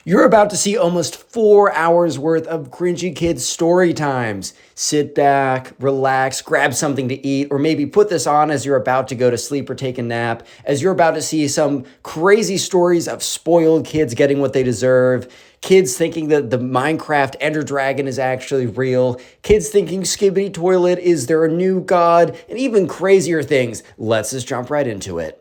You're about to see almost 4 hours worth of cringy kids story times. Sit back, relax, grab something to eat, or maybe put this on as you're about to go to sleep or take a nap, as you're about to see some crazy stories of spoiled kids getting what they deserve, kids thinking that the Minecraft Ender Dragon is actually real, kids thinking Skibbity Toilet is their new god, and even crazier things. Let's just jump right into it.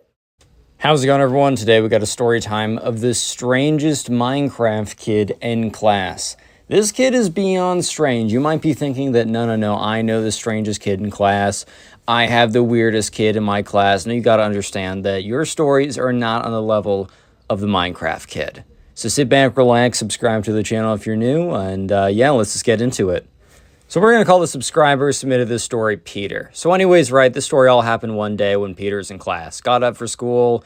How's it going, everyone? Today we got a story time of the strangest Minecraft kid in class. This kid is beyond strange. You might be thinking that, no, I know the strangest kid in class. I have the weirdest kid in my class. No, you got to understand that your stories are not on the level of the Minecraft kid. So sit back, relax, subscribe to the channel if you're new, and yeah, let's just get into it. So we're going to call the subscriber who submitted this story Peter. So anyways, right, this story all happened one day when Peter's in class. Got up for school,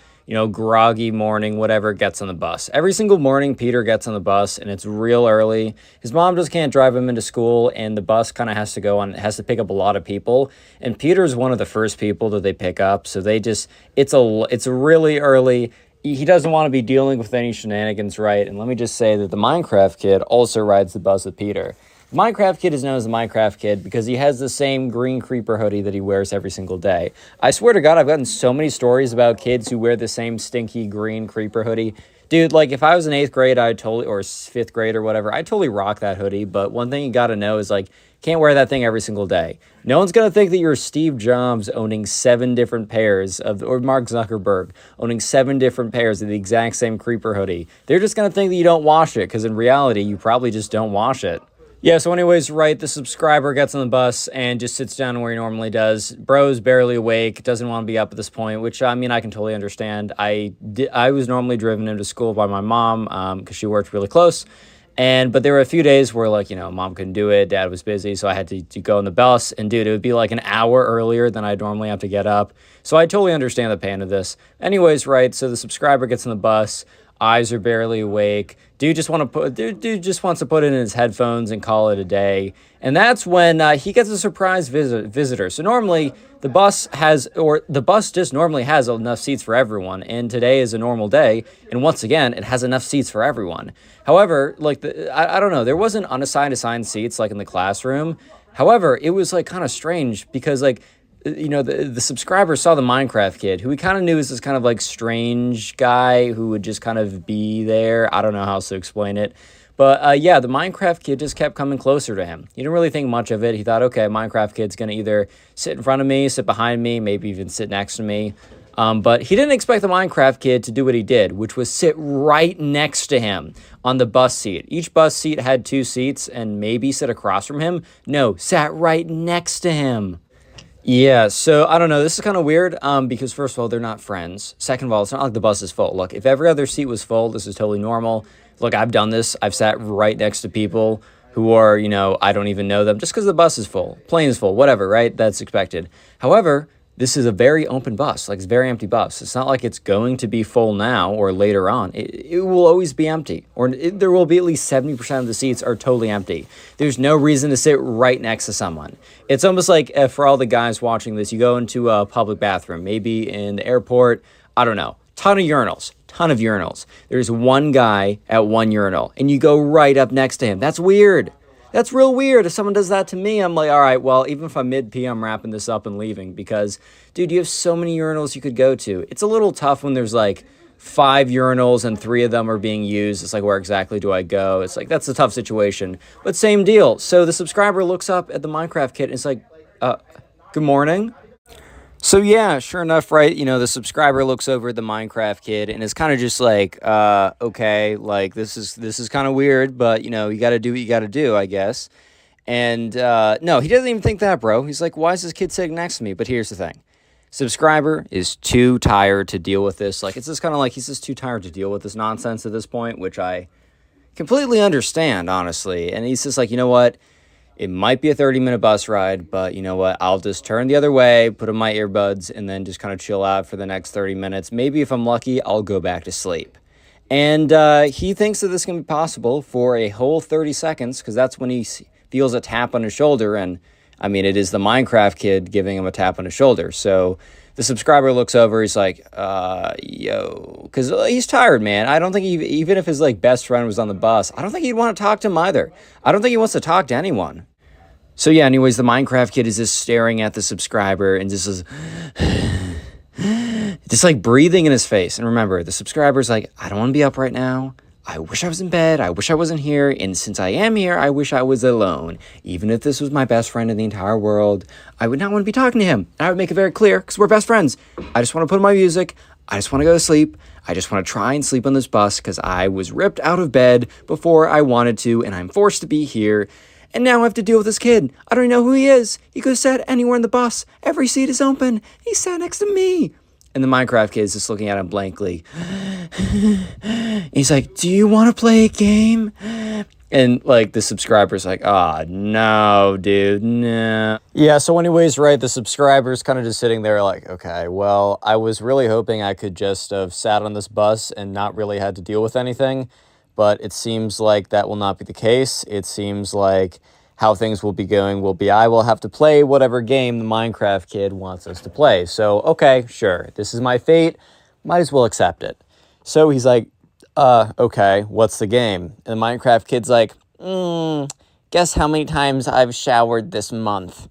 groggy morning, whatever, gets on the bus. Every single morning, Peter gets on the bus, and it's real early. His mom just can't drive him into school, and the bus kind of has to go on, it has to pick up a lot of people. And Peter's one of the first people that they pick up, so it's really early. He doesn't want to be dealing with any shenanigans, right? And let me just say that the Minecraft kid also rides the bus with Peter. Minecraft Kid is known as the Minecraft Kid because he has the same green creeper hoodie that he wears every single day. I swear to God, I've gotten so many stories about kids who wear the same stinky green creeper hoodie. Dude, like, if I was in 8th grade, or 5th grade or whatever, I'd totally rock that hoodie. But one thing you gotta know is, like, can't wear that thing every single day. No one's gonna think that you're Steve Jobs owning 7 different pairs or Mark Zuckerberg owning 7 different pairs of the exact same creeper hoodie. They're just gonna think that you don't wash it, because in reality, you probably just don't wash it. Yeah, so anyways, right, the subscriber gets on the bus and just sits down where he normally does. Bro's barely awake, doesn't want to be up at this point, which, I mean, I can totally understand. I was normally driven into school by my mom because she worked really close. But there were a few days where, like, mom couldn't do it, dad was busy, so I had to go on the bus. And, dude, it would be like an hour earlier than I'd normally have to get up. So I totally understand the pain of this. Anyways, right, so the subscriber gets on the bus. Eyes are barely awake. Dude just wants to put in his headphones and call it a day. And that's when he gets a surprise visitor. So normally the bus just normally has enough seats for everyone. And today is a normal day. And once again, it has enough seats for everyone. However, like I don't know, there wasn't assigned seats like in the classroom. However, it was like kind of strange because like, the subscriber saw the Minecraft kid, who he kind of knew was this kind of like strange guy who would just kind of be there. I don't know how else to explain it. But yeah, the Minecraft kid just kept coming closer to him. He didn't really think much of it. He thought, okay, Minecraft kid's going to either sit in front of me, sit behind me, maybe even sit next to me. But he didn't expect the Minecraft kid to do what he did, which was sit right next to him on the bus seat. Each bus seat had 2 seats and maybe sit across from him. No, sat right next to him. Yeah, so I don't know. This is kind of weird because first of all, they're not friends. Second of all, it's not like the bus is full. Look, if every other seat was full, this is totally normal. Look, I've done this. I've sat right next to people who are, I don't even know them just because the bus is full, plane is full, whatever, right? That's expected. However, this is a very open bus, like it's a very empty bus. It's not like it's going to be full now or later on. It will always be empty, or there will be at least 70% of the seats are totally empty. There's no reason to sit right next to someone. It's almost like for all the guys watching this, you go into a public bathroom, maybe in the airport, I don't know, ton of urinals. There's one guy at one urinal, and you go right up next to him. That's weird. That's real weird. If someone does that to me, I'm like, all right, well, even if I'm mid-P, I'm wrapping this up and leaving because, dude, you have so many urinals you could go to. It's a little tough when there's like 5 urinals and 3 of them are being used. It's like, where exactly do I go? It's like, that's a tough situation. But same deal. So the subscriber looks up at the Minecraft kid and it's like, good morning. So yeah, sure enough, right, the subscriber looks over at the Minecraft kid and it's kind of just like, okay, like this is kind of weird, but you got to do what you got to do, I guess. And no, he doesn't even think that, bro. He's like, why is this kid sitting next to me? But here's the thing. Subscriber is too tired to deal with this. Like, it's just kind of like he's just too tired to deal with this nonsense at this point, which I completely understand, honestly. And he's just like, you know what? It might be a 30-minute bus ride, but you know what? I'll just turn the other way, put in my earbuds, and then just kind of chill out for the next 30 minutes. Maybe if I'm lucky, I'll go back to sleep. And he thinks that this can be possible for a whole 30 seconds because that's when he feels a tap on his shoulder. And, I mean, it is the Minecraft kid giving him a tap on his shoulder. So The subscriber looks over. He's like, yo, because he's tired, man. I don't think even if his like best friend was on the bus, I don't think he'd want to talk to him either. I don't think he wants to talk to anyone. So yeah, anyways, the Minecraft kid is just staring at the subscriber and just is just like breathing in his face. And remember, the subscriber's like, I don't want to be up right now. I wish I was in bed. I wish I wasn't here. And since I am here, I wish I was alone. Even if this was my best friend in the entire world, I would not want to be talking to him. I would make it very clear because we're best friends. I just want to put on my music. I just want to go to sleep. I just want to try and sleep on this bus because I was ripped out of bed before I wanted to, and I'm forced to be here. And now I have to deal with this kid. I don't even know who he is. He could have sat anywhere in the bus. Every seat is open. He sat next to me. And the Minecraft kid is just looking at him blankly. He's like, do you want to play a game? And like the subscriber's like, oh, no, dude, no. Yeah, so anyways, right, the subscriber's kind of just sitting there like, okay, well, I was really hoping I could just have sat on this bus and not really had to deal with anything. But it seems like that will not be the case. It seems like how things will be going will be I will have to play whatever game the Minecraft kid wants us to play. So, okay, sure, this is my fate. Might as well accept it. So he's like, okay, what's the game? And the Minecraft kid's like, guess how many times I've showered this month?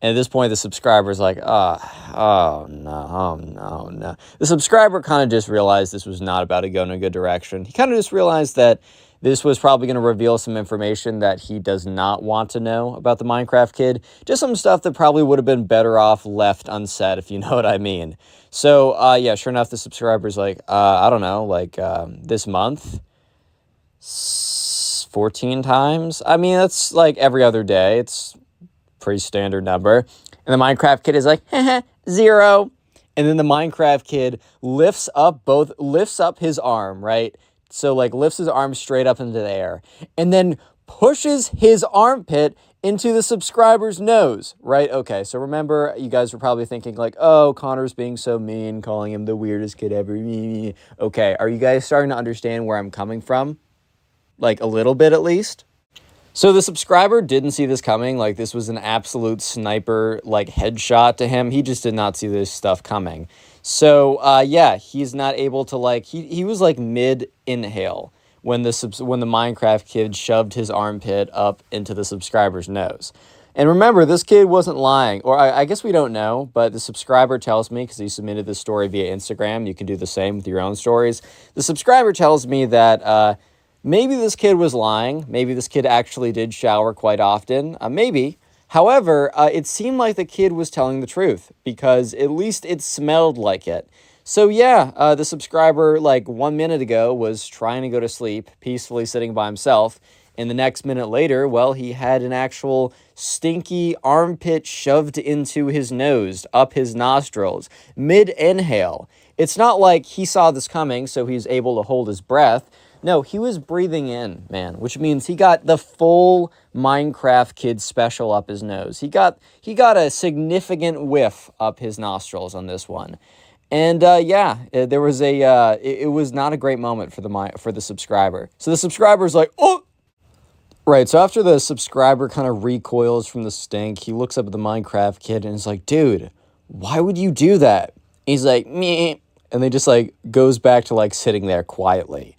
And at this point, the subscriber's like, oh, no. The subscriber kind of just realized this was not about to go in a good direction. He kind of just realized that this was probably going to reveal some information that he does not want to know about the Minecraft kid. Just some stuff that probably would have been better off left unsaid, if you know what I mean. So, yeah, sure enough, the subscriber's like, I don't know, like this month, 14 times? I mean, that's like every other day. It's pretty standard number. And the Minecraft kid is like, 0. And then the Minecraft kid lifts up his arm, right? So like lifts his arm straight up into the air and then pushes his armpit into the subscriber's nose, right? Okay, so remember, you guys were probably thinking like, oh, Connor's being so mean, calling him the weirdest kid ever. Okay, are you guys starting to understand where I'm coming from? Like a little bit at least? So the subscriber didn't see this coming. Like this was an absolute sniper like headshot to him. He just did not see this stuff coming. So yeah, he's not able to like he was like mid inhale when the Minecraft kid shoved his armpit up into the subscriber's nose. And remember, this kid wasn't lying, or I guess we don't know, but the subscriber tells me, because he submitted this story via Instagram, you can do the same with your own stories. The subscriber tells me that maybe this kid was lying. Maybe this kid actually did shower quite often. Maybe. However, it seemed like the kid was telling the truth because at least it smelled like it. So yeah, the subscriber like 1 minute ago was trying to go to sleep, peacefully sitting by himself. And the next minute later, well, he had an actual stinky armpit shoved into his nose, up his nostrils, mid-inhale. It's not like he saw this coming, so he's able to hold his breath. No, he was breathing in, man, which means he got the full Minecraft kid special up his nose. He got a significant whiff up his nostrils on this one. And yeah, there was it was not a great moment for the subscriber. So the subscriber's like, oh! Right, so after the subscriber kind of recoils from the stink, he looks up at the Minecraft kid and is like, dude, why would you do that? He's like, meh, and they just like goes back to like sitting there quietly.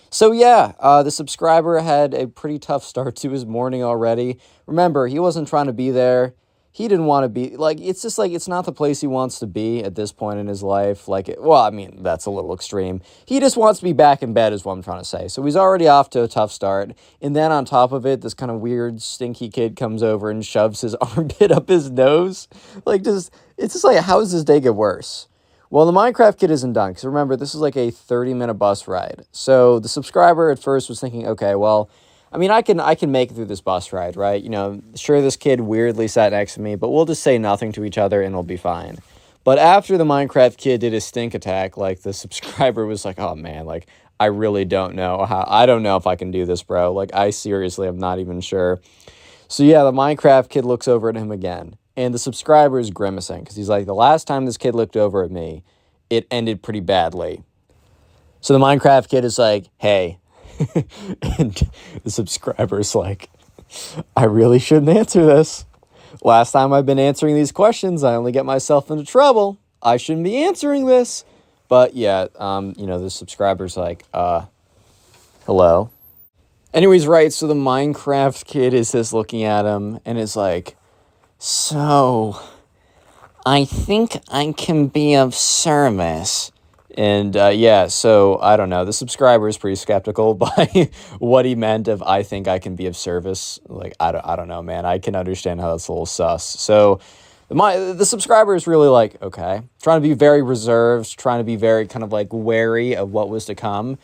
So yeah, the subscriber had a pretty tough start to his morning already. Remember, he wasn't trying to be there. He didn't want to be, like, it's just like, it's not the place he wants to be at this point in his life. Like, well, I mean, that's a little extreme. He just wants to be back in bed is what I'm trying to say. So he's already off to a tough start. And then on top of it, this kind of weird, stinky kid comes over and shoves his armpit up his nose. Like, it's just like, how does this day get worse? Well, the Minecraft kid isn't done, because remember, this is like a 30-minute bus ride. So the subscriber at first was thinking, okay, well, I mean, I can make it through this bus ride, right? You know, sure, this kid weirdly sat next to me, but we'll just say nothing to each other and it'll be fine. But after the Minecraft kid did his stink attack, like, the subscriber was like, oh, man, like, I really don't know I don't know if I can do this, bro. Like, I seriously am not even sure. So, yeah, the Minecraft kid looks over at him again. And the subscriber is grimacing because he's like, the last time this kid looked over at me, it ended pretty badly. So the Minecraft kid is like, hey. And the subscriber's like, I really shouldn't answer this. Last time I've been answering these questions, I only get myself into trouble. I shouldn't be answering this. But yeah, the subscriber's like, hello? Anyways, right, so the Minecraft kid is just looking at him and is like, so, I think I can be of service. And yeah, so I don't know. The subscriber is pretty skeptical by what he meant of I think I can be of service. Like, I don't know, man. I can understand how that's a little sus. So the subscriber is really like, okay, trying to be very reserved, trying to be very kind of like wary of what was to come.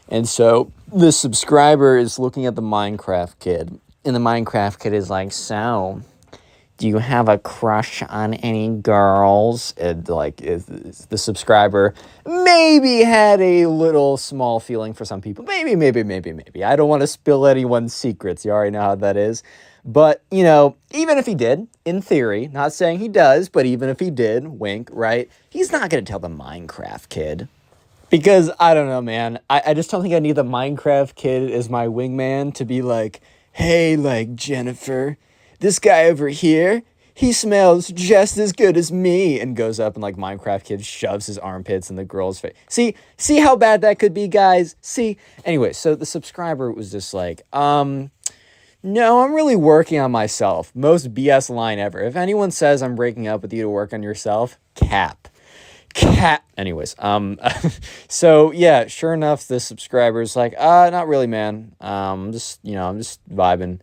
And so the subscriber is looking at the Minecraft kid, and the Minecraft kid is like, so, do you have a crush on any girls? And like, the subscriber maybe had a little small feeling for some people. Maybe. I don't want to spill anyone's secrets. You already know how that is. But, even if he did, in theory, not saying he does, but even if he did, wink, right? He's not going to tell the Minecraft kid. Because, I don't know, man. I just don't think I need the Minecraft kid as my wingman to be like, hey, like, Jennifer, this guy over here, he smells just as good as me. And goes up and, like, Minecraft kid shoves his armpits in the girl's face. See how bad that could be, guys? See? Anyway, so the subscriber was just like, no, I'm really working on myself. Most BS line ever. If anyone says I'm breaking up with you to work on yourself, cap. Anyways, so yeah, sure enough, the subscriber's like, not really, man. I'm just vibing.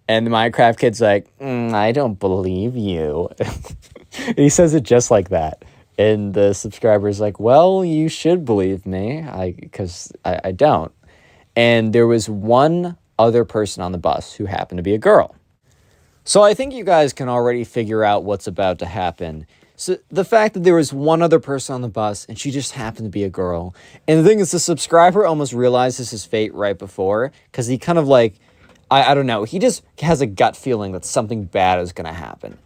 And the Minecraft kid's like, I don't believe you. And he says it just like that. And the subscriber's like, well, you should believe me, because I don't. And there was one other person on the bus who happened to be a girl. So I think you guys can already figure out what's about to happen. So the fact that there was one other person on the bus and she just happened to be a girl. And the thing is, the subscriber almost realizes his fate right before, because he kind of like, I don't know, he just has a gut feeling that something bad is going to happen.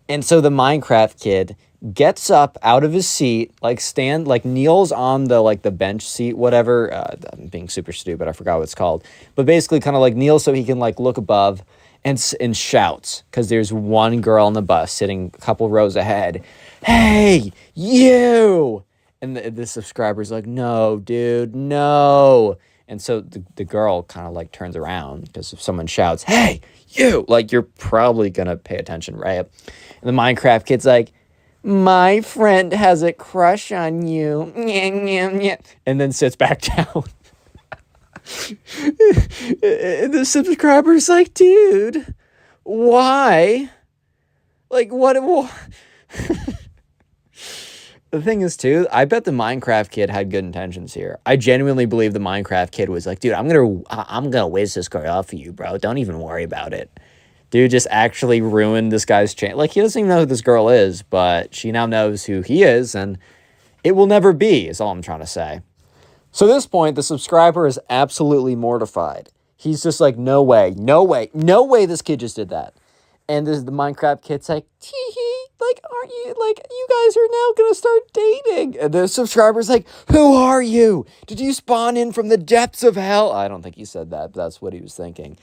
And so the Minecraft kid gets up out of his seat, kneels on the bench seat, whatever. I'm being super stupid. I forgot what it's called. But basically kind of like kneels so he can like look above and shouts, because there's one girl on the bus sitting a couple rows ahead. Hey, you! And the subscriber's like, no, dude, no. And so the girl kind of like turns around, because if someone shouts, hey, you, like, you're probably going to pay attention, right? And the Minecraft kid's like, my friend has a crush on you. And then sits back down. And the subscriber's like, dude, why? Like, what? The thing is, too, I bet the Minecraft kid had good intentions here. I genuinely believe the Minecraft kid was like, dude, I'm gonna whiz this girl off for you, bro. Don't even worry about it. Dude just actually ruined this guy's chance. Like, he doesn't even know who this girl is, but she now knows who he is, and it will never be, is all I'm trying to say. So at this point, the subscriber is absolutely mortified. He's just like, no way this kid just did that. And the Minecraft kid's like, tee-hee, like, aren't you, like, you guys are now gonna start dating. And the subscriber's like, who are you? Did you spawn in from the depths of hell? I don't think he said that, but that's what he was thinking.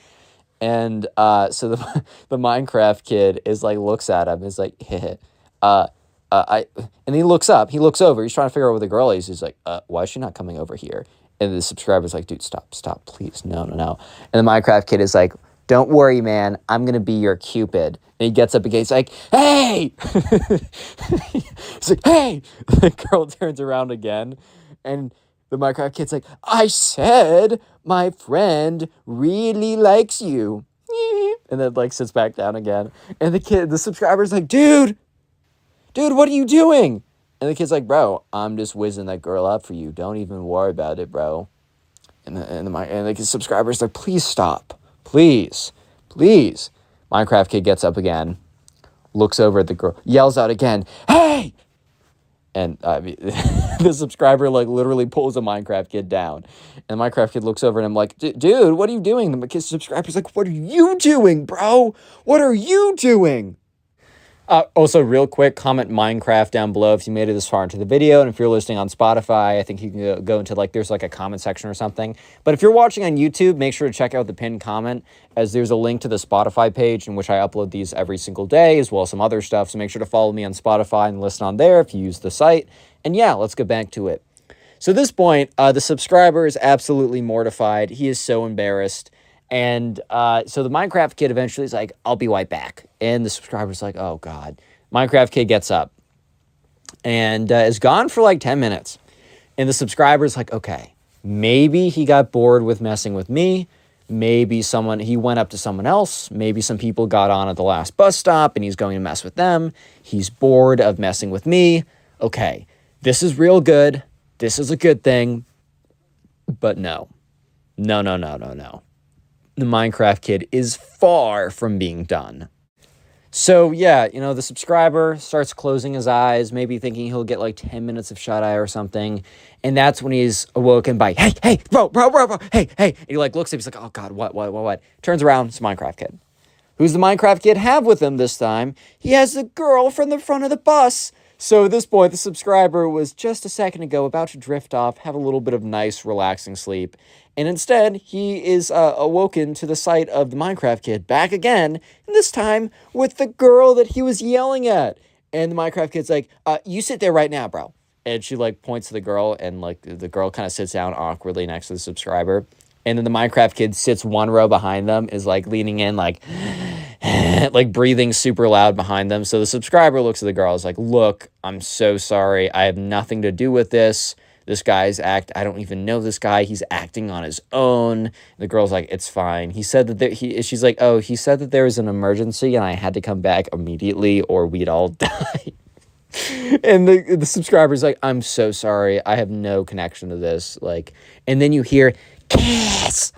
And so the Minecraft kid is like, looks at him, is like, and he looks up, he looks over, he's trying to figure out where the girl is. He's like, why is she not coming over here? And the subscriber's like, dude, stop, please, no. And the Minecraft kid is like, don't worry, man, I'm gonna be your Cupid. And he gets up again, he's like, hey! He's like, hey! The girl turns around again, and the Minecraft kid's like, I said my friend really likes you. And then like sits back down again. And the subscriber's like, dude, what are you doing? And the kid's like, bro, I'm just whizzing that girl up for you. Don't even worry about it, bro. And the subscriber's like, please stop. Please. Minecraft kid gets up again, looks over at the girl, yells out again, hey! And the subscriber like literally pulls the Minecraft kid down. And the Minecraft kid looks over and I'm like, dude, what are you doing? The subscriber's like, what are you doing, bro? What are you doing? Also, real quick, comment Minecraft down below if you made it this far into the video. And if you're listening on Spotify, I think you can go into like, there's like a comment section or something. But if you're watching on YouTube, make sure to check out the pinned comment, as there's a link to the Spotify page in which I upload these every single day, as well as some other stuff. So make sure to follow me on Spotify and listen on there if you use the site. And yeah, let's get back to it. So at this point, the subscriber is absolutely mortified. He is so embarrassed. And so the Minecraft kid eventually is like, I'll be right back. And the subscriber's like, oh, God. Minecraft kid gets up and is gone for like 10 minutes. And the subscriber's like, okay, maybe he got bored with messing with me. Maybe he went up to someone else. Maybe some people got on at the last bus stop and he's going to mess with them. He's bored of messing with me. Okay, this is real good. This is a good thing. But no. No. The Minecraft kid is far from being done. So yeah, the subscriber starts closing his eyes, maybe thinking he'll get like 10 minutes of shut-eye or something. And that's when he's awoken by, hey, bro, hey. And he like looks at him, he's like, oh God, what? Turns around, it's a Minecraft kid. Who's the Minecraft kid have with him this time? He has the girl from the front of the bus. So at this point, the subscriber was just a second ago about to drift off, have a little bit of nice, relaxing sleep. And instead, he is awoken to the sight of the Minecraft kid back again, and this time with the girl that he was yelling at. And the Minecraft kid's like, you sit there right now, bro. And she like points to the girl, and like the girl kind of sits down awkwardly next to the subscriber. And then the Minecraft kid sits one row behind them, is like leaning in, like breathing super loud behind them. So the subscriber looks at the girl, is like, look, I'm so sorry. I have nothing to do with this. This guy's I don't even know this guy. He's acting on his own. The girl's like, it's fine. He said that she's like, oh, he said that there was an emergency and I had to come back immediately or we'd all die. And the subscriber's like, I'm so sorry. I have no connection to this. Like, and then you hear, kiss.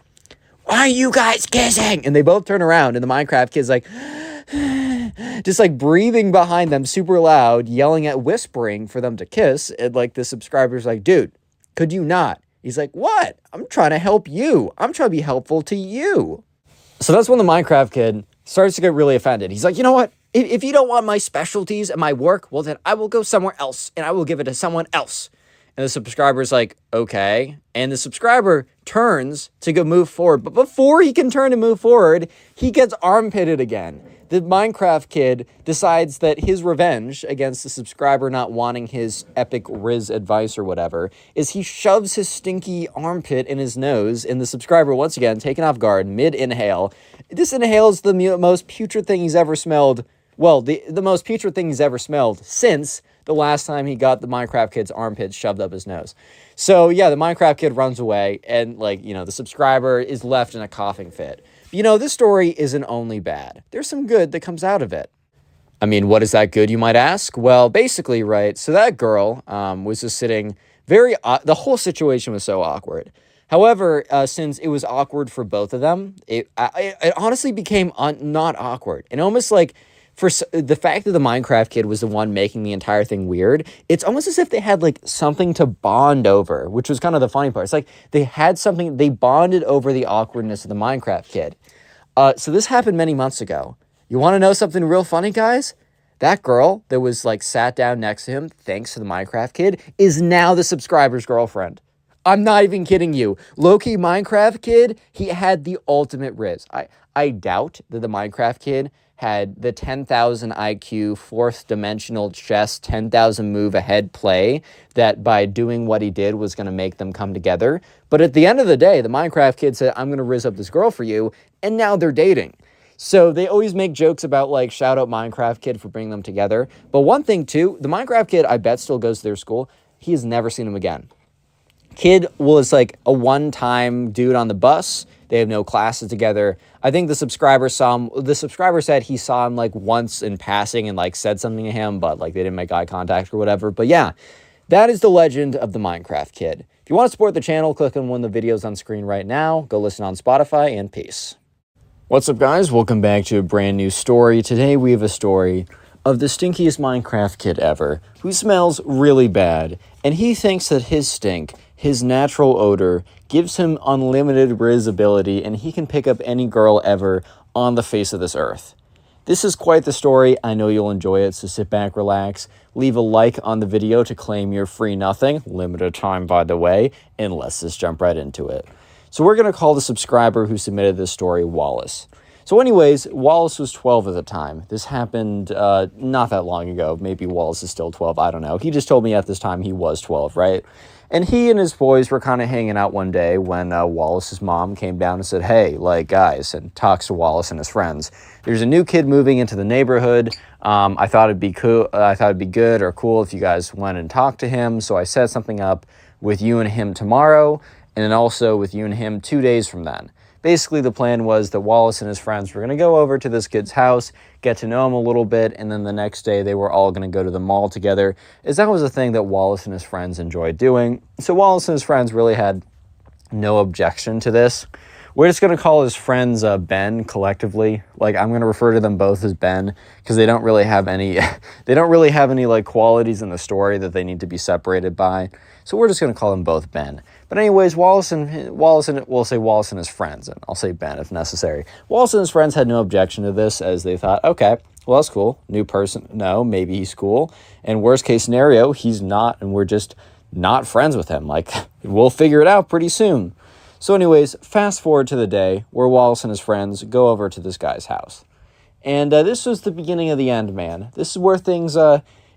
Why are you guys kissing? And they both turn around and the Minecraft kid's like, just like breathing behind them super loud, whispering for them to kiss. And like the subscriber's like, dude, could you not? He's like, what? I'm trying to help you. I'm trying to be helpful to you. So that's when the Minecraft kid starts to get really offended. He's like, you know what? If you don't want my specialties and my work, well, then I will go somewhere else and I will give it to someone else. And the subscriber's like, okay. And the subscriber turns to go move forward. But before he can turn to move forward, he gets armpitted again. The Minecraft kid decides that his revenge against the subscriber not wanting his epic Riz advice or whatever is he shoves his stinky armpit in his nose, and the subscriber, once again, taken off guard, mid-inhale. This inhales the most putrid thing he's ever smelled. Well, the most putrid thing he's ever smelled since the last time he got the Minecraft kid's armpit shoved up his nose. So yeah, the Minecraft kid runs away, and the subscriber is left in a coughing fit. This story isn't only bad. There's some good that comes out of it. I mean, what is that good, you might ask? Well, basically, right, so that girl was just sitting the whole situation was so awkward. However, since it was awkward for both of them, it honestly became not awkward. And almost like, for the fact that the Minecraft kid was the one making the entire thing weird, it's almost as if they had like something to bond over, which was kind of the funny part. It's like they bonded over the awkwardness of the Minecraft kid. So this happened many months ago. You want to know something real funny, guys? That girl that was like sat down next to him, thanks to the Minecraft kid, is now the subscriber's girlfriend. I'm not even kidding you. Low-key Minecraft kid, he had the ultimate Riz. I doubt that the Minecraft kid had the 10,000 IQ, fourth dimensional chess, 10,000 move ahead play that by doing what he did was going to make them come together. But at the end of the day, the Minecraft kid said, I'm going to Riz up this girl for you. And now they're dating. So they always make jokes about like, shout out Minecraft kid for bringing them together. But one thing too, the Minecraft kid, I bet still goes to their school. He has never seen him again. Kid was like a one-time dude on the bus. They have no classes together. I think the subscriber said he saw him like once in passing and like said something to him, but like they didn't make eye contact or whatever. But yeah, that is the legend of the Minecraft kid. If you want to support the channel, click on one of the videos on screen right now. Go listen on Spotify, and peace. What's up, guys? Welcome back to a brand new story. Today we have a story of the stinkiest Minecraft kid ever, who smells really bad, and he thinks that his stink, his natural odor, gives him unlimited Riz ability, and he can pick up any girl ever on the face of this earth. This is quite the story. I know you'll enjoy it, so sit back, relax, leave a like on the video to claim your free nothing. Limited time, by the way, and let's just jump right into it. So we're going to call the subscriber who submitted this story Wallace. So anyways, Wallace was 12 at the time. This happened not that long ago. Maybe Wallace is still 12. I don't know. He just told me at this time he was 12, right? And he and his boys were kind of hanging out one day when Wallace's mom came down and said, hey, like, guys, and talks to Wallace and his friends. There's a new kid moving into the neighborhood. I thought it'd be cool. I thought it'd be good or cool if you guys went and talked to him. So I set something up with you and him tomorrow, and then also with you and him 2 days from then. Basically, the plan was that Wallace and his friends were going to go over to this kid's house, get to know him a little bit, and then the next day they were all going to go to the mall together, as that was a thing that Wallace and his friends enjoyed doing. So Wallace and his friends really had no objection to this. We're just going to call his friends Ben collectively. Like, I'm going to refer to them both as Ben because they don't really have any like qualities in the story that they need to be separated by. So we're just going to call them both Ben. But anyways, we'll say Wallace and his friends, and I'll say Ben if necessary. Wallace and his friends had no objection to this, as they thought, okay, well, that's cool. New person. No, maybe he's cool. And worst case scenario, he's not, and we're just not friends with him. Like, we'll figure it out pretty soon. So anyways, fast forward to the day where Wallace and his friends go over to this guy's house. And this was the beginning of the end, man. This is where things,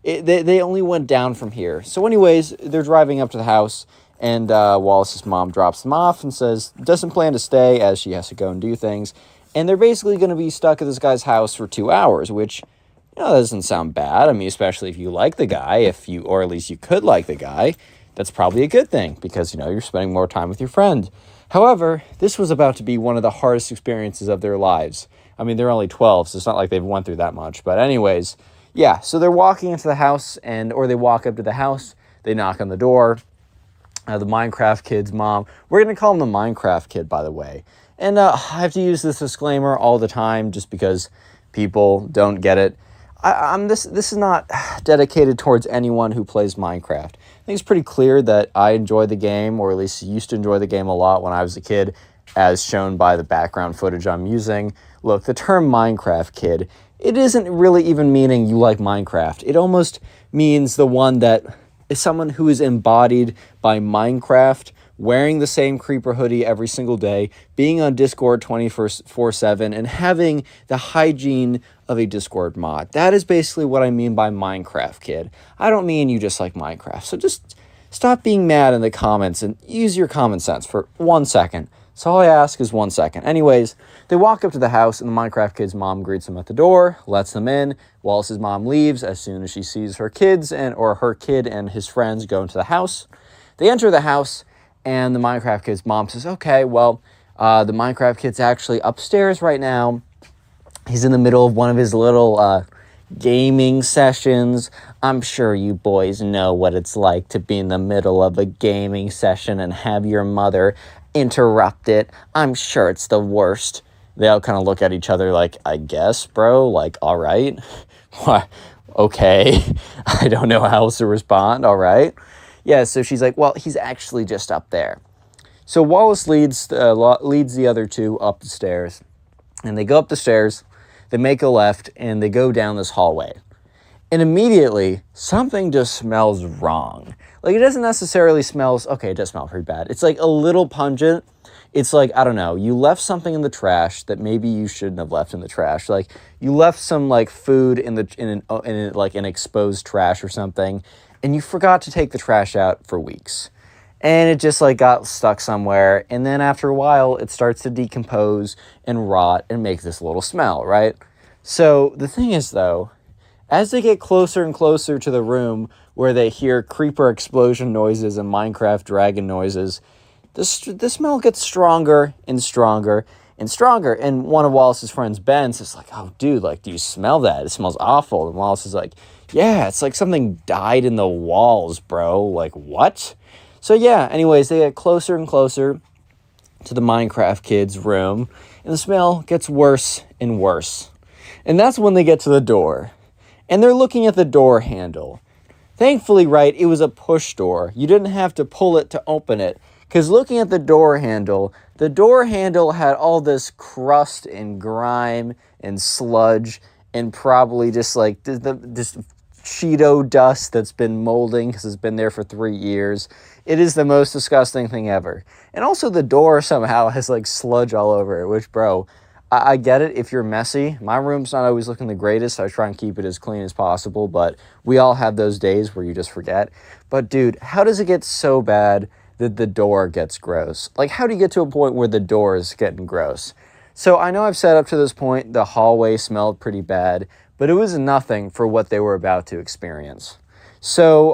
they only went down from here. So anyways, they're driving up to the house, and Wallace's mom drops them off and says, doesn't plan to stay as she has to go and do things. And they're basically going to be stuck at this guy's house for 2 hours, which, you know, doesn't sound bad. I mean, especially if you like the guy, or at least you could like the guy, that's probably a good thing because, you know, you're spending more time with your friend. However, this was about to be one of the hardest experiences of their lives. I mean, they're only 12, so it's not like they've went through that much. But anyways, yeah, so they're walking into the house, or they walk up to the house, they knock on the door. The Minecraft kid's mom, we're going to call him the Minecraft kid, by the way. And I have to use this disclaimer all the time just because people don't get it. This is not dedicated towards anyone who plays Minecraft. I think it's pretty clear that I enjoy the game, or at least used to enjoy the game a lot when I was a kid, as shown by the background footage I'm using. Look, the term Minecraft kid, it isn't really even meaning you like Minecraft. It almost means the one that is someone who is embodied by Minecraft, wearing the same creeper hoodie every single day, being on Discord 24/7, and having the hygiene of a Discord mod. That is basically what I mean by Minecraft kid. I don't mean you just like Minecraft. So just stop being mad in the comments and use your common sense for 1 second. So all I ask is 1 second. Anyways, they walk up to the house, and the Minecraft kid's mom greets them at the door, lets them in. Wallace's mom leaves as soon as she sees her kids or her kid and his friends go into the house. They enter the house, and the Minecraft kid's mom says, okay, well, the Minecraft kid's actually upstairs right now. He's in the middle of one of his little gaming sessions. I'm sure you boys know what it's like to be in the middle of a gaming session and have your mother interrupt it. I'm sure it's the worst. They all kind of look at each other like, I guess, bro, like, all right. Okay. I don't know how else to respond. All right. Yeah, so she's like, well, he's actually just up there. So Wallace leads the other two up the stairs, and they go up the stairs, they make a left, and they go down this hallway. And immediately, something just smells wrong. Like, it doesn't necessarily smell, okay, it does smell pretty bad. It's like a little pungent. It's like, I don't know, you left something in the trash that maybe you shouldn't have left in the trash. Like, you left some, like, food in an exposed trash or something, and you forgot to take the trash out for weeks. And it just, like, got stuck somewhere, and then after a while, it starts to decompose and rot and make this little smell, right? So, the thing is, though, as they get closer and closer to the room where they hear creeper explosion noises and Minecraft dragon noises, the smell gets stronger and stronger and stronger. And one of Wallace's friends, Ben, says like, oh, dude, like, do you smell that? It smells awful. And Wallace is like, yeah, it's like something died in the walls, bro. Like, what? So yeah, anyways, they get closer and closer to the Minecraft kid's room, and the smell gets worse and worse. And that's when they get to the door. And they're looking at the door handle. Thankfully, right, it was a push door. You didn't have to pull it to open it. Because looking at the door handle had all this crust and grime and sludge and probably just like just Cheeto dust that's been molding because it's been there for 3 years. It is the most disgusting thing ever. And also the door somehow has like sludge all over it, which, bro, I get it if you're messy. My room's not always looking the greatest. I try and keep it as clean as possible, but we all have those days where you just forget. But dude, how does it get so bad that the door gets gross? Like, how do you get to a point where the door is getting gross? So I know I've said up to this point the hallway smelled pretty bad, but it was nothing for what they were about to experience. So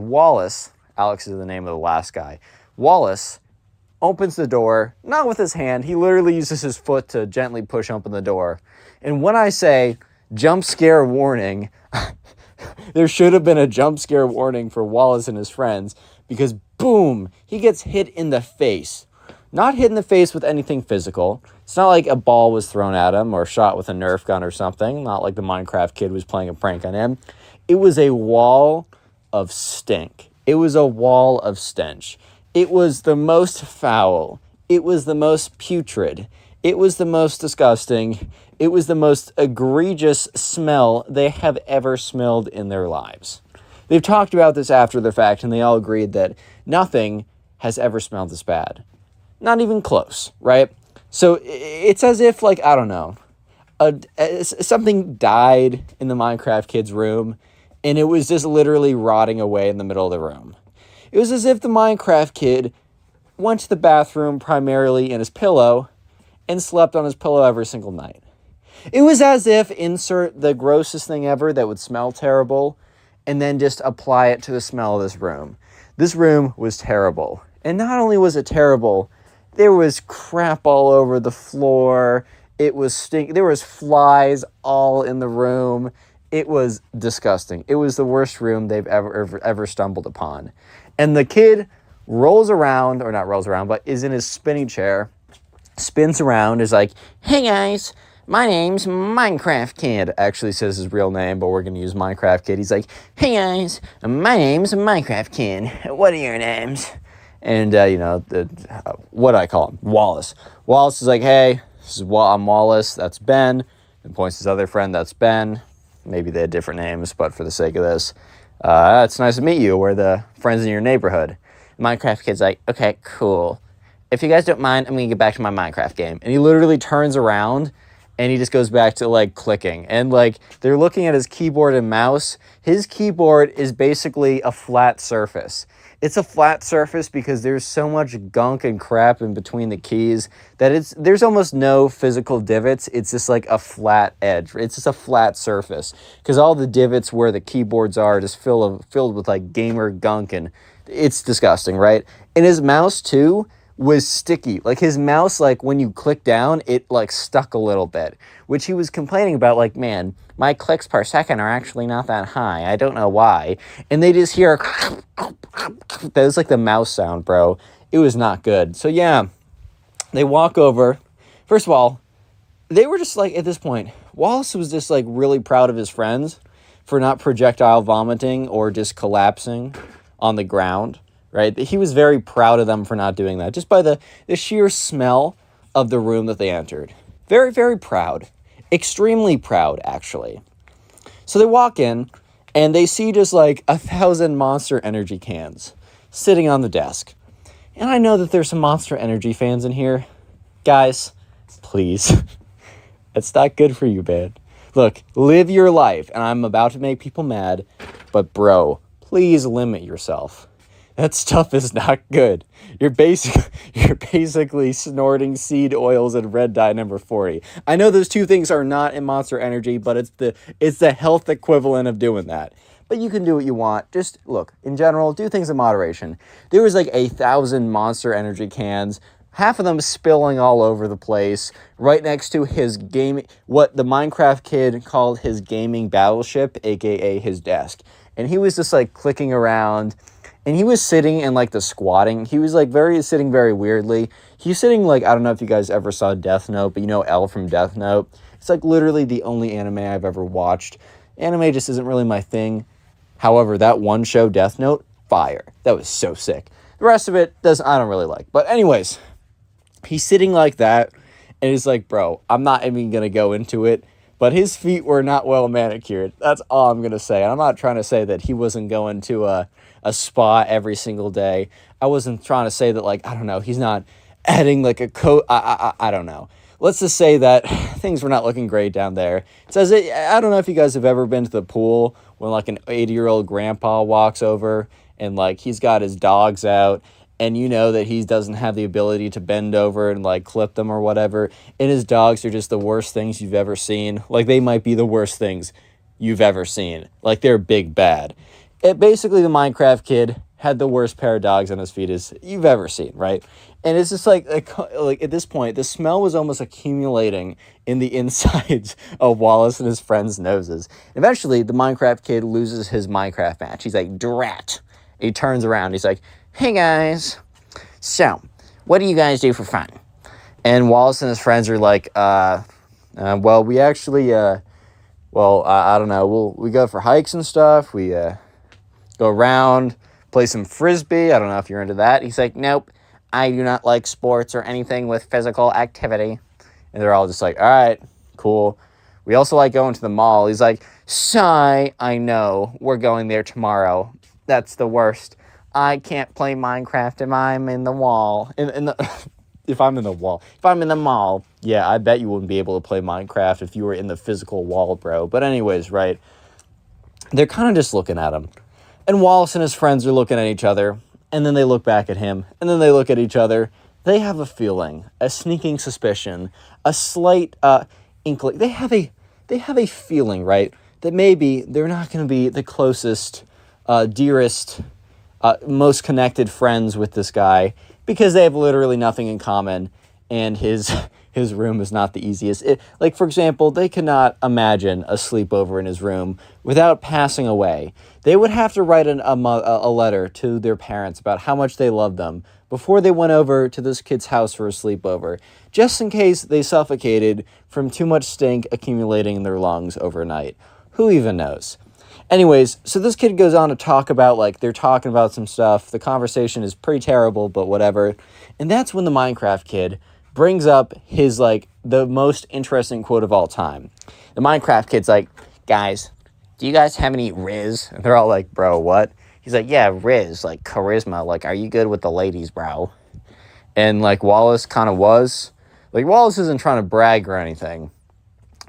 Wallace, Alex is the name of the last guy. Wallace opens the door, not with his hand. He literally uses his foot to gently push open the door. And when I say jump scare warning, there should have been a jump scare warning for Wallace and his friends, because boom, he gets hit in the face. Not hit in the face with anything physical. It's not like a ball was thrown at him or shot with a Nerf gun or something. Not like the Minecraft kid was playing a prank on him. It was a wall of stink. It was a wall of stench. It was the most foul. It was the most putrid. It was the most disgusting. It was the most egregious smell they have ever smelled in their lives. They've talked about this after the fact, and they all agreed that nothing has ever smelled this bad. Not even close, right? So it's as if, like, I don't know, something died in the Minecraft kid's room, and it was just literally rotting away in the middle of the room. It was as if the Minecraft kid went to the bathroom primarily in his pillow and slept on his pillow every single night. It was as if insert the grossest thing ever that would smell terrible and then just apply it to the smell of this room. This room was terrible. And not only was it terrible, there was crap all over the floor. It was there was flies all in the room. It was disgusting. It was the worst room they've ever stumbled upon. And the kid rolls around, or not rolls around, but is in his spinning chair, spins around, is like, "Hey guys, my name's Minecraft Kid." Actually says his real name, but we're going to use Minecraft Kid. He's like, "Hey guys, my name's Minecraft Kid. What are your names?" And, what do I call him? Wallace. Wallace is like, "Hey, I'm Wallace. That's Ben." And points to his other friend. That's Ben. Maybe they had different names, but for the sake of this, it's nice to meet you. We're the friends in your neighborhood. Minecraft Kid's like, "Okay, cool. If you guys don't mind, I'm going to get back to my Minecraft game." And he literally turns around and he just goes back to, like, clicking. And, like, they're looking at his keyboard and mouse. His keyboard is basically a flat surface. It's a flat surface because there's so much gunk and crap in between the keys that there's almost no physical divots. It's just like a flat edge. It's just a flat surface because all the divots where the keyboards are just filled with, like, gamer gunk, and it's disgusting, right? And his mouse, too, was sticky. Like, his mouse, like, when you click down, it, like, stuck a little bit, which he was complaining about, like, "Man, my clicks per second are actually not that high. I don't know why." And they just hear, that was like the mouse sound, bro. It was not good. So, yeah, they walk over. First of all, they were just, like, at this point, Wallace was just, like, really proud of his friends for not projectile vomiting or just collapsing on the ground. Right? He was very proud of them for not doing that, just by the sheer smell of the room that they entered. Very, very proud. Extremely proud, actually. So they walk in, and they see just, like, 1,000 Monster Energy cans sitting on the desk. And I know that there's some Monster Energy fans in here. Guys, please. It's not good for you, man. Look, live your life, and I'm about to make people mad, but bro, please limit yourself. That stuff is not good. You're basically snorting seed oils and red dye number 40. I know those two things are not in Monster Energy, but it's the health equivalent of doing that. But you can do what you want. Just look, in general, do things in moderation. There was like 1,000 Monster Energy cans, half of them spilling all over the place, right next to his what the Minecraft kid called his gaming battleship, aka his desk. And he was just, like, clicking around. And he was sitting in, like, the squatting. He was, like, sitting very weirdly. He's sitting, like, I don't know if you guys ever saw Death Note, but you know L from Death Note. It's, like, literally the only anime I've ever watched. Anime just isn't really my thing. However, that one show, Death Note, fire. That was so sick. The rest of it, I don't really like. But anyways, he's sitting like that, and he's like, "Bro, I'm not even going to go into it, but his feet were not well manicured. That's all I'm going to say. And I'm not trying to say that he wasn't going to a spa every single day. I wasn't trying to say that, like, I don't know, he's not adding like a coat. I don't know. Let's just say that things were not looking great down there. It says, I don't know if you guys have ever been to the pool when like an 80-year-old grandpa walks over and like he's got his dogs out, and you know that he doesn't have the ability to bend over and like clip them or whatever, and his dogs are just the worst things you've ever seen. Like, they might be the worst things you've ever seen. Like, they're big bad. Basically, the Minecraft kid had the worst pair of dogs on his feet as you've ever seen, right? And it's just like at this point, the smell was almost accumulating in the insides of Wallace and his friends' noses. Eventually, the Minecraft kid loses his Minecraft match. He's like, drat. He turns around. He's like, hey, guys. So, what do you guys do for fun? And Wallace and his friends are like, well, we actually, I don't know. We go for hikes and stuff. We go around, play some frisbee. I don't know if you're into that. He's like, nope, I do not like sports or anything with physical activity. And they're all just like, all right, cool. We also like going to the mall. He's like, sigh, I know, we're going there tomorrow. That's the worst. I can't play Minecraft if I'm in the wall. If I'm in the mall. Yeah, I bet you wouldn't be able to play Minecraft if you were in the physical wall, bro. But anyways, right? They're kind of just looking at him. And Wallace and his friends are looking at each other. And then they look back at him. And then they look at each other. They have a feeling, a sneaking suspicion, a slight inkling. They have a feeling, right, that maybe they're not going to be the closest, dearest, most connected friends with this guy, because they have literally nothing in common, and his room is not the easiest. Like, for example, they could not imagine a sleepover in his room without passing away. They would have to write a letter to their parents about how much they loved them before they went over to this kid's house for a sleepover, just in case they suffocated from too much stink accumulating in their lungs overnight. Who even knows? Anyways, so this kid goes on to talk about, like, they're talking about some stuff. The conversation is pretty terrible, but whatever. And that's when the Minecraft kid brings up his, like, the most interesting quote of all time. The Minecraft kid's like, guys, do you guys have any Riz? And they're all like, bro, what? He's like, yeah, Riz, like, charisma. Like, are you good with the ladies, bro? And, like, Wallace kind of was. Like, Wallace isn't trying to brag or anything,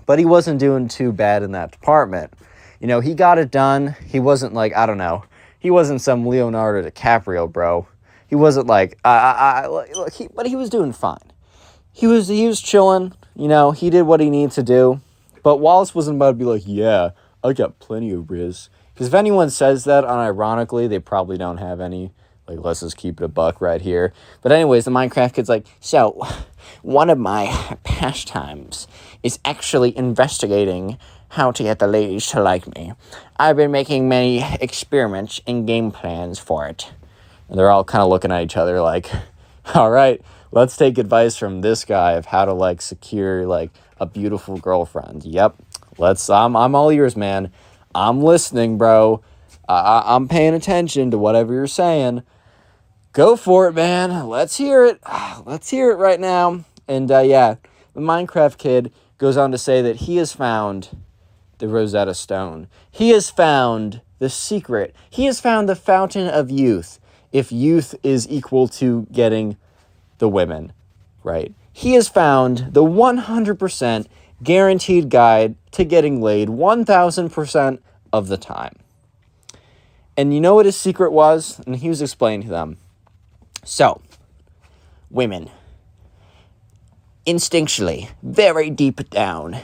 but he wasn't doing too bad in that department. You know, he got it done. He wasn't like, I don't know. He wasn't some Leonardo DiCaprio, bro. He wasn't like, but he was doing fine. He was chilling. You know, he did what he needed to do. But Wallace wasn't about to be like, yeah, I got plenty of Riz. Because if anyone says that unironically, they probably don't have any. Like, let's just keep it a buck right here. But anyways, the Minecraft kid's like, so, one of my pastimes is actually investigating how to get the ladies to like me. I've been making many experiments and game plans for it. And they're all kind of looking at each other like, all right, let's take advice from this guy of how to, like, secure, like, a beautiful girlfriend. Yep, I'm all ears, man. I'm listening, bro. I'm paying attention to whatever you're saying. Go for it, man. Let's hear it. Let's hear it right now. And, yeah, the Minecraft kid goes on to say that he has found the Rosetta Stone. He has found the secret. He has found the fountain of youth, if youth is equal to getting the women, right? He has found the 100% guaranteed guide to getting laid 1,000% of the time. And you know what his secret was? And he was explaining to them. So, women, instinctually, very deep down,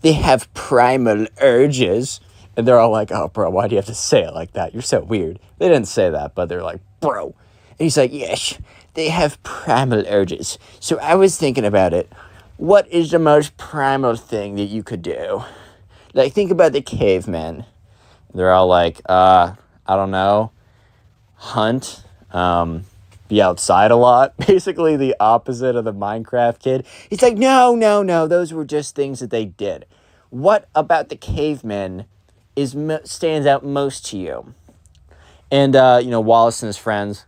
they have primal urges. And they're all like, oh, bro, why do you have to say it like that? You're so weird. They didn't say that, but they're like, bro. And he's like, yes, they have primal urges. So I was thinking about it. What is the most primal thing that you could do? Like, think about the cavemen. They're all like, I don't know, hunt, be outside a lot. Basically the opposite of the Minecraft kid. He's like, no, those were just things that they did. What about the cavemen stands out most to you? And, Wallace and his friends,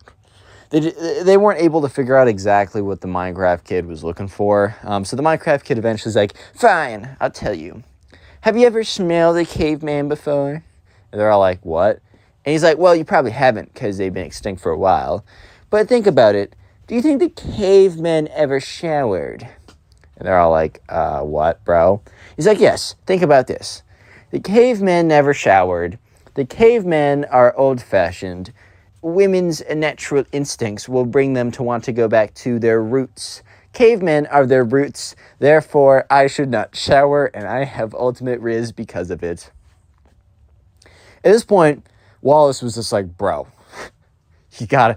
they weren't able to figure out exactly what the Minecraft kid was looking for. So the Minecraft kid eventually is like, fine, I'll tell you. have you ever smelled a caveman before? And they're all like, what? And he's like, well, you probably haven't because they've been extinct for a while. But think about it. Do you think the cavemen ever showered? And they're all like, what, bro? He's like, yes, think about this. The cavemen never showered. The cavemen are old-fashioned. Women's natural instincts will bring them to want to go back to their roots. Cavemen are their roots. Therefore, I should not shower, and I have ultimate riz because of it. At this point, Wallace was just like, bro, you gotta,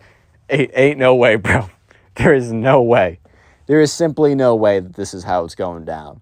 ain't no way, bro. There is no way. There is simply no way that this is how it's going down.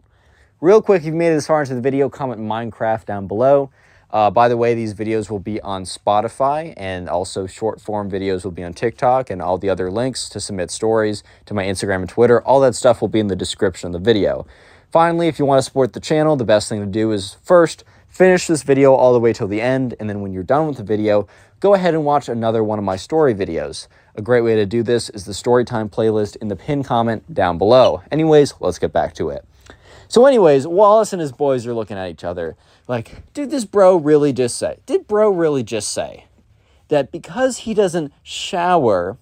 Real quick, if you made it this far into the video, comment Minecraft down below. By the way, these videos will be on Spotify, and also short form videos will be on TikTok, and all the other links to submit stories to my Instagram and Twitter. All that stuff will be in the description of the video. Finally, if you want to support the channel, the best thing to do is first, finish this video all the way till the end, and then when you're done with the video, go ahead and watch another one of my story videos. A great way to do this is the Storytime playlist in the pinned comment down below. Anyways, let's get back to it. So anyways, Wallace and his boys are looking at each other like, did bro really just say that because he doesn't shower,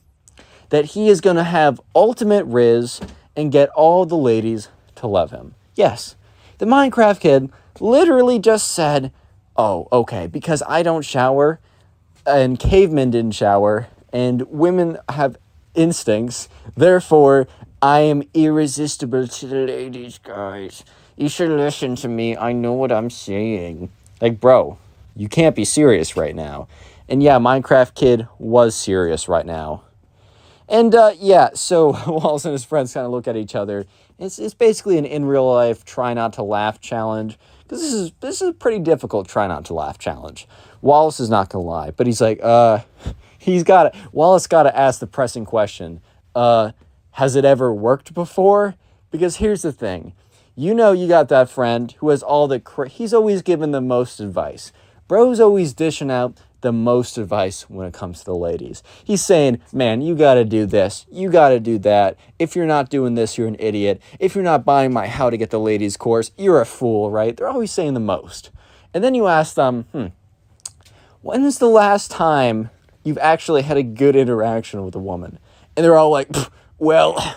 that he is going to have ultimate riz and get all the ladies to love him? Yes, the Minecraft kid literally just said, oh, okay, because I don't shower and cavemen didn't shower and women have instincts, therefore I am irresistible to the ladies, guys. You should listen to me. I know what I'm saying. Like, bro, you can't be serious right now. And yeah, Minecraft kid was serious right now. And yeah, so Wallace and his friends kind of look at each other. It's basically an in real life try not to laugh challenge. Because this is a pretty difficult try not to laugh challenge. Wallace is not gonna lie, but he's like, Wallace gotta ask the pressing question. Has it ever worked before? Because here's the thing. You know you got that friend who has all the he's always giving the most advice. Bro's always dishing out the most advice when it comes to the ladies. He's saying, man, you gotta do this. You gotta do that. If you're not doing this, you're an idiot. If you're not buying my How to Get the Ladies course, you're a fool, right? They're always saying the most. And then you ask them, when is the last time you've actually had a good interaction with a woman? And they're all like, well,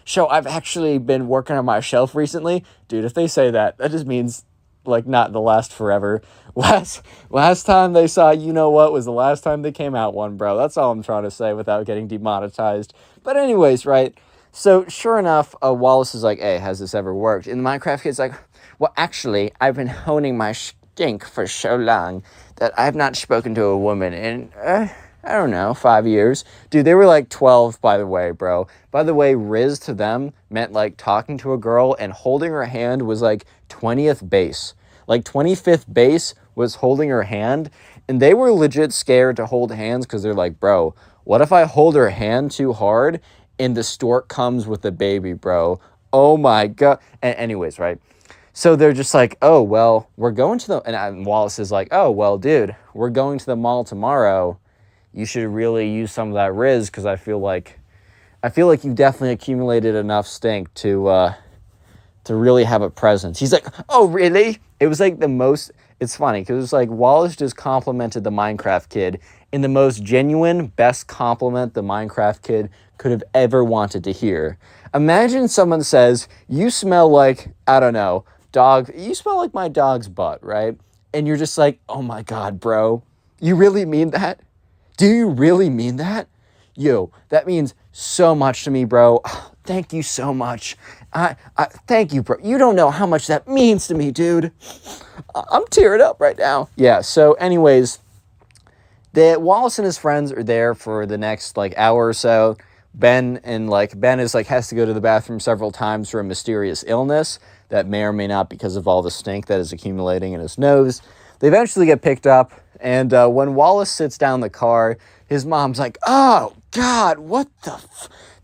so I've actually been working on my shelf recently. Dude, if they say that, that just means, like, not to last forever. Last time they saw You Know What was the last time they came out one, bro. That's all I'm trying to say without getting demonetized. But anyways, right? So, sure enough, Wallace is like, hey, has this ever worked? And the Minecraft kid's like, well, actually, I've been honing my stink for so long that I've not spoken to a woman in, I don't know, 5 years. Dude, they were like 12, by the way, bro. By the way, riz to them meant like talking to a girl and holding her hand was like 20th base. Like 25th base was holding her hand. And they were legit scared to hold hands because they're like, bro, what if I hold her hand too hard and the stork comes with the baby, bro? Oh my God. Anyways, right? So they're just like, oh, well, we're going to the, and Wallace is like, oh, well, dude, we're going to the mall tomorrow. You should really use some of that riz because I feel like you definitely accumulated enough stink to really have a presence. He's like, oh, really? It was like the most, it's funny because it's like Wallace just complimented the Minecraft kid in the most genuine, best compliment the Minecraft kid could have ever wanted to hear. Imagine someone says, you smell like, I don't know, you smell like my dog's butt, right? And you're just like, oh my God, bro, you really mean that? Do you really mean that? Yo, that means so much to me, bro. Thank you so much. Thank you, bro. You don't know how much that means to me, dude. I'm tearing up right now. Yeah, so anyways, Wallace and his friends are there for the next like hour or so. Ben is like has to go to the bathroom several times for a mysterious illness that may or may not because of all the stink that is accumulating in his nose. They eventually get picked up, and when Wallace sits down in the car, his mom's like, oh, God, what the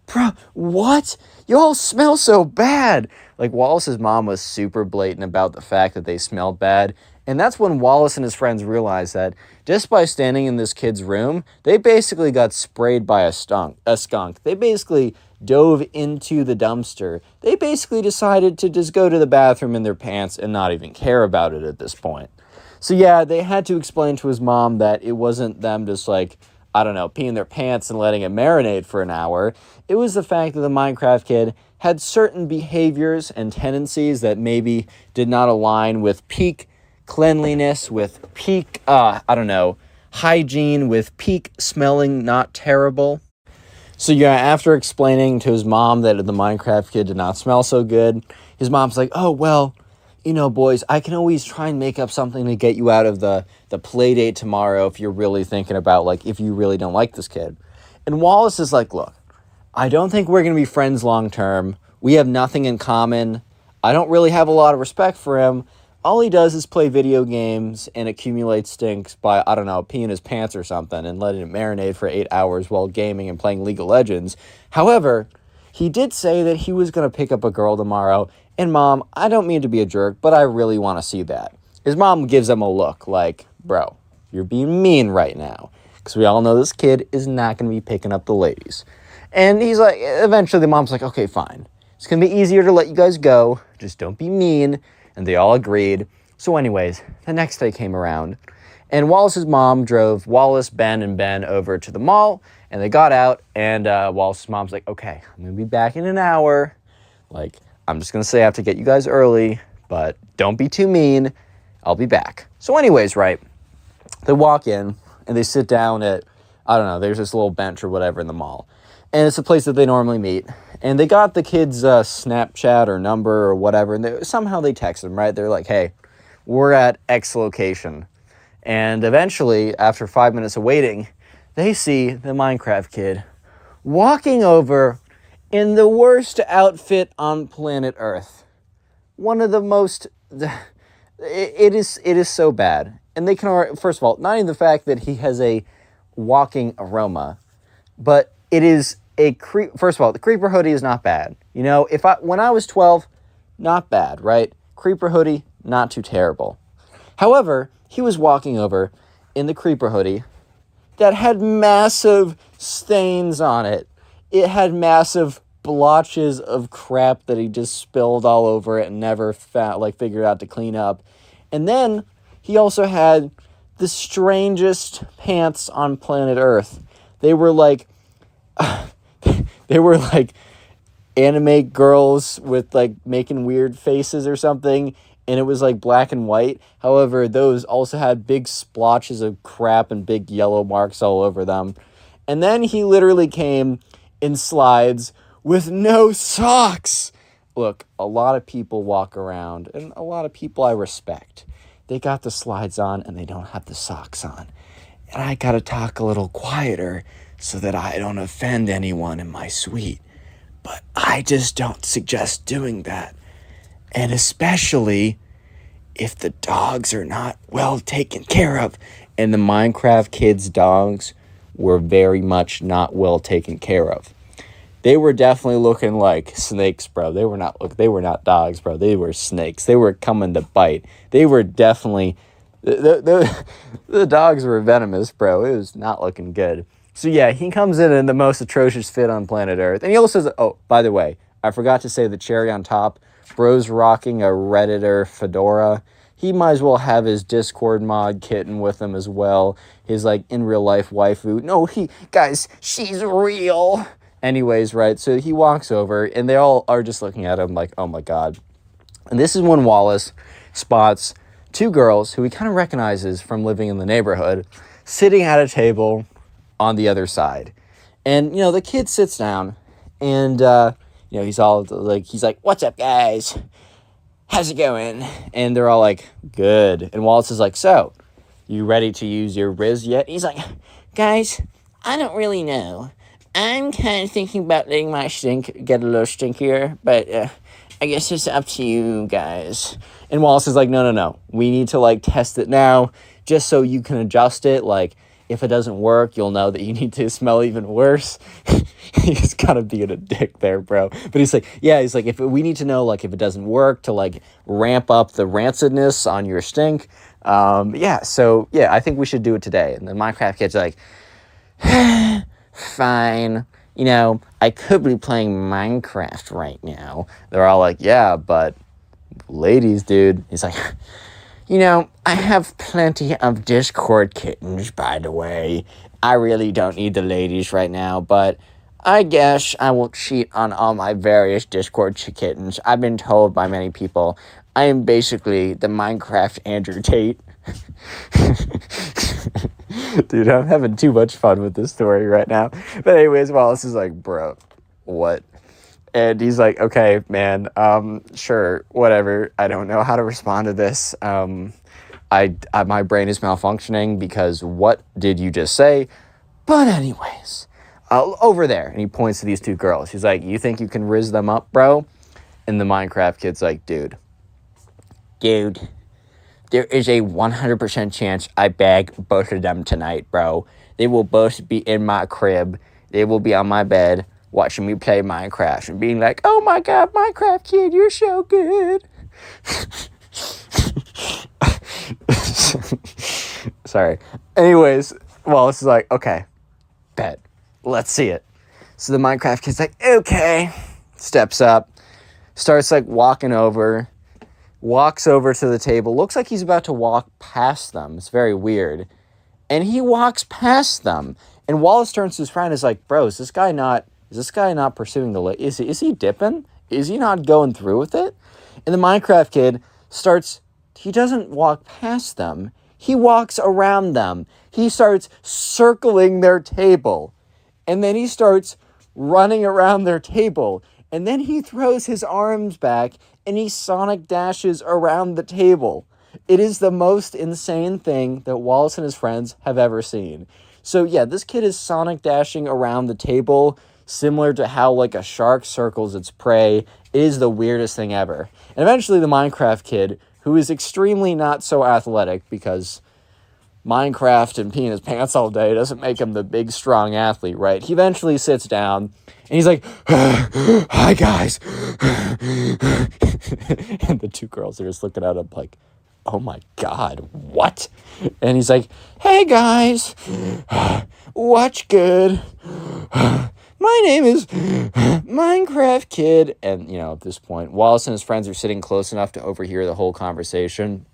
bro, what? You all smell so bad. Like, Wallace's mom was super blatant about the fact that they smelled bad, and that's when Wallace and his friends realized that just by standing in this kid's room, they basically got sprayed by a skunk. They basically dove into the dumpster. They basically decided to just go to the bathroom in their pants and not even care about it at this point. So yeah, they had to explain to his mom that it wasn't them just like, I don't know, peeing their pants and letting it marinate for an hour. It was the fact that the Minecraft kid had certain behaviors and tendencies that maybe did not align with peak cleanliness, with peak, hygiene, with peak smelling not terrible. So yeah, after explaining to his mom that the Minecraft kid did not smell so good, his mom's like, oh, well, boys, I can always try and make up something to get you out of the play date tomorrow if you're really thinking about, like, if you really don't like this kid. And Wallace is like, look, I don't think we're going to be friends long term. We have nothing in common. I don't really have a lot of respect for him. All he does is play video games and accumulate stinks by, I don't know, peeing his pants or something and letting it marinate for 8 hours while gaming and playing League of Legends. However, he did say that he was going to pick up a girl tomorrow. And Mom, I don't mean to be a jerk, but I really want to see that. His mom gives him a look like, bro, you're being mean right now. Because we all know this kid is not going to be picking up the ladies. And he's like, eventually the mom's like, okay, fine. It's going to be easier to let you guys go. Just don't be mean. And they all agreed. So anyways, the next day came around. And Wallace's mom drove Wallace, Ben, and Ben over to the mall. And they got out. And Wallace's mom's like, okay, I'm going to be back in an hour. Like, I'm just going to say I have to get you guys early, but don't be too mean. I'll be back. So anyways, right, they walk in and they sit down at, I don't know, there's this little bench or whatever in the mall. And it's a place that they normally meet. And they got the kid's Snapchat or number or whatever, and somehow they text them, right? They're like, hey, we're at X location. And eventually, after 5 minutes of waiting, they see the Minecraft kid walking over in the worst outfit on planet Earth. One of the most... It is so bad. And they can... First of all, not even the fact that he has a walking aroma, but it is a... First of all, the creeper hoodie is not bad. When I was 12, not bad, right? Creeper hoodie, not too terrible. However, he was walking over in the creeper hoodie that had massive stains on it. It had massive blotches of crap that he just spilled all over it and never figured out to clean up. And then he also had the strangest pants on planet Earth. They were like anime girls with making weird faces or something, and it was black and white. However, those also had big splotches of crap and big yellow marks all over them. And then he literally came in slides with no socks. Look, a lot of people walk around, and a lot of people I respect. They got the slides on, and they don't have the socks on. And I gotta talk a little quieter so that I don't offend anyone in my suite. But I just don't suggest doing that. And especially if the dogs are not well taken care of. And the Minecraft kids' dogs were very much not well taken care of. They were definitely looking like snakes, bro. They were not dogs, bro. They were snakes. They were coming to bite. They were definitely... The dogs were venomous, bro. It was not looking good. So yeah, he comes in the most atrocious fit on planet Earth. And he also says, oh, by the way, I forgot to say the cherry on top. Bro's rocking a Redditor fedora. He might as well have his Discord mod kitten with him as well. His in real life waifu. No, guys, she's real. Anyways, right, so he walks over and they all are just looking at him like, oh my God. And this is when Wallace spots two girls who he kind of recognizes from living in the neighborhood sitting at a table on the other side. And, the kid sits down and, he's all he's like, what's up, guys? How's it going? And they're all like, good. And Wallace is like, so, you ready to use your Riz yet? He's like, guys, I don't really know. I'm kind of thinking about letting my stink get a little stinkier, but I guess it's up to you guys. And Wallace is like, no. We need to, test it now, just so you can adjust it. If it doesn't work, you'll know that you need to smell even worse. He's kind of being a dick there, bro. But he's like, if we need to know, if it doesn't work to, ramp up the rancidness on your stink. I think we should do it today. And the Minecraft kid's like, fine. I could be playing Minecraft right now. They're all like, yeah, but ladies, dude. He's like, I have plenty of Discord kittens, by the way. I really don't need the ladies right now, but I guess I will cheat on all my various Discord kittens. I've been told by many people I am basically the Minecraft Andrew Tate. Dude, I'm having too much fun with this story right now. But anyways, Wallace is like, bro, what? And he's like, okay, man, sure, whatever. I don't know how to respond to this. My brain is malfunctioning because what did you just say? But anyways, over there. And he points to these two girls. He's like, you think you can riz them up, bro? And the Minecraft kid's like, dude, there is a 100% chance I bag both of them tonight, bro. They will both be in my crib. They will be on my bed watching me play Minecraft and being like, oh my God, Minecraft kid, you're so good. Sorry. Anyways, Wallace is like, okay, bet. Let's see it. So the Minecraft kid's like, okay. Steps up, starts like walking over, walks over to the table. Looks like he's about to walk past them. It's very weird. And he walks past them. And Wallace turns to his friend and is like, bro, is this guy not pursuing the lady? Is he dipping? Is he not going through with it? And the Minecraft kid he doesn't walk past them. He walks around them. He starts circling their table. And then he starts running around their table. And then he throws his arms back and he sonic dashes around the table. It is the most insane thing that Wallace and his friends have ever seen. So yeah, this kid is sonic dashing around the table, similar to how like a shark circles its prey. It is the weirdest thing ever. And eventually the Minecraft kid, who is extremely not so athletic because Minecraft and peeing his pants all day doesn't make him the big, strong athlete, right? He eventually sits down and he's like, hi, guys. And the two girls are just looking at him like, oh my God, what? And he's like, hey, guys, what's good? My name is Minecraft Kid. And, at this point, Wallace and his friends are sitting close enough to overhear the whole conversation.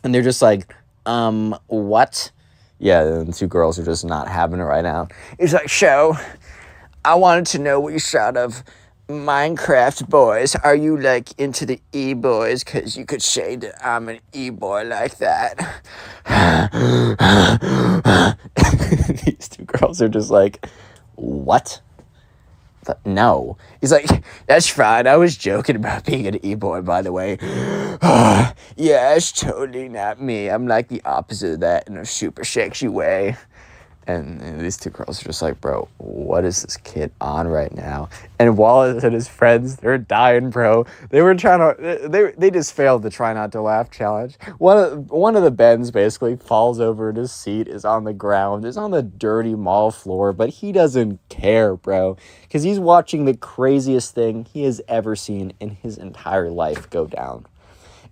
And they're just like, what? Yeah, the two girls are just not having it right now. He's like, so, I wanted to know what you thought of Minecraft boys. Are you, like, into the e-boys? Because you could say that I'm an e-boy like that. These two girls are just like, what? No. He's like, that's fine. I was joking about being an e-boy, by the way. Yeah, it's totally not me. I'm like the opposite of that in a super sexy way. And these two girls are just like, bro, what is this kid on right now? And Wallace and his friends, they're dying, bro. They were trying to, they just failed the try not to laugh challenge. One of the Bens basically falls over in his seat, is on the ground, is on the dirty mall floor, but he doesn't care, bro. Because he's watching the craziest thing he has ever seen in his entire life go down.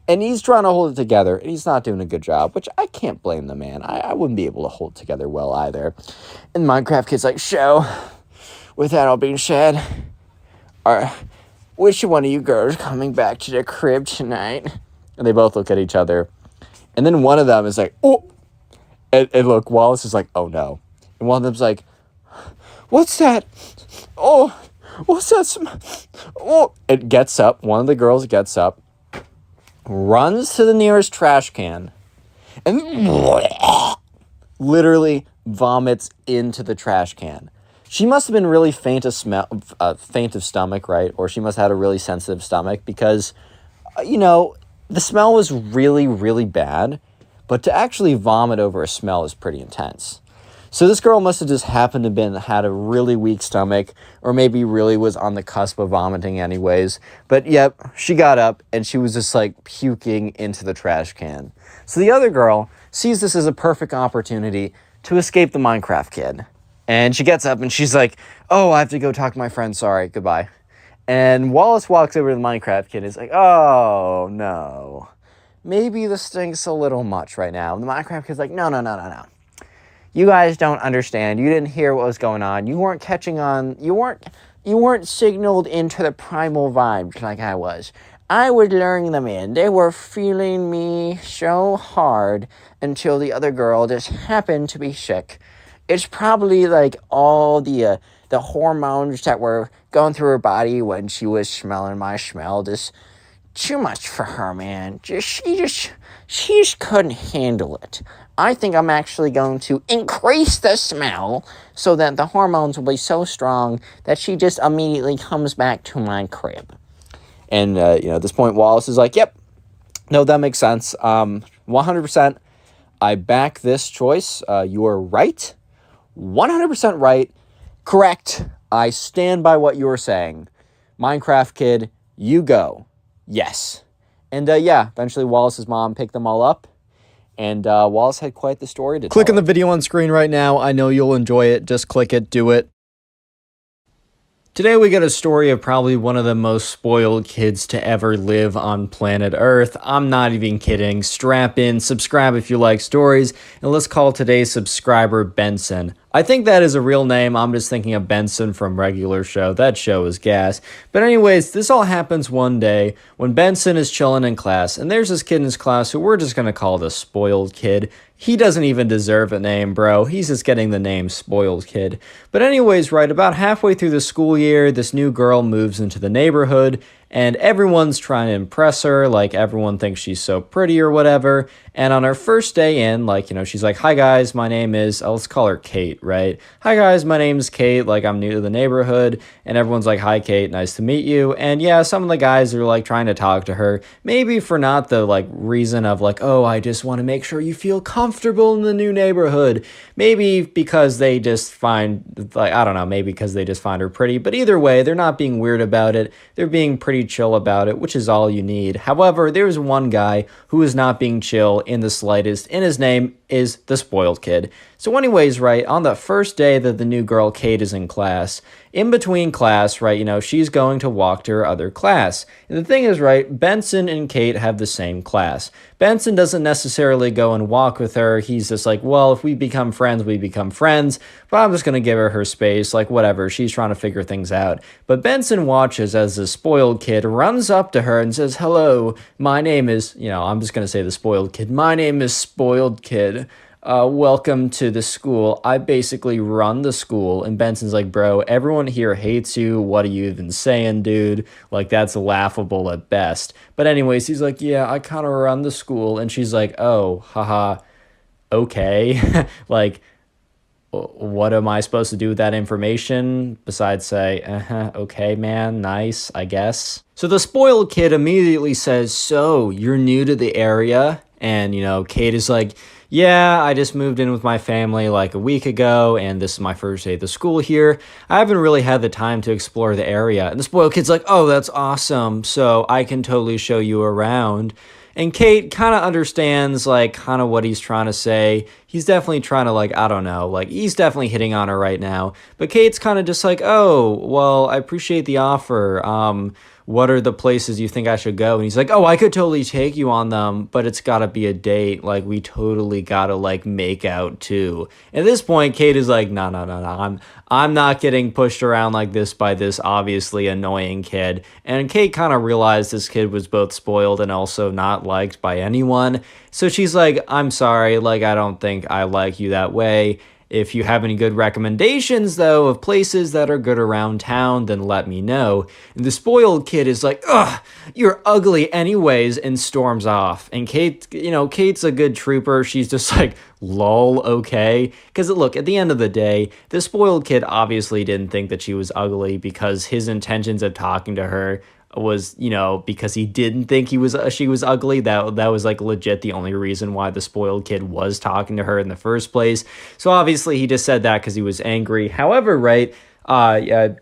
And he's trying to hold it together, and he's not doing a good job, which I can't blame the man. I wouldn't be able to hold it together well either. And Minecraft Kid's like, so, with that all being said, which one of you girls coming back to the crib tonight? And they both look at each other. And then one of them is like, oh! And look, Wallace is like, oh no. And one of them's like, what's that? Oh, what's that? Oh! It gets up. One of the girls gets up, runs to the nearest trash can, and literally vomits into the trash can. She must have been really faint of stomach, right? Or she must have had a really sensitive stomach because, the smell was really, really bad. But to actually vomit over a smell is pretty intense. So this girl must have just happened to had a really weak stomach, or maybe really was on the cusp of vomiting anyways. But yep, she got up and she was just like puking into the trash can. So the other girl sees this as a perfect opportunity to escape the Minecraft kid. And she gets up and she's like, oh, I have to go talk to my friend. Sorry, goodbye. And Wallace walks over to the Minecraft kid and is like, oh, no. Maybe this stinks a little much right now. And the Minecraft kid's like, no. You guys don't understand. You didn't hear what was going on. You weren't catching on. You weren't signaled into the primal vibes like I was. I was luring them in. They were feeling me so hard until the other girl just happened to be sick. It's probably like all the hormones that were going through her body when she was smelling my smell. Just too much for her, man. She just couldn't handle it. I think I'm actually going to increase the smell so that the hormones will be so strong that she just immediately comes back to my crib. And, at this point, Wallace is like, yep, no, that makes sense. 100%, I back this choice. You are right. 100% right. Correct. I stand by what you were saying. Minecraft kid, you go. Yes. And, eventually Wallace's mom picked them all up. And Wallace had quite the story to tell. Click on the video on screen right now. I know you'll enjoy it. Just click it. Do it. Today we got a story of probably one of the most spoiled kids to ever live on planet Earth. I'm not even kidding. Strap in, subscribe if you like stories, and let's call today's subscriber Benson. I think that is a real name. I'm just thinking of Benson from Regular Show. That show is gas. But anyways, this all happens one day when Benson is chilling in class, and there's this kid in his class who we're just going to call the spoiled kid. He doesn't even deserve a name, bro. He's just getting the name spoiled kid. But anyways, right about halfway through the school year, this new girl moves into the neighborhood, and everyone's trying to impress her, like everyone thinks she's so pretty or whatever. And on her first day in, she's like, hi guys, my name is, let's call her Kate, right? Hi guys, my name's Kate, I'm new to the neighborhood. And everyone's like, hi Kate, nice to meet you. And yeah, some of the guys are trying to talk to her, maybe for not the reason of oh, I just want to make sure you feel comfortable in the new neighborhood. Maybe because they just find, I don't know, maybe because they just find her pretty. But either way, they're not being weird about it. They're being pretty chill about it, which is all you need. However, there's one guy who is not being chill in the slightest, and his name is the spoiled kid. So anyways, right, on the first day that the new girl Kate is in class, in between class, right, she's going to walk to her other class. And the thing is, right, Benson and Kate have the same class. Benson doesn't necessarily go and walk with her. He's just well, if we become friends, we become friends. But I'm just going to give her space, whatever. She's trying to figure things out. But Benson watches as the spoiled kid runs up to her and says, hello, my name is, I'm just going to say the spoiled kid. My name is Spoiled Kid. Welcome to the school. I basically run the school. And Benson's like, bro, everyone here hates you. What are you even saying, dude? That's laughable at best. But anyways, he's like, yeah, I kind of run the school. And she's like, oh, haha, okay. What am I supposed to do with that information besides say, okay, man, nice, I guess. So the spoiled kid immediately says, so you're new to the area? And, Kate is like, yeah, I just moved in with my family a week ago, and this is my first day at the school here. I haven't really had the time to explore the area. And the spoiled kid's like, oh, that's awesome. So I can totally show you around. And Kate kind of understands, kind of what he's trying to say. He's definitely trying to, I don't know, he's definitely hitting on her right now. But Kate's kind of just oh, well, I appreciate the offer. What are the places you think I should go? And he's like, oh, I could totally take you on them, but it's got to be a date. We totally got to, make out, too. At this point, Kate is like, no. I'm not getting pushed around like this by this obviously annoying kid. And Kate kind of realized this kid was both spoiled and also not liked by anyone. So she's like, I'm sorry, I don't think I like you that way. If you have any good recommendations, though, of places that are good around town, then let me know. And the spoiled kid is like, ugh, you're ugly anyways, and storms off. And Kate, Kate's a good trooper. She's just like, lol, okay. Because look, at the end of the day, the spoiled kid obviously didn't think that she was ugly because his intentions of talking to her was, because he didn't think she was ugly. That was legit the only reason why the spoiled kid was talking to her in the first place. So obviously he just said that because he was angry. However, right,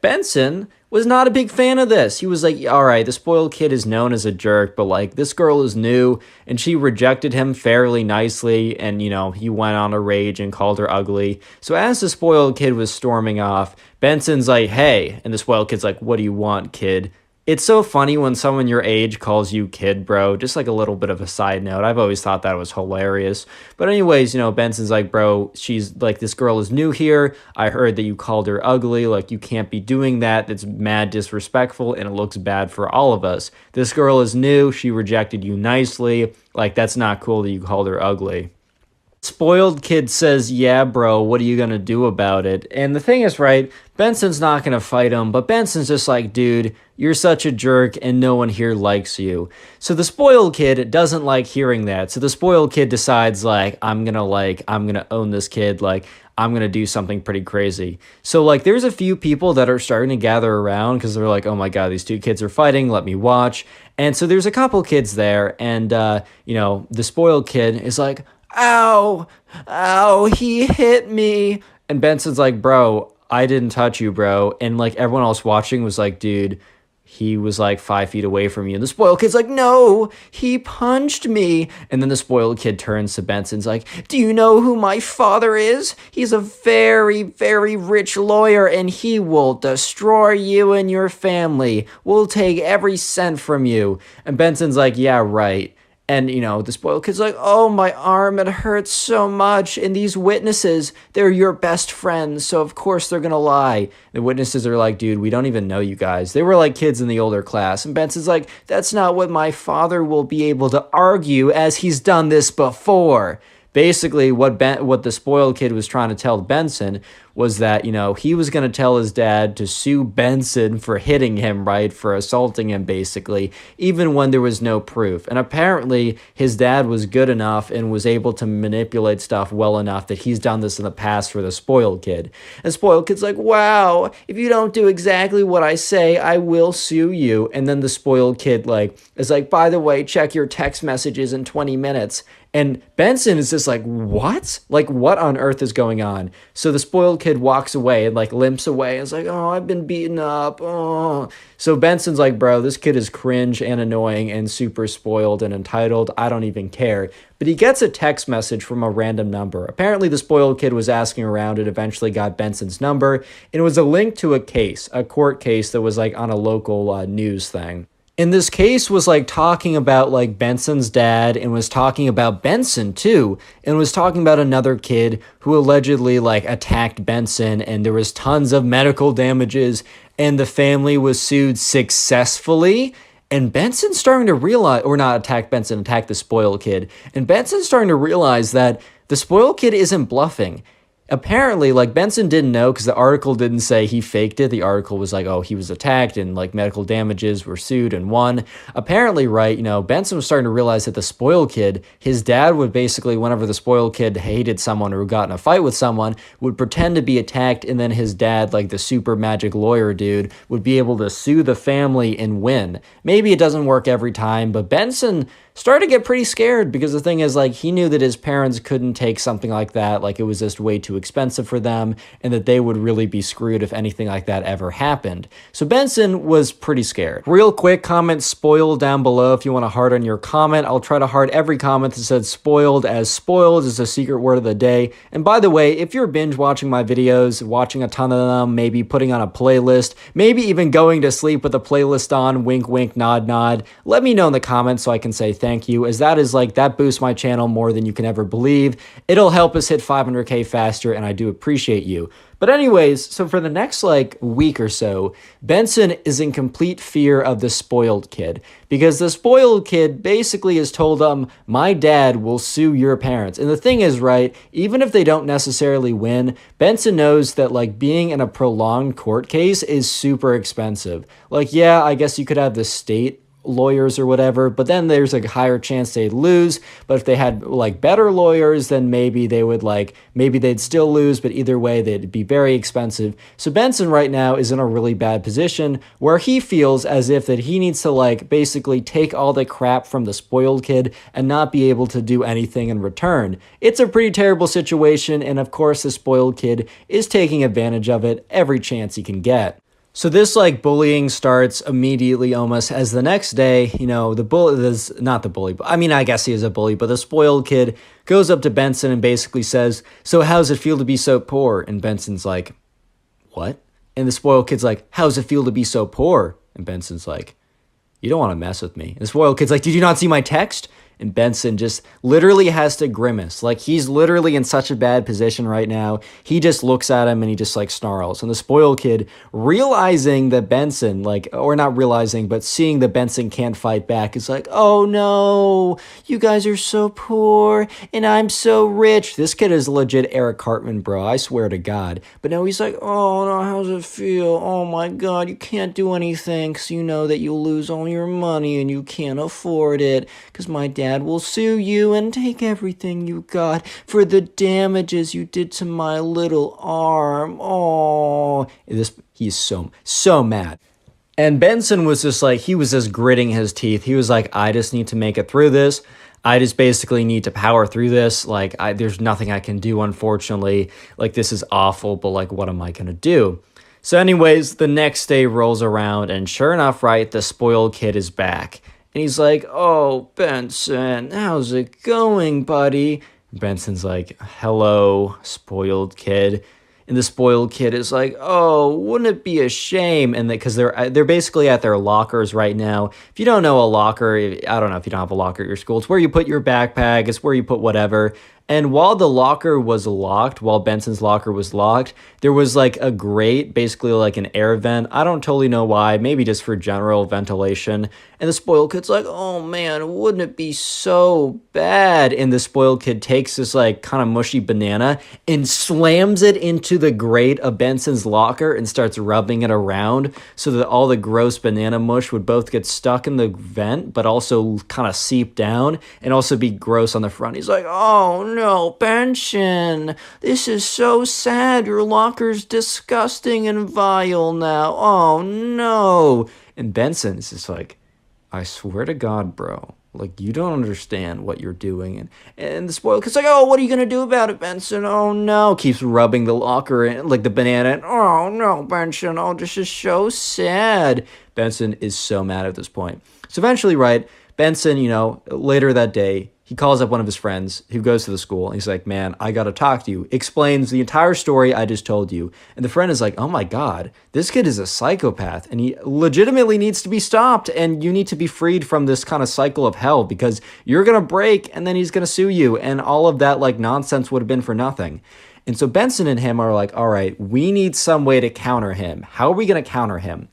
Benson was not a big fan of this. He was like, all right, the spoiled kid is known as a jerk, but this girl is new and she rejected him fairly nicely. And, he went on a rage and called her ugly. So as the spoiled kid was storming off, Benson's like, hey, and the spoiled kid's like, what do you want, kid? It's so funny when someone your age calls you kid, bro. Just like a little bit of a side note. I've always thought that was hilarious. But anyways, Benson's like, bro, she's like, this girl is new here. I heard that you called her ugly. Like, you can't be doing that. That's mad disrespectful and it looks bad for all of us. This girl is new. She rejected you nicely. Like, that's not cool that you called her ugly. Spoiled kid says, yeah, bro, what are you going to do about it? And the thing is, right, Benson's not going to fight him, but Benson's just like, dude, you're such a jerk and no one here likes you. So the spoiled kid doesn't like hearing that. So the spoiled kid decides, like, I'm going to own this kid. Like, I'm going to do something pretty crazy. So, like, there's a few people that are starting to gather around because they're like, oh my God, these two kids are fighting. Let me watch. And so there's a couple kids there. And, the spoiled kid is like, ow, ow, he hit me. And Benson's like, bro, I didn't touch you, bro. And like everyone else watching was like, dude, he was like 5 feet away from you. And the spoiled kid's like, no, he punched me. And then the spoiled kid turns to Benson's like, do you know who my father is? He's a very, very rich lawyer and he will destroy you and your family. We'll take every cent from you. And Benson's like, yeah, right. And, the spoiled kid's like, oh, my arm, it hurts so much. And these witnesses, they're your best friends. So, of course, they're going to lie. The witnesses are like, dude, we don't even know you guys. They were like kids in the older class. And Benson's like, that's not what my father will be able to argue as he's done this before. Basically, what the spoiled kid was trying to tell Benson was that, he was going to tell his dad to sue Benson for hitting him, right, for assaulting him, basically, even when there was no proof. And apparently, his dad was good enough and was able to manipulate stuff well enough that he's done this in the past for the spoiled kid. And spoiled kid's like, wow, if you don't do exactly what I say, I will sue you. And then the spoiled kid, is like, by the way, check your text messages in 20 minutes. And Benson is just like, what? Like, what on earth is going on? So the spoiled kid walks away and limps away. And it's like, oh, I've been beaten up. Oh. So Benson's like, bro, this kid is cringe and annoying and super spoiled and entitled. I don't even care. But he gets a text message from a random number. Apparently the spoiled kid was asking around and eventually got Benson's number. And it was a link to a court case that was on a local news thing. And this case was talking about Benson's dad and was talking about Benson too, and was talking about another kid who allegedly attacked Benson, and there was tons of medical damages and the family was sued successfully. And Benson's starting to realize, or not attack Benson, attack the spoiled kid. And Benson's starting to realize that the spoiled kid isn't bluffing. Apparently, Benson didn't know because the article didn't say he faked it. The article was oh, he was attacked and medical damages were sued and won. Apparently, right, Benson was starting to realize that the spoiled kid, his dad would basically, whenever the spoiled kid hated someone or got in a fight with someone, would pretend to be attacked, and then his dad, the super magic lawyer dude, would be able to sue the family and win. Maybe it doesn't work every time, but Benson started to get pretty scared because the thing is, he knew that his parents couldn't take something like that, it was just way too expensive for them, and that they would really be screwed if anything like that ever happened. So Benson was pretty scared. Real quick, comment spoiled down below if you want to heart on your comment. I'll try to heart every comment that said spoiled, as spoiled is the secret word of the day. And by the way, if you're binge watching my videos, watching a ton of them, maybe putting on a playlist, maybe even going to sleep with a playlist on, wink, wink, nod, nod, let me know in the comments so I can say thank you, as that is that boosts my channel more than you can ever believe. It'll help us hit 500K faster, and I do appreciate you. But anyways, so for the next week or so, Benson is in complete fear of the spoiled kid, because the spoiled kid basically has told him, my dad will sue your parents. And the thing is, right, even if they don't necessarily win, Benson knows that being in a prolonged court case is super expensive. Yeah, I guess you could have the state lawyers or whatever, but then there's a higher chance they'd lose. But if they had better lawyers, then maybe they would maybe they'd still lose, but either way they'd be very expensive. So Benson right now is in a really bad position where he feels as if that he needs to basically take all the crap from the spoiled kid and not be able to do anything in return. It's a pretty terrible situation, and of course the spoiled kid is taking advantage of it every chance he can get. So this bullying starts immediately almost, as the next day, the bully is not the bully, but I mean, I guess he is a bully, but the spoiled kid goes up to Benson and basically says, so how's it feel to be so poor? And Benson's like, what? And the spoiled kid's like, how's it feel to be so poor? And Benson's like, you don't want to mess with me. And the spoiled kid's like, did you not see my text? And Benson just literally has to grimace. Like, he's literally in such a bad position right now. He just looks at him and he just like snarls. And the spoiled kid, realizing that Benson, like, or not realizing, but seeing that Benson can't fight back, is like, oh no, you guys are so poor and I'm so rich. This kid is legit Eric Cartman, bro. I swear to God. But now he's like, oh no, how's it feel? Oh my God, you can't do anything because you know that you'll lose all your money and you can't afford it because my dad will sue you and take everything you got for the damages you did to my little arm. Oh, he's so mad. And Benson was just like, he was just gritting his teeth. He was like, I just need to make it through this. I just basically need to power through this. Like, there's nothing I can do, unfortunately. Like, this is awful, but like, what am I gonna do? So anyways, the next day rolls around, and sure enough, right, the spoiled kid is back. And he's like, oh, Benson, how's it going, buddy? Benson's like, hello, spoiled kid. And the spoiled kid is like, oh, wouldn't it be a shame? And because they're basically at their lockers right now. If you don't know a locker, I don't know if you don't have a locker at your school. It's where you put your backpack. It's where you put whatever. And while the locker was locked, while Benson's locker was locked, there was like a grate, basically like an air vent. I don't totally know why, maybe just for general ventilation. And the spoiled kid's like, oh man, wouldn't it be so bad? And the spoiled kid takes this like kind of mushy banana and slams it into the grate of Benson's locker and starts rubbing it around so that all the gross banana mush would both get stuck in the vent, but also kind of seep down and also be gross on the front. He's like, oh no, Benson, this is so sad. Your locker's disgusting and vile now. Oh no. And Benson is just like, I swear to God, bro, like, you don't understand what you're doing. And the spoiled kid's like, oh, what are you going to do about it, Benson? Oh, no. Keeps rubbing the locker in, like the banana. And, oh, no, Benson. Oh, this is so sad. Benson is so mad at this point. So eventually, right, Benson, later that day, he calls up one of his friends who goes to the school. And he's like, man, I got to talk to you. Explains the entire story I just told you. And the friend is like, oh my God, this kid is a psychopath. And he legitimately needs to be stopped. And you need to be freed from this kind of cycle of hell because you're going to break and then he's going to sue you. And all of that like nonsense would have been for nothing. And so Benson and him are like, all right, we need some way to counter him. How are we going to counter him?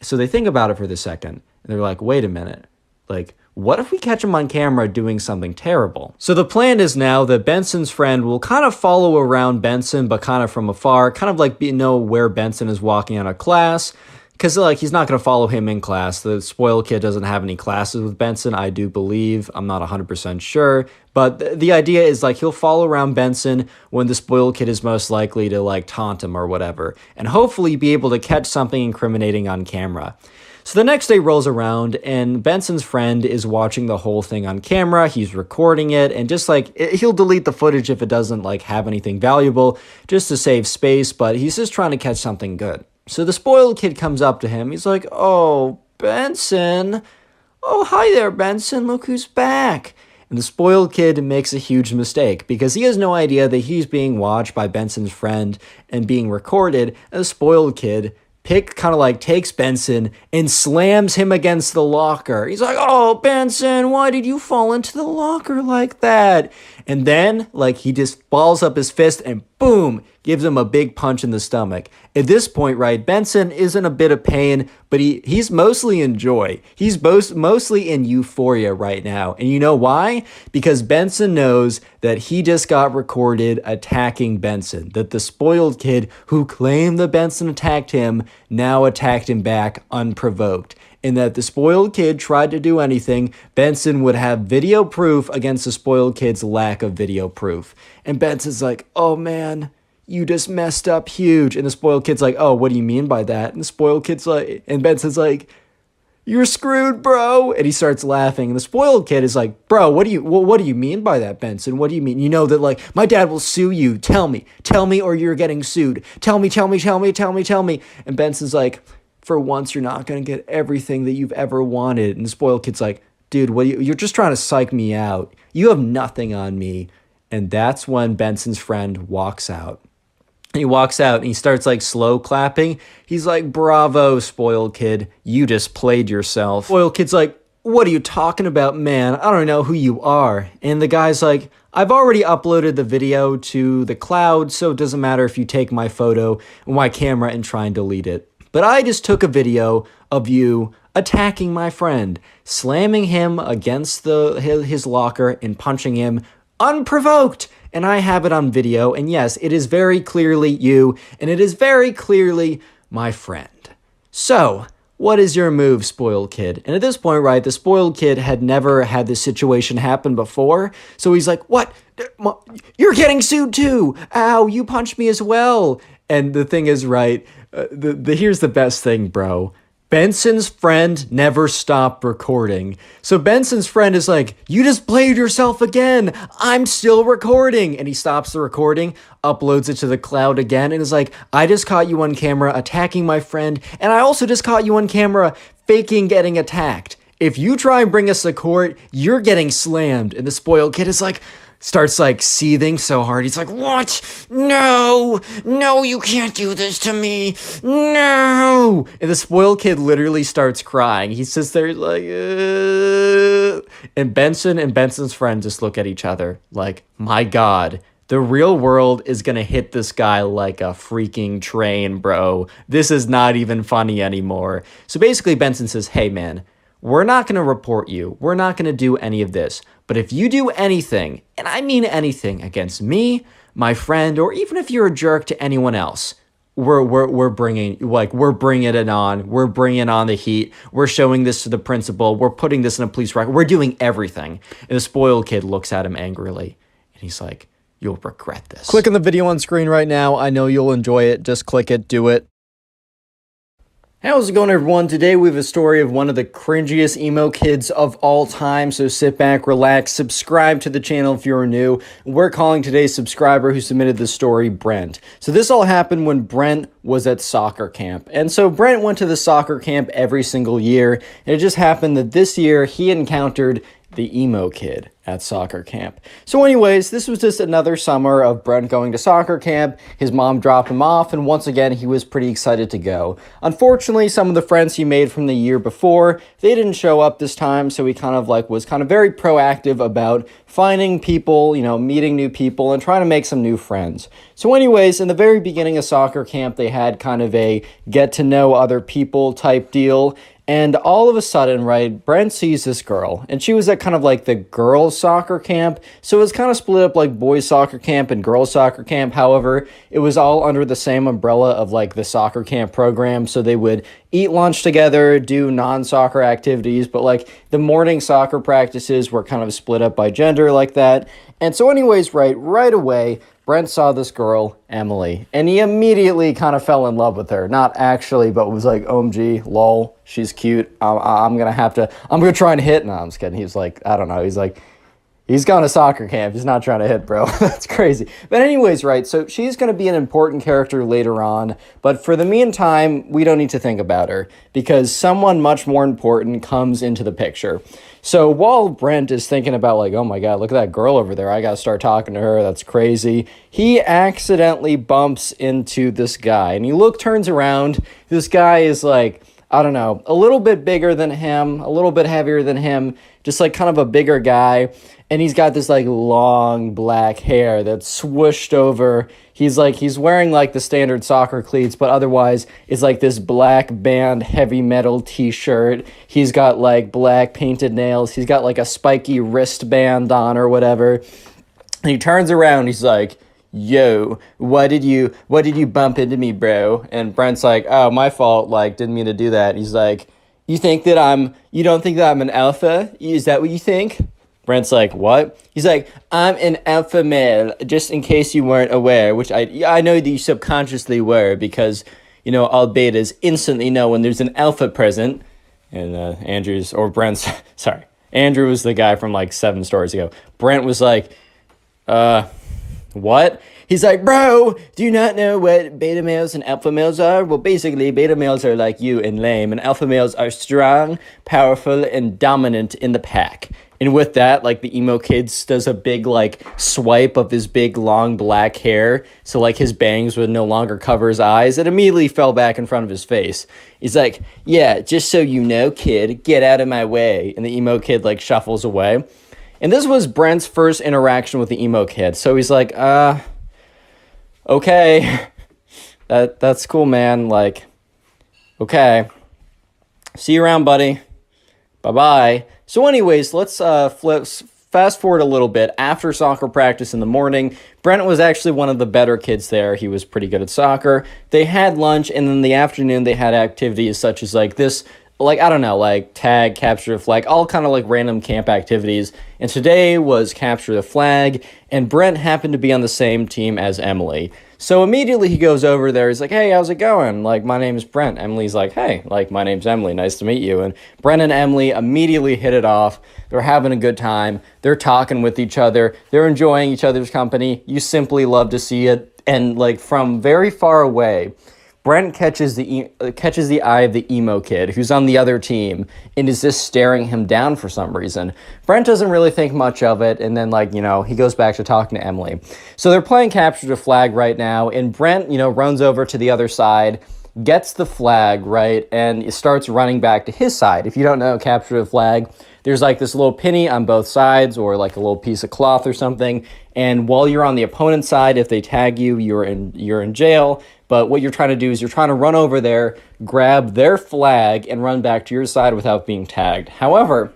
So they think about it for the second. And they're like, wait a minute. Like, what if we catch him on camera doing something terrible? So the plan is now that Benson's friend will kind of follow around Benson, but kind of from afar, kind of like know where Benson is walking out of class. Because like he's not going to follow him in class. The spoiled kid doesn't have any classes with Benson, I do believe. I'm not 100% sure. But the idea is like he'll follow around Benson when the spoiled kid is most likely to like taunt him or whatever. And hopefully be able to catch something incriminating on camera. So the next day rolls around and Benson's friend is watching the whole thing on camera. He's recording it and just like he'll delete the footage if it doesn't like have anything valuable just to save space, but he's just trying to catch something good. So the spoiled kid comes up to him. He's like, oh, Benson. Oh, hi there, Benson. Look who's back. And the spoiled kid makes a huge mistake because he has no idea that he's being watched by Benson's friend and being recorded. And the spoiled kid takes Benson and slams him against the locker. He's like, oh, Benson, why did you fall into the locker like that? And then, like, he just balls up his fist and boom, gives him a big punch in the stomach. At this point, right, Benson is in a bit of pain, but he's mostly in joy. He's mostly in euphoria right now. And you know why? Because Benson knows that he just got recorded attacking Benson. That the spoiled kid who claimed that Benson attacked him now attacked him back unprovoked. And that the spoiled kid tried to do anything, Benson would have video proof against the spoiled kid's lack of video proof. And Benson's like, oh man, you just messed up huge. And the spoiled kid's like, oh, what do you mean by that? And the spoiled kid's like, and Benson's like, you're screwed, bro. And he starts laughing. And the spoiled kid is like, bro, what do you mean by that, Benson? What do you mean? You know that like my dad will sue you. Tell me, or you're getting sued. Tell me. And Benson's like, for once, you're not going to get everything that you've ever wanted. And the spoiled kid's like, dude, you're just trying to psych me out. You have nothing on me. And that's when Benson's friend walks out. And he walks out and he starts like slow clapping. He's like, bravo, spoiled kid. You just played yourself. Spoiled kid's like, what are you talking about, man? I don't know who you are. And the guy's like, I've already uploaded the video to the cloud, so it doesn't matter if you take my photo and my camera and try and delete it. But I just took a video of you attacking my friend, slamming him against his locker and punching him unprovoked. And I have it on video. And yes, it is very clearly you, and it is very clearly my friend. So, what is your move, spoiled kid? And at this point, right, the spoiled kid had never had this situation happen before. So he's like, what? You're getting sued too. Ow, you punched me as well. And the thing is, right, here's the best thing, bro. Benson's friend never stopped recording. So Benson's friend is like, you just played yourself again. I'm still recording. And he stops the recording, uploads it to the cloud again, and is like, I just caught you on camera attacking my friend. And I also just caught you on camera faking getting attacked. If you try and bring us to court, you're getting slammed. And the spoiled kid is like, starts like seething so hard. He's like, what? No, you can't do this to me. No. And the spoiled kid literally starts crying. He sits there like, and Benson and Benson's friend just look at each other like, my God, the real world is going to hit this guy like a freaking train, bro. This is not even funny anymore. So basically Benson says, hey man, we're not going to report you. We're not going to do any of this. But if you do anything, and I mean anything, against me, my friend, or even if you're a jerk to anyone else, we're bringing it on. We're bringing on the heat. We're showing this to the principal. We're putting this in a police record. We're doing everything. And the spoiled kid looks at him angrily, and he's like, you'll regret this. Click on the video on screen right now. I know you'll enjoy it. Just click it. Do it. How's it going, everyone? Today we have a story of one of the cringiest emo kids of all time, so sit back, relax, subscribe to the channel if you're new. We're calling today's subscriber who submitted the story Brent. So this all happened when Brent was at soccer camp. And so Brent went to the soccer camp every single year, and it just happened that this year he encountered the emo kid at soccer camp. So anyways, this was just another summer of Brent going to soccer camp. His mom dropped him off, and once again, he was pretty excited to go. Unfortunately, some of the friends he made from the year before, they didn't show up this time, so he was very proactive about finding people, meeting new people, and trying to make some new friends. So anyways, in the very beginning of soccer camp, they had kind of a get to know other people type deal. And all of a sudden, right, Brent sees this girl, and she was at kind of like the girls' soccer camp. So it was kind of split up like boys' soccer camp and girls' soccer camp. However, it was all under the same umbrella of like the soccer camp program. So they would eat lunch together, do non-soccer activities, but like the morning soccer practices were kind of split up by gender like that. And so anyways, right away, Brent saw this girl, Emily, and he immediately kind of fell in love with her. Not actually, but was like, OMG, lol, she's cute. I'm going to try and hit. No, I'm just kidding. He's like, I don't know. He's like, he's gone to soccer camp. He's not trying to hit, bro. That's crazy. But anyways, right, so she's going to be an important character later on. But for the meantime, we don't need to think about her because someone much more important comes into the picture. So while Brent is thinking about like, oh my God, look at that girl over there. I got to start talking to her. That's crazy. He accidentally bumps into this guy and he turns around. This guy is like, I don't know, a little bit bigger than him, a little bit heavier than him, just like kind of a bigger guy. And he's got this like long black hair that's swooshed over. He's wearing like the standard soccer cleats, but otherwise it's like this black band heavy metal t-shirt. He's got like black painted nails. He's got like a spiky wristband on or whatever. And he turns around. He's like, yo, what did you bump into me, bro? And Brent's like, oh, my fault. Like, didn't mean to do that. He's like, you don't think that I'm an alpha? Is that what you think? Brent's like, what? He's like, I'm an alpha male, just in case you weren't aware, which I know that you subconsciously were because, all betas instantly know when there's an alpha present. And Andrew was the guy from like 7 stories ago. Brent was like, what? He's like, bro, do you not know what beta males and alpha males are? Well, basically, beta males are like you and lame, and alpha males are strong, powerful, and dominant in the pack. And with that, like the emo kid does a big like swipe of his big long black hair. So like his bangs would no longer cover his eyes. It immediately fell back in front of his face. He's like, yeah, just so you know, kid, get out of my way. And the emo kid like shuffles away. And this was Brent's first interaction with the emo kid. So he's like, okay, that's cool, man. Like, okay, see you around, buddy. Bye-bye. So anyways, let's fast forward a little bit. After soccer practice in the morning, Brent was actually one of the better kids there. He was pretty good at soccer. They had lunch, and in the afternoon, they had activities such as like this, like, I don't know, like tag, capture the flag, all kind of like random camp activities. And today was capture the flag, and Brent happened to be on the same team as Emily. So immediately he goes over there. He's like, hey, how's it going? Like, my name is Brent. Emily's like, hey, like, my name's Emily. Nice to meet you. And Brent and Emily immediately hit it off. They're having a good time. They're talking with each other. They're enjoying each other's company. You simply love to see it. And like from very far away, Brent catches the eye of the emo kid who's on the other team and is just staring him down for some reason. Brent doesn't really think much of it, and then, like, he goes back to talking to Emily. So they're playing capture the flag right now, and Brent, runs over to the other side, gets the flag, right, and starts running back to his side. If you don't know capture the flag, there's like this little penny on both sides or like a little piece of cloth or something. And while you're on the opponent's side, if they tag you, you're in jail. But what you're trying to do is you're trying to run over there, grab their flag, and run back to your side without being tagged. However,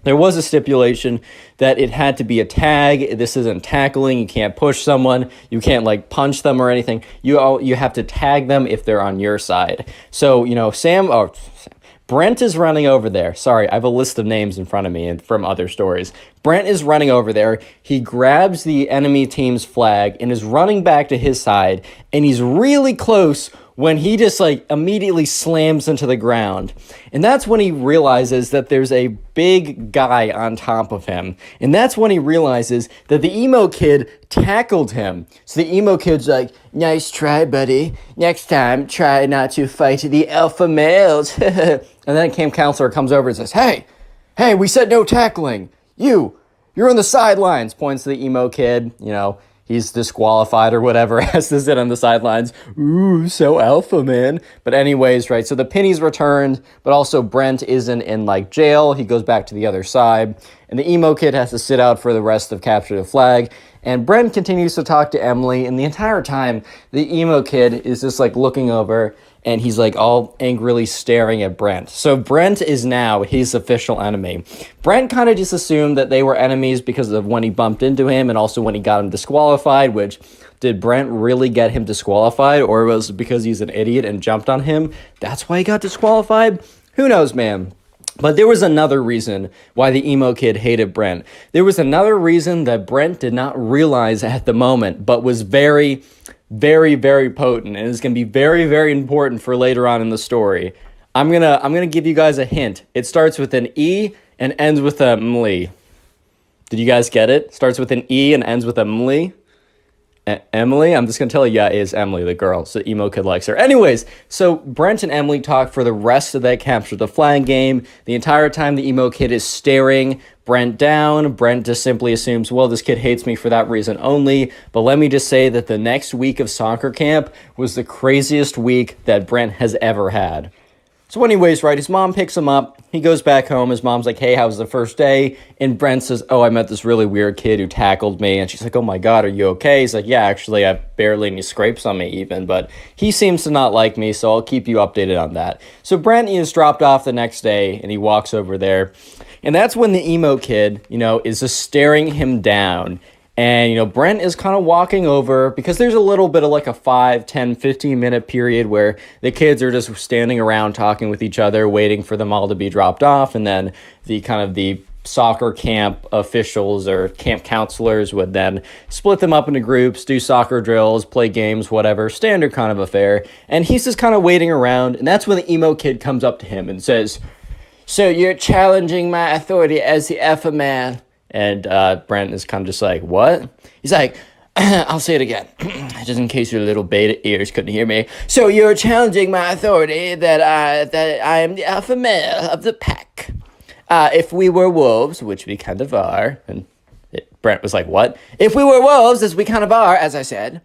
there was a stipulation that it had to be a tag. This isn't tackling. You can't push someone. You can't like punch them or anything. You have to tag them if they're on your side. So, Brent is running over there. Sorry, I have a list of names in front of me and from other stories. Brent is running over there. He grabs the enemy team's flag and is running back to his side. And he's really close when he just like immediately slams into the ground. And that's when he realizes that there's a big guy on top of him. And that's when he realizes that the emo kid tackled him. So the emo kid's like, nice try, buddy. Next time, try not to fight the alpha males. And then camp counselor comes over and says, hey, we said no tackling. You're on the sidelines, points to the emo kid, he's disqualified or whatever, has to sit on the sidelines. Ooh, so alpha, man. But anyways, right, so the penny's returned, but also Brent isn't in, like, jail. He goes back to the other side, and the emo kid has to sit out for the rest of Capture the Flag. And Brent continues to talk to Emily, and the entire time, the emo kid is just, like, looking over, and he's, like, all angrily staring at Brent. So Brent is now his official enemy. Brent kind of just assumed that they were enemies because of when he bumped into him and also when he got him disqualified, which, did Brent really get him disqualified, or was it because he's an idiot and jumped on him? That's why he got disqualified? Who knows, man? But there was another reason why the emo kid hated Brent. There was another reason that Brent did not realize at the moment, but was very, very, very potent, and is going to be very, very important for later on in the story. I'm gonna give you guys a hint. It starts with an E and ends with a Emily. Did you guys get it? Starts with an E and ends with a Emily. Emily? I'm just going to tell you, yeah, it is Emily, the girl. So emo kid likes her. Anyways, so Brent and Emily talk for the rest of that Capture the Flag game. The entire time the emo kid is staring Brent down. Brent just simply assumes, well, this kid hates me for that reason only. But let me just say that the next week of soccer camp was the craziest week that Brent has ever had. So anyways, right, his mom picks him up. He goes back home. His mom's like, hey, how was the first day? And Brent says, oh, I met this really weird kid who tackled me. And she's like, oh my God, are you okay? He's like, yeah, actually, I have barely any scrapes on me even. But he seems to not like me, so I'll keep you updated on that. So Brent is dropped off the next day, and he walks over there. And that's when the emo kid, is just staring him down. And, Brent is kind of walking over because there's a little bit of like a 5, 10, 15-minute period where the kids are just standing around talking with each other, waiting for them all to be dropped off. And then the soccer camp officials or camp counselors would then split them up into groups, do soccer drills, play games, whatever, standard kind of affair. And he's just kind of waiting around. And that's when the emo kid comes up to him and says, so you're challenging my authority as the alpha man. And Brent is kind of just like, what? He's like, I'll say it again, just in case your little beta ears couldn't hear me. So you're challenging my authority that I am the alpha male of the pack. if we were wolves, which we kind of are, and Brent was like, what? If we were wolves, as we kind of are, as I said,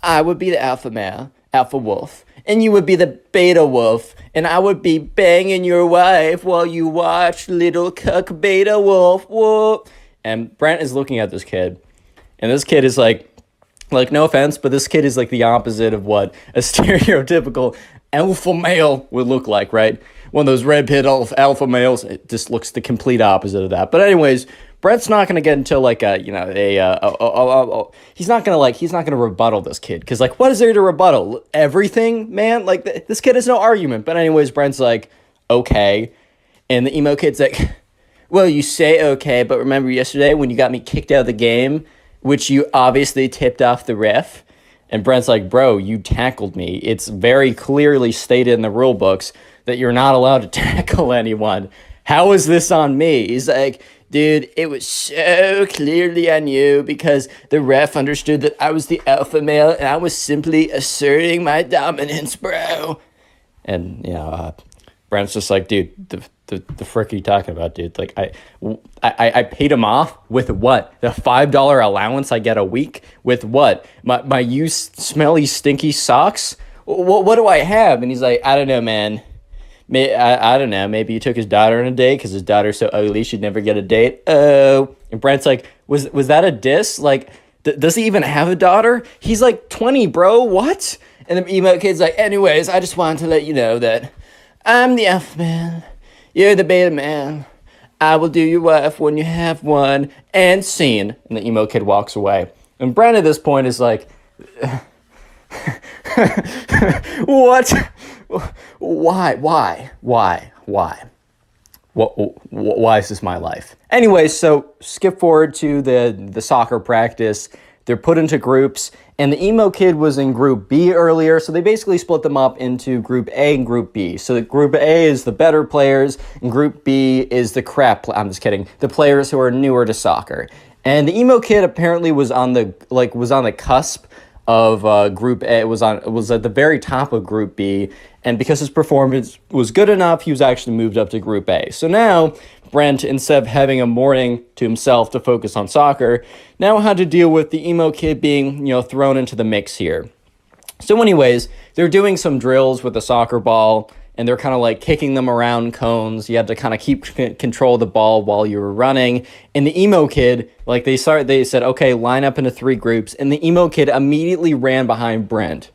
I would be the alpha male, alpha wolf, and you would be the beta wolf, and I would be banging your wife while you watch little cuck beta wolf, whoop. And Brent is looking at this kid, and this kid is like, no offense, but this kid is like the opposite of what a stereotypical alpha male would look like, right? One of those red-pilled alpha males. It just looks the complete opposite of that. But anyways, Brett's not gonna get into like he's not gonna rebuttal this kid, because like, what is there to rebuttal? Everything, man. Like this kid has no argument. But anyways, Brent's like, okay, and the emo kid's like, well, you say okay, but remember yesterday when you got me kicked out of the game, which you obviously tipped off the ref? And Brent's like, bro, you tackled me. It's very clearly stated in the rule books that you're not allowed to tackle anyone. How is this on me? He's like, dude, it was so clearly on you because the ref understood that I was the alpha male and I was simply asserting my dominance, bro. And, Brent's just like, dude, the frick are you talking about, dude? Like, I paid him off with what? The $5 allowance I get a week? With what? My used smelly, stinky socks? What do I have? And he's like, I don't know, man. I don't know. Maybe he took his daughter on a date because his daughter's so ugly she'd never get a date. Oh. And Brent's like, was that a diss? Like, does he even have a daughter? He's like 20, bro. What? And the emo kid's like, anyways, I just wanted to let you know that I'm the alpha man. You're the beta man. I will do your wife when you have one. And scene. And the emo kid walks away. And Brent at this point is like, what? Why? Why is this my life? Anyway, so skip forward to the soccer practice. They're put into groups, and the emo kid was in group B earlier, so they basically split them up into group A and group B. So group A is the better players, and group B is the I'm just kidding, the players who are newer to soccer. And the emo kid apparently was on the cusp of group A. It was at the very top of group B, and because his performance was good enough, he was actually moved up to group A. So now Brent, instead of having a morning to himself to focus on soccer, now had to deal with the emo kid being, thrown into the mix here. So anyways, they're doing some drills with the soccer ball, and they're kind of like kicking them around cones. You had to kind of keep control of the ball while you were running. And the emo kid, like they said, okay, line up into 3 groups. And the emo kid immediately ran behind Brent.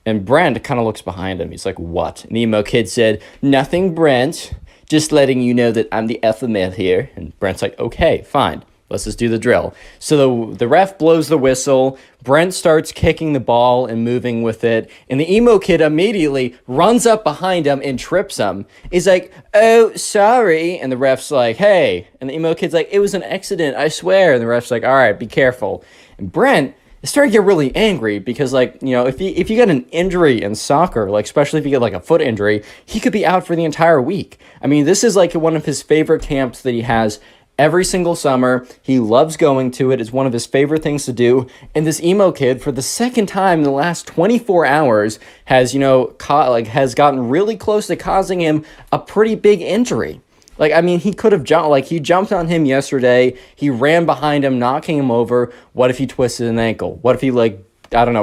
And Brent kind of looks behind him. He's like, what? And the emo kid said, nothing, Brent. Just letting you know that I'm the alpha male here. And Brent's like, okay, fine. Let's just do the drill. So the ref blows the whistle. Brent starts kicking the ball and moving with it. And the emo kid immediately runs up behind him and trips him. He's like, oh, sorry. And the ref's like, hey. And the emo kid's like, it was an accident, I swear. And the ref's like, all right, be careful. And Brent is starting to get really angry because, if you get an injury in soccer, especially if you get a foot injury, he could be out for the entire week. I mean, this is one of his favorite camps that he has every single summer. He loves going to it. It's one of his favorite things to do. And this emo kid, for the second time in the last 24 hours, has, has gotten really close to causing him a pretty big injury. He could have jumped. He jumped on him yesterday. He ran behind him, knocking him over. What if he twisted an ankle? What if he,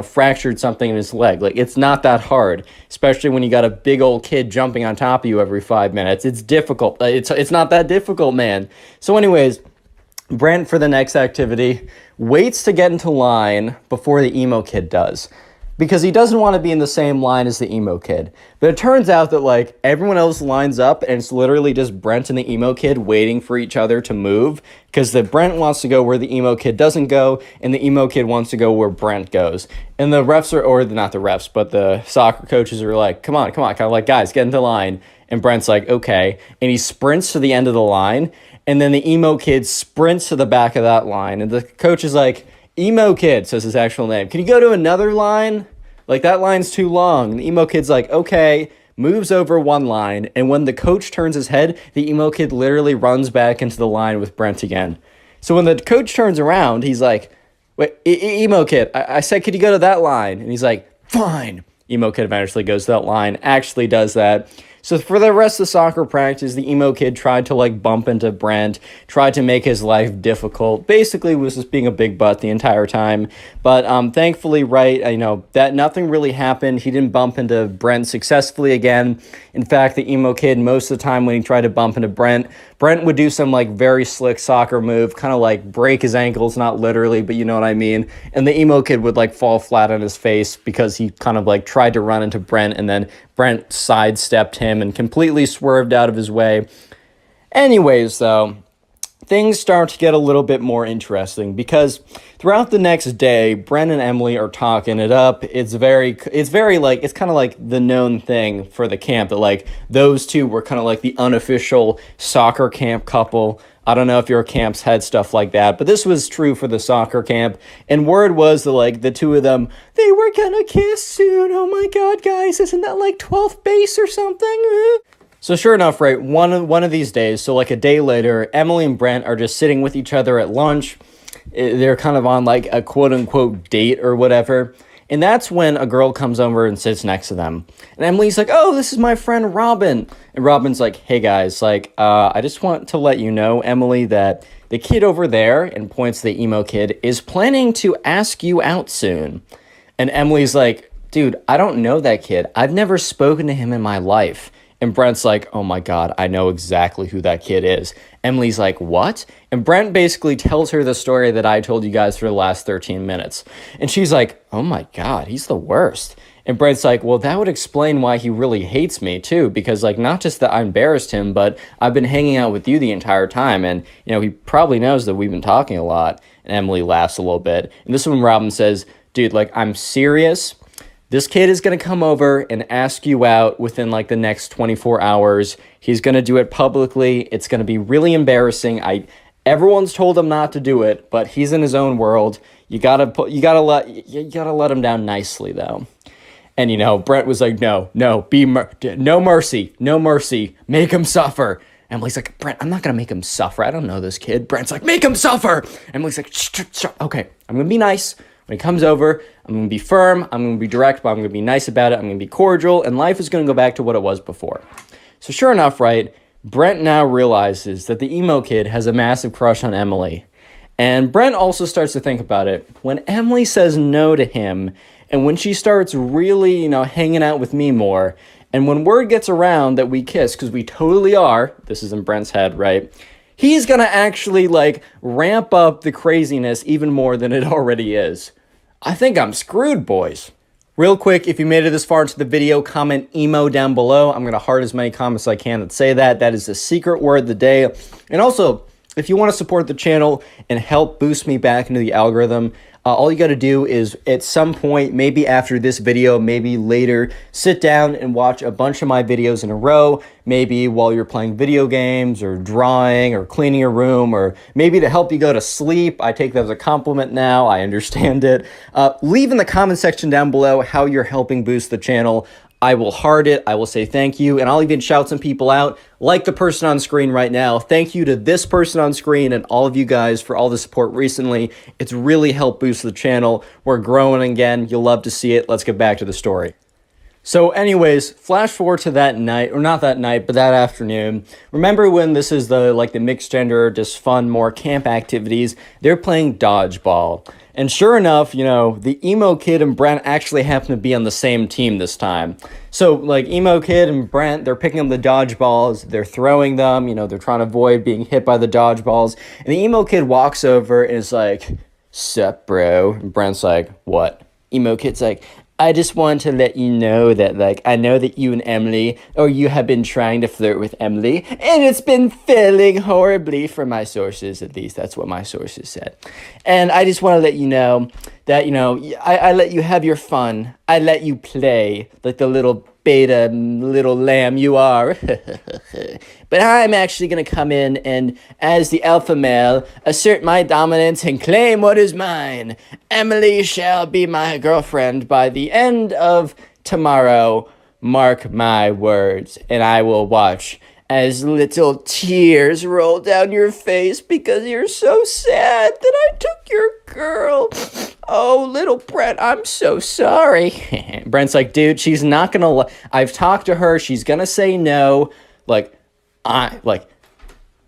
fractured something in his leg? It's not that hard, especially when you got a big old kid jumping on top of you every 5 minutes. It's difficult. It's not that difficult, man. So anyways, Brent, for the next activity, waits to get into line before the emo kid does, because he doesn't want to be in the same line as the emo kid. But it turns out that everyone else lines up, and it's literally just Brent and the emo kid waiting for each other to move, because the Brent wants to go where the emo kid doesn't go, and the emo kid wants to go where Brent goes. And the refs not the refs, but the soccer coaches are like, come on, kind of guys, get into line. And Brent's like, okay. And he sprints to the end of the line, and then the emo kid sprints to the back of that line. And the coach is like, emo kid, says his actual name, can you go to another line? That line's too long. And the emo kid's like, okay, moves over one line. And when the coach turns his head, the emo kid literally runs back into the line with Brent again. So when the coach turns around, he's like, wait, emo kid, I said, could you go to that line? And he's like, fine. Emo kid eventually goes to that line, actually does that. So for the rest of the soccer practice, the emo kid tried to like bump into Brent, tried to make his life difficult, basically was just being a big butt the entire time. But thankfully, right, that nothing really happened. He didn't bump into Brent successfully again. In fact, the emo kid, most of the time when he tried to bump into Brent would do some like very slick soccer move, kind of like break his ankles, not literally, but you know what I mean. And the emo kid would like fall flat on his face because he kind of like tried to run into Brent, and then Brent sidestepped him and completely swerved out of his way. Anyways, though, things start to get a little bit more interesting because throughout the next day, Brent and Emily are talking it up. It's kind of like the known thing for the camp that like those two were kind of like the unofficial soccer camp couple. I don't know if your camps had stuff like that, but this was true for the soccer camp. And word was that like the two of them, they were gonna kiss soon. Oh my God, guys, isn't that like 12th base or something? So sure enough, right, one of these days, so like a day later, Emily and Brent are just sitting with each other at lunch. They're kind of on like a quote unquote date or whatever. And that's when a girl comes over and sits next to them. And Emily's like, oh, this is my friend Robin. And Robin's like, hey guys, like, I just want to let you know, Emily, that the kid over there, and points to the emo kid, is planning to ask you out soon. And Emily's like, dude, I don't know that kid. I've never spoken to him in my life. And Brent's like, oh my God, I know exactly who that kid is. Emily's like, what? And Brent basically tells her the story that I told you guys for the last 13 minutes. And she's like, oh my God, he's the worst. And Brent's like, well, that would explain why he really hates me too. Because like, not just that I embarrassed him, but I've been hanging out with you the entire time. And, he probably knows that we've been talking a lot. And Emily laughs a little bit. And this is when Robin says, dude, like, I'm serious. This kid is going to come over and ask you out within like the next 24 hours. He's going to do it publicly. It's going to be really embarrassing. Everyone's told him not to do it, but he's in his own world. You gotta let him down nicely though. And Brent was like, no mercy. Make him suffer. Emily's like, Brent, I'm not going to make him suffer. I don't know this kid. Brent's like, make him suffer. Emily's like, shh. Okay, I'm going to be nice. When he comes over, I'm going to be firm, I'm going to be direct, but I'm going to be nice about it, I'm going to be cordial, and life is going to go back to what it was before. So sure enough, right, Brent now realizes that the emo kid has a massive crush on Emily. And Brent also starts to think about it. When Emily says no to him, and when she starts really, hanging out with me more, and when word gets around that we kiss, because we totally are, this is in Brent's head, right, he's going to actually, like, ramp up the craziness even more than it already is. I think I'm screwed, boys. Real quick, if you made it this far into the video, comment emo down below. I'm going to heart as many comments as I can that say that. That is the secret word of the day. And also, if you want to support the channel and help boost me back into the algorithm, all you got to do is at some point, maybe after this video, maybe later, sit down and watch a bunch of my videos in a row, maybe while you're playing video games or drawing or cleaning your room, or maybe to help you go to sleep. I take that as a compliment now. I understand it. Leave in the comment section down below how you're helping boost the channel. I will heart it, I will say thank you, and I'll even shout some people out, like the person on screen right now. Thank you to this person on screen and all of you guys for all the support recently. It's really helped boost the channel. We're growing again. You'll love to see it. Let's get back to the story. So anyways, flash forward to that night, or not that night, but that afternoon. Remember when this is the mixed gender, just fun, more camp activities, they're playing dodgeball. And sure enough, the emo kid and Brent actually happen to be on the same team this time. So, like, emo kid and Brent, they're picking up the dodgeballs, they're throwing them, they're trying to avoid being hit by the dodgeballs. And the emo kid walks over and is like, sup, bro? And Brent's like, what? Emo kid's like, I just want to let you know that, I know that you and Emily, or you have been trying to flirt with Emily, and it's been failing horribly from my sources, at least that's what my sources said. And I just want to let you know that, I let you have your fun. I let you play like the little beta little lamb you are. But I'm actually going to come in and, as the alpha male, assert my dominance and claim what is mine. Emily shall be my girlfriend by the end of tomorrow. Mark my words, and I will watch as little tears roll down your face because you're so sad that I took your girl. oh, little Brent, I'm so sorry. Brent's like, dude, she's not gonna, I've talked to her. She's gonna say no. Like,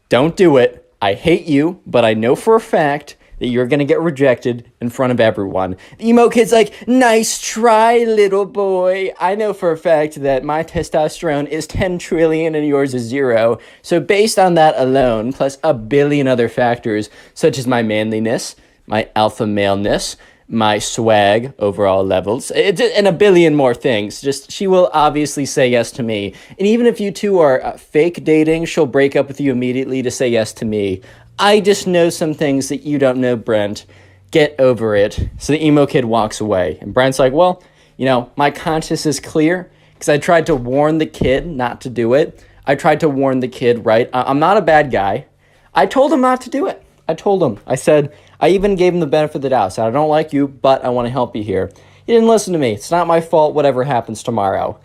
don't do it. I hate you, but I know for a fact that you're gonna get rejected in front of everyone. The emo kid's like, nice try, little boy. I know for a fact that my testosterone is 10 trillion and yours is 0. So based on that alone, plus a billion other factors, such as my manliness, my alpha maleness, my swag, overall levels, and a billion more things. Just, she will obviously say yes to me. And even if you two are fake dating, she'll break up with you immediately to say yes to me. I just know some things that you don't know, Brent. Get over it. So the emo kid walks away. And Brent's like, well, you know, my conscience is clear because I tried to warn the kid not to do it. I tried to warn the kid, right? I'm not a bad guy. I told him not to do it. I told him. I said, I even gave him the benefit of the doubt. I said, I don't like you, but I want to help you here. He didn't listen to me. It's not my fault, whatever happens tomorrow.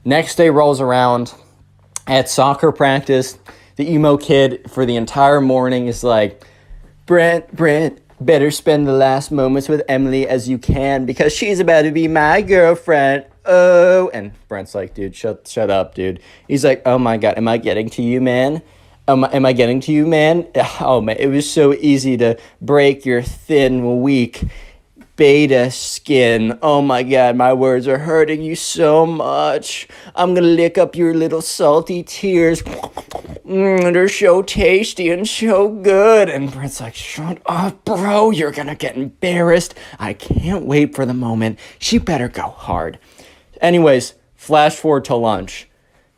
Next day rolls around. At soccer practice, the emo kid for the entire morning is like, Brent, better spend the last moments with Emily as you can because she's about to be my girlfriend. Oh, and Brent's like, dude, shut up, dude. He's like, oh my God, am I getting to you, man? Am I getting to you, man? Oh, man, it was so easy to break your thin, weak beta skin. Oh, my God, my words are hurting you so much. I'm going to lick up your little salty tears. They're so tasty and so good. And Brent's like, shut up, bro. You're going to get embarrassed. I can't wait for the moment. She better go hard. Anyways, flash forward to lunch.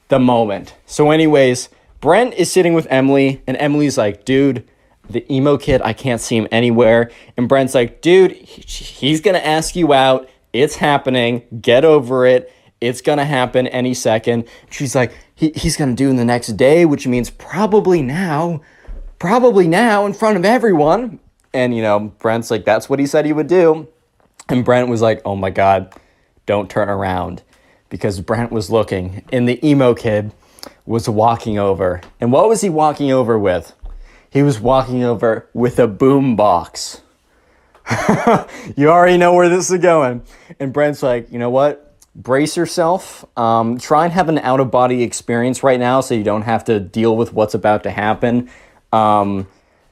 The moment. So anyways, Brent is sitting with Emily, and Emily's like, dude, the emo kid, I can't see him anywhere. And Brent's like, dude, he's going to ask you out. It's happening. Get over it. It's going to happen any second. She's like, he's going to do it the next day, which means probably now in front of everyone. And, you know, Brent's like, that's what he said he would do. And Brent was like, oh my God, don't turn around. Because Brent was looking, and the emo kid was walking over. And what was he walking over with? He was walking over with a boom box. You already know where this is going. And Brent's like, you know what? Brace yourself. Try and have an out-of-body experience right now so you don't have to deal with what's about to happen.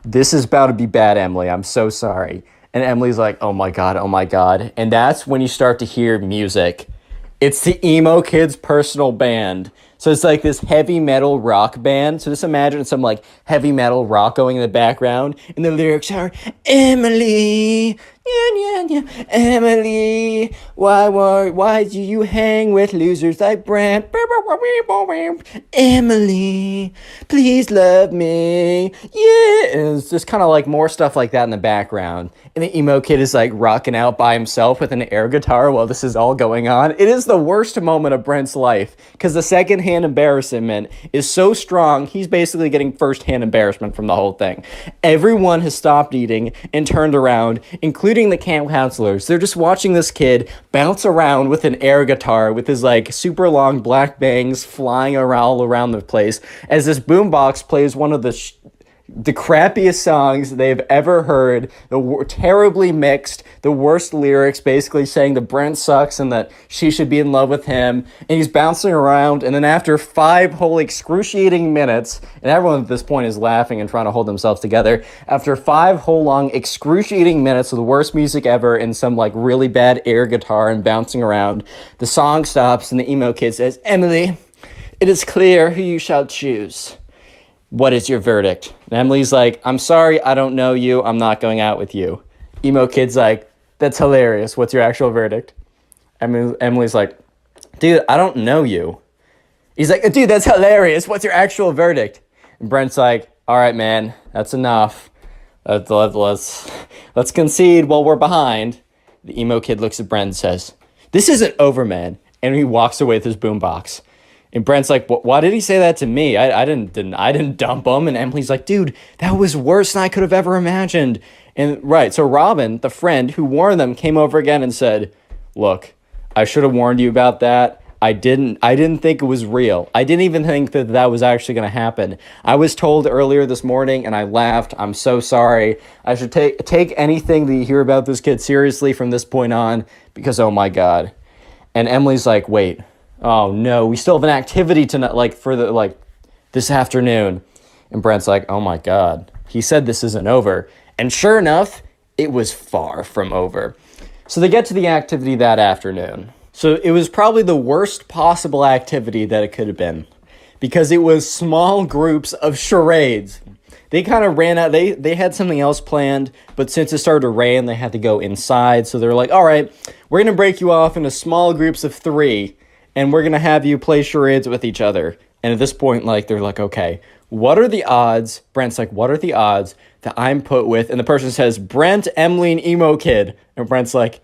This is about to be bad, Emily. I'm so sorry. And Emily's like, oh my God, oh my God. And that's when you start to hear music. It's the emo kid's personal band. So it's like this heavy metal rock band. So just imagine some like heavy metal rock going in the background. And the lyrics are, Emily, Emily, why do you hang with losers like Brent? Emily, please love me. Yeah. And it's just kind of like more stuff like that in the background. And the emo kid is like rocking out by himself with an air guitar while this is all going on. It is the worst moment of Brent's life because the secondhand embarrassment is so strong, he's basically getting firsthand embarrassment from the whole thing. Everyone has stopped eating and turned around, including the camp counselors. They're just watching this kid bounce around with an air guitar with his like super long black bangs flying all around the place as this boombox plays one of the crappiest songs they've ever heard, terribly mixed, the worst lyrics, basically saying that Brent sucks and that she should be in love with him, and he's bouncing around, and then after 5 whole excruciating minutes, and everyone at this point is laughing and trying to hold themselves together, after 5 whole long excruciating minutes of the worst music ever and some like really bad air guitar and bouncing around, the song stops and the emo kid says, Emily, it is clear who you shall choose. What is your verdict? And Emily's like, I'm sorry, I don't know you. I'm not going out with you. Emo kid's like, that's hilarious. What's your actual verdict? Emily's like, dude, I don't know you. He's like, dude, that's hilarious. What's your actual verdict? And Brent's like, all right, man, that's enough. Let's concede while we're behind. The emo kid looks at Brent and says, this isn't over, man. And he walks away with his boombox. And Brent's like, why did he say that to me? I didn't dump him. And Emily's like, dude, that was worse than I could have ever imagined. And right, so Robin, the friend who warned them, came over again and said, look, I should have warned you about that. I didn't think it was real. I didn't even think that that was actually going to happen. I was told earlier this morning and I laughed. I'm so sorry. I should take anything that you hear about this kid seriously from this point on, because oh my God. And Emily's like, wait, oh no, we still have an activity tonight, like for the, like this afternoon. And Brent's like, oh my God, he said this isn't over. And sure enough, it was far from over. So they get to the activity that afternoon. So it was probably the worst possible activity that it could have been, because it was small groups of charades. They kind of ran out. They had something else planned, but since it started to rain, they had to go inside. So they're like, all right, we're going to break you off into small groups of 3, and we're going to have you play charades with each other. And at this point, like, they're like, okay, what are the odds? Brent's like, what are the odds that I'm put with? And the person says, Brent, Emily, and Emo Kid. And Brent's like,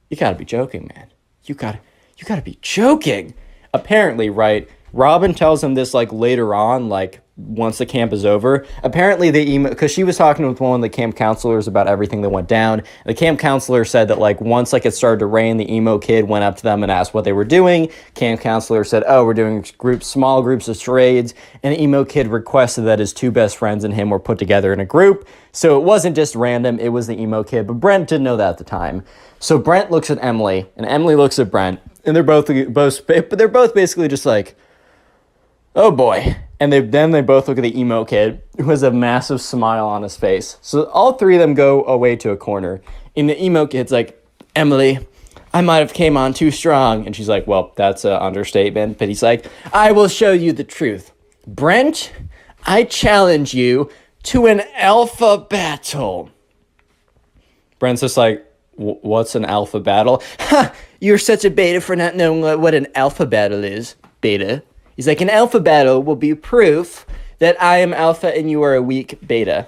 you gotta be joking, man. You gotta be joking. Apparently, right, Robin tells him this, like, later on, like, once the camp is over. Apparently, because she was talking with one of the camp counselors about everything that went down. The camp counselor said that, like, once, like, it started to rain, the emo kid went up to them and asked what they were doing. Camp counselor said, oh, we're doing small groups of charades. And the emo kid requested that his 2 best friends and him were put together in a group. So it wasn't just random, it was the emo kid. But Brent didn't know that at the time. So Brent looks at Emily, and Emily looks at Brent. And they're both basically just like, oh boy. And they both look at the emo kid, who has a massive smile on his face. So all 3 of them go away to a corner. And the emo kid's like, Emily, I might have came on too strong. And she's like, well, that's an understatement. But he's like, I will show you the truth. Brent, I challenge you to an alpha battle. Brent's just like, what's an alpha battle? Ha! You're such a beta for not knowing what an alpha battle is. Beta. He's like, an alpha battle will be proof that I am alpha and you are a weak beta.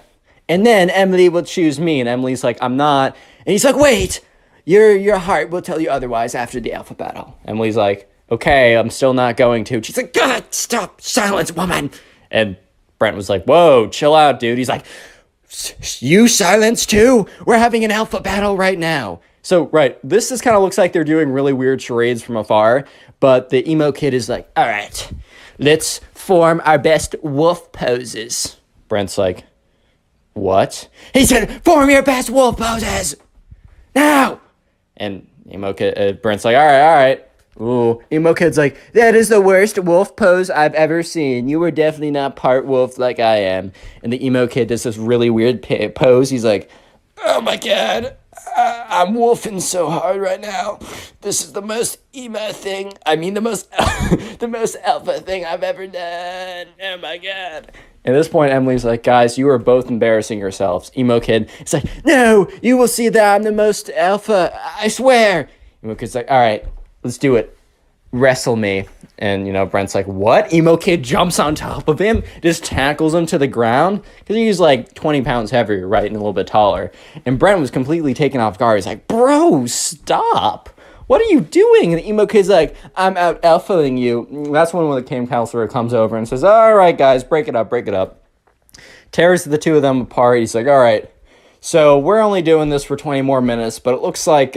And then Emily will choose me. And Emily's like, I'm not. And he's like, wait, your heart will tell you otherwise after the alpha battle. Emily's like, okay, I'm still not going to. She's like, God, stop, silence, woman. And Brent was like, whoa, chill out, dude. He's like, you silence too? We're having an alpha battle right now. So, right, this just kind of looks like they're doing really weird charades from afar, but the emo kid is like, all right, let's form our best wolf poses. Brent's like, what? He said, form your best wolf poses, now! And emo kid, Brent's like, all right. Ooh, emo kid's like, that is the worst wolf pose I've ever seen. You were definitely not part wolf like I am. And the emo kid does this really weird pose. He's like, oh my God, I'm wolfing so hard right now. This is the most emo thing. I mean, the most alpha thing I've ever done. Oh my God. At this point, Emily's like, guys, you are both embarrassing yourselves. Emo kid, it's like, no, you will see that I'm the most alpha. I swear. Emo kid's like, all right, let's do it. Wrestle me. And, Brent's like, what? Emo kid jumps on top of him, just tackles him to the ground, because he's like 20 pounds heavier, right, and a little bit taller. And Brent was completely taken off guard. He's like, bro, stop. What are you doing? And the emo kid's like, I'm out alphaing you. That's when the camp counselor comes over and says, all right, guys, break it up. Tears the 2 of them apart. He's like, all right, so we're only doing this for 20 more minutes, but it looks like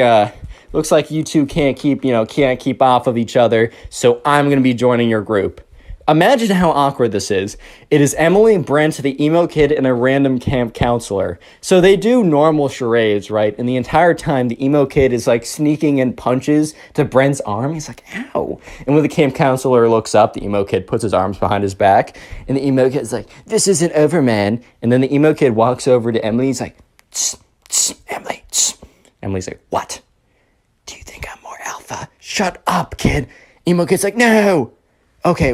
you 2 can't keep off of each other, so I'm going to be joining your group. Imagine how awkward this is. It is Emily, Brent, the emo kid, and a random camp counselor. So they do normal charades, right? And the entire time, the emo kid is like sneaking in punches to Brent's arm. He's like, ow. And when the camp counselor looks up, the emo kid puts his arms behind his back. And the emo kid's like, this isn't over, man. And then the emo kid walks over to Emily. He's like, tss, tss, Emily, tss. Emily's like, what? Do you think I'm more alpha? Shut up, kid. Emo kid's like, no. Okay,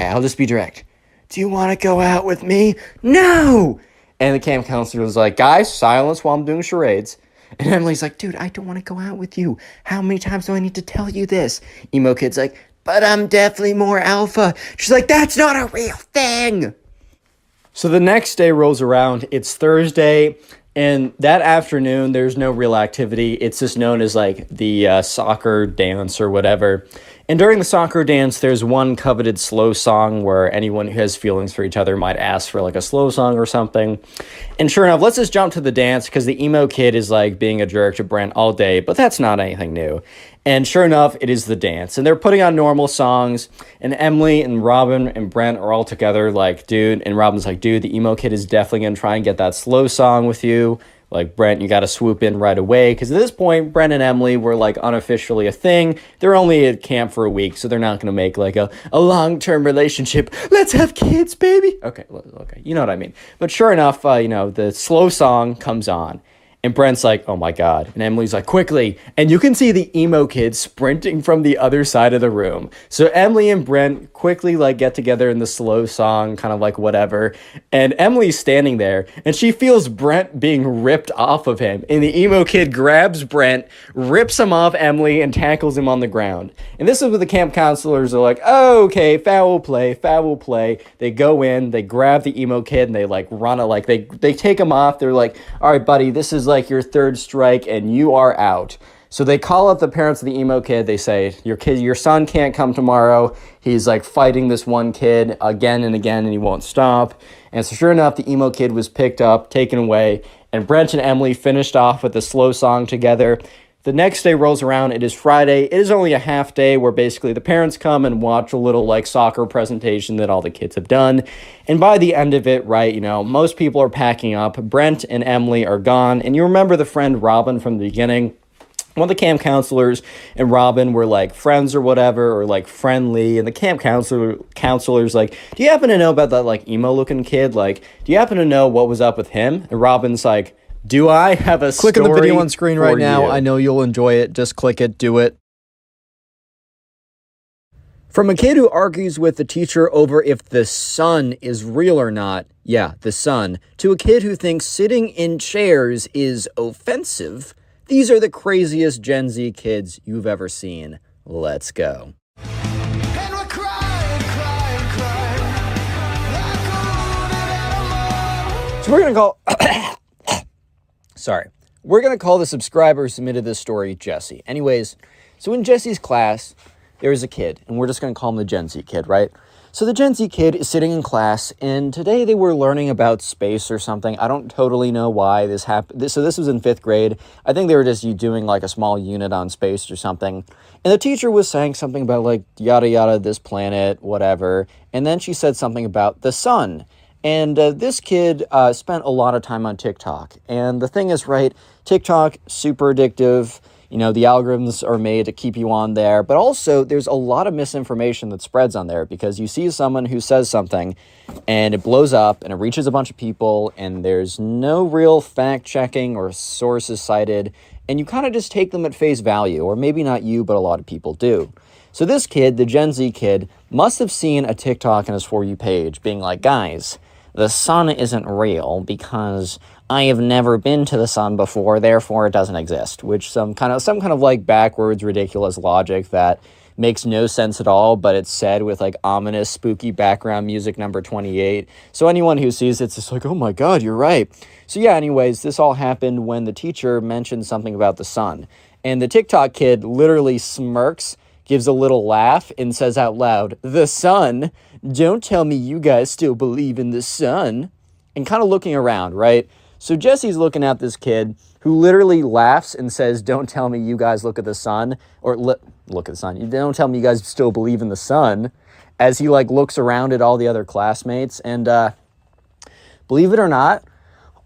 I'll just be direct. Do you want to go out with me? No! And the camp counselor was like, guys, silence while I'm doing charades. And Emily's like, dude, I don't want to go out with you. How many times do I need to tell you this? Emo kid's like, but I'm definitely more alpha. She's like, that's not a real thing. So the next day rolls around. It's Thursday. And that afternoon, there's no real activity. It's just known as like the soccer dance or whatever. And during the soccer dance, there's one coveted slow song where anyone who has feelings for each other might ask for like a slow song or something. And sure enough, let's just jump to the dance because the emo kid is like being a jerk to Brent all day, but that's not anything new. And sure enough, it is the dance. And they're putting on normal songs, and Emily and Robin and Brent are all together like, dude, and Robin's like, dude, the emo kid is definitely going to try and get that slow song with you. Like, Brent, you got to swoop in right away. Because at this point, Brent and Emily were, like, unofficially a thing. They're only at camp for a week, so they're not going to make, like, a long-term relationship. Let's have kids, baby. Okay, you know what I mean. But sure enough, the slow song comes on. And Brent's like, oh my God. And Emily's like, quickly. And you can see the emo kid sprinting from the other side of the room. So Emily and Brent quickly like get together in the slow song, kind of like whatever. And Emily's standing there and she feels Brent being ripped off of him. And the emo kid grabs Brent, rips him off Emily, and tackles him on the ground. And this is what the camp counselors are like, oh, okay, foul play. They go in, they grab the emo kid, and they like run it, like they take him off. They're like, all right, buddy, this is like your third strike and you are out. So they call up the parents of the emo kid. They say, your son can't come tomorrow. He's like fighting this one kid again and again and he won't stop. And so sure enough, the emo kid was picked up, taken away, and Brent and Emily finished off with a slow song together. The next day rolls around. It is Friday. It is only a half day where basically the parents come and watch a little like soccer presentation that all the kids have done. And by the end of it, right, most people are packing up. Brent and Emily are gone. And you remember the friend Robin from the beginning? One of the camp counselors and Robin were like friends or whatever, or like friendly. And the camp counselor's like, do you happen to know about that like emo looking kid? Like, do you happen to know what was up with him? And Robin's like, do I have a story? Click on the video on screen right now. You? I know you'll enjoy it. Just click it. Do it. From a kid who argues with the teacher over if the sun is real or not, yeah, the sun, to a kid who thinks sitting in chairs is offensive, these are the craziest Gen Z kids you've ever seen. Let's go. So we're going to call... We're going to call the subscriber who submitted this story Jesse. Anyways, so in Jesse's class, there is a kid, and we're just going to call him the Gen Z kid, right? So the Gen Z kid is sitting in class, and today they were learning about space or something. I don't totally know why this happened. So this was in 5th grade. I think they were just doing like a small unit on space or something. And the teacher was saying something about like yada yada, this planet, whatever. And then she said something about the sun. And this kid spent a lot of time on TikTok. And the thing is, right, TikTok, super addictive. The algorithms are made to keep you on there. But also, there's a lot of misinformation that spreads on there because you see someone who says something and it blows up and it reaches a bunch of people and there's no real fact checking or sources cited. And you kind of just take them at face value, or maybe not you, but a lot of people do. So this kid, the Gen Z kid, must have seen a TikTok on his For You page being like, guys, the sun isn't real because I have never been to the sun before, therefore it doesn't exist, which some kind of like backwards, ridiculous logic that makes no sense at all, but it's said with like ominous, spooky background music number 28. So anyone who sees it's just like, oh my God, you're right. So yeah, anyways, this all happened when the teacher mentioned something about the sun. And the TikTok kid literally smirks, gives a little laugh, and says out loud, the sun? Don't tell me you guys still believe in the sun. And kind of looking around, right? So Jesse's looking at this kid who literally laughs and says, don't tell me you guys look at the sun, or look at the sun. Don't tell me you guys still believe in the sun, as he like looks around at all the other classmates. And believe it or not,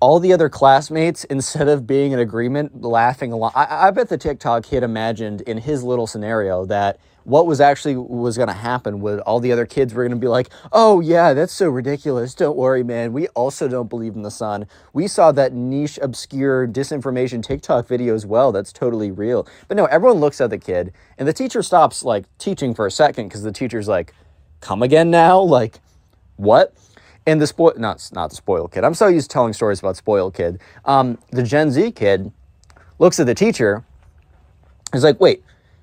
all the other classmates, instead of being in agreement, laughing along, I bet the TikTok kid imagined in his little scenario that what was going to happen was all the other kids were going to be like, oh yeah, that's so ridiculous. Don't worry, man. We also don't believe in the sun. We saw that niche, obscure disinformation TikTok video as well. That's totally real. But no, everyone looks at the kid and the teacher stops like teaching for a second because the teacher's like, come again now? Like, what? And the not the spoiled kid. I'm so used to telling stories about spoiled kid. The Gen Z kid looks at the teacher. He's like, wait,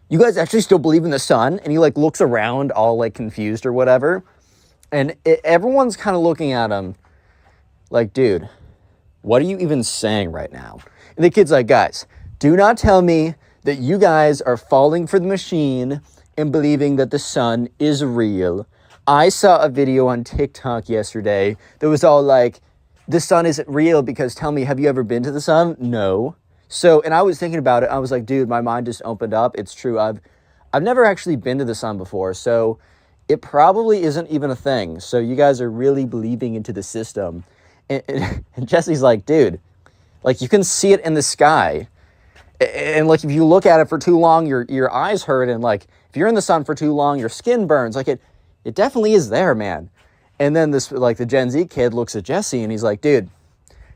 you guys actually still believe in the sun? And he like looks around all like confused or whatever. And everyone's kind of looking at him like, dude, what are you even saying right now? And the kid's like, guys, do not tell me that you guys are falling for the machine and believing that the sun is real. I saw a video on TikTok yesterday that was all like, the sun isn't real because tell me, have you ever been to the sun? No. So, and I was thinking about it. I was like, dude, my mind just opened up. It's true. I've never actually been to the sun before. So it probably isn't even a thing. So you guys are really believing into the system. And Jesse's like, dude, like you can see it in the sky. And like, if you look at it for too long, your eyes hurt. And like, if you're in the sun for too long, your skin burns. Like it definitely is there, man. And then this, like the Gen Z kid looks at Jesse and he's like, dude,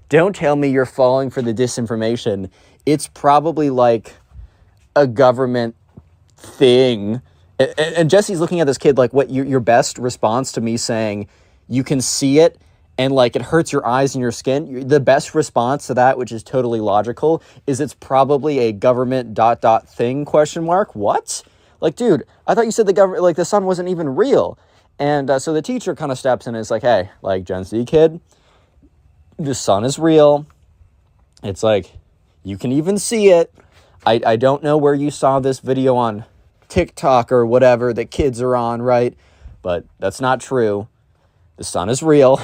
don't tell me you're falling for the disinformation. It's probably like a government thing. And Jesse's looking at this kid like, what, your best response to me saying you can see it and like it hurts your eyes and your skin, the best response to that, which is totally logical, is it's probably a government ... thing, ? What? Like, dude, I thought you said the government, like the sun wasn't even real. And so the teacher kind of steps in and is like, hey, like Gen Z kid, the sun is real. It's like, you can even see it. I don't know where you saw this video on TikTok or whatever that kids are on, right? But that's not true. The sun is real.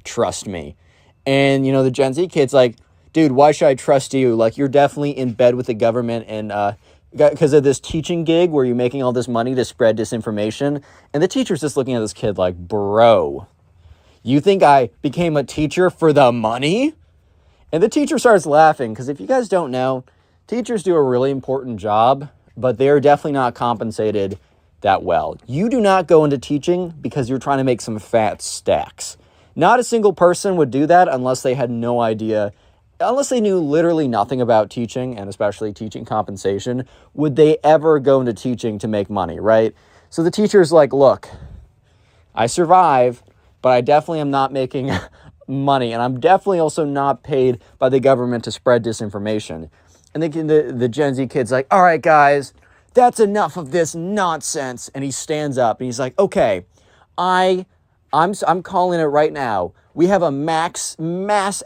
Trust me. And, you know, the Gen Z kid's like, dude, why should I trust you? Like, you're definitely in bed with the government and because of this teaching gig where you're making all this money to spread disinformation. And the teacher's just looking at this kid like, bro, you think I became a teacher for the money? And the teacher starts laughing because if you guys don't know, teachers do a really important job, but they are definitely not compensated that well. You do not go into teaching because you're trying to make some fat stacks. Not a single person would do that unless they had no idea, unless they knew literally nothing about teaching, and especially teaching compensation, would they ever go into teaching to make money, right? So the teacher's like, look, I survive, but I definitely am not making money, and I'm definitely also not paid by the government to spread disinformation. And the Gen Z kid's like, all right, guys, that's enough of this nonsense. And he stands up and he's like, okay, I'm calling it right now. We have a mass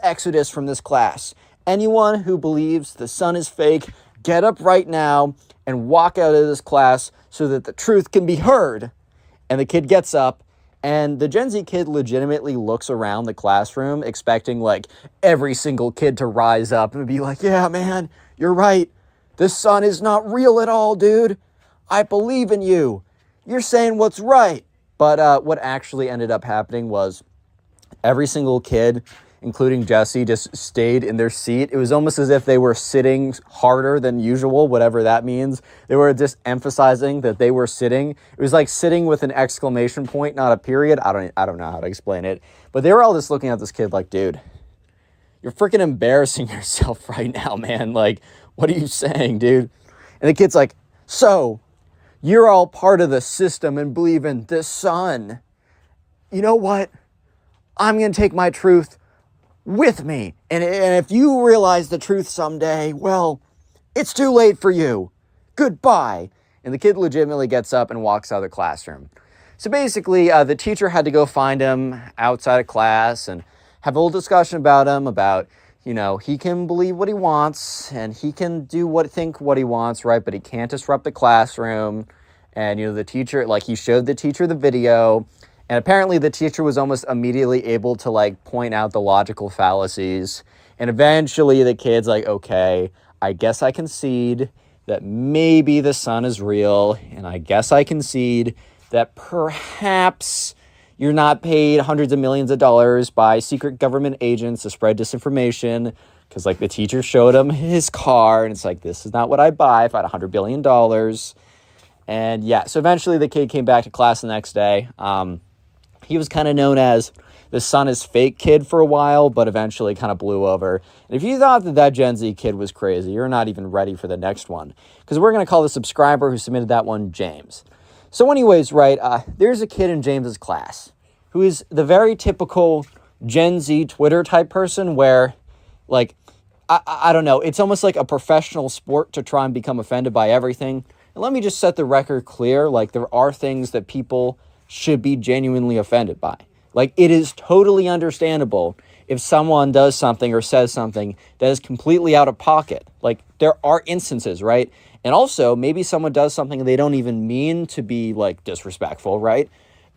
exodus from this class. Anyone who believes the sun is fake, get up right now and walk out of this class so that the truth can be heard. And the kid gets up, and the Gen Z kid legitimately looks around the classroom expecting like every single kid to rise up and be like, yeah, man, you're right. The sun is not real at all, dude. I believe in you. You're saying what's right. But what actually ended up happening was every single kid, including Jesse, just stayed in their seat. It was almost as if they were sitting harder than usual, whatever that means. They were just emphasizing that they were sitting. It was like sitting with an exclamation point, not a period. I don't know how to explain it. But they were all just looking at this kid like, dude, you're freaking embarrassing yourself right now, man. Like, what are you saying, dude? And the kid's like, so you're all part of the system and believe in the sun. You know what? I'm going to take my truth with me. And if you realize the truth someday, well, it's too late for you. Goodbye. And the kid legitimately gets up and walks out of the classroom. So basically, the teacher had to go find him outside of class and have a little discussion about him, about, you know, he can believe what he wants and he can think what he wants, right? But he can't disrupt the classroom. And, you know, the teacher, like, he showed the teacher the video. And apparently the teacher was almost immediately able to, like, point out the logical fallacies. And eventually the kid's like, okay, I guess I concede that maybe the sun is real. And I guess I concede that perhaps you're not paid hundreds of millions of dollars by secret government agents to spread disinformation. Because, like, the teacher showed him his car. And it's like, this is not what I'd buy if I had $100 billion. And yeah, so eventually the kid came back to class the next day. He was kind of known as the sun is fake kid for a while, but eventually kind of blew over. And if you thought that Gen Z kid was crazy, you're not even ready for the next one. Because we're going to call the subscriber who submitted that one James. So anyways, right, there's a kid in James's class who is the very typical Gen Z Twitter type person where, like, I don't know, it's almost like a professional sport to try and become offended by everything. And let me just set the record clear, like, there are things that people should be genuinely offended by. Like, it is totally understandable if someone does something or says something that is completely out of pocket. Like, there are instances, right? And also, maybe someone does something they don't even mean to be, like, disrespectful, right?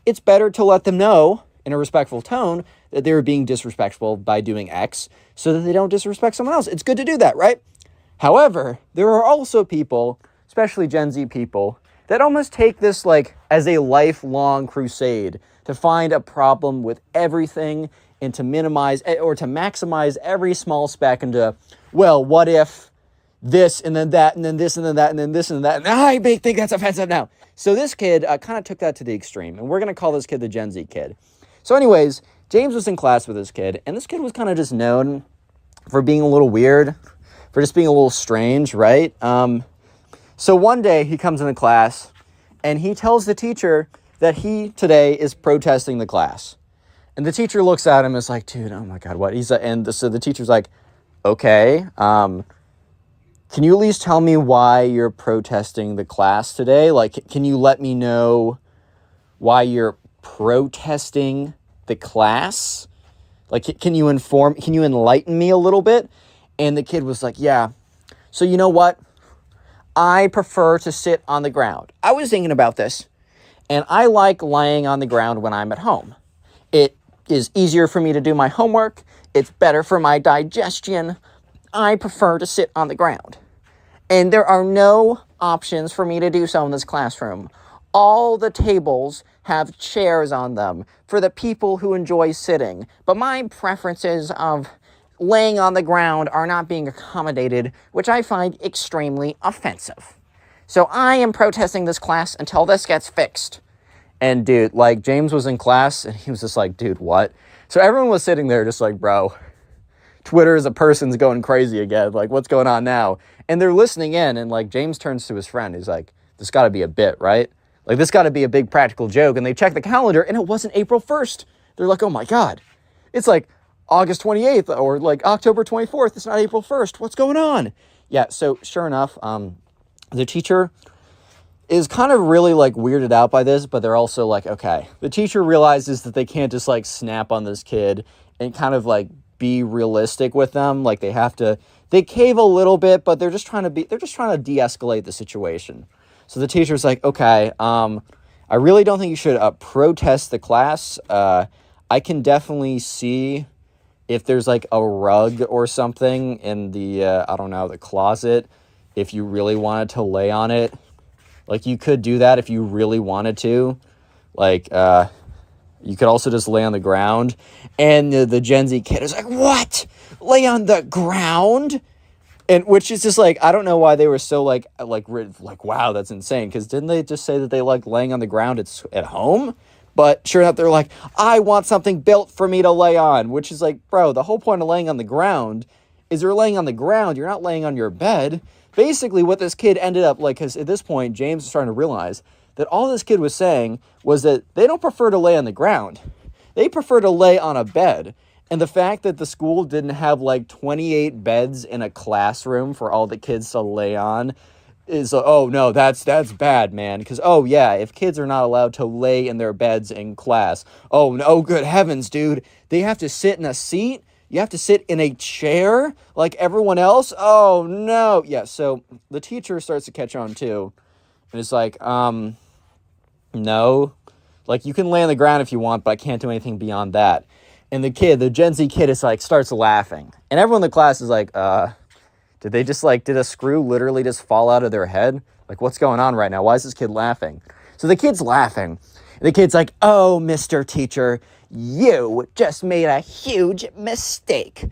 It's better to let them know in a respectful tone that they're being disrespectful by doing X so that they don't disrespect someone else. It's good to do that, right? However, there are also people, especially Gen Z people, that almost take this like as a lifelong crusade to find a problem with everything and to minimize or to maximize every small speck into, well, what if this and then that and then this and then that and then this and that, and I think that's offensive now. So this kid kind of took that to the extreme, and we're going to call this kid the Gen Z kid. So anyways, James was in class with this kid, and this kid was kind of just known for being a little weird, for just being a little strange, right? So one day he comes into class and he tells the teacher that he today is protesting the class. And the teacher looks at him and is like, dude, oh my God, what? So the teacher's like, okay, can you at least tell me why you're protesting the class today? Like, can you let me know why you're protesting the class? Like, can you enlighten me a little bit? And the kid was like, yeah, so you know what? I prefer to sit on the ground. I was thinking about this, and I like laying on the ground when I'm at home. It is easier for me to do my homework. It's better for my digestion. I prefer to sit on the ground. And there are no options for me to do so in this classroom. All the tables have chairs on them for the people who enjoy sitting, but my preferences of laying on the ground are not being accommodated, which I find extremely offensive. So I am protesting this class until this gets fixed. And dude, like, James was in class and he was just like, dude, what? So everyone was sitting there just like, bro, Twitter as a person's going crazy again. Like, what's going on now? And they're listening in, and like, James turns to his friend. He's like, this got to be a bit, right? Like, this got to be a big practical joke. And they check the calendar and it wasn't April 1st. They're like, oh my God, it's like August 28th or like October 24th. It's not April 1st. What's going on? Yeah. So sure enough, the teacher is kind of really like weirded out by this, but they're also like, okay, the teacher realizes that they can't just like snap on this kid and kind of like be realistic with them. Like, they cave a little bit, but they're just trying to de-escalate the situation. So the teacher's like, okay, I really don't think you should protest the class. I can definitely see if there's like a rug or something in the, the closet, if you really wanted to lay on it. Like, you could do that if you really wanted to. Like, you could also just lay on the ground. And the Gen Z kid is like, what? Lay on the ground? And which is just like, I don't know why they were so like, wow, that's insane. Because didn't they just say that they like laying on the ground at home? But sure enough, they're like, I want something built for me to lay on. Which is like, bro, the whole point of laying on the ground is you're laying on the ground. You're not laying on your bed. Basically, what this kid ended up like, because at this point, James is starting to realize that all this kid was saying was that they don't prefer to lay on the ground. They prefer to lay on a bed. And the fact that the school didn't have like 28 beds in a classroom for all the kids to lay on is, oh no, that's bad, man. Because, oh yeah, if kids are not allowed to lay in their beds in class, oh no, good heavens, dude, they have to sit in a seat? You have to sit in a chair like everyone else? Oh no. Yeah, so the teacher starts to catch on too. And it's like, no. Like, you can lay on the ground if you want, but I can't do anything beyond that. And the Gen Z kid is like, starts laughing. And everyone in the class is like, did a screw literally just fall out of their head? Like, what's going on right now? Why is this kid laughing? So the kid's laughing. And the kid's like, oh, Mr. Teacher, you just made a huge mistake.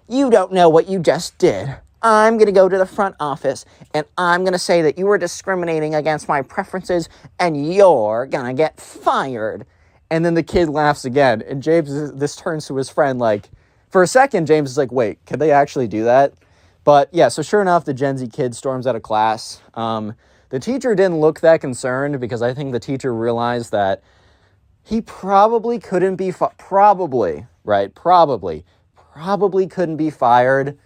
You don't know what you just did. I'm going to go to the front office and I'm going to say that you were discriminating against my preferences and you're going to get fired. And then the kid laughs again. And this turns to his friend like, for a second, James is like, wait, could they actually do that? But yeah, so sure enough, the Gen Z kid storms out of class. The teacher didn't look that concerned because I think the teacher realized that he probably couldn't be, probably couldn't be fired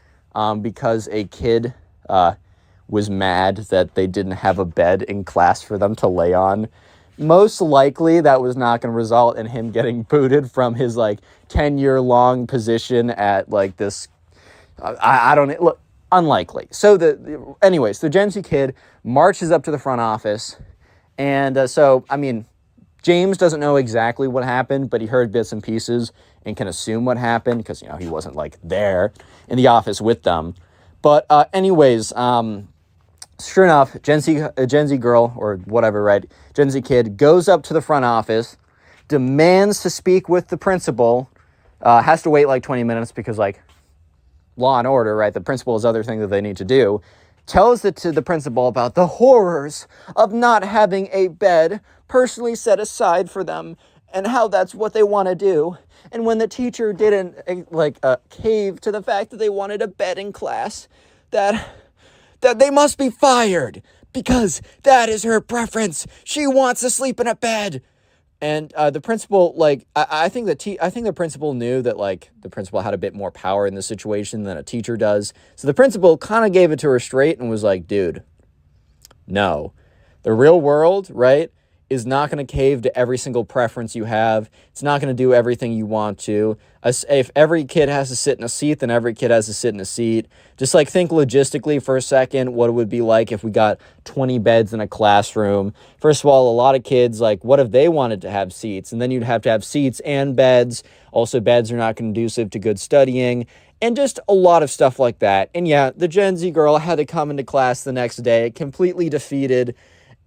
because a kid was mad that they didn't have a bed in class for them to lay on. most likely that was not going to result in him getting booted from his like 10-year-long position at like this. I don't look, unlikely. So anyways, the Gen Z kid marches up to the front office, and so I mean, James doesn't know exactly what happened, but he heard bits and pieces and can assume what happened because, you know, he wasn't like there in the office with them. But anyways, sure enough, Gen Z girl or whatever, right? Gen Z kid goes up to the front office, demands to speak with the principal, has to wait like 20 minutes because like law and order, right? The principal is other thing that they need to do. Tells it to the principal about the horrors of not having a bed personally set aside for them and how that's what they want to do. And when the teacher didn't cave to the fact that they wanted a bed in class, that they must be fired because that is her preference. She wants to sleep in a bed. And the principal, like, I think the principal knew that, like, the principal had a bit more power in the situation than a teacher does. So the principal kind of gave it to her straight and was like, dude, no. The real world, right, is not going to cave to every single preference you have. It's not going to do everything you want to. If every kid has to sit in a seat, then every kid has to sit in a seat. Just like think logistically for a second what it would be like if we got 20 beds in a classroom. First of all, a lot of kids, like, what if they wanted to have seats? And then you'd have to have seats and beds. Also, beds are not conducive to good studying. And just a lot of stuff like that. And yeah, the Gen Z girl had to come into class the next day, completely defeated,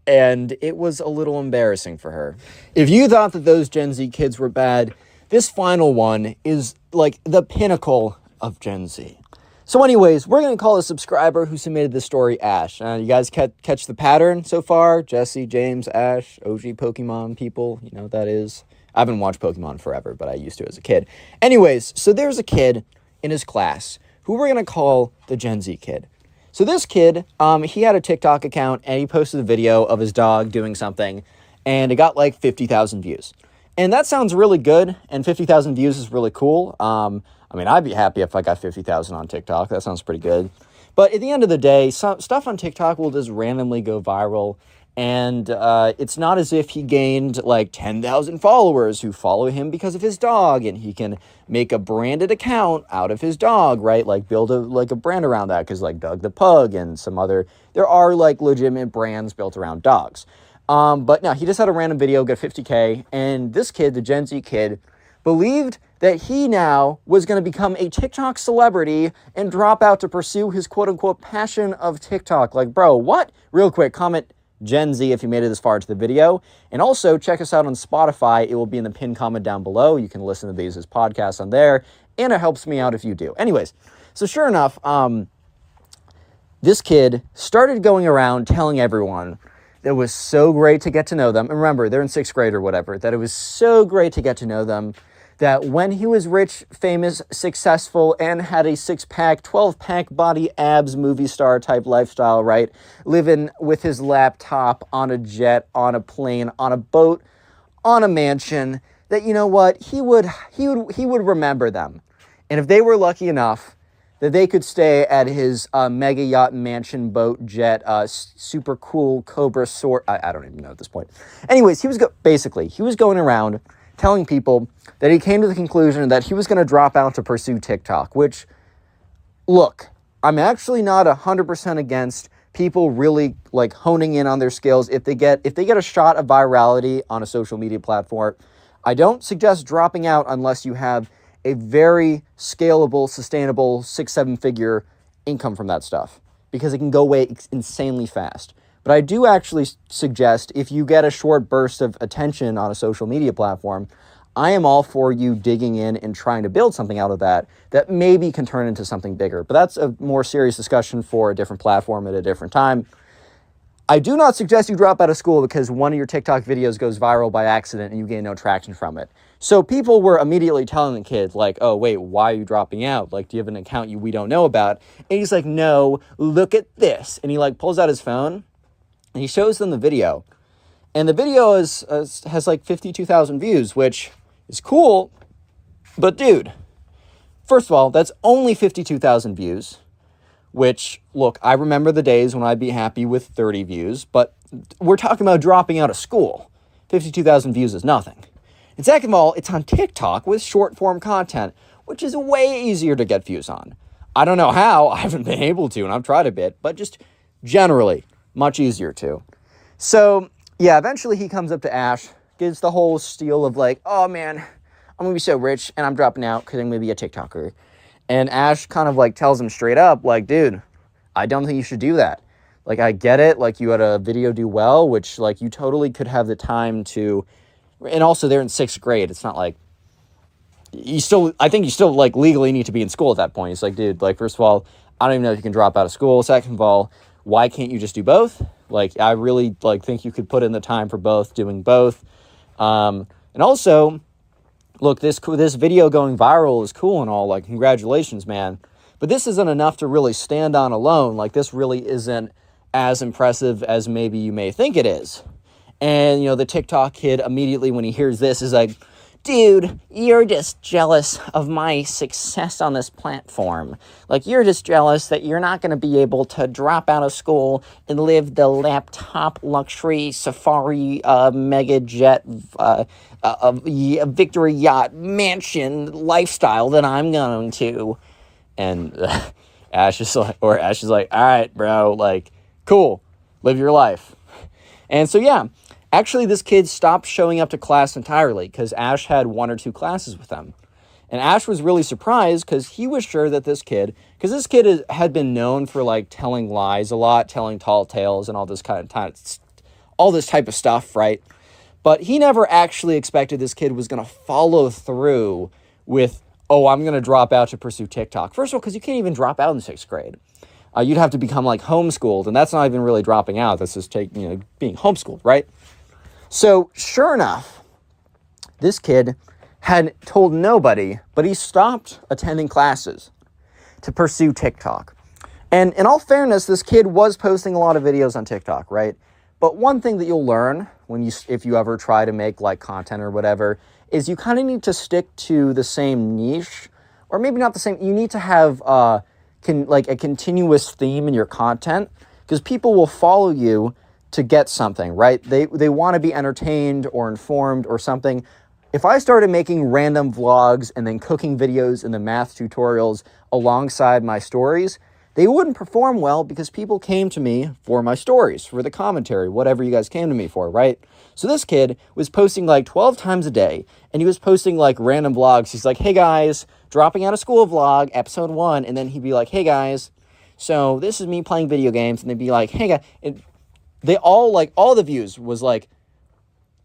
and it was a little embarrassing for her. If you thought that those Gen Z kids were bad, this final one is like the pinnacle of Gen Z. So anyways, we're going to call a subscriber who submitted this story Ash. You guys catch the pattern so far? Jesse, James, Ash, OG Pokemon people, you know what that is? I haven't watched Pokemon forever, but I used to as a kid. Anyways, so there's a kid in his class who we're going to call the Gen Z kid. So this kid, he had a TikTok account, and he posted a video of his dog doing something, and it got like 50,000 views. And that sounds really good, and 50,000 views is really cool. I mean, I'd be happy if I got 50,000 on TikTok. That sounds pretty good. But at the end of the day, stuff on TikTok will just randomly go viral, and it's not as if he gained like 10,000 followers who follow him because of his dog, and he can make a branded account out of his dog, right? Like build a brand around that, because like Doug the Pug and some other, there are like legitimate brands built around dogs. But no, he just had a random video get 50K, and this kid, the Gen Z kid, believed that he now was going to become a TikTok celebrity and drop out to pursue his quote-unquote passion of TikTok. Like, bro, what? Real quick, comment Gen Z if you made it this far into the video. And also check us out on Spotify. It will be in the pinned comment down below. You can listen to these as podcasts on there, and it helps me out if you do. Anyways, so sure enough, this kid started going around telling everyone that it was so great to get to know them. And remember, they're in 6th grade or whatever, that it was so great to get to know them, that when he was rich, famous, successful, and had a 6-pack, 12-pack body abs movie star type lifestyle, right? Living with his laptop on a jet, on a plane, on a boat, on a mansion, that, you know what, he would remember them. And if they were lucky enough that they could stay at his mega yacht mansion boat jet, super cool Cobra Sword, I don't even know at this point. Anyways, he was going around telling people that he came to the conclusion that he was going to drop out to pursue TikTok, which, look, I'm actually not 100% against people really like honing in on their skills. If they get a shot of virality on a social media platform, I don't suggest dropping out unless you have a very scalable, sustainable 6-7 figure income from that stuff, because it can go away insanely fast. But I do actually suggest if you get a short burst of attention on a social media platform, I am all for you digging in and trying to build something out of that maybe can turn into something bigger. But that's a more serious discussion for a different platform at a different time. I do not suggest you drop out of school because one of your TikTok videos goes viral by accident and you gain no traction from it. So people were immediately telling the kid, like, oh, wait, why are you dropping out? Like, do you have an account we don't know about? And he's like, no, look at this. And he like pulls out his phone and he shows them the video. And the video has like 52,000 views, which is cool. But dude, first of all, that's only 52,000 views. Which, look, I remember the days when I'd be happy with 30 views, but we're talking about dropping out of school. 52,000 views is nothing. And second of all, it's on TikTok with short form content, which is way easier to get views on. I don't know how, I haven't been able to, and I've tried a bit, but just generally, much easier to. So, yeah, eventually he comes up to Ash, gives the whole spiel of like, oh man, I'm gonna be so rich, and I'm dropping out because I'm gonna be a TikToker. And Ash kind of like tells him straight up, like, dude, I don't think you should do that. Like, I get it, like, you had a video do well, which, like, you totally could have the time to, and also they're in 6th grade, it's not like, I think you still, like, legally need to be in school at that point. It's like, dude, like, first of all, I don't even know if you can drop out of school. Second of all, why can't you just do both? Like, I really, like, think you could put in the time for both, doing both. And also, look, this video going viral is cool and all, like, congratulations, man. But this isn't enough to really stand on alone. Like, this really isn't as impressive as maybe you may think it is. And, you know, the TikTok kid immediately when he hears this is like, dude, you're just jealous of my success on this platform. Like, you're just jealous that you're not going to be able to drop out of school and live the laptop luxury safari mega jet victory yacht mansion lifestyle that I'm going to. And Ash is like, all right, bro, like, cool, live your life. And so, yeah. Actually, this kid stopped showing up to class entirely because Ash had 1 or 2 classes with them. And Ash was really surprised because he was sure that this kid had been known for, like, telling lies a lot, telling tall tales and all this type of stuff, right? But he never actually expected this kid was going to follow through with, oh, I'm going to drop out to pursue TikTok. First of all, because you can't even drop out in 6th grade. You'd have to become, like, homeschooled, and that's not even really dropping out. That's just being homeschooled, right? So, sure enough, this kid had told nobody, but he stopped attending classes to pursue TikTok. And in all fairness, this kid was posting a lot of videos on TikTok, right? But one thing that you'll learn if you ever try to make, like, content or whatever, is you kind of need to stick to the same niche, or maybe not the same. You need to have a continuous theme in your content, because people will follow you to get something, right? They want to be entertained or informed or something. If I started making random vlogs and then cooking videos and the math tutorials alongside my stories, they wouldn't perform well because people came to me for my stories, for the commentary, whatever you guys came to me for, right? So this kid was posting like 12 times a day, and he was posting like random vlogs. He's like, hey guys, dropping out of school vlog, episode 1, and then he'd be like, hey guys, so this is me playing video games, and they'd be like, hey guys, they all, like, all the views was like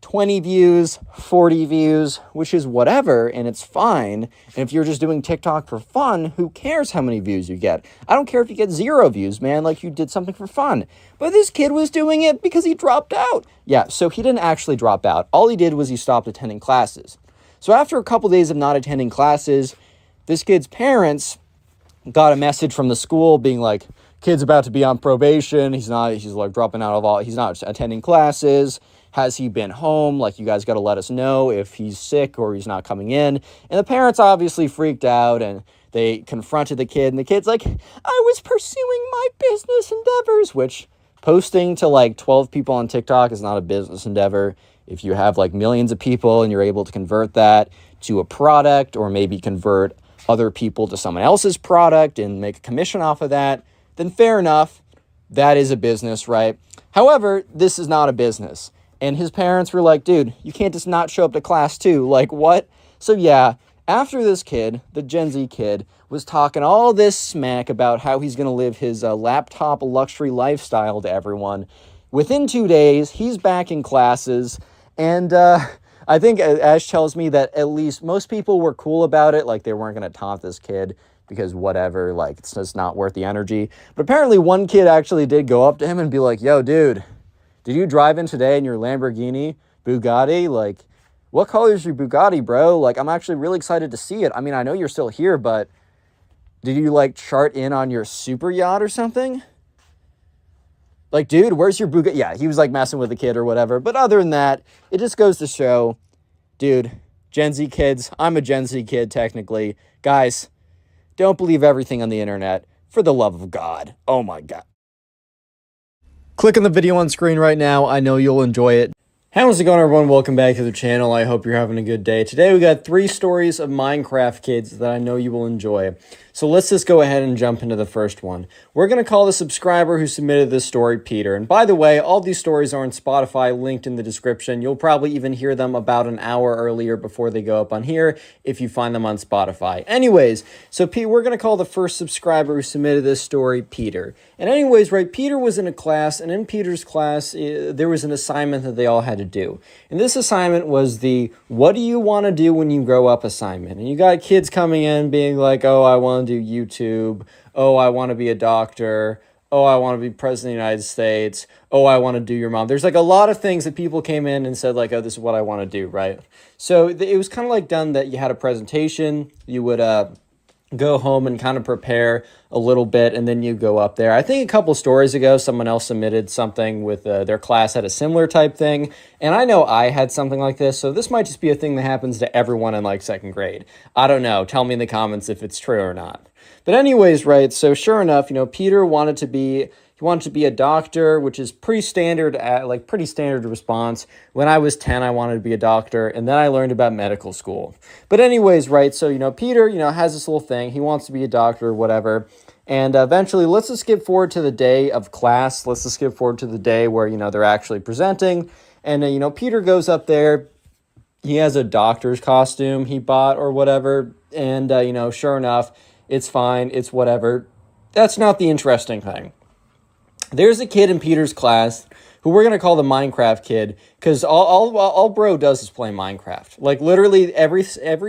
20 views, 40 views, which is whatever, and it's fine. And if you're just doing TikTok for fun, who cares how many views you get? I don't care if you get 0 views, man, like you did something for fun. But this kid was doing it because he dropped out. Yeah, so he didn't actually drop out. All he did was he stopped attending classes. So after a couple days of not attending classes, this kid's parents got a message from the school being like, kid's about to be on probation. He's like dropping out of all, he's not attending classes. Has he been home? Like, you guys got to let us know if he's sick or he's not coming in. And the parents obviously freaked out and they confronted the kid. And the kid's like, I was pursuing my business endeavors, which posting to like 12 people on TikTok is not a business endeavor. If you have like millions of people and you're able to convert that to a product, or maybe convert other people to someone else's product and make a commission off of that, then fair enough, that is a business, right? However, this is not a business. And his parents were like, dude, you can't just not show up to class too. Like, what? So yeah, after this kid, the Gen Z kid, was talking all this smack about how he's going to live his laptop luxury lifestyle to everyone, within 2 days, he's back in classes. And I think Ash tells me that at least most people were cool about it. Like, they weren't going to taunt this kid, because whatever, like, it's just not worth the energy. But apparently one kid actually did go up to him and be like, yo, dude, did you drive in today in your Lamborghini Bugatti? Like, what color is your Bugatti, bro? Like, I'm actually really excited to see it. I mean, I know you're still here, but did you, like, chart in on your super yacht or something? Like, dude, where's your Bugatti? Yeah, he was, like, messing with the kid or whatever. But other than that, it just goes to show, dude, Gen Z kids, I'm a Gen Z kid, technically. Guys, don't believe everything on the internet, for the love of God. Oh my God. Click on the video on screen right now. I know you'll enjoy it. How's it going, everyone? Welcome back to the channel. I hope you're having a good day. Today we got 3 stories of Minecraft kids that I know you will enjoy. So let's just go ahead and jump into the first one. We're going to call the subscriber who submitted this story Peter. And by the way, all these stories are on Spotify, linked in the description. You'll probably even hear them about an hour earlier before they go up on here if you find them on Spotify. Anyways, so we're going to call the first subscriber who submitted this story Peter. And anyways, right, Peter was in a class, and in Peter's class, there was an assignment that they all had to do. And this assignment was the what do you want to do when you grow up assignment. And you got kids coming in being like, oh, I want to do YouTube. Oh, I want to be a doctor. Oh, I want to be president of the United States. Oh, I want to do your mom. There's like a lot of things that people came in and said like, oh, this is what I want to do, right? So it was kind of like done that you had a presentation. You would go home and kind of prepare a little bit, and then you go up there. I think a couple stories ago, someone else submitted something with their class had a similar type thing, and I know I had something like this, so this might just be a thing that happens to everyone in like 2nd grade. I don't know. Tell me in the comments if it's true or not. But anyways, right, so sure enough, Peter wanted to be a doctor, which is pretty standard response. When I was 10, I wanted to be a doctor, and then I learned about medical school. But anyways, right, so, Peter, has this little thing. He wants to be a doctor or whatever. And eventually, let's just skip forward to the day of class. Let's just skip forward to the day where, they're actually presenting. And, Peter goes up there. He has a doctor's costume he bought or whatever. And, sure enough, it's fine. It's whatever. That's not the interesting thing. There's a kid in Peter's class who we're going to call the Minecraft kid because all bro does is play Minecraft. Like literally every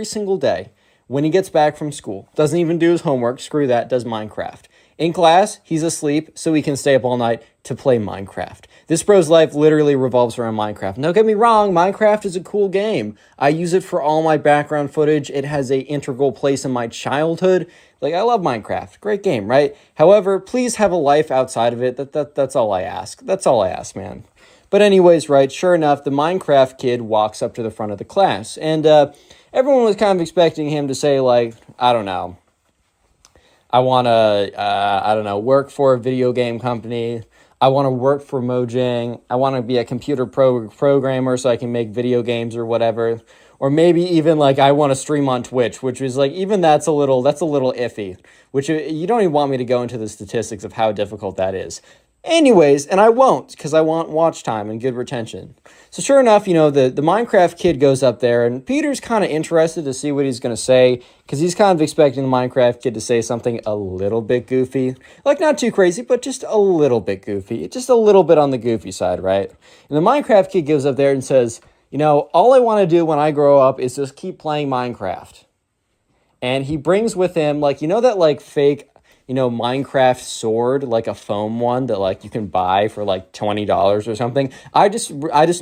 single day when he gets back from school. Doesn't even do his homework. Screw that. Does Minecraft. In class, he's asleep so he can stay up all night to play Minecraft. This bro's life literally revolves around Minecraft. Don't get me wrong, Minecraft is a cool game. I use it for all my background footage. It has an integral place in my childhood. Like, I love Minecraft. Great game, right? However, please have a life outside of it. That's all I ask. That's all I ask, man. But anyways, right, sure enough, the Minecraft kid walks up to the front of the class. And everyone was kind of expecting him to say, like, I don't know, I want to, work for a video game company. I want to work for Mojang. I want to be a computer programmer so I can make video games or whatever. Or maybe even like I want to stream on Twitch, which is like even that's a little iffy. Which you don't even want me to go into the statistics of how difficult that is. Anyways, and I won't because I want watch time and good retention. So sure enough, the Minecraft kid goes up there and Peter's kind of interested to see what he's going to say because he's kind of expecting the Minecraft kid to say something a little bit goofy. Like not too crazy, but just a little bit goofy. Just a little bit on the goofy side, right? And the Minecraft kid goes up there and says, all I want to do when I grow up is just keep playing Minecraft. And he brings with him, like, that, like, fake, Minecraft sword, like a foam one that, like, you can buy for, like, $20 or something. I just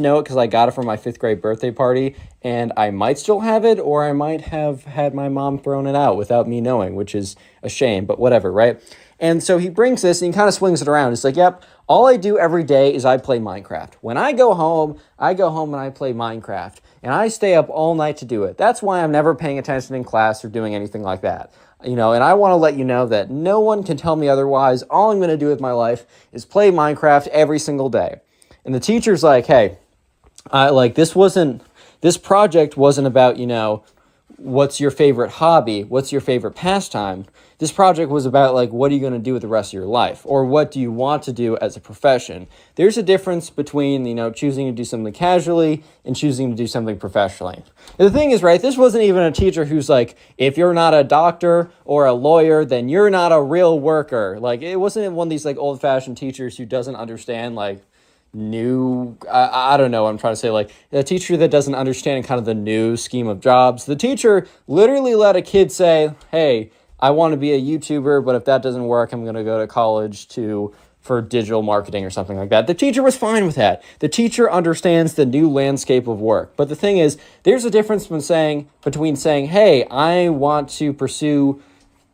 know it because I got it for my 5th grade birthday party, and I might still have it, or I might have had my mom thrown it out without me knowing, which is a shame, but whatever, right? And so he brings this, and he kind of swings it around. It's like, yep, all I do every day is I play Minecraft. When I go home and I play Minecraft. And I stay up all night to do it. That's why I'm never paying attention in class or doing anything like that. And I want to let you know that no one can tell me otherwise. All I'm going to do with my life is play Minecraft every single day. And the teacher's like, hey, this project wasn't about, what's your favorite hobby? What's your favorite pastime? This project was about, like, what are you going to do with the rest of your life? Or what do you want to do as a profession? There's a difference between, choosing to do something casually and choosing to do something professionally. And the thing is, right, this wasn't even a teacher who's like, if you're not a doctor or a lawyer, then you're not a real worker. Like, it wasn't one of these, like, old-fashioned teachers who doesn't understand, like, I don't know what I'm trying to say, like a teacher that doesn't understand kind of the new scheme of jobs. The teacher literally let a kid say, hey, I want to be a YouTuber, but if that doesn't work, I'm going to go to college for digital marketing or something like that. The teacher was fine with that. The teacher understands the new landscape of work. But the thing is, there's a difference between saying, hey, I want to pursue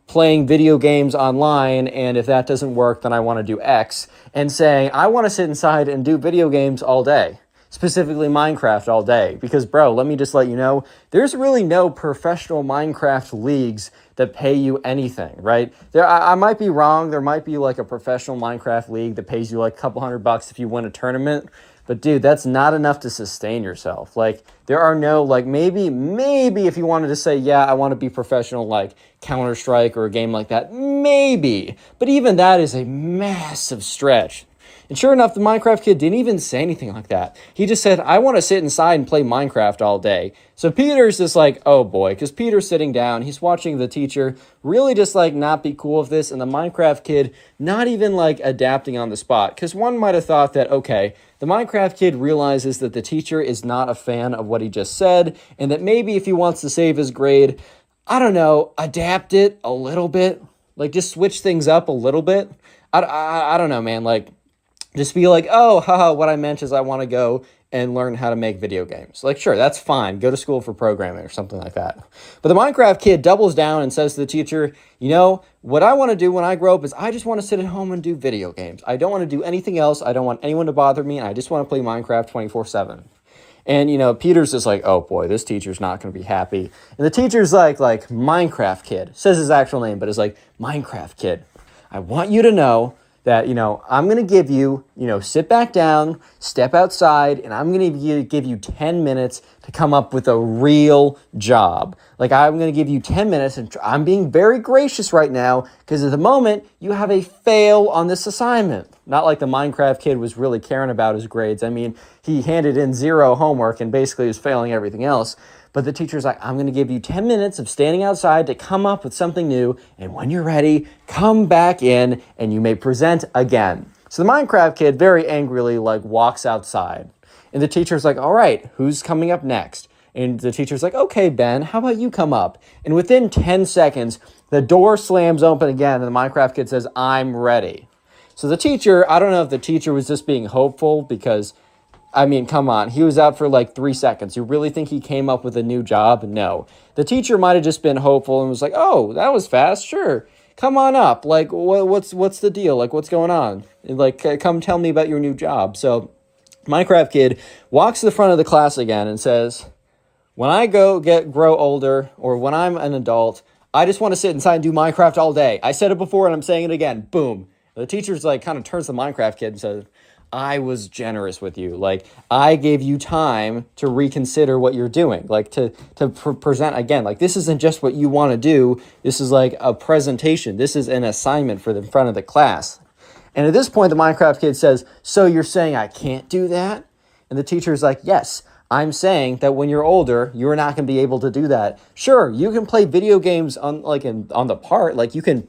playing video games online, and if that doesn't work, then I want to do X, and saying, I want to sit inside and do video games all day, specifically Minecraft all day, because, bro, let me just let you know, there's really no professional Minecraft leagues that pay you anything, right? I might be wrong. There might be like a professional Minecraft league that pays you like a couple $100 if you win a tournament. But dude, that's not enough to sustain yourself. Like there are no, like maybe if you wanted to say, yeah, I want to be professional, like Counter-Strike or a game like that, maybe. But even that is a massive stretch. And sure enough, the Minecraft kid didn't even say anything like that. He just said, I want to sit inside and play Minecraft all day. So Peter's just like, oh boy, because Peter's sitting down, he's watching the teacher really just like not be cool with this, and the Minecraft kid not even like adapting on the spot. Because one might have thought that, okay, the Minecraft kid realizes that the teacher is not a fan of what he just said, and that maybe if he wants to save his grade, I don't know, adapt it a little bit. Like just switch things up a little bit. I don't know, man, like just be like, oh, haha, what I meant is I want to go and learn how to make video games. Like, sure, that's fine. Go to school for programming or something like that. But the Minecraft kid doubles down and says to the teacher, you know, what I want to do when I grow up is I just want to sit at home and do video games. I don't want to do anything else. I don't want anyone to bother me. And I just want to play Minecraft 24/7. And, you know, Peter's just like, oh boy, this teacher's not going to be happy. And the teacher's like Minecraft kid, says his actual name, but it's like, Minecraft kid, I want you to know that, you know, I'm going to give you, you know, sit back down, step outside, and I'm going to give you 10 minutes to come up with a real job. Like, I'm going to give you 10 minutes, and I'm being very gracious right now, because at the moment, you have a fail on this assignment. Not like the Minecraft kid was really caring about his grades. I mean, he handed in 0 homework and basically was failing everything else. But the teacher's like, I'm going to give you 10 minutes of standing outside to come up with something new. And when you're ready, come back in and you may present again. So the Minecraft kid very angrily like walks outside. And the teacher's like, all right, who's coming up next? And the teacher's like, okay, Ben, how about you come up? And within 10 seconds, the door slams open again. And the Minecraft kid says, I'm ready. So the teacher, I don't know if the teacher was just being hopeful because, I mean, come on. He was out for like 3 seconds. You really think he came up with a new job? No. The teacher might have just been hopeful and was like, oh, that was fast. Sure. Come on up. Like, what's the deal? Like, what's going on? Like, come tell me about your new job. So Minecraft kid walks to the front of the class again and says, when I grow older, or when I'm an adult, I just want to sit inside and do Minecraft all day. I said it before and I'm saying it again. Boom. The teacher's like kind of turns to the Minecraft kid and says, I was generous with you. Like, I gave you time to reconsider what you're doing. Like, to present again. Like, this isn't just what you want to do. This is like a presentation. This is an assignment for the front of the class. And at this point, the Minecraft kid says, so you're saying I can't do that? And the teacher's like, yes, I'm saying that when you're older, you're not going to be able to do that. Sure, you can play video games on the part. Like, you can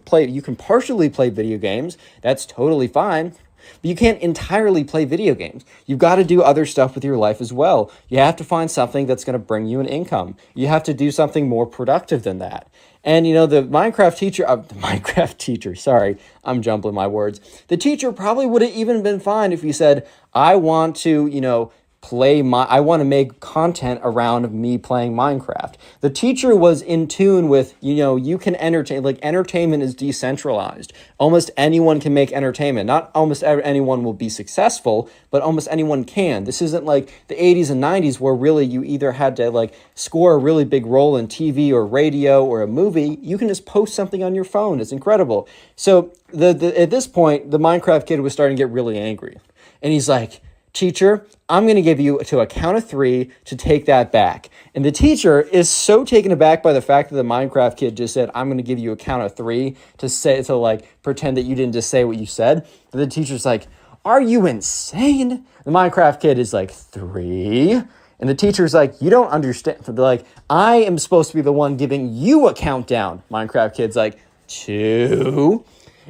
partially play video games. That's totally fine. But you can't entirely play video games. You've got to do other stuff with your life as well. You have to find something that's going to bring you an income. You have to do something more productive than that. And, you know, the Minecraft teacher, sorry, I'm jumbling my words. The teacher probably would have even been fine if he said, I want to, you know, I want to make content around me playing Minecraft. The teacher was in tune with, you know, you can entertain, like entertainment is decentralized. Almost anyone can make entertainment. Not almost anyone will be successful, but almost anyone can. This isn't like the 80s and 90s where really you either had to like score a really big role in TV or radio or a movie. You can just post something on your phone. It's incredible. So at this point, the Minecraft kid was starting to get really angry. And he's like, teacher, I'm going to give you to a count of 3 to take that back. And the teacher is so taken aback by the fact that the Minecraft kid just said, I'm going to give you a count of 3 to like pretend that you didn't just say what you said. But the teacher's like, are you insane? The Minecraft kid is like, 3. And the teacher's like, you don't understand. They're like, I am supposed to be the one giving you a countdown. Minecraft kid's like, 2.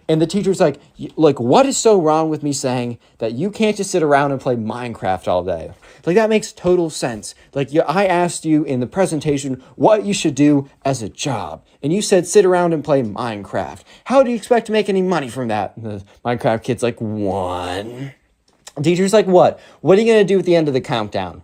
And the teacher's like, what is so wrong with me saying that you can't just sit around and play Minecraft all day? Like, that makes total sense. Like, I asked you in the presentation what you should do as a job. And you said sit around and play Minecraft. How do you expect to make any money from that? And the Minecraft kid's like, 1. The teacher's like, what? What are you going to do at the end of the countdown?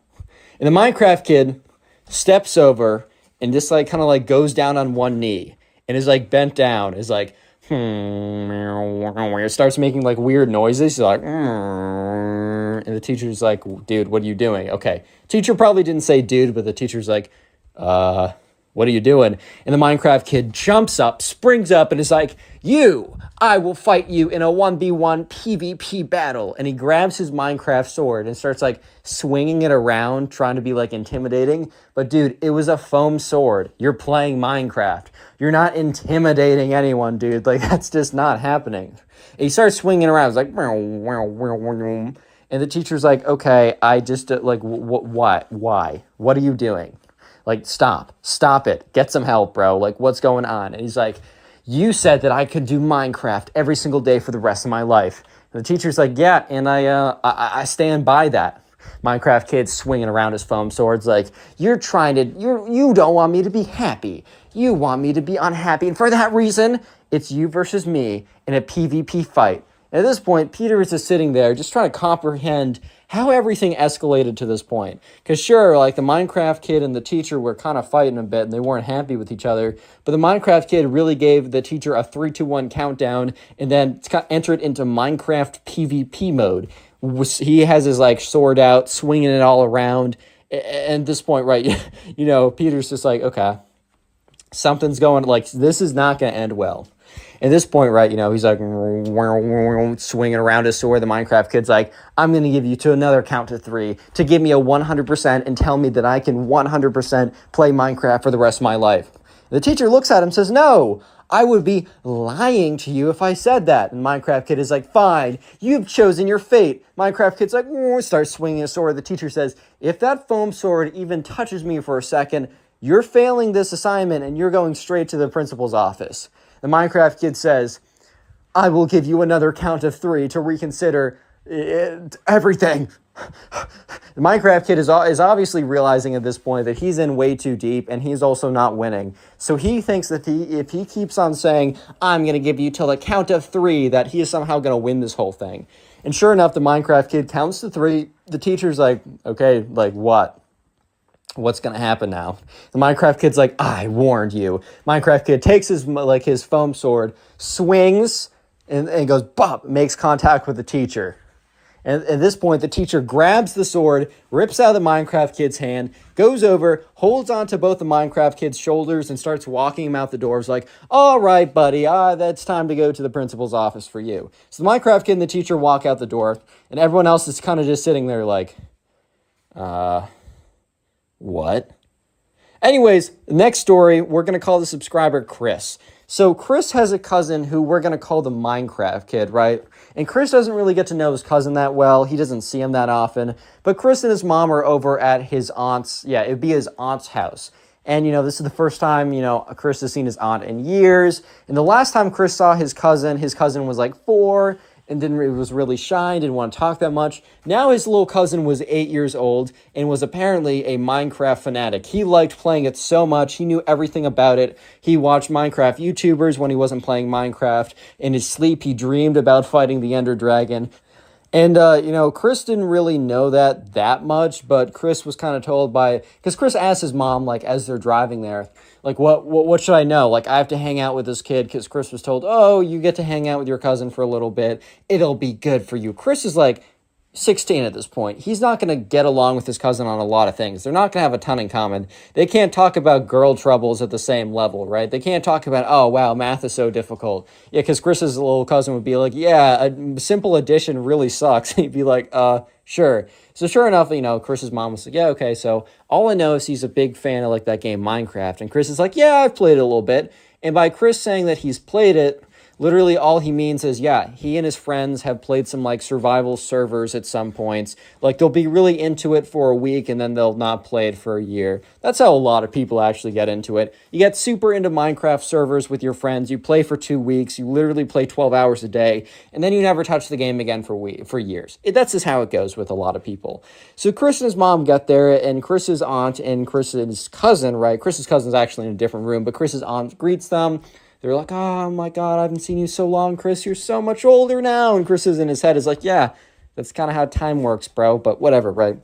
And the Minecraft kid steps over and just like kind of like goes down on one knee and is like bent down, is like, it starts making like weird noises. He's like, and the teacher's like, dude, what are you doing? Okay. Teacher probably didn't say dude, but the teacher's like, what are you doing? And the Minecraft kid jumps up, springs up, and is like, I will fight you in a 1v1 PvP battle. And he grabs his Minecraft sword and starts like swinging it around, trying to be like intimidating. But dude, it was a foam sword. You're playing Minecraft. You're not intimidating anyone, dude. Like, that's just not happening. And he starts swinging around. It's like, and the teacher's like, okay, I just, why? What are you doing? Like, stop it. Get some help, bro. Like, what's going on? And he's like, you said that I could do Minecraft every single day for the rest of my life. And the teacher's like, yeah, and I stand by that. Minecraft kid's swinging around his foam swords like, you don't want me to be happy. You want me to be unhappy. And for that reason, it's you versus me in a PvP fight. And at this point, Peter is just sitting there just trying to comprehend how everything escalated to this point. Because sure, like the Minecraft kid and the teacher were kind of fighting a bit and they weren't happy with each other. But the Minecraft kid really gave the teacher a 3-2-1 countdown and then entered into Minecraft PvP mode. He has his like sword out, swinging it all around. And at this point, right, Peter's just like, okay, something's going, like, this is not going to end well. At this point, right, he's like swinging around his sword. The Minecraft kid's like, I'm going to give you to another count to 3 to give me a 100% and tell me that I can 100% play Minecraft for the rest of my life. The teacher looks at him and says, no, I would be lying to you if I said that. And Minecraft kid is like, fine, you've chosen your fate. Minecraft kid's like, starts swinging his sword. The teacher says, if that foam sword even touches me for a second, you're failing this assignment and you're going straight to the principal's office. The Minecraft kid says, I will give you another count of 3 to reconsider everything. The Minecraft kid is obviously realizing at this point that he's in way too deep and he's also not winning. So he thinks that if he keeps on saying, I'm going to give you till the count of 3, that he is somehow going to win this whole thing. And sure enough, the Minecraft kid counts to 3. The teacher's like, okay, like what? What's going to happen now? The Minecraft kid's like, I warned you. Minecraft kid takes his foam sword, swings, and goes, bop, makes contact with the teacher. And at this point, the teacher grabs the sword, rips out of the Minecraft kid's hand, goes over, holds onto both the Minecraft kid's shoulders, and starts walking him out the door. It's like, all right, buddy, that's time to go to the principal's office for you. So the Minecraft kid and the teacher walk out the door, and everyone else is kind of just sitting there like, what? Anyways, the next story, we're going to call the subscriber Chris. So Chris has a cousin who we're going to call the Minecraft kid, right? And Chris doesn't really get to know his cousin that well. He doesn't see him that often. But Chris and his mom are over at his aunt's, it'd be his aunt's house. And, this is the first time, Chris has seen his aunt in years. And the last time Chris saw his cousin was like 4 and was really shy, didn't want to talk that much. Now his little cousin was 8 years old and was apparently a Minecraft fanatic. He liked playing it so much. He knew everything about it. He watched Minecraft YouTubers when he wasn't playing Minecraft. In his sleep, he dreamed about fighting the Ender Dragon. And, Chris didn't really know that much, but Chris was kind of told because Chris asked his mom, like, as they're driving there, like, what should I know? Like, I have to hang out with this kid, because Chris was told, oh, you get to hang out with your cousin for a little bit. It'll be good for you. Chris is, like, 16 at this point. He's not going to get along with his cousin on a lot of things. They're not going to have a ton in common. They can't talk about girl troubles at the same level, right? They can't talk about, oh, wow, math is so difficult. Yeah, because Chris's little cousin would be like, yeah, a simple addition really sucks. He'd be like, sure. So sure enough, Chris's mom was like, yeah, okay, so all I know is he's a big fan of, like, that game Minecraft. And Chris is like, yeah, I've played it a little bit. And by Chris saying that he's played it, literally all he means is, yeah, he and his friends have played some, like, survival servers at some points. Like, they'll be really into it for a week, and then they'll not play it for a year. That's how a lot of people actually get into it. You get super into Minecraft servers with your friends. You play for 2 weeks. You literally play 12 hours a day, and then you never touch the game again for years. That's just how it goes with a lot of people. So Chris and his mom got there, and Chris's aunt and Chris's cousin, right? Chris's cousin's actually in a different room, but Chris's aunt greets them. They're like, oh my God, I haven't seen you so long, Chris. You're so much older now. And Chris is in his head is like, yeah, that's kind of how time works, bro. But whatever, right?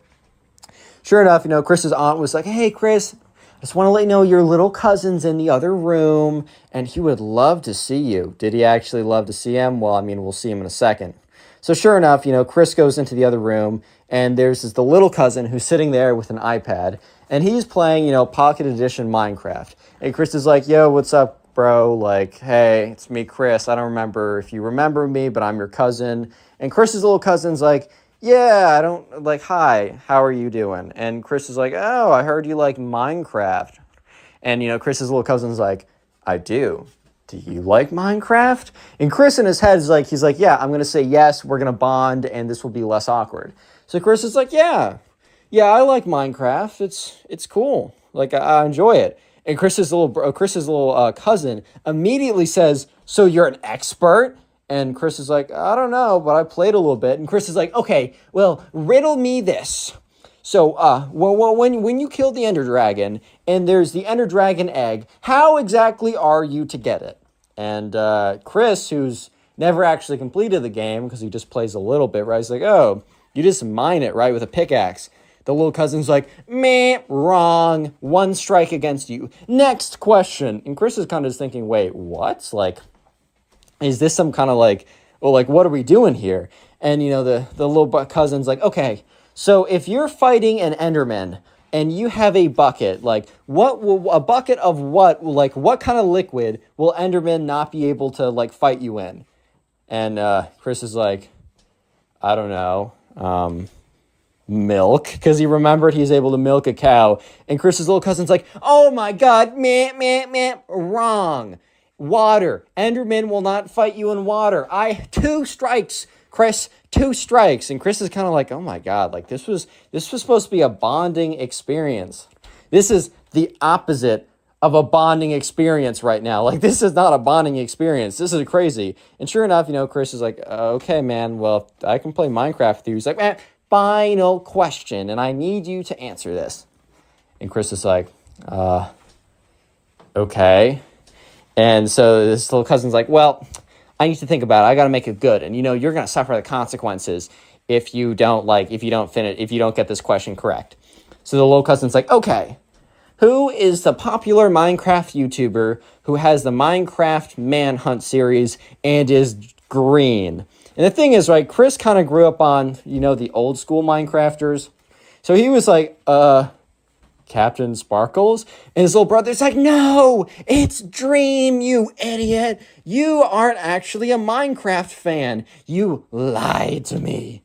Sure enough, Chris's aunt was like, hey, Chris, I just want to let you know your little cousin's in the other room, and he would love to see you. Did he actually love to see him? Well, we'll see him in a second. So sure enough, Chris goes into the other room, and there's the little cousin who's sitting there with an iPad, and he's playing, Pocket Edition Minecraft. And Chris is like, yo, what's up, bro? Like, hey, it's me, Chris. I don't remember if you remember me, but I'm your cousin. And Chris's little cousin's like, yeah, I don't, like, hi, how are you doing? And Chris is like, oh, I heard you like Minecraft. And, Chris's little cousin's like, I do. Do you like Minecraft? And Chris in his head is like, he's like, yeah, I'm going to say yes, we're going to bond, and this will be less awkward. So Chris is like, yeah, I like Minecraft. It's cool. Like, I enjoy it. And Chris's little cousin immediately says, so you're an expert? And Chris is like, I don't know, but I played a little bit. And Chris is like, okay, well, riddle me this. So, when you kill the Ender Dragon and there's the Ender Dragon egg, how exactly are you to get it? And Chris, who's never actually completed the game because he just plays a little bit, right? He's like, oh, you just mine it, right, with a pickaxe. The little cousin's like, meh, wrong. 1 strike against you. Next question. And Chris is kind of just thinking, wait, what? Like, is this some kind of like, well, like, what are we doing here? And, the little cousin's like, okay, so if you're fighting an Enderman and you have a bucket, like, a bucket of what, like, what kind of liquid will Enderman not be able to, like, fight you in? And Chris is like, I don't know, milk, because he remembered he's able to milk a cow. And Chris's little cousin's like, oh my God, meh, wrong. Water. Enderman will not fight you in water. 2 strikes, Chris, 2 strikes. And Chris is kind of like, oh my God, like this was supposed to be a bonding experience. This is the opposite of a bonding experience right now. Like, this is not a bonding experience. This is crazy. And sure enough, Chris is like, okay, man, well, I can play Minecraft with you. He's like, man, final question, and I need you to answer this. And Chris is like, okay. And so this little cousin's like, well, I need to think about it. I got to make it good. And, you're going to suffer the consequences if you don't get this question correct. So the little cousin's like, okay, who is the popular Minecraft YouTuber who has the Minecraft Manhunt series and is green? And the thing is, right, Chris kind of grew up on, the old school Minecrafters. So he was like, Captain Sparkles? And his little brother's like, no, it's Dream, you idiot. You aren't actually a Minecraft fan. You lied to me.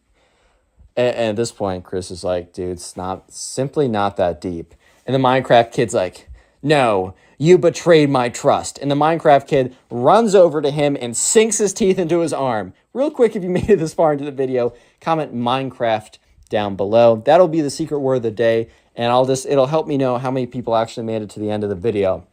And at this point, Chris is like, dude, it's simply not that deep. And the Minecraft kid's like, no, you betrayed my trust. And the Minecraft kid runs over to him and sinks his teeth into his arm. Real quick, if you made it this far into the video, comment Minecraft down below. That'll be the secret word of the day. And it'll help me know how many people actually made it to the end of the video.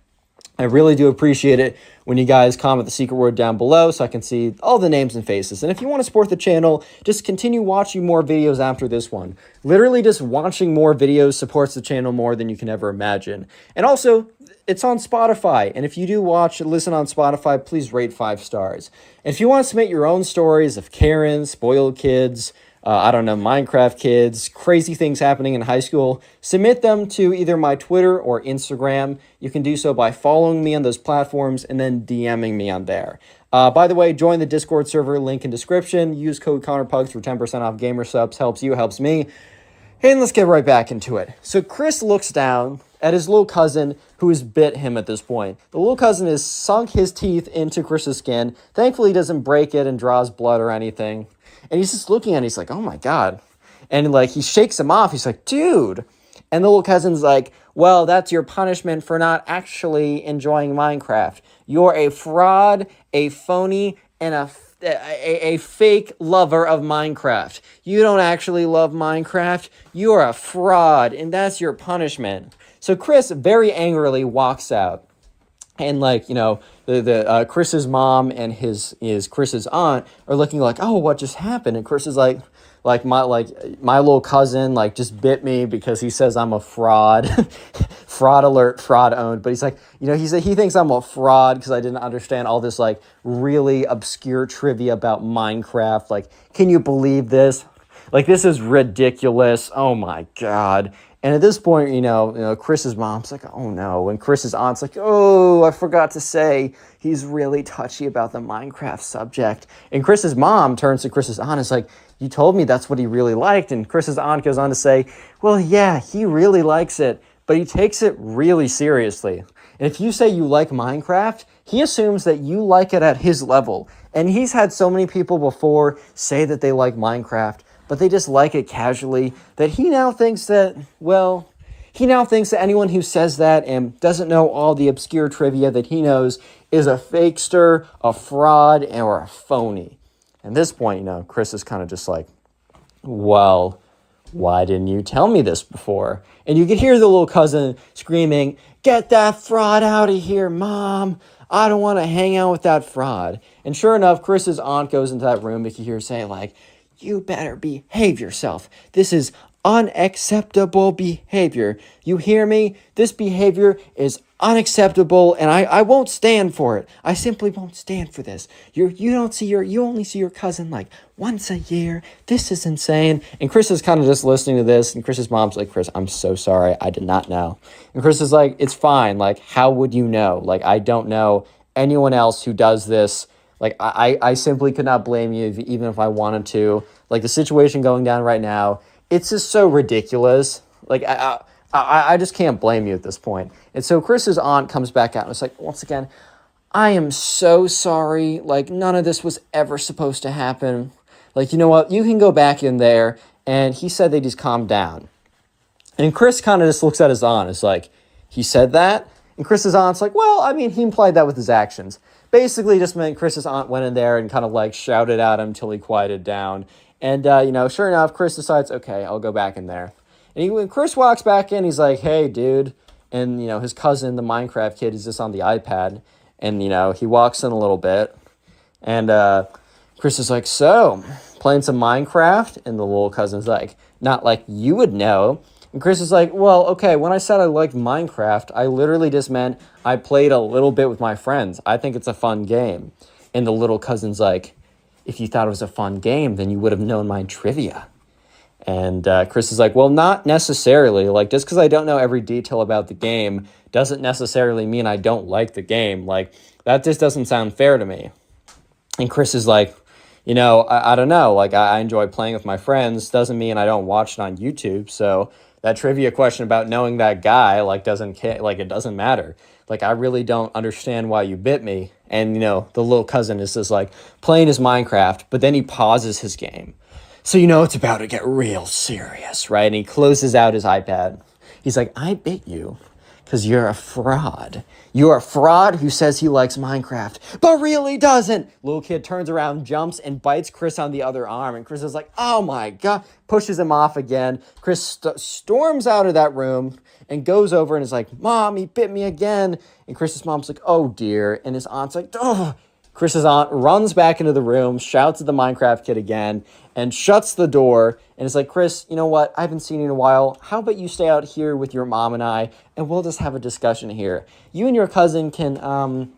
I really do appreciate it when you guys comment the secret word down below so I can see all the names and faces. And if you want to support the channel, just continue watching more videos after this one. Literally just watching more videos supports the channel more than you can ever imagine. And also, it's on Spotify. And if you do listen on Spotify, please rate 5 stars. And if you want to submit your own stories of Karen, spoiled kids, Minecraft kids, crazy things happening in high school, submit them to either my Twitter or Instagram. You can do so by following me on those platforms and then DMing me on there. By the way, join the Discord server, link in description. Use code ConnorPugs for 10% off gamer subs. Helps you, helps me. And let's get right back into it. So Chris looks down at his little cousin who has bit him at this point. The little cousin has sunk his teeth into Chris's skin. Thankfully, he doesn't break it and draws blood or anything. And he's just looking at it. He's like, oh my God. And like, he shakes him off. He's like, dude. And the little cousin's like, well, that's your punishment for not actually enjoying Minecraft. You're a fraud, a phony, and a fake lover of Minecraft. You don't actually love Minecraft. You're a fraud, and that's your punishment. So Chris very angrily walks out. And Chris's mom and Chris's aunt are looking like, oh, what just happened? And Chris is like my little cousin just bit me because he says I'm a fraud. Fraud alert, fraud owned. But he's like, he thinks I'm a fraud because I didn't understand all this really obscure trivia about Minecraft. Like, can you believe this? Like, this is ridiculous. Oh my God. And at this point, Chris's mom's like, oh no. And Chris's aunt's like, oh, I forgot to say, he's really touchy about the Minecraft subject. And Chris's mom turns to Chris's aunt and is like, you told me that's what he really liked. And Chris's aunt goes on to say, well, yeah, he really likes it, but he takes it really seriously. And if you say you like Minecraft, he assumes that you like it at his level. And he's had so many people before say that they like Minecraft, but they just like it casually, that he now thinks that anyone who says that and doesn't know all the obscure trivia that he knows is a fakester, a fraud, or a phony. At this point, Chris is kind of just like, well, why didn't you tell me this before? And you could hear the little cousin screaming, get that fraud out of here, Mom. I don't want to hang out with that fraud. And sure enough, Chris's aunt goes into that room. You can hear her say, like, you better behave yourself. This is unacceptable behavior. You hear me? This behavior is unacceptable, and I won't stand for it. I simply won't stand for this. You only see your cousin like once a year. This is insane. And Chris is kind of just listening to this, and Chris's mom's like, Chris, I'm so sorry. I did not know. And Chris is like, it's fine. Like, how would you know? Like, I don't know anyone else who does this. Like, I simply could not blame you even if I wanted to. Like, the situation going down right now, it's just so ridiculous. Like, I just can't blame you at this point. And so Chris's aunt comes back out and it's like, once again, I am so sorry. Like, none of this was ever supposed to happen. Like, you know what? You can go back in there. And he said they just calmed down. And Chris kind of just looks at his aunt. It's like, he said that? And Chris's aunt's like, well, I mean, he implied that with his actions. Basically just meant Chris's aunt went in there and kind of like shouted at him until he quieted down. And, sure enough, Chris decides, okay, I'll go back in there. And when Chris walks back in, he's like, hey, dude. And, his cousin, the Minecraft kid, is just on the iPad. And, he walks in a little bit. And Chris is like, so, playing some Minecraft? And the little cousin's like, not like you would know. And Chris is like, well, okay, when I said I liked Minecraft, I literally just meant I played a little bit with my friends. I think it's a fun game. And the little cousin's like, if you thought it was a fun game, then you would have known my trivia. And Chris is like, well, not necessarily. Like, just because I don't know every detail about the game doesn't necessarily mean I don't like the game. Like, that just doesn't sound fair to me. And Chris is like, I don't know. Like, I enjoy playing with my friends. Doesn't mean I don't watch it on YouTube. So that trivia question about knowing that guy, like, it doesn't matter. Like, I really don't understand why you bit me. And, the little cousin is just, like, playing his Minecraft, but then he pauses his game. So, it's about to get real serious, right? And he closes out his iPad. He's like, I bit you because you're a fraud. You're a fraud who says he likes Minecraft, but really doesn't. Little kid turns around, jumps, and bites Chris on the other arm. And Chris is like, oh my God, pushes him off again. Chris storms out of that room and goes over and is like, Mom, he bit me again. And Chris's mom's like, oh dear. And his aunt's like, oh. Chris's aunt runs back into the room, shouts at the Minecraft kid again, and shuts the door. And is like, Chris, you know what? I haven't seen you in a while. How about you stay out here with your mom and I, and we'll just have a discussion here. You and your cousin can,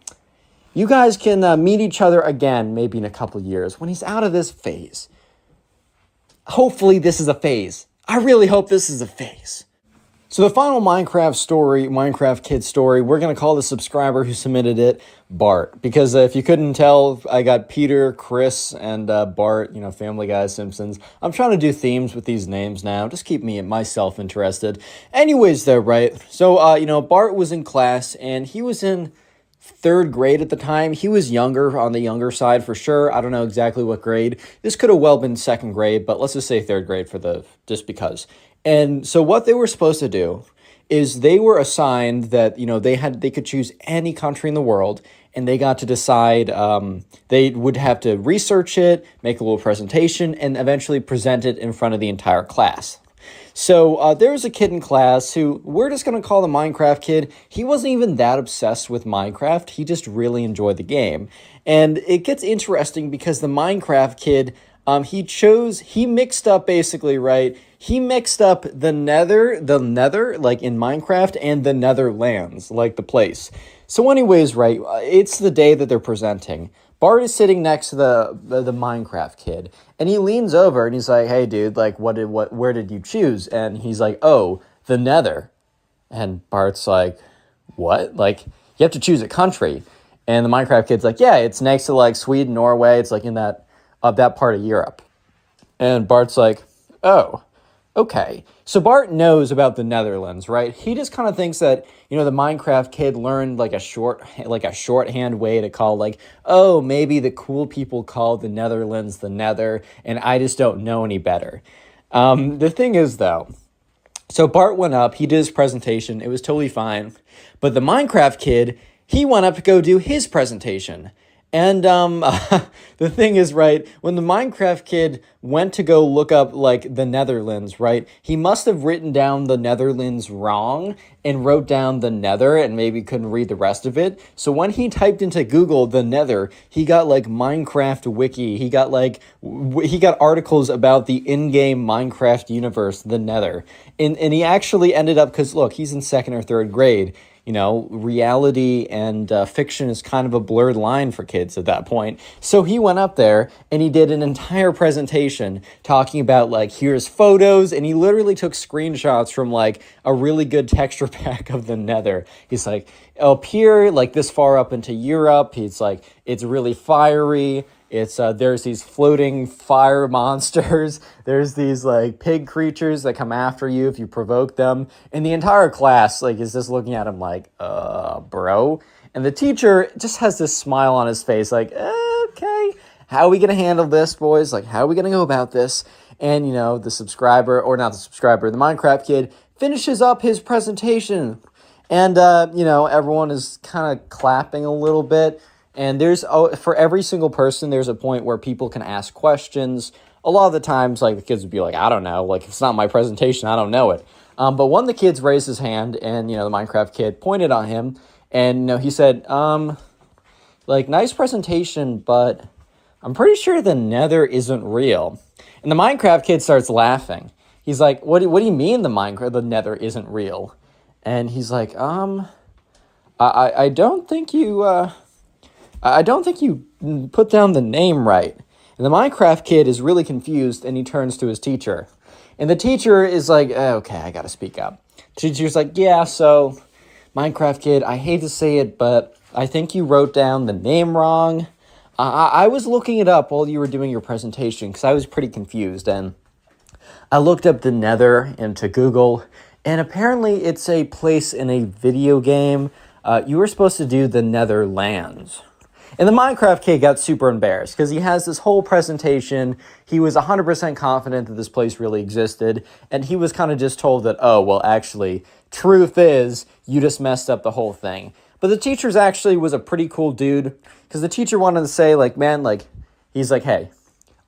you guys can meet each other again, maybe in a couple years, when he's out of this phase. Hopefully this is a phase. I really hope this is a phase. So the final Minecraft kid story, we're going to call the subscriber who submitted it Bart. Because if you couldn't tell, I got Peter, Chris, and Bart, Family Guy, Simpsons. I'm trying to do themes with these names now. Just keep myself interested. Anyways, though, right? So, Bart was in class, and he was in 3rd grade at the time. He was on the younger side for sure. I don't know exactly what grade. This could have well been 2nd grade, but let's just say 3rd grade just because. And so what they were supposed to do is they were assigned that, they could choose any country in the world, and they got to decide, they would have to research it, make a little presentation, and eventually present it in front of the entire class. So there was a kid in class who we're just going to call the Minecraft kid. He wasn't even that obsessed with Minecraft. He just really enjoyed the game. And it gets interesting because the Minecraft kid, he mixed up basically, right? He mixed up the nether, like in Minecraft, and the Netherlands, like the place. So anyways, right, it's the day that they're presenting. Bart is sitting next to the Minecraft kid, and he leans over and he's like, "Hey, dude, like, where did you choose?" And he's like, "Oh, the Nether." And Bart's like, "What? Like, you have to choose a country." And the Minecraft kid's like, "Yeah, it's next to like Sweden, Norway. It's like in that part of Europe." And Bart's like, "Oh, okay." So Bart knows about the Netherlands, right? He just kind of thinks that, the Minecraft kid learned like a shorthand way to call, like, oh, maybe the cool people call the Netherlands the Nether, and I just don't know any better. The thing is, though, so Bart went up, he did his presentation, it was totally fine. But the Minecraft kid, he went up to go do his presentation. And the thing is, right, when the Minecraft kid went to go look up, like, the Netherlands, right, he must have written down the Netherlands wrong and wrote down the Nether and maybe couldn't read the rest of it. So when he typed into Google the Nether, he got, like, Minecraft Wiki. He got, he got articles about the in-game Minecraft universe, the Nether. And he actually ended up, because, look, he's in second or third grade. Reality and fiction is kind of a blurred line for kids at that point. So he went up there and he did an entire presentation talking about, like, here's photos, and he literally took screenshots from, like, a really good texture pack of the Nether. He's like, up here, like, this far up into Europe, he's like, it's really fiery. It's there's these floating fire monsters. There's these like pig creatures that come after you if you provoke them. And the entire class like is just looking at him like, bro. And the teacher just has this smile on his face, like, okay, how are we gonna handle this, boys? Like, how are we gonna go about this? And the the Minecraft kid finishes up his presentation, and everyone is kind of clapping a little bit. And for every single person, there's a point where people can ask questions. A lot of the times, like, the kids would be like, I don't know. Like, if it's not my presentation, I don't know it. But one of the kids raised his hand, and, the Minecraft kid pointed on him. And, he said, nice presentation, but I'm pretty sure the Nether isn't real. And the Minecraft kid starts laughing. He's like, what do you mean the Nether isn't real? And he's like, I don't think you... I don't think you put down the name right. And the Minecraft kid is really confused, and he turns to his teacher. And the teacher is like, okay, I gotta speak up. The teacher's like, yeah, so, Minecraft kid, I hate to say it, but I think you wrote down the name wrong. I was looking it up while you were doing your presentation, because I was pretty confused, and I looked up the Nether into Google, and apparently it's a place in a video game. You were supposed to do the Netherlands. And the Minecraft kid got super embarrassed because he has this whole presentation. He was 100% confident that this place really existed. And he was kind of just told that, oh, well, actually, truth is, you just messed up the whole thing. But the teacher's actually was a pretty cool dude because the teacher wanted to say, like, man, like, he's like, hey,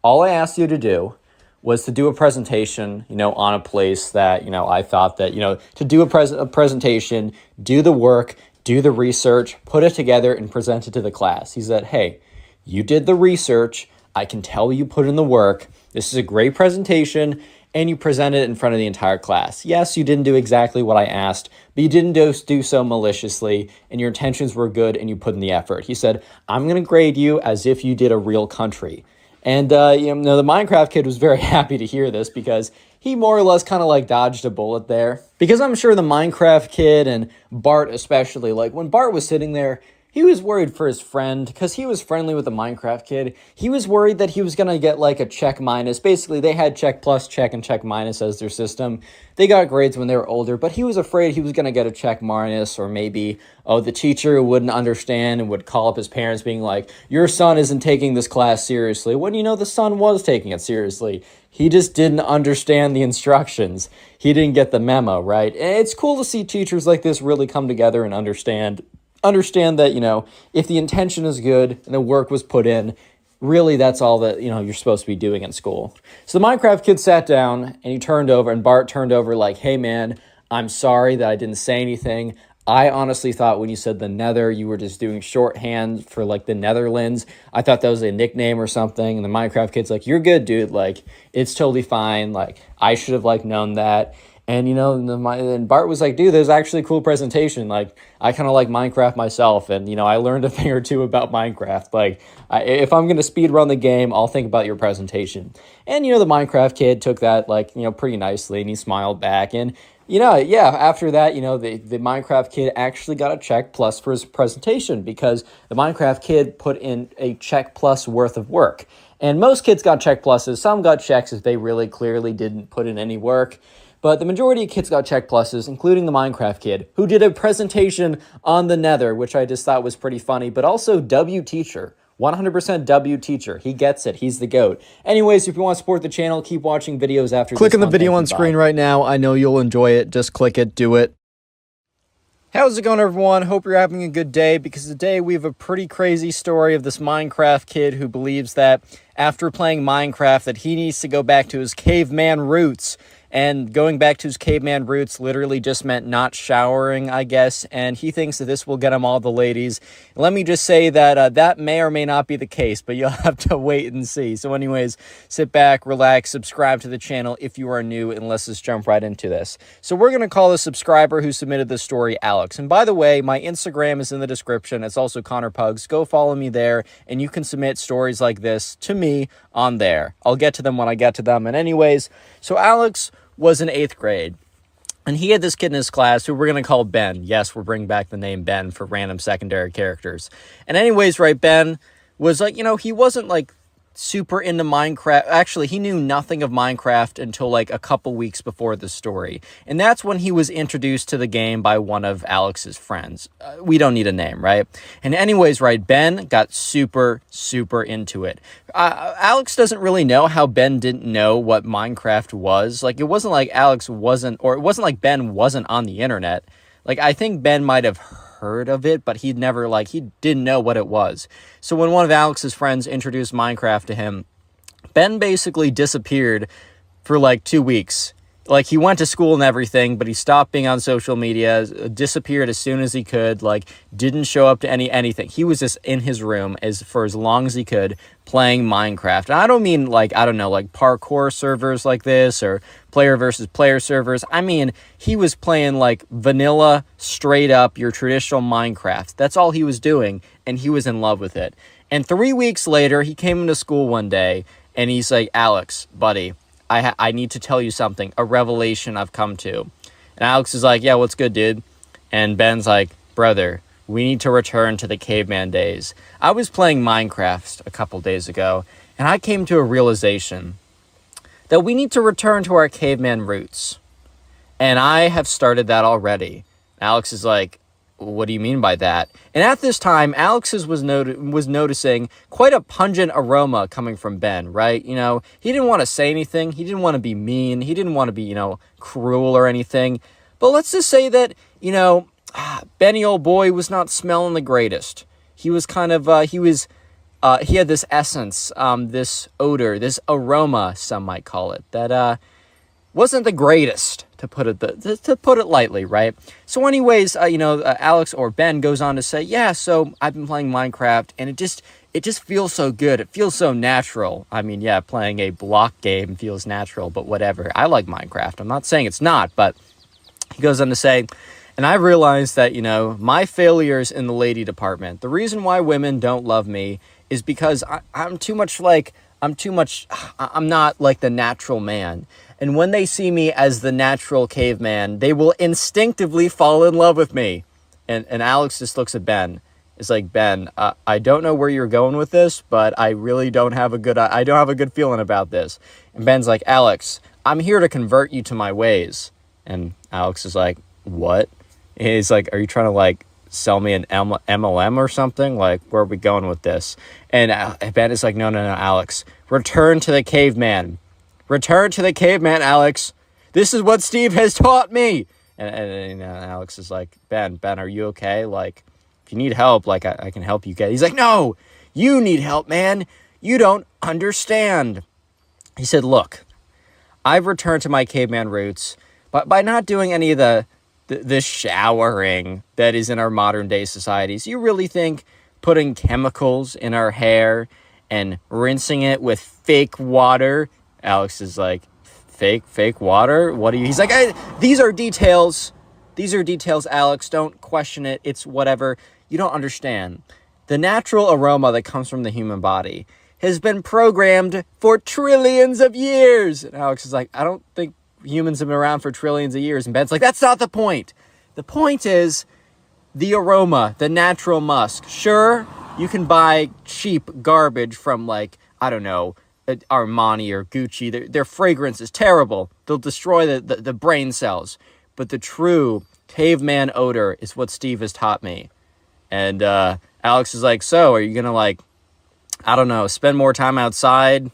all I asked you to do was to do a presentation, on a place that, I thought that, to do a presentation, do the work, do the research, put it together, and present it to the class. He said, hey, you did the research. I can tell you put in the work. This is a great presentation, and you presented it in front of the entire class. Yes, you didn't do exactly what I asked, but you didn't do so maliciously, and your intentions were good, and you put in the effort. He said, I'm going to grade you as if you did a real country. And, the Minecraft kid was very happy to hear this because he more or less kind of like dodged a bullet there. Because I'm sure the Minecraft kid and Bart especially, like when Bart was sitting there, he was worried for his friend because he was friendly with the Minecraft kid. He was worried that he was going to get like a check minus. Basically, they had check plus, check, and check minus as their system. They got grades when they were older, but he was afraid he was going to get a check minus, or maybe, the teacher wouldn't understand and would call up his parents being like, your son isn't taking this class seriously. When the son was taking it seriously. He just didn't understand the instructions. He didn't get the memo, right? And it's cool to see teachers like this really come together and understand that, if the intention is good and the work was put in, really that's all that, you're supposed to be doing in school. So the Minecraft kid sat down and Bart turned over like, hey man, I'm sorry that I didn't say anything. I honestly thought when you said the Nether, you were just doing shorthand for like the Netherlands. I thought that was a nickname or something. And the Minecraft kid's like, you're good, dude. Like, it's totally fine. Like, I should have like known that. And, and Bart was like, dude, there's actually a cool presentation. Like, I kind of like Minecraft myself. And, I learned a thing or two about Minecraft. Like, if I'm going to speed run the game, I'll think about your presentation. And, the Minecraft kid took that, like, pretty nicely. And he smiled back. And, yeah, after that, the Minecraft kid actually got a check plus for his presentation because the Minecraft kid put in a check plus worth of work. And most kids got check pluses. Some got checks if they really clearly didn't put in any work. But the majority of kids got check pluses, including the Minecraft kid, who did a presentation on the Nether, which I just thought was pretty funny, but also W Teacher. 100% W Teacher. He gets it. He's the GOAT. Anyways, if you want to support the channel, keep watching videos after Click this on the one. video Thank on you. screen Bye. right now. I know you'll enjoy it. Just click it. Do it. How's it going, everyone? Hope you're having a good day, because today we have a pretty crazy story of this Minecraft kid who believes that after playing Minecraft that he needs to go back to his caveman roots. And going back to his caveman roots literally just meant not showering, I guess. And he thinks that this will get him all the ladies. Let me just say that that may or may not be the case, but you'll have to wait and see. So anyways, sit back, relax, subscribe to the channel if you are new, and let's just jump right into this. So we're going to call the subscriber who submitted the story Alex. And by the way, my Instagram is in the description. It's also Connor Pugs. Go follow me there, and you can submit stories like this to me on there. I'll get to them when I get to them. And anyways, so Alex was in 8th grade, and he had this kid in his class who we're going to call Ben. Yes, we're bringing back the name Ben for random secondary characters. And anyways, right, Ben was like, he wasn't like super into Minecraft. Actually, he knew nothing of Minecraft until like a couple weeks before the story. And that's when he was introduced to the game by one of Alex's friends. We don't need a name, right? And anyways, right, Ben got super, super into it. Alex doesn't really know how Ben didn't know what Minecraft was. Like, it wasn't like Alex wasn't, or it wasn't like Ben wasn't on the internet. Like, I think Ben might have heard of it, but he'd never, like, he didn't know what it was. So when one of Alex's friends introduced Minecraft to him, Ben basically disappeared for like 2 weeks. Like, he went to school and everything, but he stopped being on social media, disappeared as soon as he could, like, didn't show up to anything. He was just in his room for as long as he could, playing Minecraft. And I don't mean, like, I don't know, like parkour servers like this, or player versus player servers. I mean, he was playing, like, vanilla, straight up, your traditional Minecraft. That's all he was doing, and he was in love with it. And 3 weeks later, he came into school one day, and he's like, Alex, buddy, I need to tell you something, a revelation I've come to. And Alex is like, yeah, what's good, dude? And Ben's like, brother, we need to return to the caveman days. I was playing Minecraft a couple days ago, and I came to a realization that we need to return to our caveman roots. And I have started that already. Alex is like, what do you mean by that? And at this time, Alex was noticing quite a pungent aroma coming from Ben, right? He didn't want to say anything. He didn't want to be mean. He didn't want to be, cruel or anything. But let's just say that, Benny, old boy, was not smelling the greatest. He was kind of, he had this essence, this odor, this aroma, some might call it, that wasn't the greatest, to put it lightly, right? So anyways, Alex, or Ben, goes on to say, yeah, so I've been playing Minecraft, and it just feels so good. It feels so natural. I mean, yeah, playing a block game feels natural, but whatever. I like Minecraft. I'm not saying it's not, but he goes on to say, and I realized that, my failures in the lady department, the reason why women don't love me is because I'm not like the natural man. And when they see me as the natural caveman, they will instinctively fall in love with me. And Alex just looks at Ben. It's like, Ben, I don't know where you're going with this, but I really don't have a good feeling about this. And Ben's like, Alex, I'm here to convert you to my ways. And Alex is like, what? And he's like, are you trying to, like, sell me an MLM or something? Like, where are we going with this? And Ben is like, no, Alex, return to the caveman. Return to the caveman, Alex. This is what Steve has taught me. And Alex is like, Ben, are you okay? Like, if you need help, like, I can help you get. He's like, no, you need help, man. You don't understand. He said, look, I've returned to my caveman roots, but by not doing any of the showering that is in our modern day societies. You really think putting chemicals in our hair and rinsing it with fake water? Alex is like, fake water? What do you... He's like, these are details. These are details, Alex. Don't question it. It's whatever. You don't understand. The natural aroma that comes from the human body has been programmed for trillions of years. And Alex is like, I don't think humans have been around for trillions of years. And Ben's like, that's not the point. The point is the aroma, the natural musk. Sure, you can buy cheap garbage from, like, I don't know, Armani or Gucci. Their fragrance is terrible. They'll destroy the brain cells. But the true caveman odor is what Steve has taught me. And Alex is like, so are you going to, like, I don't know, spend more time outside,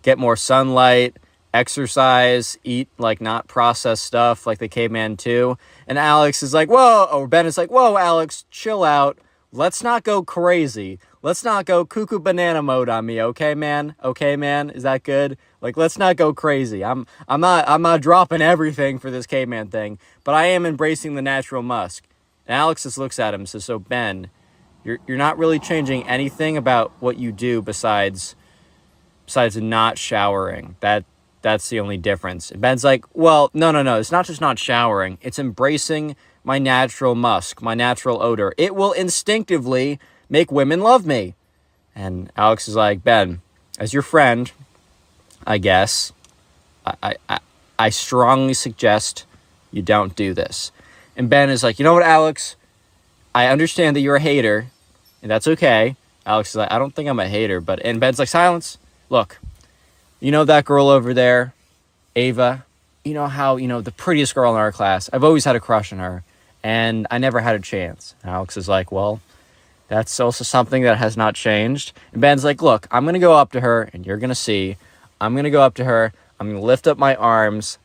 get more sunlight, exercise, eat, like, not processed stuff like the caveman too? And Alex is like, whoa, or Ben is like, whoa, Alex, chill out. Let's not go crazy. Let's not go cuckoo banana mode on me, okay, man? Okay, man? Is that good? Like, let's not go crazy. I'm not dropping everything for this caveman thing, but I am embracing the natural musk. And Alex just looks at him and says, so Ben, you're not really changing anything about what you do besides not showering. That's the only difference. And Ben's like, well, no. It's not just not showering. It's embracing my natural musk, my natural odor. It will instinctively make women love me. And Alex is like, Ben, as your friend, I guess, I strongly suggest you don't do this. And Ben is like, you know what, Alex? I understand that you're a hater, and that's okay. Alex is like, I don't think I'm a hater, and Ben's like, silence. Look, you know that girl over there, Ava? You know how, the prettiest girl in our class? I've always had a crush on her, and I never had a chance. And Alex is like, well, that's also something that has not changed. And Ben's like, look, I'm going to go up to her, and you're going to see. I'm going to go up to her. I'm going to lift up my arms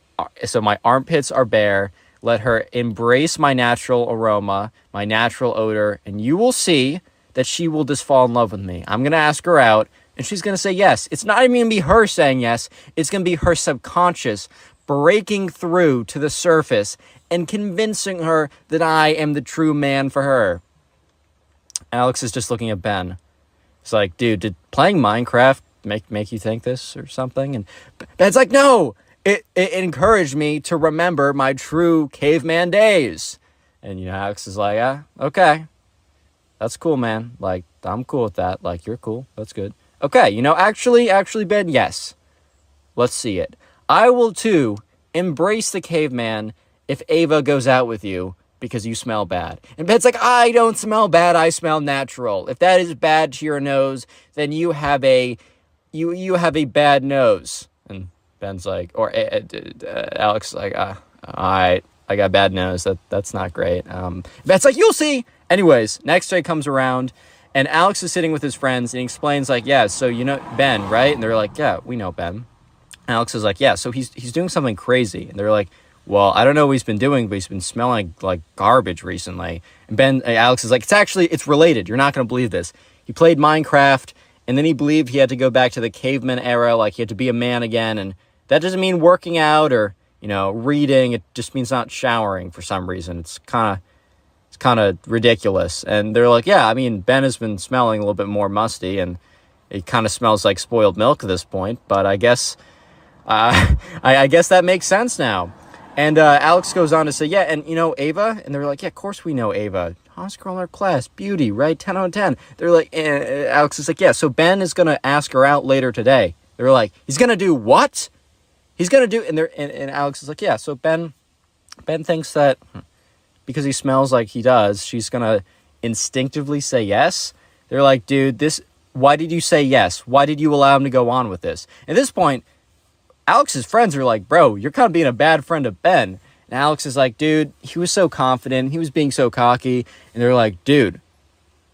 so my armpits are bare. Let her embrace my natural aroma, my natural odor, and you will see that she will just fall in love with me. I'm going to ask her out, and she's going to say yes. It's not even going to be her saying yes. It's going to be her subconscious breaking through to the surface and convincing her that I am the true man for her. Alex is just looking at Ben. He's like, dude, did playing Minecraft make you think this or something? And Ben's like, no, it encouraged me to remember my true caveman days. And, Alex is like, yeah, okay. That's cool, man. Like, I'm cool with that. Like, you're cool. That's good. Okay, actually, Ben, yes. Let's see it. I will, too, embrace the caveman if Ava goes out with you because you smell bad. And Ben's like, I don't smell bad. I smell natural. If that is bad to your nose, then you have a bad nose. And Ben's like, or Alex is like, all right, I got bad nose. That's not great. Ben's like, you'll see. Anyways, next day comes around, and Alex is sitting with his friends, and he explains, like, yeah, so Ben, right? And they're like, yeah, we know Ben. Alex is like, yeah, so he's doing something crazy. And they're like, well, I don't know what he's been doing, but he's been smelling like garbage recently. And Alex is like, it's related. You're not going to believe this. He played Minecraft, and then he believed he had to go back to the caveman era, like he had to be a man again. And that doesn't mean working out or, reading. It just means not showering for some reason. It's kind of ridiculous. And they're like, yeah, I mean, Ben has been smelling a little bit more musty, and it kind of smells like spoiled milk at this point. But I guess, I guess that makes sense now. And Alex goes on to say, yeah, and Ava? And they're like, yeah, of course we know Ava. Hottest girl in our class, beauty, right? 10 out of 10. They're like, Alex is like, yeah, so Ben is going to ask her out later today. They're like, he's going to do what? He's going to do, and Alex is like, yeah, so Ben thinks that because he smells like he does, she's going to instinctively say yes. They're like, dude, why did you say yes? Why did you allow him to go on with this? At this point, Alex's friends are like, bro, you're kind of being a bad friend of Ben. And Alex is like, dude, he was so confident. He was being so cocky. And they're like, dude,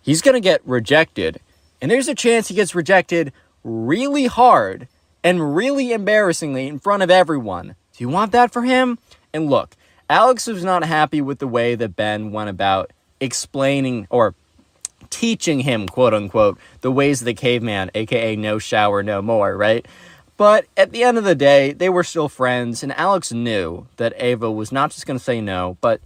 he's going to get rejected. And there's a chance he gets rejected really hard and really embarrassingly in front of everyone. Do you want that for him? And look, Alex was not happy with the way that Ben went about explaining or teaching him, quote unquote, the ways of the caveman, aka no shower, no more, right? But at the end of the day, they were still friends, and Alex knew that Ava was not just going to say no, but,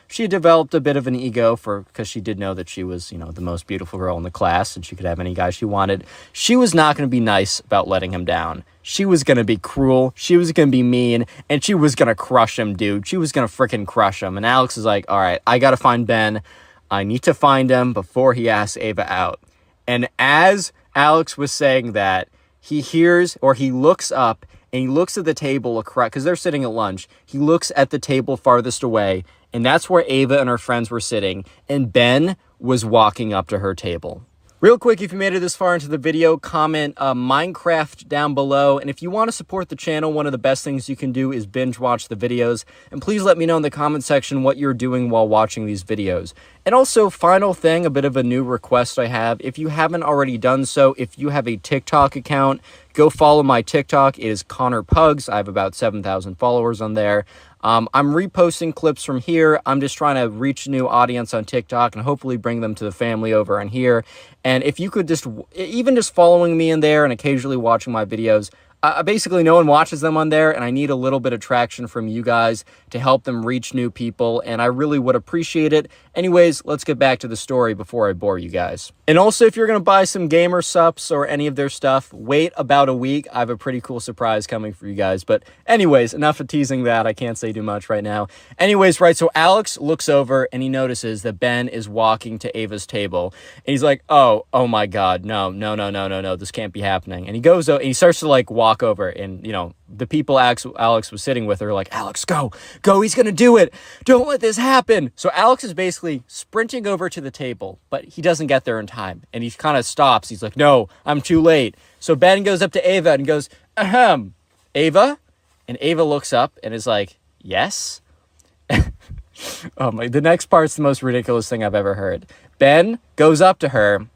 she developed a bit of an ego because she did know that she was, the most beautiful girl in the class, and she could have any guy she wanted. She was not going to be nice about letting him down. She was going to be cruel, she was going to be mean, and she was going to crush him, dude. She was going to freaking crush him. And Alex is like, all right, I got to find Ben. I need to find him before he asks Ava out. And as Alex was saying that, he hears, or he looks up, and he looks at the table across, because they're sitting at lunch. He looks at the table farthest away, and that's where Ava and her friends were sitting, and Ben was walking up to her table. Real quick, if you made it this far into the video, comment Minecraft down below. And if you want to support the channel, one of the best things you can do is binge watch the videos. And please let me know in the comment section what you're doing while watching these videos. And also, final thing, a bit of a new request I have. If you haven't already done so, if you have a TikTok account, go follow my TikTok. It is Connor Pugs. I have about 7,000 followers on there. I'm reposting clips from here. I'm just trying to reach a new audience on TikTok and hopefully bring them to the family over on here. And if you could even just following me in there and occasionally watching my videos, basically no one watches them on there, and I need a little bit of traction from you guys to help them reach new people, and I really would appreciate it. Anyways, let's get back to the story before I bore you guys. And also, if you're going to buy some gamer sups or any of their stuff, wait about a week. I have a pretty cool surprise coming for you guys. But anyways, enough of teasing that. I can't say too much right now. Anyways, right, so Alex looks over and he notices that Ben is walking to Ava's table. And he's like, oh my God, no, this can't be happening. And he goes and he starts to like walk over, and the people Alex was sitting with are like, Alex, go, he's gonna do it, don't let this happen. So Alex is basically sprinting over to the table, but he doesn't get there in time, and he kind of stops. He's like, no, I'm too late. So Ben goes up to Ava and goes, ahem, Ava? And Ava looks up and is like, yes. Oh my, the next part's the most ridiculous thing I've ever heard. Ben goes up to her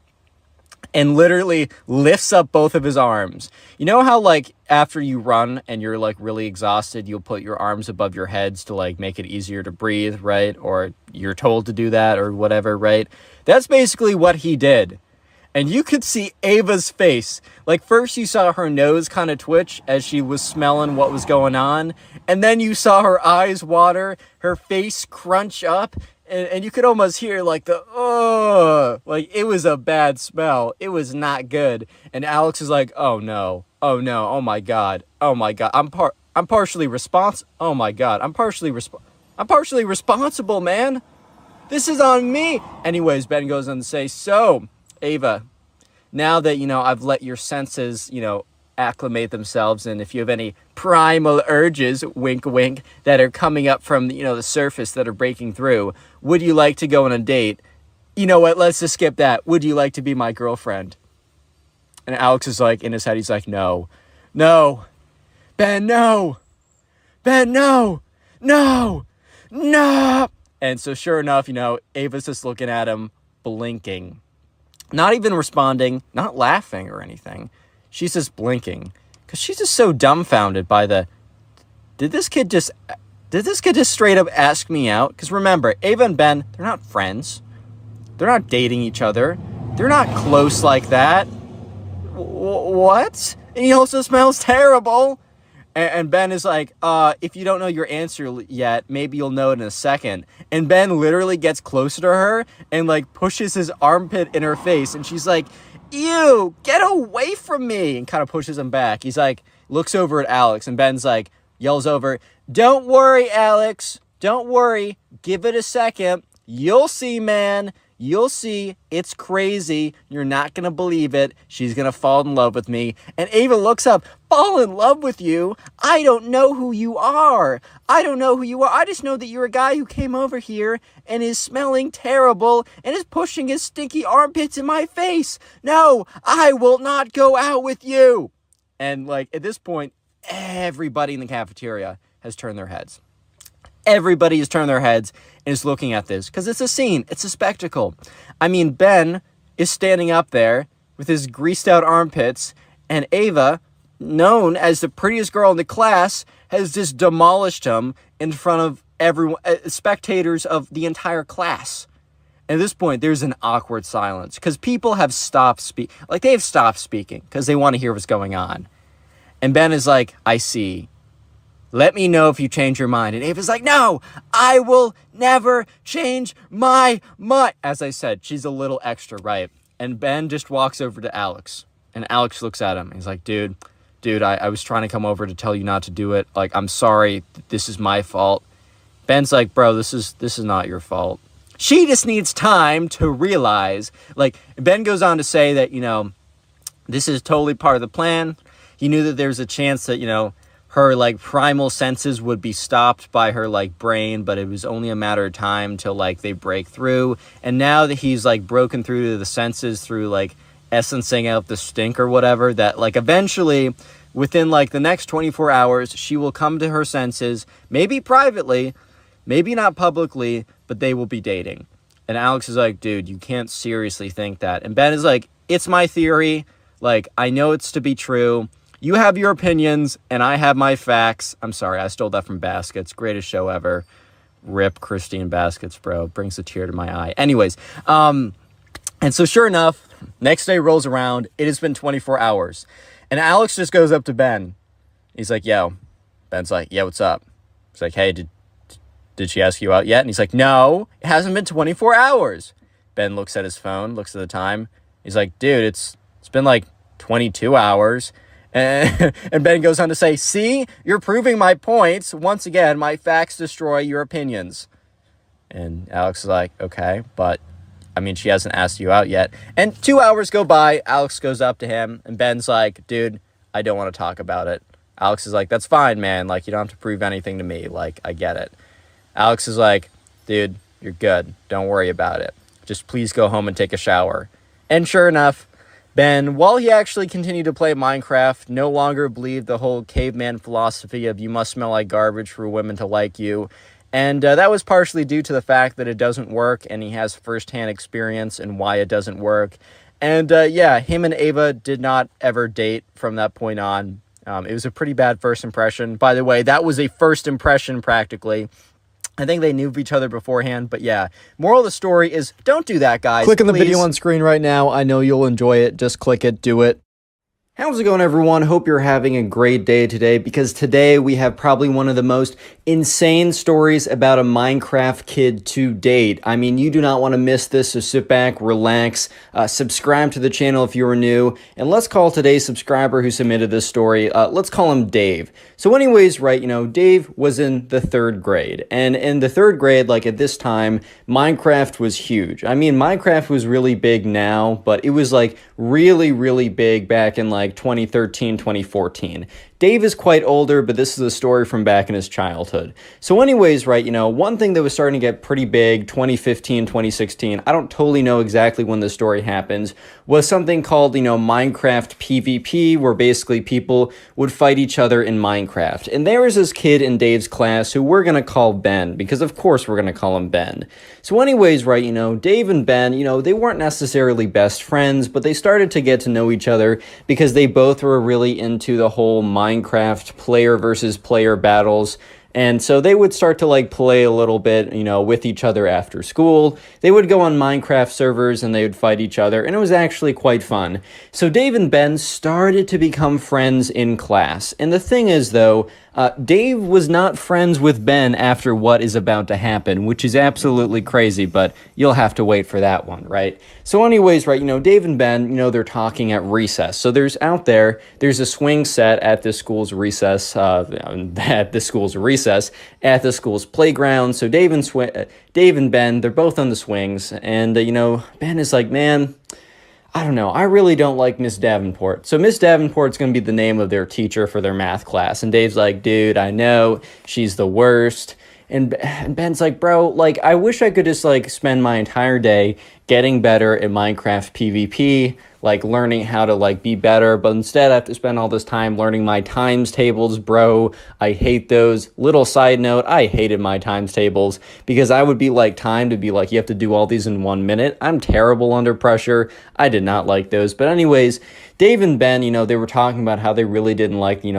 and literally lifts up both of his arms. You know how, like, after you run and you're, like, really exhausted, you'll put your arms above your heads to, like, make it easier to breathe, right? Or you're told to do that or whatever, right? That's basically what he did. And you could see Ava's face. Like, first you saw her nose kind of twitch as she was smelling what was going on. And then you saw her eyes water, her face crunch up. And you could almost hear like like it was a bad smell. It was not good. And Alex is like, oh no, oh my God, I'm partially responsible. Oh my God, I'm partially responsible, man. This is on me. Anyways, Ben goes on to say, so Ava, now that I've let your senses acclimate themselves, and if you have any primal urges, wink wink, that are coming up from the surface that are breaking through, would you like to go on a date? You know what, let's just skip that. Would you like to be my girlfriend? And Alex is like, in his head, he's like, no, Ben, no, and so sure enough, Ava's just looking at him, blinking, not even responding, not laughing or anything. She's just blinking because she's just so dumbfounded by did this kid just straight up ask me out? Because remember, Ava and Ben, they're not friends. They're not dating each other. They're not close like that. What? And he also smells terrible. And Ben is like, if you don't know your answer yet, maybe you'll know it in a second. And Ben literally gets closer to her and like pushes his armpit in her face. And she's like, ew, get away from me, and kind of pushes him back. He's like, looks over at Alex, and Ben's like, yells over, don't worry, Alex, don't worry, give it a second, you'll see, man, you'll see, it's crazy, you're not gonna believe it, she's gonna fall in love with me. And Ava looks up, fall in love with you? I don't know who you are. I just know that you're a guy who came over here and is smelling terrible and is pushing his stinky armpits in my face. No, I will not go out with you. And like at this point, everybody in the cafeteria has turned their heads. Everybody has turned their heads and is looking at this because it's a scene. It's a spectacle. I mean, Ben is standing up there with his greased out armpits, and Ava, known as the prettiest girl in the class, has just demolished him in front of everyone, spectators of the entire class. At this point, there's an awkward silence because people have stopped speaking. Like, they have stopped speaking because they want to hear what's going on. And Ben is like, I see. Let me know if you change your mind. And Ava's like, no, I will never change my mind. As I said, she's a little extra, right? And Ben just walks over to Alex. And Alex looks at him. He's like, dude, I was trying to come over to tell you not to do it. Like, I'm sorry. This is my fault. Ben's like, bro, this is not your fault. She just needs time to realize. Like, Ben goes on to say that, this is totally part of the plan. He knew that there's a chance that, her like primal senses would be stopped by her like brain, but it was only a matter of time till like they break through. And now that he's like broken through to the senses through like essencing out the stink or whatever, that like eventually within like the next 24 hours, she will come to her senses, maybe privately, maybe not publicly, but they will be dating. And Alex is like, dude, you can't seriously think that. And Ben is like, it's my theory. Like, I know it's to be true. You have your opinions, and I have my facts. I'm sorry, I stole that from Baskets. Greatest show ever. Rip Christine Baskets, bro. Brings a tear to my eye. Anyways, and so sure enough, next day rolls around. It has been 24 hours. And Alex just goes up to Ben. He's like, yo. Ben's like, yeah, what's up? He's like, hey, did she ask you out yet? And he's like, no, it hasn't been 24 hours. Ben looks at his phone, looks at the time. He's like, dude, it's been like 22 hours. And Ben goes on to say, see, you're proving my points. Once again, my facts destroy your opinions. And Alex is like, okay, but I mean, she hasn't asked you out yet. And 2 hours go by. Alex goes up to him and Ben's like, dude, I don't want to talk about it. Alex is like, that's fine, man. Like, you don't have to prove anything to me. Like, I get it. Alex is like, dude, you're good. Don't worry about it. Just please go home and take a shower. And sure enough, Ben, while he actually continued to play Minecraft, no longer believed the whole caveman philosophy of you must smell like garbage for women to like you. And that was partially due to the fact that it doesn't work, and he has firsthand experience in why it doesn't work. And yeah, him and Ava did not ever date from that point on. It was a pretty bad first impression. By the way, that was a first impression practically. I think they knew of each other beforehand, but yeah. Moral of the story is don't do that, guys. Click on the please. video on screen right now. I know you'll enjoy it. Just click it. Do it. How's it going, everyone? Hope you're having a great day today, because today we have probably one of the most insane stories about a Minecraft kid to date. I mean, you do not want to miss this, so sit back, relax, subscribe to the channel if you are new, and let's call today's subscriber who submitted this story, let's call him Dave. So anyways, right, Dave was in the 3rd grade, and in the 3rd grade, like at this time, Minecraft was huge. I mean, Minecraft was really big now, but it was like really, really big back in like 2013, 2014. Dave is quite older, but this is a story from back in his childhood. So anyways, right, one thing that was starting to get pretty big, 2015, 2016, I don't totally know exactly when the story happens, was something called, Minecraft PvP, where basically people would fight each other in Minecraft. And there was this kid in Dave's class who we're going to call Ben, because of course we're going to call him Ben. So anyways, right, Dave and Ben, they weren't necessarily best friends, but they started to get to know each other because they both were really into the whole Minecraft player versus player battles. And so they would start to like play a little bit, with each other after school. They would go on Minecraft servers and they would fight each other, and it was actually quite fun. So Dave and Ben started to become friends in class. And the thing is, though, Dave was not friends with Ben after what is about to happen, which is absolutely crazy, but you'll have to wait for that one, right? So anyways, right, Dave and Ben, they're talking at recess. So there's a swing set at this school's recess, at the school's playground. So Dave and Ben, they're both on the swings, and, Ben is like, man, I don't know, I really don't like Miss Davenport. So Miss Davenport's going to be the name of their teacher for their math class. And Dave's like, dude, I know, she's the worst. And Ben's like, bro, like, I wish I could just, like, spend my entire day getting better at Minecraft PvP, like, learning how to, like, be better, but instead I have to spend all this time learning my times tables, bro. I hate those. Little side note, I hated my times tables, because I would be, like, timed to be, like, you have to do all these in 1 minute. I'm terrible under pressure. I did not like those. But anyways, Dave and Ben, they were talking about how they really didn't like, the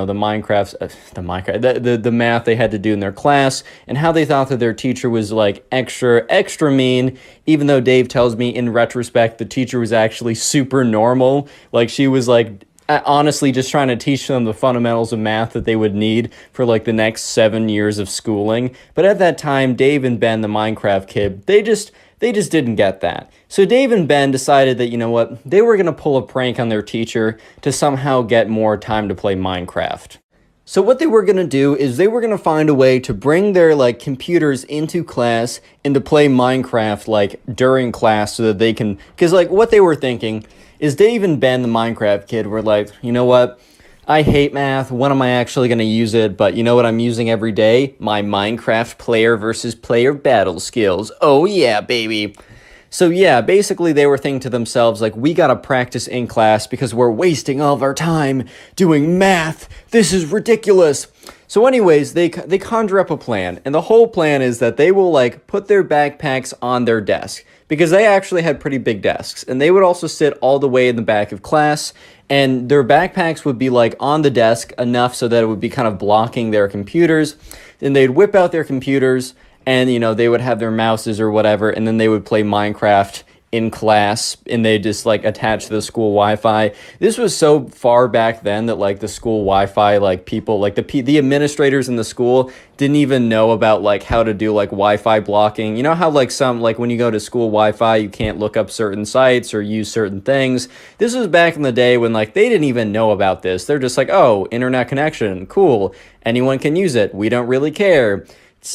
math they had to do in their class, and how they thought that their teacher was, like, extra mean, even though Dave tells me in retrospect the teacher was actually super normal. Like, she was, like, honestly just trying to teach them the fundamentals of math that they would need for like the next 7 years of schooling. But at that time, Dave and Ben, the Minecraft kid, they just didn't get that. So Dave and Ben decided that, you know what, they were going to pull a prank on their teacher to somehow get more time to play Minecraft. So what they were going to do is they were going to find a way to bring their like computers into class and to play Minecraft like during class so that they can, because like what they were thinking is Dave and Ben, the Minecraft kid, were like, you know what, I hate math. When am I actually going to use it? But you know what I'm using every day? My Minecraft player versus player battle skills. Oh yeah, baby. So yeah, basically they were thinking to themselves, like, we gotta practice in class because we're wasting all of our time doing math. This is ridiculous. So anyways, they conjure up a plan, and the whole plan is that they will, like, put their backpacks on their desk, because they actually had pretty big desks, and they would also sit all the way in the back of class, and their backpacks would be, like, on the desk enough so that it would be kind of blocking their computers. Then they'd whip out their computers, and, you know, they would have their mouses or whatever, and then they would play Minecraft in class, and they just, like, attach to the school Wi-Fi. This was so far back then that, like, the school Wi-Fi, like, people, like, the administrators in the school didn't even know about, like, how to do, like, Wi-Fi blocking. You know how, like, when you go to school Wi-Fi, you can't look up certain sites or use certain things? This was back in the day when, like, they didn't even know about this. They're just like, oh, internet connection, cool. Anyone can use it. We don't really care.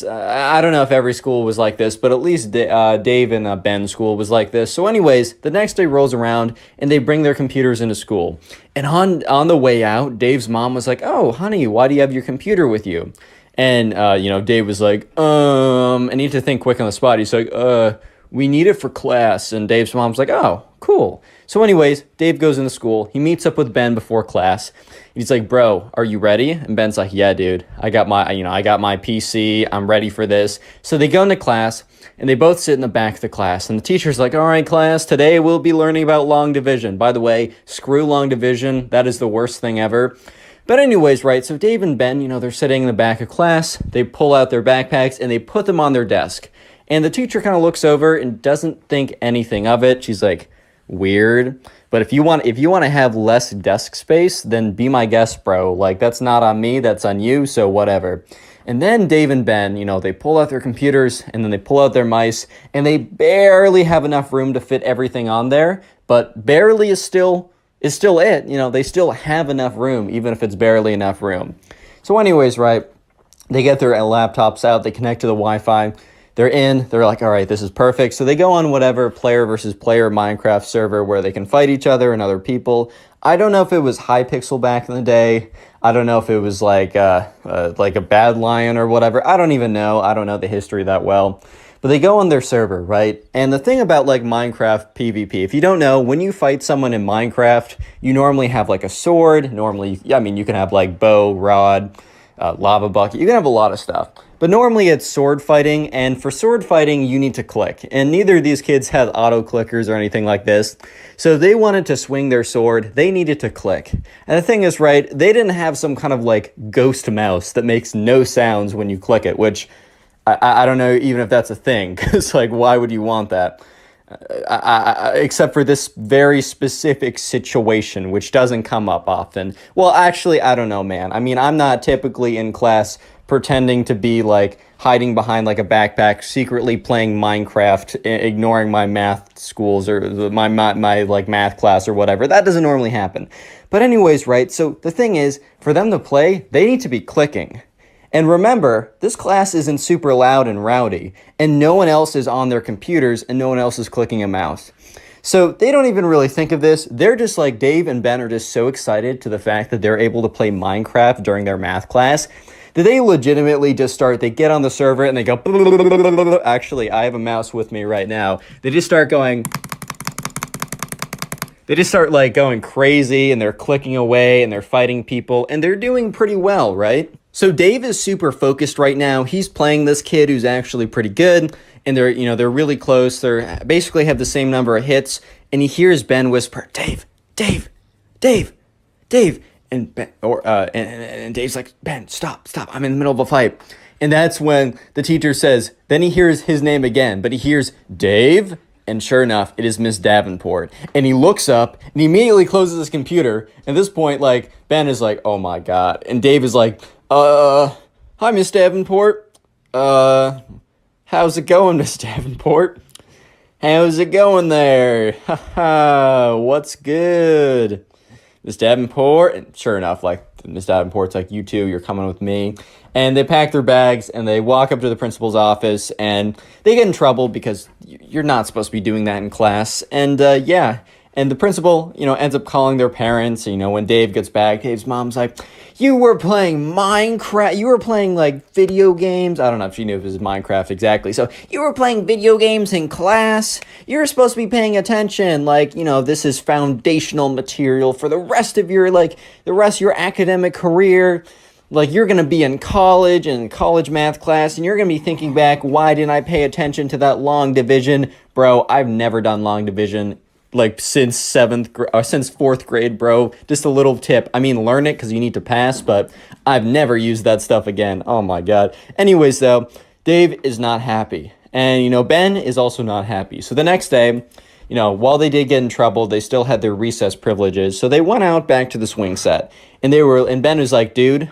I don't know if every school was like this, but at least Dave and Ben's school was like this. So anyways, the next day rolls around, and they bring their computers into school. And on the way out, Dave's mom was like, oh, honey, why do you have your computer with you? And, you know, Dave was like, I need to think quick on the spot. He's like, we need it for class. And Dave's mom's like, oh, cool. So anyways, Dave goes into school. He meets up with Ben before class. He's like, bro, are you ready? And Ben's like, yeah, dude, I got my PC. I'm ready for this. So they go into class, and they both sit in the back of the class. And the teacher's like, all right, class, today we'll be learning about long division. By the way, screw long division. That is the worst thing ever. But anyways, right, so Dave and Ben, you know, they're sitting in the back of class. They pull out their backpacks, and they put them on their desk. And the teacher kind of looks over and doesn't think anything of it. She's like, weird. But if you want to have less desk space, then be my guest, bro. Like, that's not on me, that's on you, so whatever. And then Dave and Ben, you know, they pull out their computers, and then they pull out their mice, and they barely have enough room to fit everything on there. But barely is still it. You know, they still have enough room, even if it's barely enough room. So anyways, right, they get their laptops out, they connect to the Wi-Fi. They're like, all right, this is perfect. So they go on whatever player versus player Minecraft server where they can fight each other and other people. I don't know if it was Hypixel back in the day. I don't know if it was like a Bad Lion or whatever. I don't even know. I don't know the history that well. But they go on their server, right? And the thing about like Minecraft PvP, if you don't know, when you fight someone in Minecraft, you normally have like a sword. Normally, I mean, you can have like bow, rod, lava bucket. You can have a lot of stuff. But normally it's sword fighting, and for sword fighting, you need to click. And neither of these kids had auto clickers or anything like this. So if they wanted to swing their sword, they needed to click. And the thing is, right, they didn't have some kind of like ghost mouse that makes no sounds when you click it, which I don't know even if that's a thing, because like, why would you want that? Except for this very specific situation, which doesn't come up often. Well, actually, I don't know, man. I mean, I'm not typically in class pretending to be like hiding behind like a backpack, secretly playing Minecraft, ignoring my math schools or my like math class or whatever. That doesn't normally happen. But anyways, right? So the thing is, for them to play, they need to be clicking. And remember, this class isn't super loud and rowdy, and no one else is on their computers, and no one else is clicking a mouse. So they don't even really think of this. They're just like, Dave and Ben are just so excited to the fact that they're able to play Minecraft during their math class that they legitimately just they get on the server and they go, actually, I have a mouse with me right now. They just start like going crazy, and they're clicking away, and they're fighting people, and they're doing pretty well, right? So Dave is super focused right now. He's playing this kid who's actually pretty good, and they're really close. They're basically have the same number of hits, and he hears Ben whisper, Dave, Dave, Dave, Dave. And Ben, and Dave's like, Ben, stop, I'm in the middle of a fight. And that's when the teacher says, then he hears his name again, but he hears Dave, And sure enough, it is Miss Davenport. And he looks up and he immediately closes his computer. At this point, like, Ben is like, oh my God. And Dave is like, hi, Miss Davenport. How's it going, Miss Davenport? How's it going there? Haha, what's good? Miss Davenport, and sure enough, like, Miss Davenport's like, you two, you're coming with me. And they pack their bags, and they walk up to the principal's office, and they get in trouble because you're not supposed to be doing that in class. And, yeah, and the principal, ends up calling their parents. When Dave gets back, Dave's mom's like, you were playing Minecraft, you were playing, like, video games. I don't know if she knew if it was Minecraft exactly. So, you were playing video games in class. You're supposed to be paying attention. Like, this is foundational material for the rest of your academic career. Like, you're going to be in college math class, and you're going to be thinking back, why didn't I pay attention to that long division? Bro, I've never done long division, like, since fourth grade, bro. Just a little tip. I mean, learn it because you need to pass, but I've never used that stuff again. Oh, my God. Anyways, though, Dave is not happy. And, Ben is also not happy. So the next day, while they did get in trouble, they still had their recess privileges. So they went out back to the swing set. And Ben was like, dude,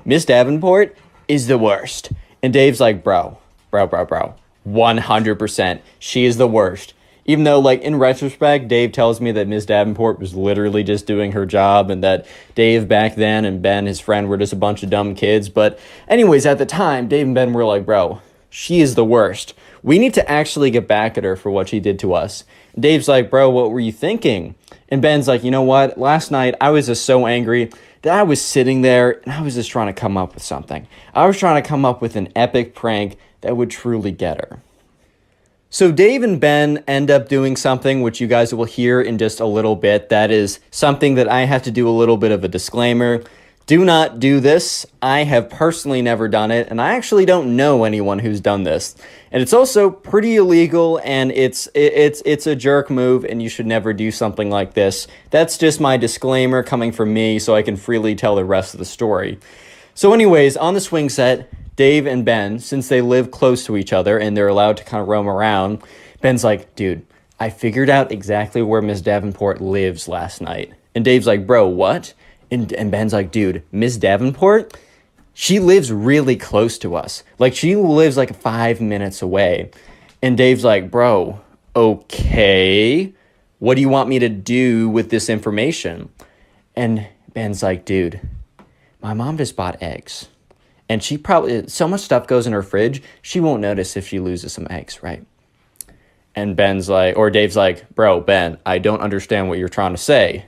Miss Davenport is the worst. And Dave's like, bro, 100%. She is the worst. Even though, like, in retrospect, Dave tells me that Miss Davenport was literally just doing her job and that Dave back then and Ben, his friend, were just a bunch of dumb kids. But anyways, at the time, Dave and Ben were like, bro, she is the worst. We need to actually get back at her for what she did to us. Dave's like, bro, what were you thinking? And Ben's like, you know what? Last night, I was just so angry that I was sitting there and I was just trying to come up with something. I was trying to come up with an epic prank that would truly get her. So Dave and Ben end up doing something which you guys will hear in just a little bit. That is something that I have to do a little bit of a disclaimer. Do not do this. I have personally never done it, and I actually don't know anyone who's done this. And it's also pretty illegal, and it's a jerk move, and you should never do something like this. That's just my disclaimer coming from me, so I can freely tell the rest of the story. So anyways, on the swing set, Dave and Ben, since they live close to each other and they're allowed to kind of roam around, Ben's like, dude, I figured out exactly where Miss Davenport lives last night. And Dave's like, bro, what? And Ben's like, dude, Miss Davenport, she lives really close to us. Like, she lives like 5 minutes away. And Dave's like, bro, okay, what do you want me to do with this information? And Ben's like, dude, my mom just bought eggs. And she probably, so much stuff goes in her fridge, she won't notice if she loses some eggs, right? And Ben's like, or Dave's like, bro, Ben, I don't understand what you're trying to say.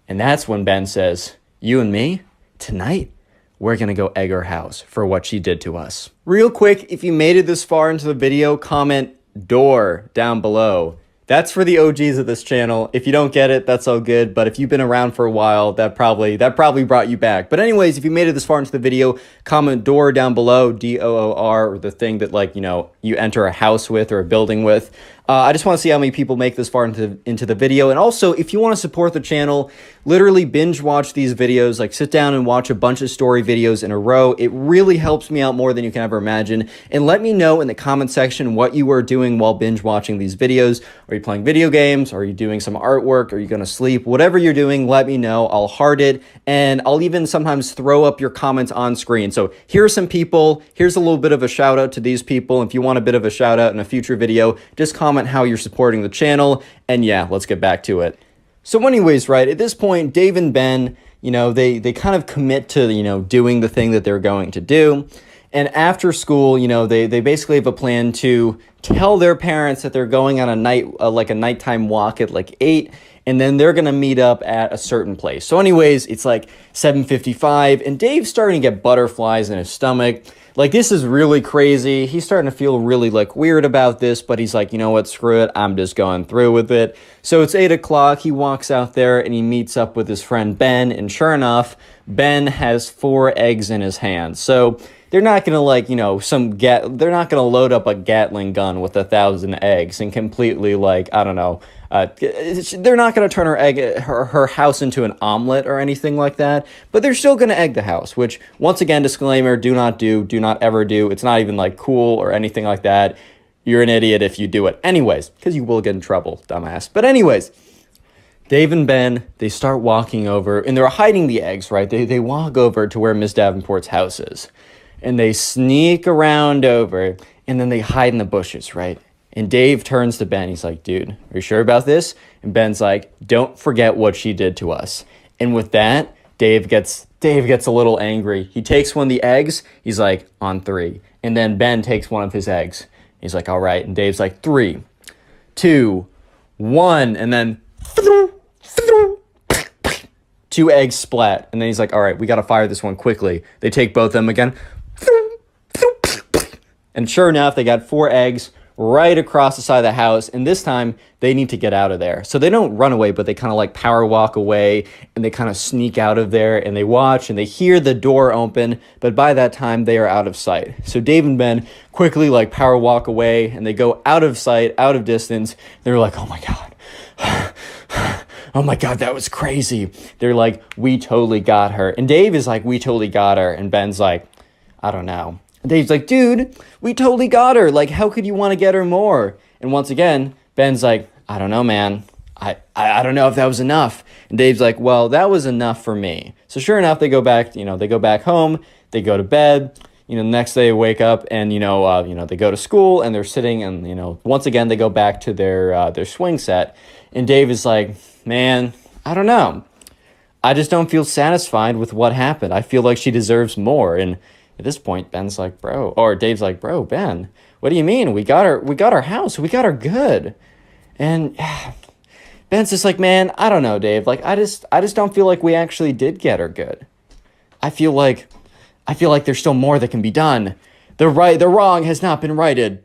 And that's when Ben says, you and me, tonight, we're going to go egg her house for what she did to us. Real quick, if you made it this far into the video, comment door down below. That's for the OGs of this channel. If you don't get it, that's all good. But if you've been around for a while, that probably brought you back. But anyways, if you made it this far into the video, comment door down below, D-O-O-R, or the thing that, like, you enter a house with or a building with. I just want to see how many people make this far into the video. And also, if you want to support the channel, literally binge watch these videos, like sit down and watch a bunch of story videos in a row. It really helps me out more than you can ever imagine. And let me know in the comment section what you are doing while binge watching these videos. Are you playing video games? Are you doing some artwork? Are you going to sleep? Whatever you're doing, let me know. I'll heart it. And I'll even sometimes throw up your comments on screen. So here are some people. Here's a little bit of a shout out to these people. If you want a bit of a shout out in a future video, just comment how you're supporting the channel. And yeah, let's get back to it. So anyways, right, at this point, Dave and Ben, they kind of commit to, doing the thing that they're going to do. And after school, they basically have a plan to tell their parents that they're going on a nighttime walk at like 8, and then they're going to meet up at a certain place. So anyways, it's like 7:55, and Dave's starting to get butterflies in his stomach. Like, this is really crazy. He's starting to feel really, like, weird about this, but he's like, you know what, screw it. I'm just going through with it. So it's 8 o'clock. He walks out there, and he meets up with his friend Ben, and sure enough, Ben has 4 eggs in his hand. So they're not going to, like, they're not going to load up a Gatling gun with 1,000 eggs and completely, like, I don't know, they're not going to turn her house into an omelet or anything like that, but they're still going to egg the house, which, once again, disclaimer, do not ever do. It's not even, like, cool or anything like that. You're an idiot if you do it. Anyways, because you will get in trouble, dumbass. But anyways, Dave and Ben, they start walking over, and they're hiding the eggs, right? They walk over to where Miss Davenport's house is. And they sneak around over, and then they hide in the bushes, right? And Dave turns to Ben. He's like, dude, are you sure about this? And Ben's like, don't forget what she did to us. And with that, Dave gets a little angry. He takes one of the eggs. He's like, on 3. And then Ben takes one of his eggs. He's like, all right. And Dave's like, 3, 2, 1. And then 2 eggs splat. And then he's like, all right, we got to fire this one quickly. They take both of them again. And sure enough, they got 4 eggs right across the side of the house, and this time they need to get out of there. So they don't run away, but they kind of like power walk away, and they kind of sneak out of there, and they watch, and they hear the door open, but by that time they are out of sight. So Dave and Ben quickly like power walk away, and they go out of sight, out of distance. They're like, oh my God. Oh my God, that was crazy. They're like, we totally got her. And Dave is like, we totally got her. And Ben's like, I don't know. And Dave's like, dude, we totally got her. Like, how could you want to get her more? And once again, Ben's like, I don't know, man. I don't know if that was enough. And Dave's like, well, that was enough for me. So sure enough, they go back home, they go to bed. The next day they wake up and, they go to school and they're sitting and, once again, they go back to their swing set. And Dave is like, man, I don't know. I just don't feel satisfied with what happened. I feel like she deserves more. And at this point, Dave's like, bro, Ben, what do you mean? We got our house. We got her good. And Ben's just like, man, I don't know, Dave. Like, I just don't feel like we actually did get her good. I feel like there's still more that can be done. The wrong has not been righted.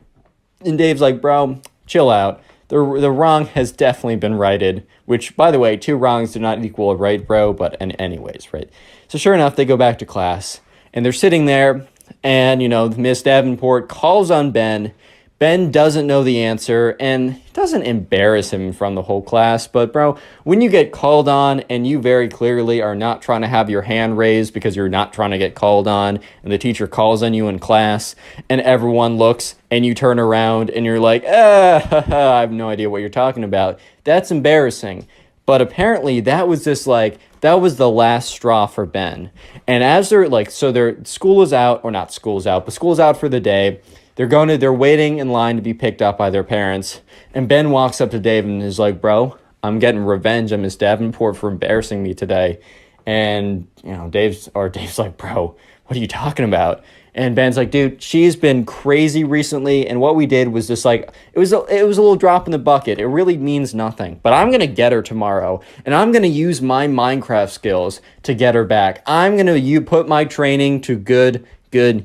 And Dave's like, bro, chill out. The wrong has definitely been righted, which, by the way, 2 wrongs do not equal a right, bro, but anyways, right? So sure enough, they go back to class, and they're sitting there, and, Miss Davenport calls on Ben. Ben doesn't know the answer, and it doesn't embarrass him in front of the whole class, but, bro, when you get called on, and you very clearly are not trying to have your hand raised because you're not trying to get called on, and the teacher calls on you in class, and everyone looks, and you turn around, and you're like, I have no idea what you're talking about. That's embarrassing. But apparently that was the last straw for Ben. And as their school is out, or not school is out, but school is out for the day. They're waiting in line to be picked up by their parents. And Ben walks up to Dave and is like, bro, I'm getting revenge on Miss Davenport for embarrassing me today. And, Dave's like, bro, what are you talking about? And Ben's like, dude, she's been crazy recently, and what we did was just like, it was a little drop in the bucket. It really means nothing. But I'm going to get her tomorrow, and I'm going to use my Minecraft skills to get her back. I'm going to put my training to good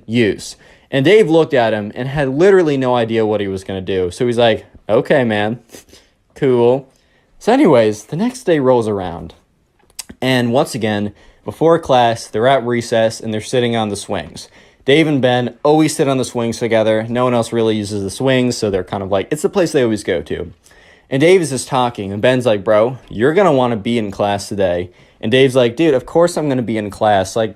use. And Dave looked at him and had literally no idea what he was going to do. So he's like, okay, man, cool. So anyways, the next day rolls around, and once again, before class, they're at recess, and they're sitting on the swings. Dave and Ben always sit on the swings together. No one else really uses the swings, so they're kind of like, it's the place they always go to. And Dave is just talking, and Ben's like, bro, you're going to want to be in class today. And Dave's like, dude, of course I'm going to be in class. Like,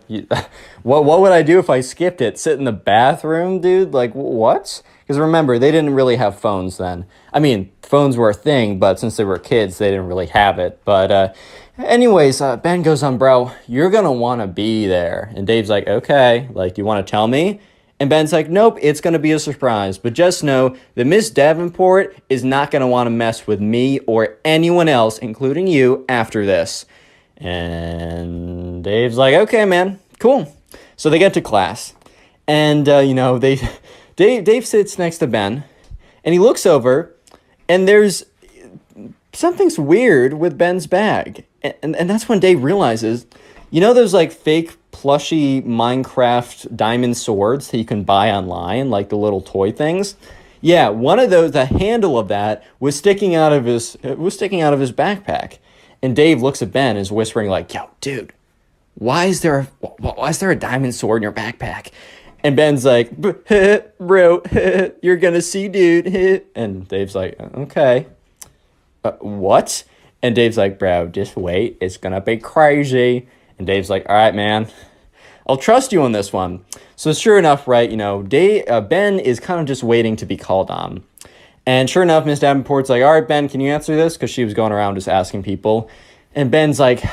what would I do if I skipped it? Sit in the bathroom, dude? Like, what? Because remember, they didn't really have phones then. I mean, phones were a thing, but since they were kids, they didn't really have it. But anyways, Ben goes on, bro, you're going to want to be there. And Dave's like, okay, like, do you want to tell me? And Ben's like, nope, it's going to be a surprise. But just know that Miss Davenport is not going to want to mess with me or anyone else, including you, after this. And Dave's like, okay, man, cool. So they get to class. And, Dave sits next to Ben. And he looks over, and there's something's weird with Ben's bag. And that's when Dave realizes, those like fake plushy Minecraft diamond swords that you can buy online, like the little toy things? Yeah, one of those, the handle of that was sticking out of his backpack. And Dave looks at Ben and is whispering like, yo, dude, why is there a diamond sword in your backpack? And Ben's like, bro, you're gonna see, dude. And Dave's like, okay. What? And Dave's like, bro, just wait. It's gonna be crazy. And Dave's like, all right, man. I'll trust you on this one. So sure enough, right, Ben is kind of just waiting to be called on. And sure enough, Miss Davenport's like, all right, Ben, can you answer this? Because she was going around just asking people. And Ben's like,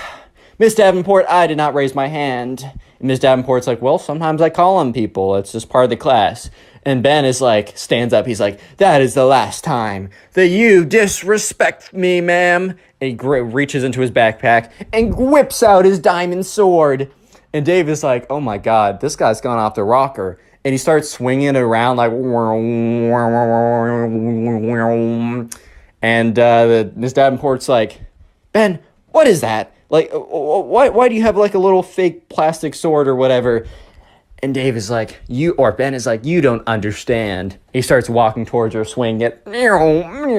Miss Davenport, I did not raise my hand. And Miss Davenport's like, well, sometimes I call on people. It's just part of the class. And Ben is like, stands up. He's like, that is the last time that you disrespect me, ma'am. And he reaches into his backpack and whips out his diamond sword. And Dave is like, oh my God, this guy's gone off the rocker. And he starts swinging it around like, and Miss Davenport's like, Ben, what is that? Like, why do you have like a little fake plastic sword or whatever? And Ben is like, you don't understand. He starts walking towards her, swinging it. Everyone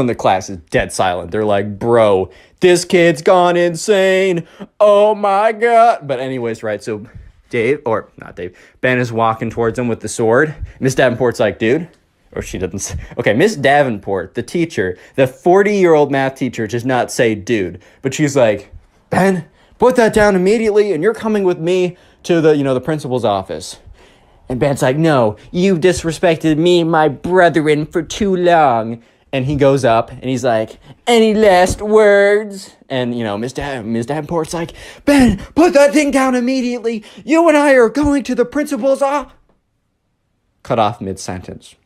in the class is dead silent. They're like, bro, this kid's gone insane. Oh my God. But anyways, right, so Ben is walking towards him with the sword. Miss Davenport's like, dude. Or she doesn't. Okay, Miss Davenport, the teacher, the 40-year-old math teacher, does not say dude. But she's like, Ben, put that down immediately, and you're coming with me to the principal's office. And Ben's like, no, you disrespected me and my brethren for too long. And he goes up, and he's like, any last words? And, Miss Davenport's like, Ben, put that thing down immediately. You and I are going to the principal's office. Cut off mid-sentence.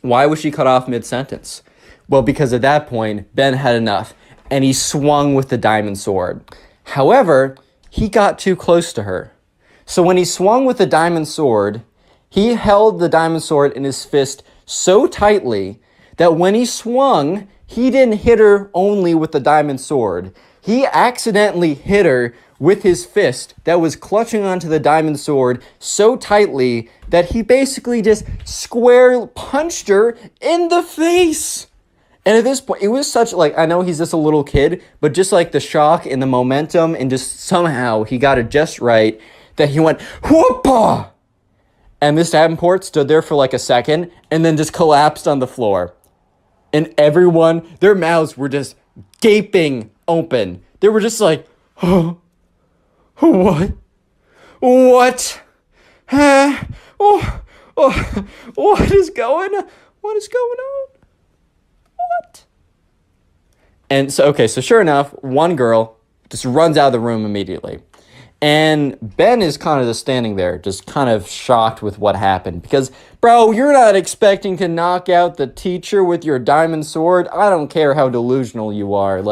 Why was she cut off mid-sentence? Well, because at that point, Ben had enough, and he swung with the diamond sword. However, he got too close to her. So when he swung with the diamond sword, he held the diamond sword in his fist so tightly that when he swung, he didn't hit her only with the diamond sword. He accidentally hit her with his fist that was clutching onto the diamond sword so tightly that he basically just square punched her in the face. And at this point, it was such, I know he's just a little kid, but just like the shock and the momentum and just somehow he got it just right that he went, whoopah! And Miss Davenport stood there for like a second and then just collapsed on the floor. And everyone, their mouths were just gaping open. They were just like, oh, what? What? Huh? Oh, what is going on? What is going on? What? And so sure enough, one girl just runs out of the room immediately. And Ben is kind of just standing there, just kind of shocked with what happened. Because, bro, you're not expecting to knock out the teacher with your diamond sword. I don't care how delusional you are.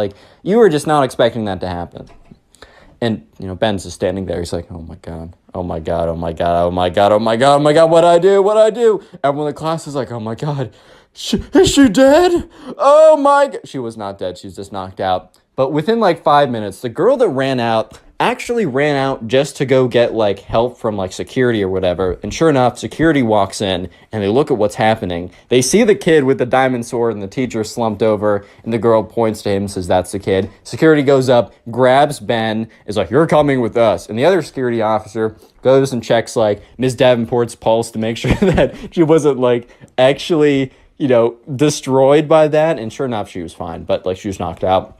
You were just not expecting that to happen. And, Ben's just standing there. He's like, oh my God, oh my God, oh my God, oh my God, oh my God, oh my God, what'd I do? Everyone in the class is like, oh my God, is she dead? Oh my God. She was not dead. She's just knocked out. But within 5 minutes, the girl that ran out actually ran out just to go get help from security or whatever. And sure enough, security walks in and they look at what's happening. They see the kid with the diamond sword and the teacher slumped over and the girl points to him and says, that's the kid. Security goes up, grabs Ben, is like, you're coming with us. And the other security officer goes and checks Miss Davenport's pulse to make sure that she wasn't actually, destroyed by that. And sure enough, she was fine, but she was knocked out.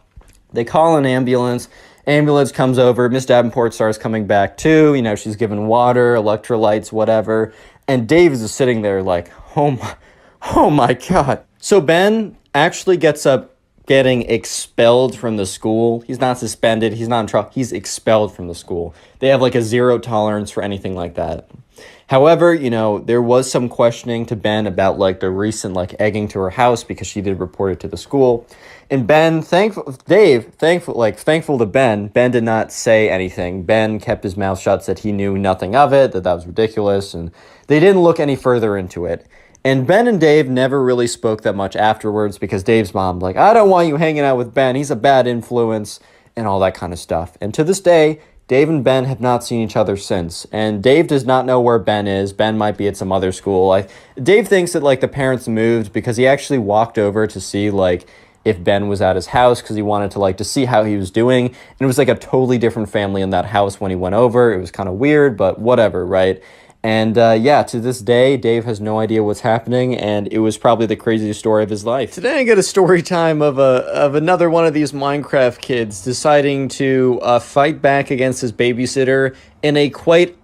They call an ambulance. Ambulance comes over. Miss Davenport starts coming back too. She's given water, electrolytes, whatever. And Dave is just sitting there oh my God. So Ben actually gets up getting expelled from the school. He's not suspended. He's not in trouble. He's expelled from the school. They have a zero tolerance for anything like that. However, there was some questioning to Ben about the recent egging to her house because she did report it to the school. And thankful to Ben did not say anything. Ben kept his mouth shut, said he knew nothing of it, that was ridiculous, and they didn't look any further into it. And Ben and Dave never really spoke that much afterwards because Dave's mom, I don't want you hanging out with Ben. He's a bad influence and all that kind of stuff. And to this day, Dave and Ben have not seen each other since. And Dave does not know where Ben is. Ben might be at some other school. Dave thinks that the parents moved because he actually walked over to see if Ben was at his house because he wanted to see how he was doing. And it was a totally different family in that house when he went over. It was kind of weird, but whatever, right? And yeah, to this day, Dave has no idea what's happening, and it was probably the craziest story of his life. Today I get a story time of another one of these Minecraft kids deciding to fight back against his babysitter in a quite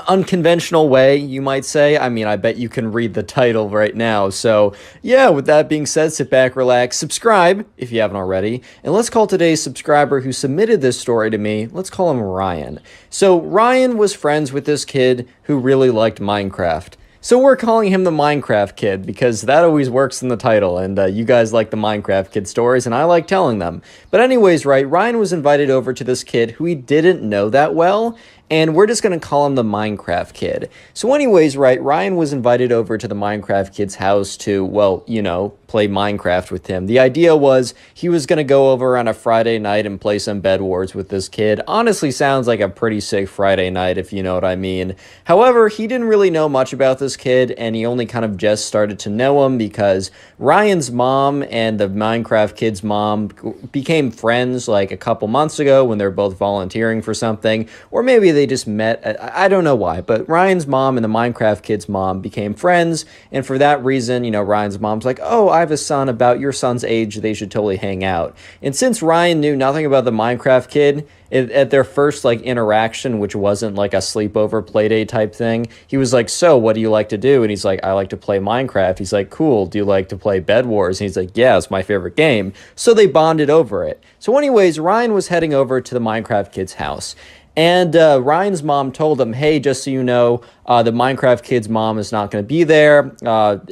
unconventional way, you might say. I mean, I bet you can read the title right now. So, yeah, with that being said, sit back, relax, subscribe if you haven't already, and let's call today's subscriber who submitted this story to me, let's call him Ryan. So, Ryan was friends with this kid who really liked Minecraft. So we're calling him the Minecraft Kid because that always works in the title, and you guys like the Minecraft Kid stories, and I like telling them. But anyways, right, Ryan was invited over to this kid who he didn't know that well, and we're just going to call him the Minecraft Kid. So anyways, right, Ryan was invited over to the Minecraft Kid's house to, well, you know, play Minecraft with him. The idea was he was going to go over on a Friday night and play some Bed Wars with this kid. Honestly, sounds like a pretty sick Friday night, if you know what I mean. However, he didn't really know much about this kid, and he only kind of just started to know him because Ryan's mom and the Minecraft Kid's mom became friends like a couple months ago when they were both volunteering for something, or maybe they just met. I don't know why, but Ryan's mom and the Minecraft Kid's mom became friends, and for that reason, you know, Ryan's mom's like, oh, I have a son about your son's age, they should totally hang out. And since Ryan knew nothing about the Minecraft Kid, at their first like interaction, which wasn't like a sleepover playdate type thing, he was like, so what do you like to do? And he's like, I like to play Minecraft. He's like, cool, do you like to play Bed Wars? And he's like, yeah, it's my favorite game. So they bonded over it. So anyways, Ryan was heading over to the Minecraft Kid's house. And Ryan's mom told him, hey, just so you know, the Minecraft Kid's mom is not going to be there.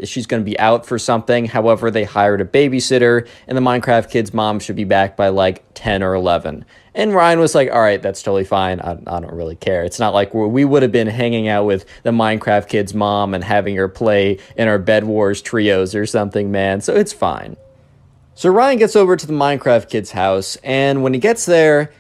She's going to be out for something. However, they hired a babysitter, and the Minecraft Kid's mom should be back by like 10 or 11. And Ryan was like, all right, that's totally fine. I don't really care. It's not like we would have been hanging out with the Minecraft Kid's mom and having her play in our Bed Wars trios or something, man. So it's fine. So Ryan gets over to the Minecraft Kid's house, and when he gets there,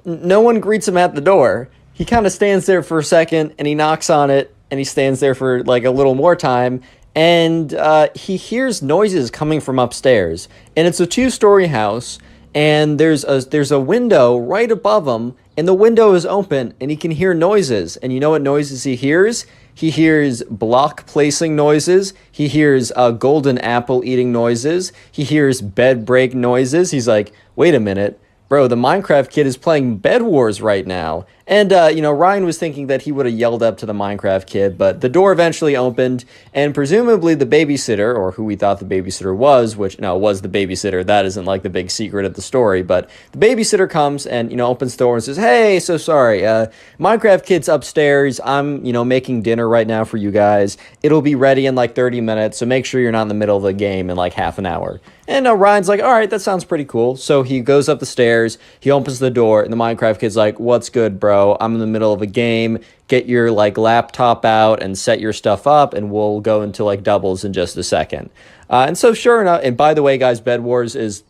no one greets him at the door. He kind of stands there for a second, and he knocks on it, and he stands there for like a little more time, and he hears noises coming from upstairs. And it's a two-story house, and there's a window right above him, and the window is open, and he can hear noises. And you know what noises he hears? He hears block placing noises. He hears golden apple eating noises. He hears bed break noises. He's like, wait a minute. Bro, the Minecraft Kid is playing Bed Wars right now. And, you know, Ryan was thinking that he would have yelled up to the Minecraft Kid, but the door eventually opened, and presumably the babysitter, or who we thought the babysitter was, which, no, was the babysitter. That isn't, like, the big secret of the story, but the babysitter comes and, you know, opens the door and says, hey, so sorry, Minecraft Kid's upstairs. I'm, you know, making dinner right now for you guys. It'll be ready in, like, 30 minutes, so make sure you're not in the middle of the game in, like, half an hour. And Ryan's like, all right, that sounds pretty cool. So he goes up the stairs, he opens the door, and the Minecraft Kid's like, what's good, bro? I'm in the middle of a game. Get your, like, laptop out and set your stuff up, and we'll go into, like, doubles in just a second. And so sure enough, and by the way, guys, Bed Wars it's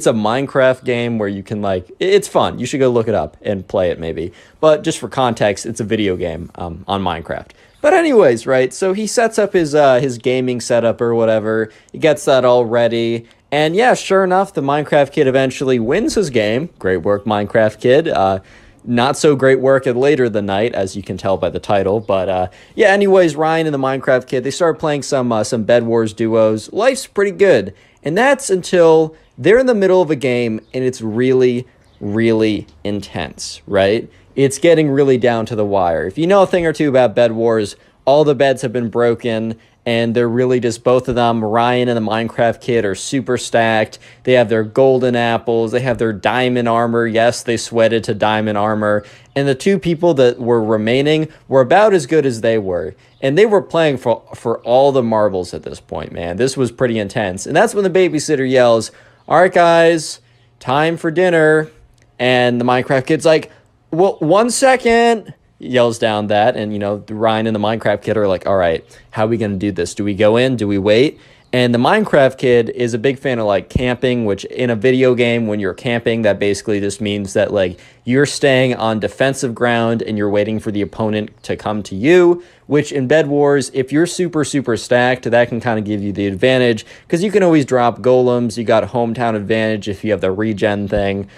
a Minecraft game where you can, like, it's fun. You should go look it up and play it maybe. But just for context, it's a video game on Minecraft. But anyways, right, so he sets up his gaming setup or whatever. He gets that all ready. And yeah, sure enough, the Minecraft Kid eventually wins his game. Great work, Minecraft Kid. Not so great work at later the night, as you can tell by the title. But yeah, anyways, Ryan and the Minecraft Kid, they start playing some Bed Wars duos. Life's pretty good. And that's until they're in the middle of a game, and it's really, really intense, right? It's getting really down to the wire. If you know a thing or two about Bed Wars, all the beds have been broken, and they're really just both of them. Ryan and the Minecraft Kid are super stacked. They have their golden apples. They have their diamond armor. Yes, they sweated to diamond armor. And the two people that were remaining were about as good as they were. And they were playing for all the marbles at this point, man. This was pretty intense. And that's when the babysitter yells, all right, guys, time for dinner. And the Minecraft Kid's like, well, 1 second. Yells down that, and, you know, Ryan and the Minecraft Kid are like, all right, how are we going to do this? Do we go in? Do we wait? And the Minecraft Kid is a big fan of, like, camping, which in a video game, when you're camping, that basically just means that, like, you're staying on defensive ground and you're waiting for the opponent to come to you, which in Bed Wars, if you're super, super stacked, that can kind of give you the advantage because you can always drop golems. You got a hometown advantage if you have the regen thing.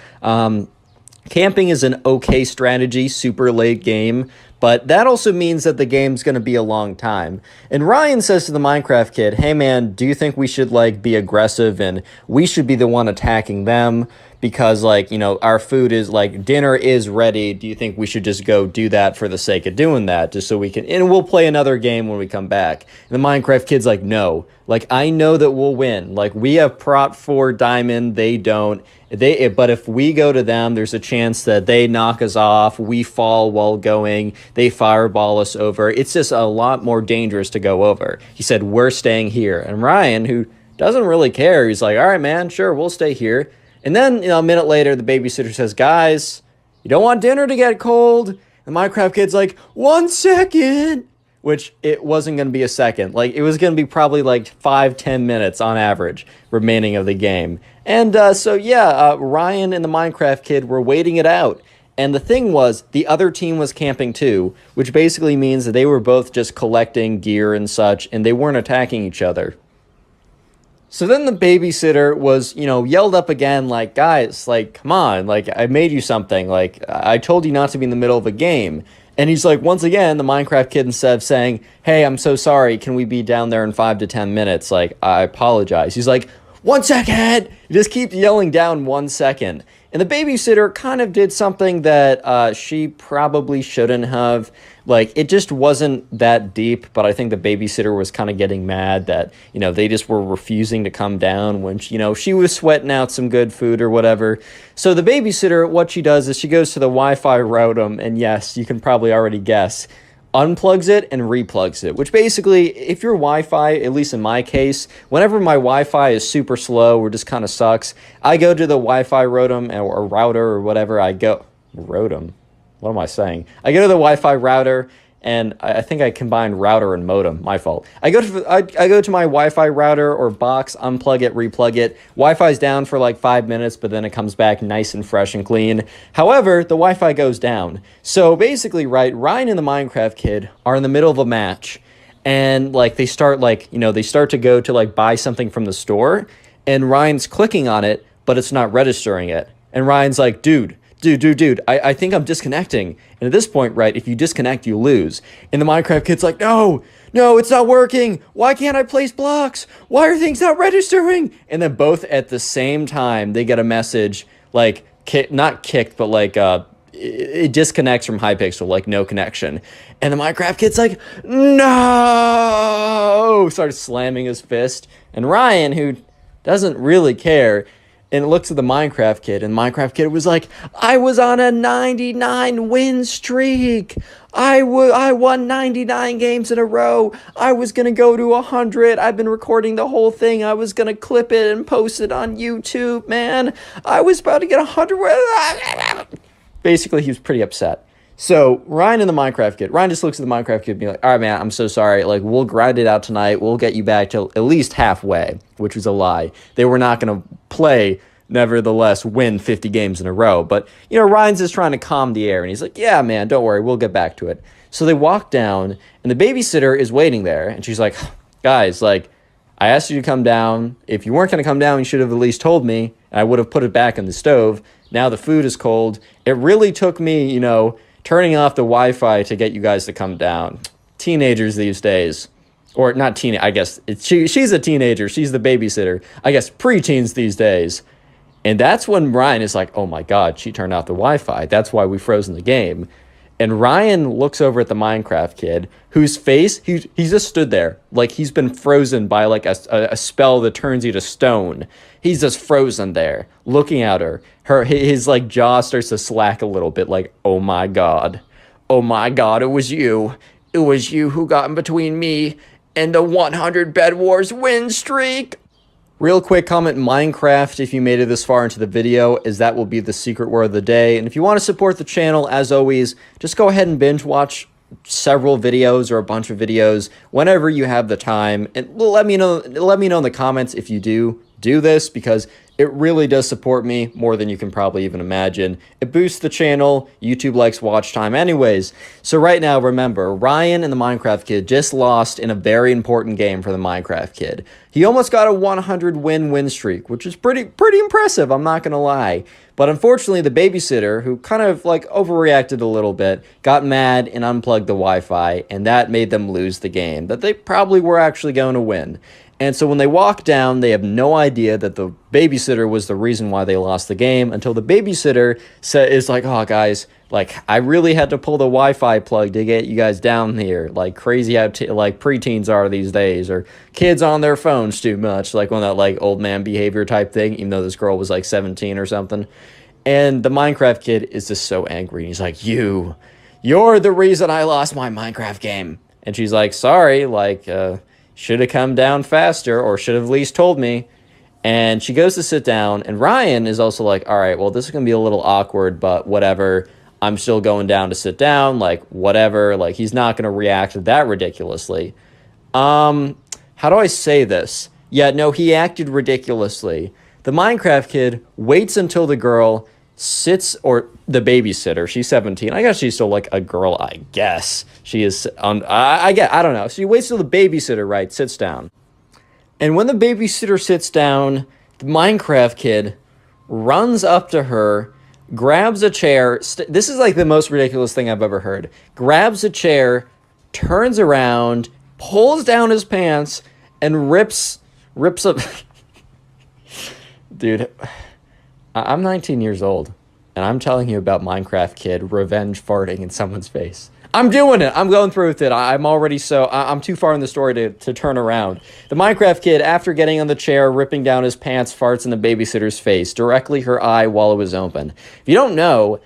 Camping is an okay strategy, super late game, but that also means that the game's going to be a long time. And Ryan says to the Minecraft kid, hey man, do you think we should like be aggressive and we should be the one attacking them? Because like, you know, our food is like dinner is ready. Do you think we should just go do that for the sake of doing that? Just so we can, and we'll play another game when we come back. And the Minecraft kid's like, no, like I know that we'll win. Like we have prot 4 diamond, they don't. But if we go to them, there's a chance that they knock us off, we fall while going, they fireball us over. It's just a lot more dangerous to go over. He said, we're staying here. And Ryan, who doesn't really care, he's like, all right, man, sure, we'll stay here. And then, you know, a minute later, the babysitter says, guys, you don't want dinner to get cold. The Minecraft kid's like, 1 second. Which it wasn't going to be a second. Like, it was going to be probably like 5-10 minutes on average remaining of the game. And Ryan and the Minecraft kid were waiting it out. And the thing was, the other team was camping too, which basically means that they were both just collecting gear and such, and they weren't attacking each other. So then the babysitter was, you know, yelled up again, like, guys, like, come on, like, I made you something. Like, I told you not to be in the middle of a game. And he's like, once again, the Minecraft kid, instead of saying, hey, I'm so sorry, can we be down there in 5 to 10 minutes? Like, I apologize. He's like, 1 second. He just keeps yelling down 1 second. And the babysitter kind of did something that she probably shouldn't have. Like, it just wasn't that deep, but I think the babysitter was kind of getting mad that, you know, they just were refusing to come down when, you know, she was sweating out some good food or whatever. So the babysitter, what she does is she goes to the Wi-Fi router, and yes, you can probably already guess, unplugs it and replugs it, which basically, if your Wi-Fi, at least in my case, whenever my Wi-Fi is super slow or just kind of sucks, I go to the Wi-Fi router or whatever. I go what am I saying? I go to the Wi-Fi router, and I think I combined router and modem. My fault. I go to my Wi-Fi router or box, unplug it, replug it. Wi-Fi's down for like 5 minutes, but then it comes back nice and fresh and clean. However, the Wi-Fi goes down. So basically, right, Ryan and the Minecraft kid are in the middle of a match, and like they start to go to like buy something from the store, and Ryan's clicking on it, but it's not registering it. And Ryan's like, dude, I think I'm disconnecting. And at this point, right, if you disconnect, you lose. And the Minecraft kid's like, no, it's not working. Why can't I place blocks? Why are things not registering? And then both at the same time, they get a message, like, not kicked, but like, it disconnects from Hypixel, like no connection. And the Minecraft kid's like, no! Starts slamming his fist. And Ryan, who doesn't really care, and it looks at the Minecraft kid, and the Minecraft kid was like, I was on a 99 win streak. I won 99 games in a row. I was going to go to 100. I've been recording the whole thing. I was going to clip it and post it on YouTube, man. I was about to get 100. Basically, he was pretty upset. So Ryan and the Minecraft kid, Ryan just looks at the Minecraft kid and be like, all right, man, I'm so sorry. Like, we'll grind it out tonight. We'll get you back to at least halfway, which was a lie. They were not going to play, nevertheless, win 50 games in a row. But, you know, Ryan's just trying to calm the air. And he's like, yeah, man, don't worry. We'll get back to it. So they walk down, and the babysitter is waiting there. And she's like, guys, like, I asked you to come down. If you weren't going to come down, you should have at least told me. I would have put it back in the stove. Now the food is cold. It really took me, you know, turning off the Wi-Fi to get you guys to come down. Teenagers these days. Or not teen, I guess. She's a teenager. She's the babysitter. I guess preteens these days. And that's when Ryan is like, oh my God, she turned off the Wi-Fi. That's why we frozen the game. And Ryan looks over at the Minecraft kid, whose face, he's just stood there. Like he's been frozen by like a spell that turns you to stone. He's just frozen there, looking at her. His like jaw starts to slack a little bit, like, oh my God, it was you. It was you who got in between me and the 100 Bed Wars win streak. Real quick comment, Minecraft, if you made it this far into the video, as that will be the secret word of the day. And if you want to support the channel, as always, just go ahead and binge watch several videos or a bunch of videos whenever you have the time. And let me know in the comments if you do this, because It really does support me more than you can probably even imagine. It boosts the channel. YouTube likes watch time anyways. So right now, remember, Ryan and the Minecraft Kid just lost in a very important game for the Minecraft Kid. He almost got a 100 win streak, which is pretty impressive, I'm not going to lie. But unfortunately, the babysitter, who kind of like overreacted a little bit, got mad and unplugged the Wi-Fi, and that made them lose the game that they probably were actually going to win. And so when they walk down, they have no idea that the babysitter was the reason why they lost the game until the babysitter is like, oh, guys, like, I really had to pull the Wi-Fi plug to get you guys down here. Like, crazy how, like, preteens are these days. Or kids on their phones too much. Like, on that, like, old man behavior type thing, even though this girl was, like, 17 or something. And the Minecraft Kid is just so angry. He's like, you're the reason I lost my Minecraft game. And she's like, sorry, like, should have come down faster or should have at least told me. And she goes to sit down, and Ryan is also like, all right, well, this is going to be a little awkward, but whatever. I'm still going down to sit down, like, whatever. Like, he's not going to react that ridiculously. How do I say this? Yeah, no, he acted ridiculously. The Minecraft Kid waits until the girl sits, or the babysitter, she's 17. I guess she's still like a girl, I guess. She is, I don't know. She waits till the babysitter, right, sits down. And when the babysitter sits down, the Minecraft Kid runs up to her, grabs a chair. This is like the most ridiculous thing I've ever heard. Grabs a chair, turns around, pulls down his pants, and rips up. Dude, I'm 19 years old, and I'm telling you about Minecraft Kid revenge farting in someone's face. I'm doing it. I'm going through with it. I'm too far in the story to turn around. The Minecraft Kid, after getting on the chair, ripping down his pants, farts in the babysitter's face, directly her eye while it was open. If you don't know,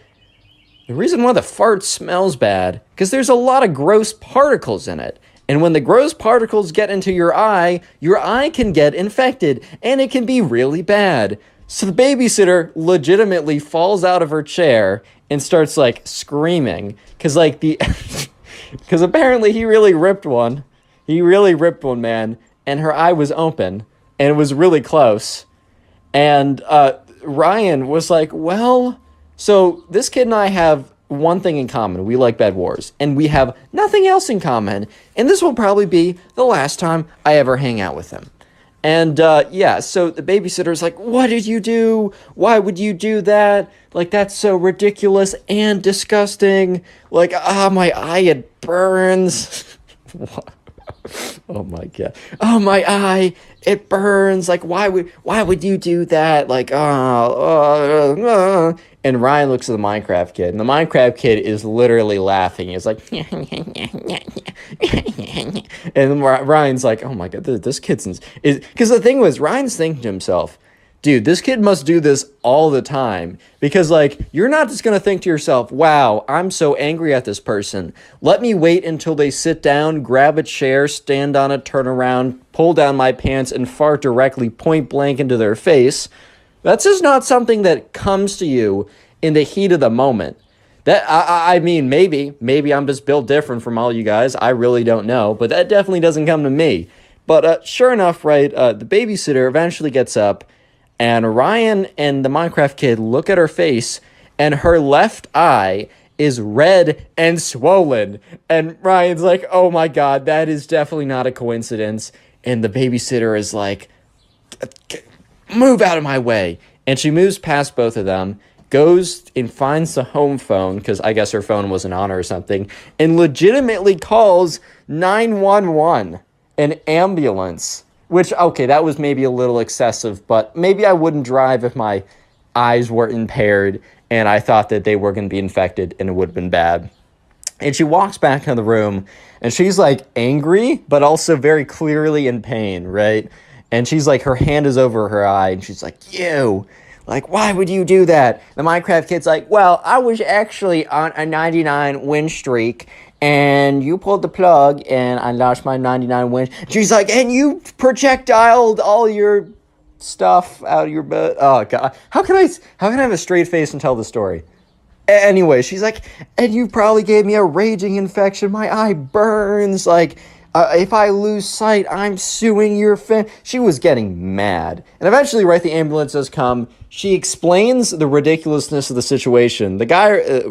the reason why the fart smells bad, because there's a lot of gross particles in it. And when the gross particles get into your eye can get infected, and it can be really bad. So the babysitter legitimately falls out of her chair and starts, like, screaming. Because, like, because apparently he really ripped one. He really ripped one, man. And her eye was open. And it was really close. And Ryan was like, well, so this kid and I have one thing in common. We like Bed Wars. And we have nothing else in common. And this will probably be the last time I ever hang out with him. And, yeah, so the babysitter's like, what did you do? Why would you do that? Like, that's so ridiculous and disgusting. Like, my eye, it burns. Oh, my God. Oh, my eye, it burns. Like, why would you do that? Like, And Ryan looks at the Minecraft Kid, and the Minecraft Kid is literally laughing. He's like, and Ryan's like, oh my God, this kid's, because the thing was, Ryan's thinking to himself, dude, this kid must do this all the time, because, like, you're not just going to think to yourself, wow, I'm so angry at this person. Let me wait until they sit down, grab a chair, stand on it, turn around, pull down my pants, and fart directly point blank into their face. That's just not something that comes to you in the heat of the moment. That I mean, maybe I'm just built different from all you guys. I really don't know, but that definitely doesn't come to me. But sure enough, right, the babysitter eventually gets up, and Ryan and the Minecraft Kid look at her face, and her left eye is red and swollen. And Ryan's like, oh my God, that is definitely not a coincidence. And the babysitter is like, move out of my way. And she moves past both of them, goes and finds the home phone, because I guess her phone wasn't on or something, and legitimately calls 911, an ambulance. Which, okay, that was maybe a little excessive, but maybe I wouldn't drive if my eyes were impaired and I thought that they were going to be infected and it would have been bad. And she walks back into the room, and she's, like, angry, but also very clearly in pain, right? And she's like, her hand is over her eye, and she's like, you, like, why would you do that? The Minecraft Kid's like, well, I was actually on a 99 win streak, and you pulled the plug, and I lost my 99 win. She's like, and you projectiled all your stuff out of your butt. Oh, God. How can I have a straight face and tell the story? Anyway, she's like, and you probably gave me a raging infection. My eye burns. Like, If I lose sight, I'm suing your family. She was getting mad. And eventually, right, the ambulance does come. She explains the ridiculousness of the situation. The guy,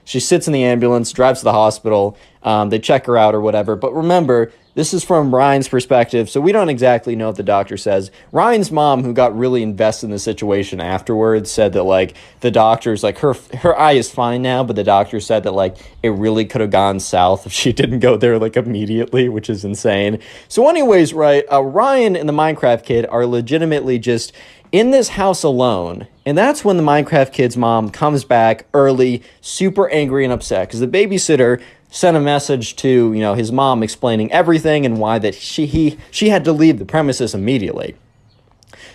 she sits in the ambulance, drives to the hospital. They check her out or whatever. But remember, this is from Ryan's perspective, so we don't exactly know what the doctor says. Ryan's mom, who got really invested in the situation afterwards, said that, like, the doctor's, like, her eye is fine now, but the doctor said that, like, it really could have gone south if she didn't go there, like, immediately, which is insane. So anyways, right, Ryan and the Minecraft kid are legitimately just in this house alone, and that's when the Minecraft kid's mom comes back early, super angry and upset, because the babysitter sent a message to, his mom explaining everything and why that she had to leave the premises immediately.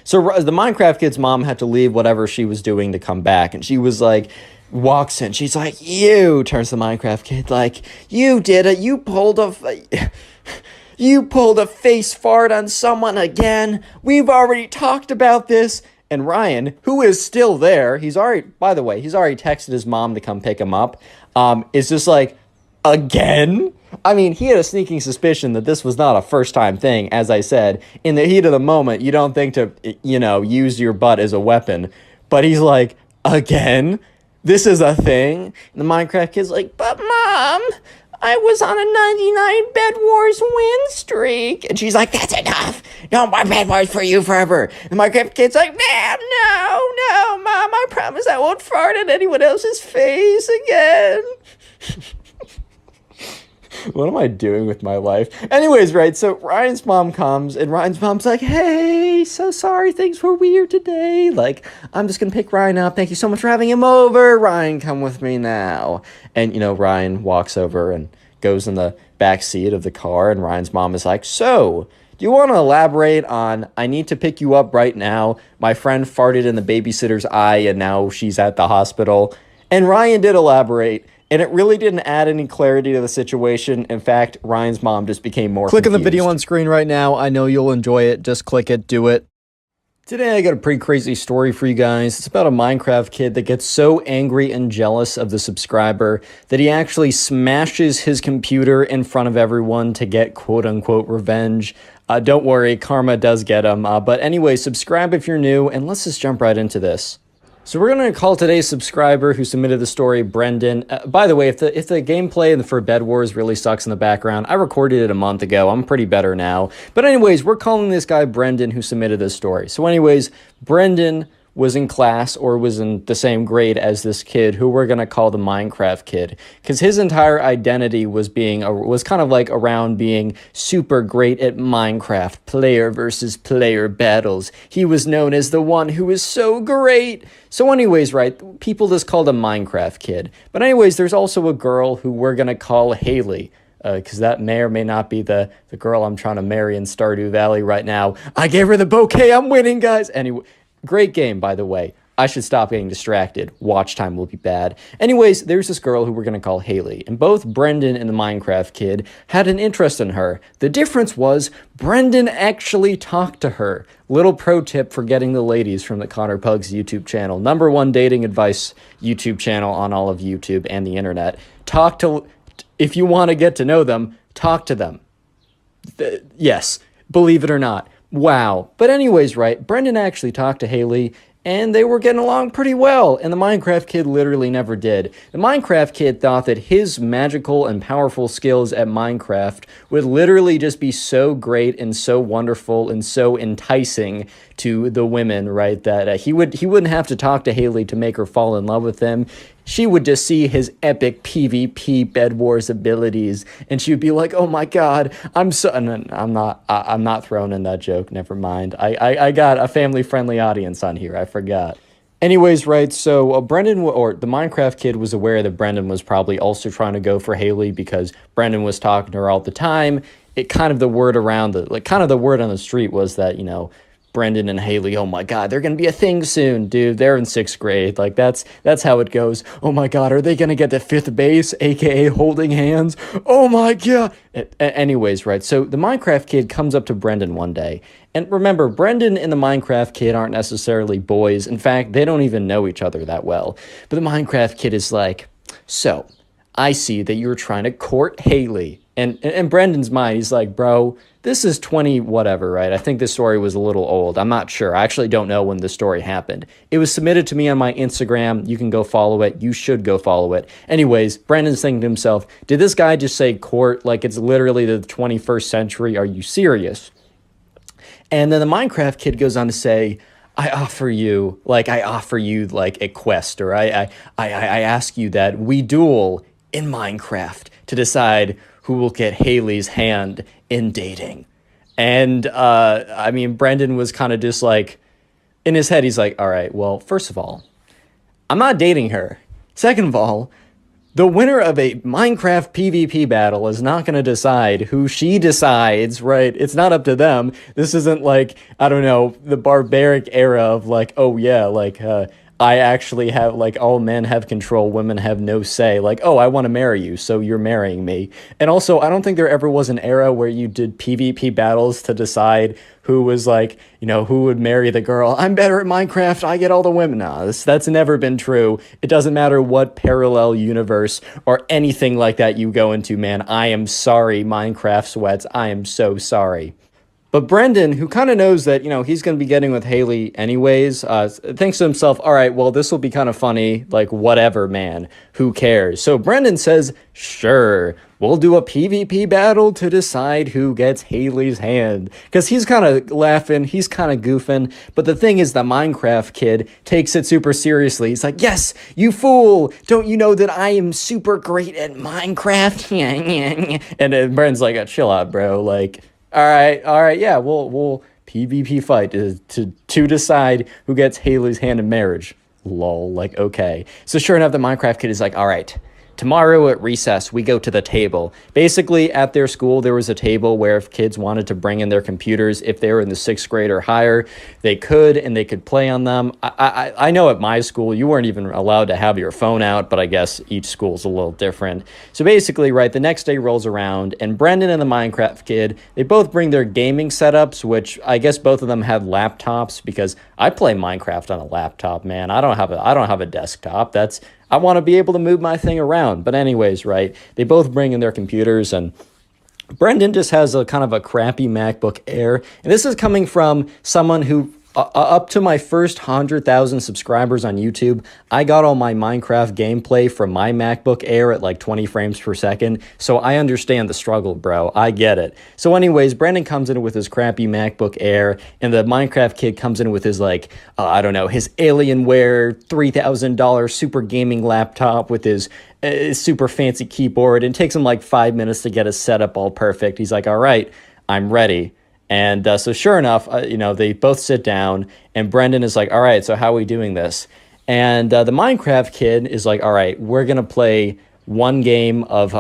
So the Minecraft kid's mom had to leave whatever she was doing to come back, and she was like, walks in, she's like, you, turns to the Minecraft kid, like, you did it, you pulled a face fart on someone again, we've already talked about this. And Ryan, who is still there, he's already texted his mom to come pick him up, is just like, again? I mean, he had a sneaking suspicion that this was not a first-time thing. As I said, in the heat of the moment, you don't think to, use your butt as a weapon. But he's like, again? This is a thing? And the Minecraft kid's like, but Mom, I was on a 99 Bed Wars win streak. And she's like, that's enough. No more Bed Wars for you forever. And the Minecraft kid's like, Mom, no, Mom, I promise I won't fart in anyone else's face again. What am I doing with my life? Anyways, right, so Ryan's mom comes, and Ryan's mom's like, hey, so sorry, things were weird today. Like, I'm just gonna pick Ryan up. Thank you so much for having him over. Ryan, come with me now. And, Ryan walks over and goes in the back seat of the car, and Ryan's mom is like, so, do you want to elaborate on, I need to pick you up right now. My friend farted in the babysitter's eye, and now she's at the hospital. And Ryan did elaborate. And it really didn't add any clarity to the situation. In fact, Ryan's mom just became more Click on the confused. video on screen right now. I know you'll enjoy it. Just click it. Do it. Today I got a pretty crazy story for you guys. It's about a Minecraft kid that gets so angry and jealous of the subscriber that he actually smashes his computer in front of everyone to get quote-unquote revenge. Don't worry, karma does get him. But anyway, subscribe if you're new, and let's just jump right into this. So we're going to call today's subscriber who submitted the story Brendan. By the way, if the gameplay for Bed Wars really sucks in the background, I recorded it a month ago. I'm pretty better now. But anyways, we're calling this guy Brendan who submitted this story. So anyways, Brendan was in class or was in the same grade as this kid who we're going to call the Minecraft kid, because his entire identity was kind of like around being super great at Minecraft, player versus player battles. He was known as the one who is so great. So anyways, right, people just called him Minecraft kid. But anyways, there's also a girl who we're going to call Haley, because that may or may not be the girl I'm trying to marry in Stardew Valley right now. I gave her the bouquet. I'm winning, guys. Anyway, great game, by the way. I should stop getting distracted. Watch time will be bad. Anyways, there's this girl who we're going to call Haley, and both Brendan and the Minecraft kid had an interest in her. The difference was Brendan actually talked to her. Little pro tip for getting the ladies from the Connor Pugs YouTube channel. #1 dating advice YouTube channel on all of YouTube and the internet. If you want to get to know them, talk to them. Yes, believe it or not. Wow. But anyways, right, Brendan actually talked to Haley, and they were getting along pretty well, and the Minecraft kid literally never did. The Minecraft kid thought that his magical and powerful skills at Minecraft would literally just be so great and so wonderful and so enticing to the women, right, that he wouldn't have to talk to Haley to make her fall in love with him. She would just see his epic PvP Bed Wars abilities, and she would be like, "Oh my God, I'm not throwing in that joke. Never mind. I got a family-friendly audience on here. I forgot." Anyways, right, so Brendan, or the Minecraft kid, was aware that Brendan was probably also trying to go for Haley because Brendan was talking to her all the time. The word on the street was that, Brendan and Haley, oh my God, they're going to be a thing soon, dude. They're in 6th grade. Like, that's how it goes. Oh my God, are they going to get to 5th base, aka holding hands? Oh my God. Anyways, right, so the Minecraft kid comes up to Brendan one day. And remember, Brendan and the Minecraft kid aren't necessarily boys. In fact, they don't even know each other that well. But the Minecraft kid is like, so, I see that you're trying to court Haley. And in Brendan's mind, he's like, bro, this is 20 whatever, right? I think this story was a little old. I'm not sure. I actually don't know when the story happened. It was submitted to me on my Instagram. You can go follow it. You should go follow it. Anyways, Brendan's thinking to himself, did this guy just say court like it's literally the 21st century? Are you serious? And then the Minecraft kid goes on to say, I offer you like a quest, or I ask you that we duel in Minecraft to decide who will get Haley's hand in dating. And I mean, Brendan was kind of just like, in his head, he's like, all right, well, first of all, I'm not dating her. Second of all, the winner of a Minecraft PvP battle is not going to decide who she decides, right? It's not up to them. This isn't like, I don't know, the barbaric era of like, oh yeah, like, I actually have, like, all men have control, women have no say. Like, oh, I want to marry you, so you're marrying me. And also, I don't think there ever was an era where you did PvP battles to decide who was, like, you know, who would marry the girl. I'm better at Minecraft, I get all the women. No, that's never been true. It doesn't matter what parallel universe or anything like that you go into, man. I am sorry, Minecraft sweats. I am so sorry. But Brendan, who kind of knows that, you know, he's going to be getting with Haley anyways, thinks to himself, all right, well, this will be kind of funny. Like, whatever, man. Who cares? So Brendan says, sure, we'll do a PvP battle to decide who gets Haley's hand. Because he's kind of laughing. He's kind of goofing. But the thing is, the Minecraft kid takes it super seriously. He's like, yes, you fool. Don't you know that I am super great at Minecraft? And then Brendan's like, chill out, bro. Like, all right, yeah, we'll PvP fight to decide who gets Haley's hand in marriage. Lol, like, okay. So sure enough, the Minecraft kid is like, all right, tomorrow at recess, we go to the table. Basically, at their school, there was a table where if kids wanted to bring in their computers, if they were in the 6th grade or higher, they could, and they could play on them. I know at my school, you weren't even allowed to have your phone out, but I guess each school's a little different. So basically, right, the next day rolls around, and Brendan and the Minecraft kid, they both bring their gaming setups, which I guess both of them had laptops, because I play Minecraft on a laptop, man. I don't have a desktop. I want to be able to move my thing around. But anyways, right, they both bring in their computers, and Brendan just has a kind of a crappy MacBook Air. And this is coming from someone who, up to my first 100,000 subscribers on YouTube, I got all my Minecraft gameplay from my MacBook Air at like 20 frames per second. So I understand the struggle, bro. I get it. So anyways, Brendan comes in with his crappy MacBook Air, and the Minecraft kid comes in with his, like, I don't know, his Alienware $3,000 super gaming laptop with his super fancy keyboard. And it takes him like 5 minutes to get his setup all perfect. He's like, all right, I'm ready. And so sure enough, you know, they both sit down, and Brendan is like, all right, so how are we doing this? And the Minecraft kid is like, all right, we're going to play one game of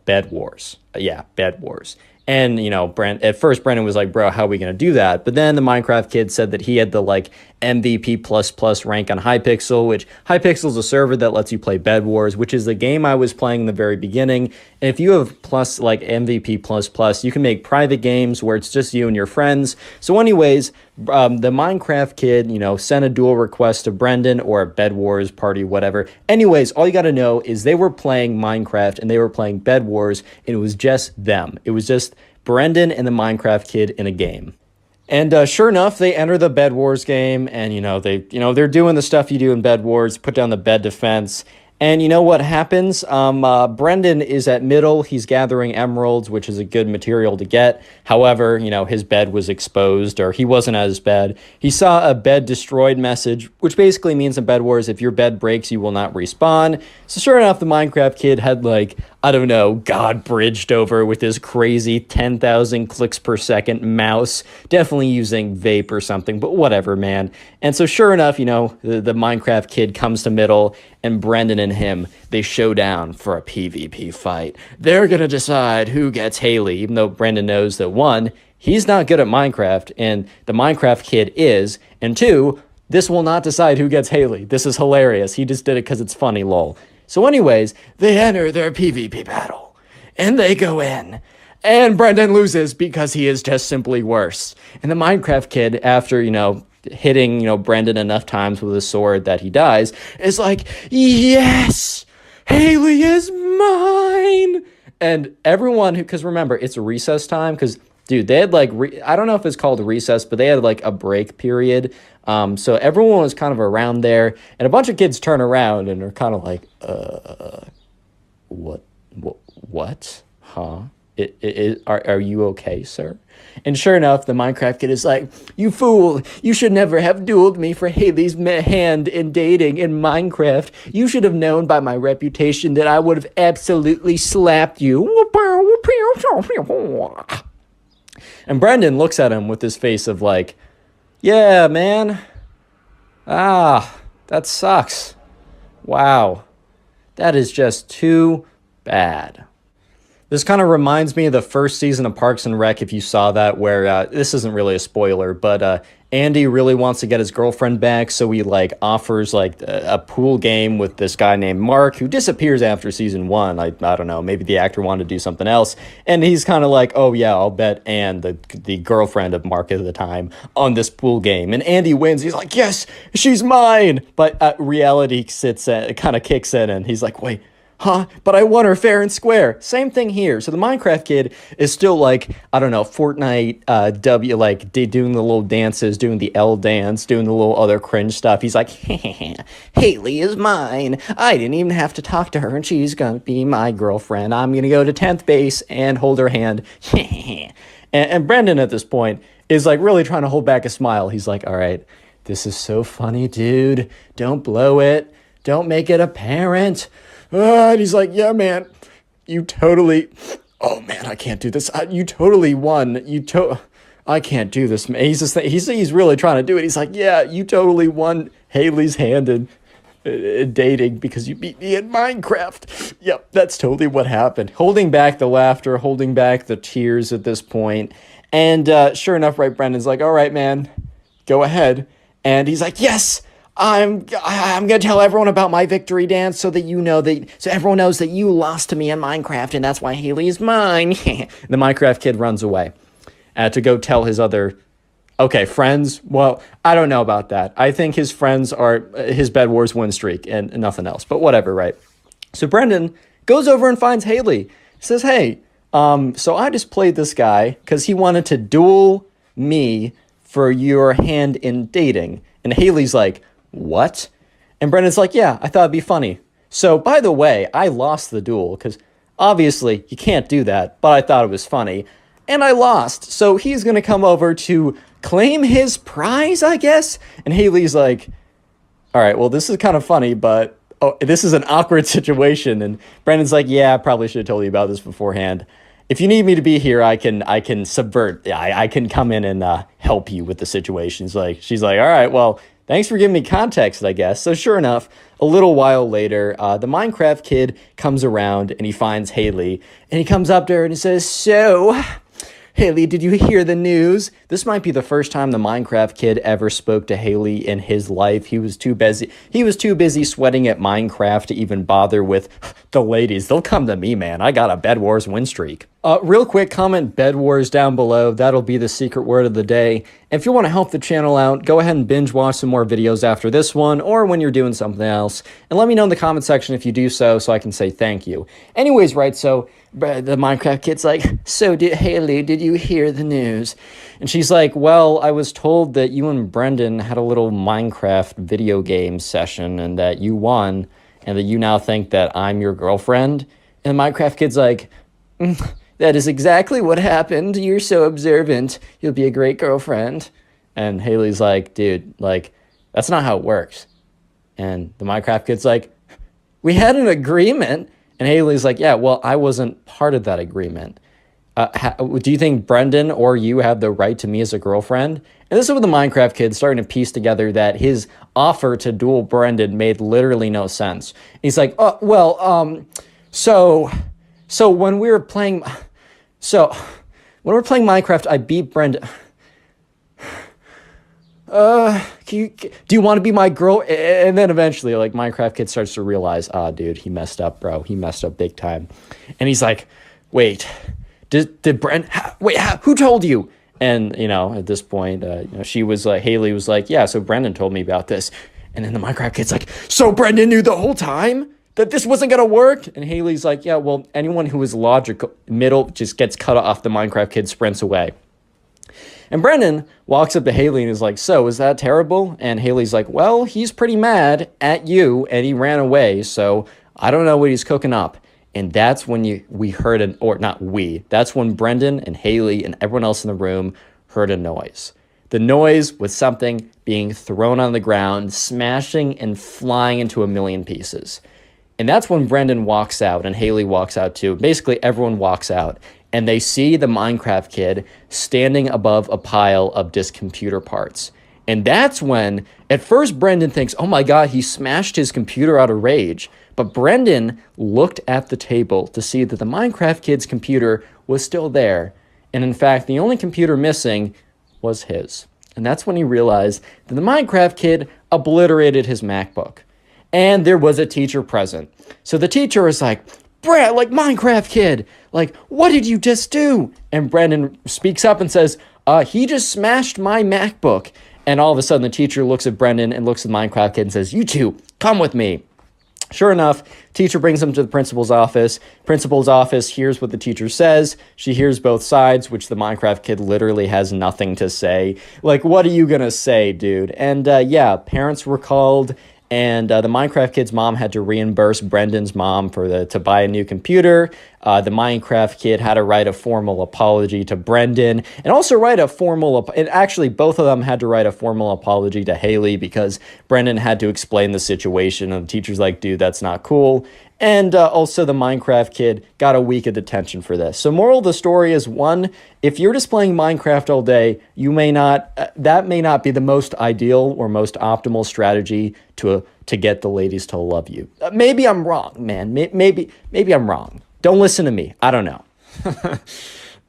Bed Wars. Yeah, Bed Wars. And, you know, at first Brendan was like, bro, how are we going to do that? But then the Minecraft kid said that he had the, like, MVP++ rank on Hypixel, which Hypixel is a server that lets you play Bed Wars, which is the game I was playing in the very beginning. And if you have plus, like, MVP++, you can make private games where it's just you and your friends. So anyways, the Minecraft kid, you know, sent a duel request to Brendan, or a Bed Wars party, whatever. Anyways, all you got to know is they were playing Minecraft and they were playing Bed Wars, and it was just them. It was just Brendan and the Minecraft kid in a game. And sure enough, they enter the Bed Wars game, and they're doing the stuff you do in Bed Wars, put down the bed defense. And you know what happens? Brendan is at middle. He's gathering emeralds, which is a good material to get. However, you know, his bed was exposed, or he wasn't at his bed. He saw a bed destroyed message, which basically means in Bed Wars, if your bed breaks, you will not respawn. So sure enough, the Minecraft kid had, like, I don't know, God bridged over with his crazy 10,000 clicks per second mouse, definitely using vape or something, but whatever, man. And so sure enough, you know, the Minecraft kid comes to middle, and Brendan and him, they show down for a PvP fight. They're going to decide who gets Haley, even though Brendan knows that, one, he's not good at Minecraft, and the Minecraft kid is, and two, this will not decide who gets Haley. This is hilarious. He just did it because it's funny, lol. So anyways, they enter their PvP battle, and they go in, and Brendan loses because he is just simply worse. And the Minecraft kid, after, you know, hitting, you know, Brendan enough times with a sword that he dies, is like, yes, Haley is mine. And everyone who, because remember, it's recess time, because dude, they had like, I don't know if it's called recess, but they had like a break period. So everyone was kind of around there, and a bunch of kids turn around and are kind of like, what? Huh? Are you okay, sir? And sure enough, the Minecraft kid is like, you fool, you should never have dueled me for Haley's hand in dating in Minecraft. You should have known by my reputation that I would have absolutely slapped you. And Brendan looks at him with this face of like, yeah, man. That sucks. Wow. That is just too bad. This kind of reminds me of the first season of Parks and Rec, if you saw that, where this isn't really a spoiler, but Andy really wants to get his girlfriend back, so he like offers like a pool game with this guy named Mark, who disappears after season 1. I don't know, maybe the actor wanted to do something else, and he's kind of like, oh yeah, I'll bet Anne, the girlfriend of Mark at the time, on this pool game, and Andy wins. He's like, yes, she's mine, but reality kind of kicks in, and he's like, wait. Huh? But I won her fair and square. Same thing here. So the Minecraft kid is still like, I don't know, Fortnite, doing the little dances, doing the L dance, doing the little other cringe stuff. He's like, Haley is mine. I didn't even have to talk to her, and she's gonna be my girlfriend. I'm gonna go to 10th base and hold her hand. and Brendan at this point is like really trying to hold back a smile. He's like, all right, this is so funny, dude. Don't blow it. Don't make it apparent. And he's like, yeah, man, you totally, oh man, I can't do this. You totally won. I can't do this, man. He's really trying to do it. He's like, yeah, you totally won Haley's hand in dating because you beat me in Minecraft. Yep, that's totally what happened. Holding back the laughter, holding back the tears at this point. And sure enough, right, Brendan's like, all right, man, go ahead. And he's like, yes, I'm gonna tell everyone about my victory dance so that so everyone knows that you lost to me in Minecraft, and that's why Haley is mine. The Minecraft kid runs away to go tell his other friends. Well, I don't know about that. I think his friends are his Bed Wars win streak and nothing else. But whatever, right? So Brendan goes over and finds Haley. Says, hey, so I just played this guy because he wanted to duel me for your hand in dating. And Haley's like, what? And Brendan's like, yeah, I thought it'd be funny. So, by the way, I lost the duel because obviously you can't do that, but I thought it was funny. And I lost. So he's going to come over to claim his prize, I guess. And Haley's like, all right, well, this is kind of funny, but this is an awkward situation. And Brendan's like, yeah, I probably should have told you about this beforehand. If you need me to be here, I can subvert. I can come in and help you with the situation. She's like, all right, well, thanks for giving me context, I guess. So sure enough, a little while later, the Minecraft kid comes around and he finds Haley. And he comes up to her and he says, so, Haley, did you hear the news? This might be the first time the Minecraft kid ever spoke to Haley in his life. He was too busy sweating at Minecraft to even bother with the ladies. They'll come to me, man. I got a Bed Wars win streak. Real quick, comment Bed Wars down below. That'll be the secret word of the day. And if you want to help the channel out, go ahead and binge watch some more videos after this one or when you're doing something else. And let me know in the comment section if you do so I can say thank you. Anyways, right, so the Minecraft kid's like, so Haley, did you hear the news? And she's like, well, I was told that you and Brendan had a little Minecraft video game session and that you won and that you now think that I'm your girlfriend. And the Minecraft kid's like, that is exactly what happened. You're so observant. You'll be a great girlfriend. And Haley's like, dude, like, that's not how it works. And the Minecraft kid's like, we had an agreement. And Haley's like, yeah, well, I wasn't part of that agreement. Do you think Brendan or you have the right to me as a girlfriend? And this is when the Minecraft kid starting to piece together that his offer to duel Brendan made literally no sense. He's like, oh, well, so when we were playing Minecraft, I beat Brendan. Do you want to be my girl? And then eventually, like, Minecraft kid starts to realize, dude, he messed up, bro. He messed up big time. And he's like, wait, did Brendan, who told you? And, at this point, Haley was like, yeah, so Brendan told me about this. And then the Minecraft kid's like, so Brendan knew the whole time? that this wasn't going to work? And Haley's like, yeah, well, anyone who is logical, middle, just gets cut off. The Minecraft kid sprints away. And Brendan walks up to Haley and is like, so, is that terrible? And Haley's like, well, he's pretty mad at you, and he ran away, so I don't know what he's cooking up. And that's when we heard that's when Brendan and Haley and everyone else in the room heard a noise. The noise was something being thrown on the ground, smashing and flying into a million pieces. And that's when Brendan walks out and Haley walks out too. Basically, everyone walks out and they see the Minecraft kid standing above a pile of disk computer parts. And that's when, at first, Brendan thinks, oh my God, he smashed his computer out of rage. But Brendan looked at the table to see that the Minecraft kid's computer was still there. And in fact, the only computer missing was his. And that's when he realized that the Minecraft kid obliterated his MacBook. And there was a teacher present. So the teacher was like, Brad, like, Minecraft kid, like, what did you just do? And Brendan speaks up and says, he just smashed my MacBook. And all of a sudden the teacher looks at Brendan and looks at the Minecraft kid and says, you two, come with me. Sure enough, teacher brings him to the principal's office. Principal's office hears what the teacher says. She hears both sides, which the Minecraft kid literally has nothing to say. Like, what are you gonna say, dude? And yeah, parents were called, and the Minecraft kid's mom had to reimburse Brendan's mom to buy a new computer. The Minecraft kid had to write a formal apology to Brendan, and also write a formal, and actually both of them had to write a formal apology to Haley because Brendan had to explain the situation, and the teacher's like, dude, that's not cool. And also the Minecraft kid got a week of detention for this. So moral of the story is, one, if you're just playing Minecraft all day, that may not be the most ideal or most optimal strategy to get the ladies to love you. Maybe I'm wrong, man. Maybe I'm wrong. Don't listen to me. I don't know.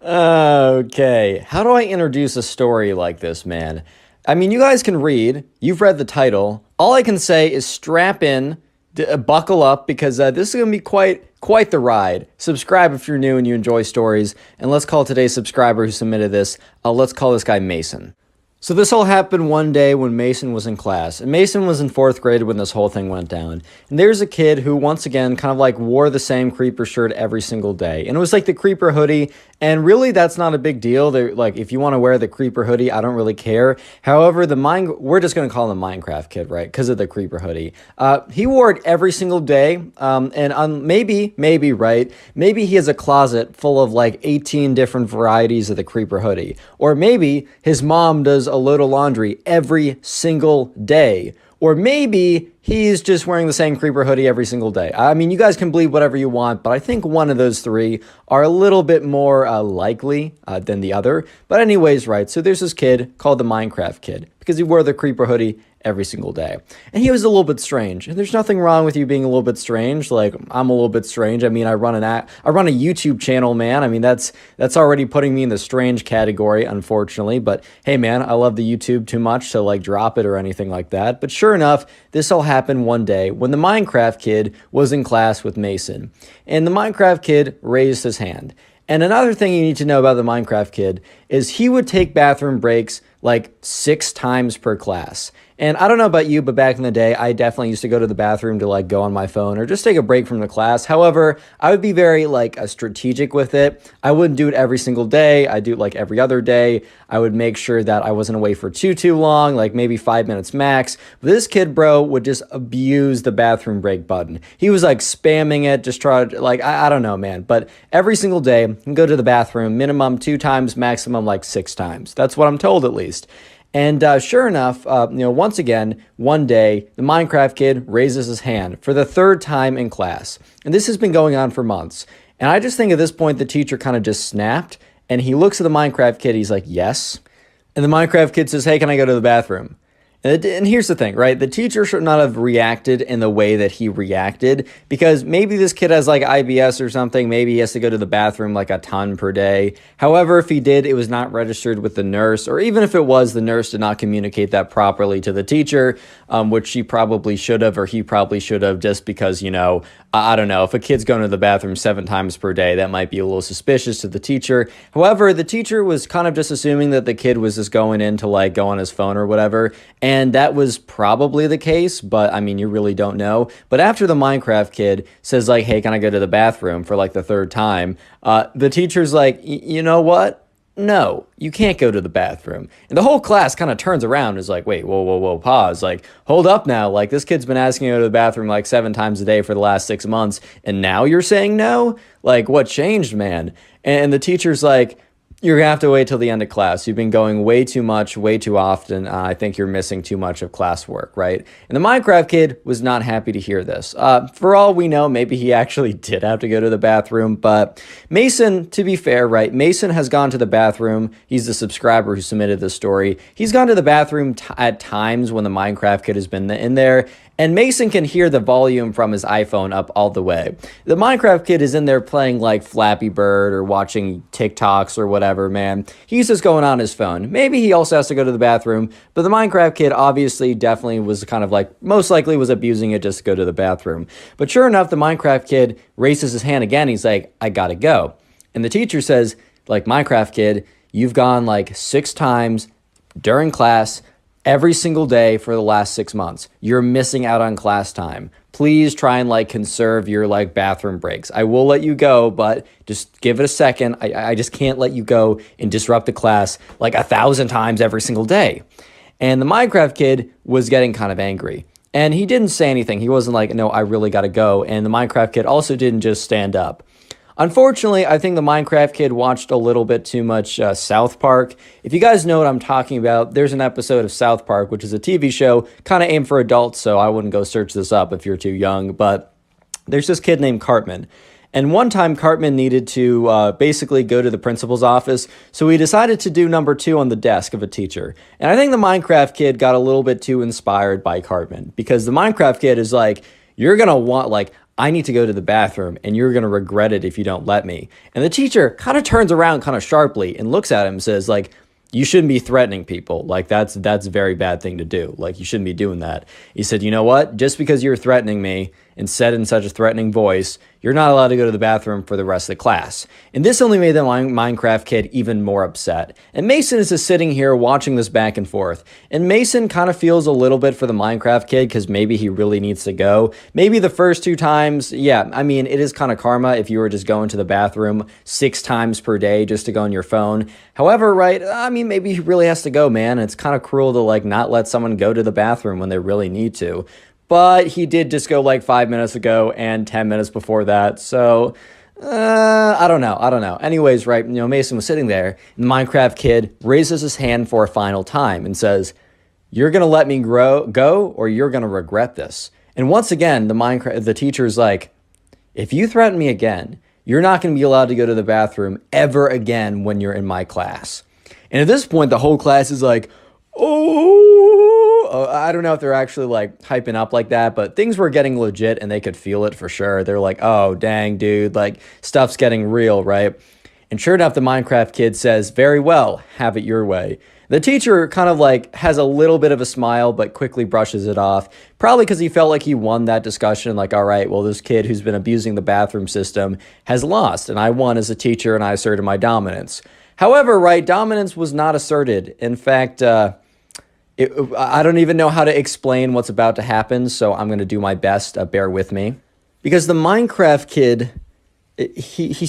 Okay. How do I introduce a story like this, man? I mean, you guys can read. You've read the title. All I can say is strap in, buckle up, because this is going to be quite the ride. Subscribe if you're new and you enjoy stories. And let's call today's subscriber who submitted this. Let's call this guy Mason. So this all happened one day when Mason was in class, and Mason was in 4th grade when this whole thing went down. And there's a kid who, once again, kind of like wore the same creeper shirt every single day. And it was like the creeper hoodie, and really that's not a big deal. They're like, if you want to wear the creeper hoodie, I don't really care. However, we're just going to call him the Minecraft kid, right? Because of the creeper hoodie. He wore it every single day, and maybe, right? Maybe he has a closet full of like 18 different varieties of the creeper hoodie. Or maybe his mom does a load of laundry every single day. Or maybe he's just wearing the same creeper hoodie every single day. I mean, you guys can believe whatever you want, but I think one of those three are a little bit more likely than the other. But anyways, right, so there's this kid called the Minecraft kid because he wore the creeper hoodie every single day. And he was a little bit strange. And there's nothing wrong with you being a little bit strange. Like, I'm a little bit strange. I mean, I run a YouTube channel, man. I mean, that's already putting me in the strange category, unfortunately. But hey, man, I love the YouTube too much to like drop it or anything like that. But sure enough, this all happened one day when the Minecraft kid was in class with Mason. And the Minecraft kid raised his hand. And another thing you need to know about the Minecraft kid is he would take bathroom breaks like 6 times per class. And I don't know about you, but back in the day, I definitely used to go to the bathroom to like go on my phone or just take a break from the class. However, I would be very like strategic with it. I wouldn't do it every single day. I do it like every other day. I would make sure that I wasn't away for too long, like maybe 5 minutes max. But this kid, bro, would just abuse the bathroom break button. He was like spamming it, just try to like, I don't know, man. But every single day, you can go to the bathroom, minimum 2 times, maximum like 6 times. That's what I'm told at least. And sure enough, once again, one day, the Minecraft kid raises his hand for the 3rd time in class. And this has been going on for months. And I just think at this point, the teacher kind of just snapped. And he looks at the Minecraft kid. He's like, yes. And the Minecraft kid says, hey, can I go to the bathroom? And here's the thing, right? The teacher should not have reacted in the way that he reacted because maybe this kid has like IBS or something. Maybe he has to go to the bathroom like a ton per day. However, if he did, it was not registered with the nurse, or even if it was, the nurse did not communicate that properly to the teacher, which she probably should have, or he probably should have, just because, I don't know, if a kid's going to the bathroom 7 times per day, that might be a little suspicious to the teacher. However, the teacher was kind of just assuming that the kid was just going in to like go on his phone or whatever. And that was probably the case, but I mean, you really don't know. But after the Minecraft kid says like, hey, can I go to the bathroom for like the third time? The teacher's like, you know what? No, you can't go to the bathroom. And the whole class kind of turns around and is like, wait, whoa, pause. Like, hold up now. Like, this kid's been asking you to go to the bathroom like 7 times a day for the last 6 months. And now you're saying no? Like, what changed, man? And the teacher's like, you're going to have to wait till the end of class. You've been going way too much, way too often. I think you're missing too much of classwork, right? And the Minecraft kid was not happy to hear this. For all we know, maybe he actually did have to go to the bathroom. But Mason, to be fair, right? Mason has gone to the bathroom. He's the subscriber who submitted this story. He's gone to the bathroom at times when the Minecraft kid has been in there. And Mason can hear the volume from his iPhone up all the way. The Minecraft kid is in there playing like Flappy Bird or watching TikToks or whatever, man. He's just going on his phone. Maybe he also has to go to the bathroom, but the Minecraft kid obviously definitely was kind of like, most likely was abusing it just to go to the bathroom. But sure enough, the Minecraft kid raises his hand again. He's like, I gotta go. And the teacher says, like, Minecraft kid, you've gone like 6 times during class, every single day for the last 6 months. You're missing out on class time. Please try and like conserve your like bathroom breaks. I will let you go, but just give it a second. I just can't let you go and disrupt the class like 1,000 times every single day. And the Minecraft kid was getting kind of angry. And he didn't say anything. He wasn't like, no, I really gotta go. And the Minecraft kid also didn't just stand up. Unfortunately, I think the Minecraft kid watched a little bit too much South Park. If you guys know what I'm talking about, there's an episode of South Park, which is a TV show kind of aimed for adults, so I wouldn't go search this up if you're too young, but there's this kid named Cartman. And one time Cartman needed to basically go to the principal's office, so he decided to do number 2 on the desk of a teacher. And I think the Minecraft kid got a little bit too inspired by Cartman, because the Minecraft kid is like, you're going to want, like, I need to go to the bathroom, and you're going to regret it if you don't let me. And the teacher kind of turns around kind of sharply and looks at him and says, like, you shouldn't be threatening people. Like, that's a very bad thing to do. Like, you shouldn't be doing that. He said, you know what? Just because you're threatening me and said in such a threatening voice, you're not allowed to go to the bathroom for the rest of the class. And this only made the Minecraft kid even more upset. And Mason is just sitting here watching this back and forth. And Mason kind of feels a little bit for the Minecraft kid because maybe he really needs to go. Maybe the first 2 times, yeah, I mean, it is kind of karma if you were just going to the bathroom 6 times per day just to go on your phone. However, right, I mean, maybe he really has to go, man. It's kind of cruel to like not let someone go to the bathroom when they really need to. But he did just go like 5 minutes ago and 10 minutes before that. So, I don't know. Anyways, right, you know, Mason was sitting there, and the Minecraft kid raises his hand for a final time and says, you're going to let me go or you're going to regret this. And once again, the teacher's like, if you threaten me again, you're not going to be allowed to go to the bathroom ever again when you're in my class. And at this point, the whole class is like, oh, I don't know if they're actually like hyping up like that, but things were getting legit and they could feel it for sure. They're like, oh, dang, dude, like stuff's getting real, right? And sure enough, the Minecraft kid says, very well, have it your way. The teacher kind of like has a little bit of a smile, but quickly brushes it off, probably because he felt like he won that discussion. Like, all right, well, this kid who's been abusing the bathroom system has lost, and I won as a teacher and I asserted my dominance. However, right, dominance was not asserted. In fact, I don't even know how to explain what's about to happen, so I'm going to do my best. Bear with me. Because the Minecraft kid, he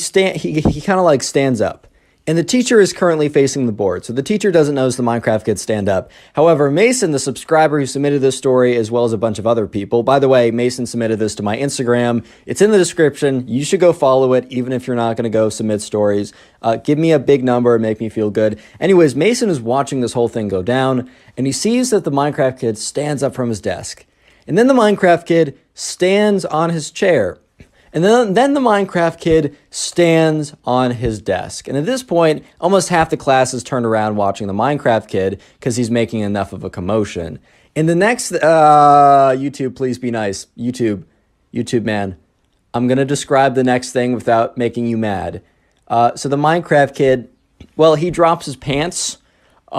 kind of like stands up. And the teacher is currently facing the board, so the teacher doesn't notice the Minecraft kid stand up. However, Mason, the subscriber who submitted this story, as well as a bunch of other people, by the way, Mason submitted this to my Instagram. It's in the description. You should go follow it, even if you're not going to go submit stories. Give me a big number and make me feel good. Anyways, Mason is watching this whole thing go down, and he sees that the Minecraft kid stands up from his desk. And then the Minecraft kid stands on his chair. And then the Minecraft kid stands on his desk. And at this point, almost half the class is turned around watching the Minecraft kid because he's making enough of a commotion. In the next, YouTube, please be nice. YouTube, man, I'm going to describe the next thing without making you mad. So the Minecraft kid, well, he drops his pants. He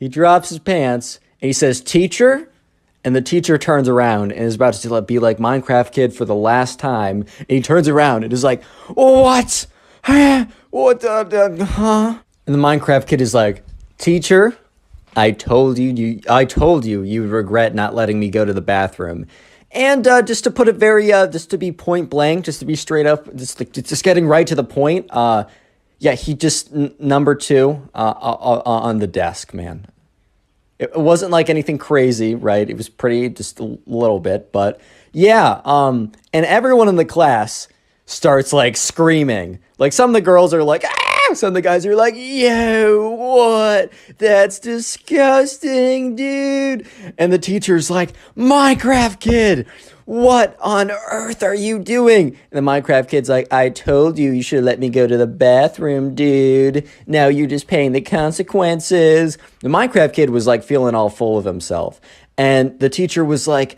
drops his pants. And he says, teacher, and the teacher turns around and is about to be like Minecraft kid for the last time. And he turns around and is like, what? What huh? And the Minecraft kid is like, teacher, I told you you'd regret not letting me go to the bathroom. And just to put it very, just to be point blank, just to be straight up, just getting right to the point. Yeah, he just number two on the desk, man. It wasn't like anything crazy, right? It was pretty, just a little bit, but yeah. And everyone in the class starts like screaming. Like some of the girls are like, ah! Some of the guys are like, yo, what? That's disgusting, dude. And the teacher's like, Minecraft kid, what on earth are you doing? And the Minecraft kid's like, I told you you should let me go to the bathroom, dude. Now you're just paying the consequences. The Minecraft kid was like feeling all full of himself. And the teacher was like,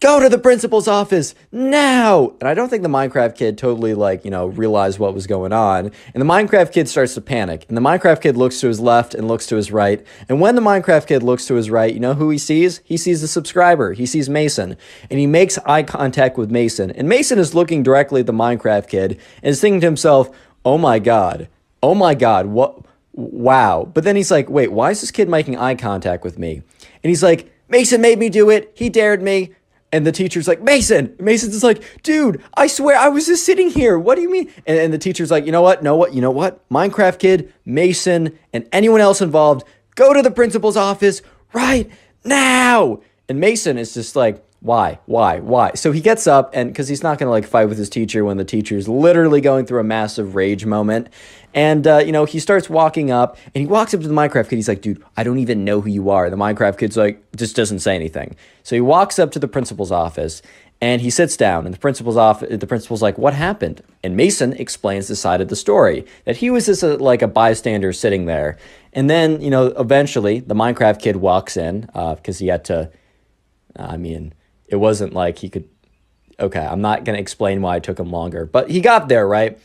go to the principal's office now. And I don't think the Minecraft kid totally realized what was going on. And the Minecraft kid starts to panic. And the Minecraft kid looks to his left and looks to his right. And when the Minecraft kid looks to his right, you know who he sees? He sees the subscriber. He sees Mason. And he makes eye contact with Mason. And Mason is looking directly at the Minecraft kid and is thinking to himself, oh my God, what? Wow. But then he's like, wait, why is this kid making eye contact with me? And he's like, Mason made me do it. He dared me. And the teacher's like, Mason. Mason's just like, dude, I swear I was just sitting here. What do you mean? And the teacher's like, you know what? Minecraft kid, Mason, and anyone else involved, go to the principal's office right now. And Mason is just like, why? So he gets up, and because he's not going to like fight with his teacher when the teacher's literally going through a massive rage moment. And, he starts walking up, and he walks up to the Minecraft kid. He's like, dude, I don't even know who you are. The Minecraft kid's like, just doesn't say anything. So he walks up to the principal's office, and he sits down, and the principal's like, what happened? And Mason explains the side of the story, that he was just a bystander sitting there. And then, eventually the Minecraft kid walks in, because he had to, it wasn't like he could, okay, I'm not going to explain why it took him longer, but he got there, right?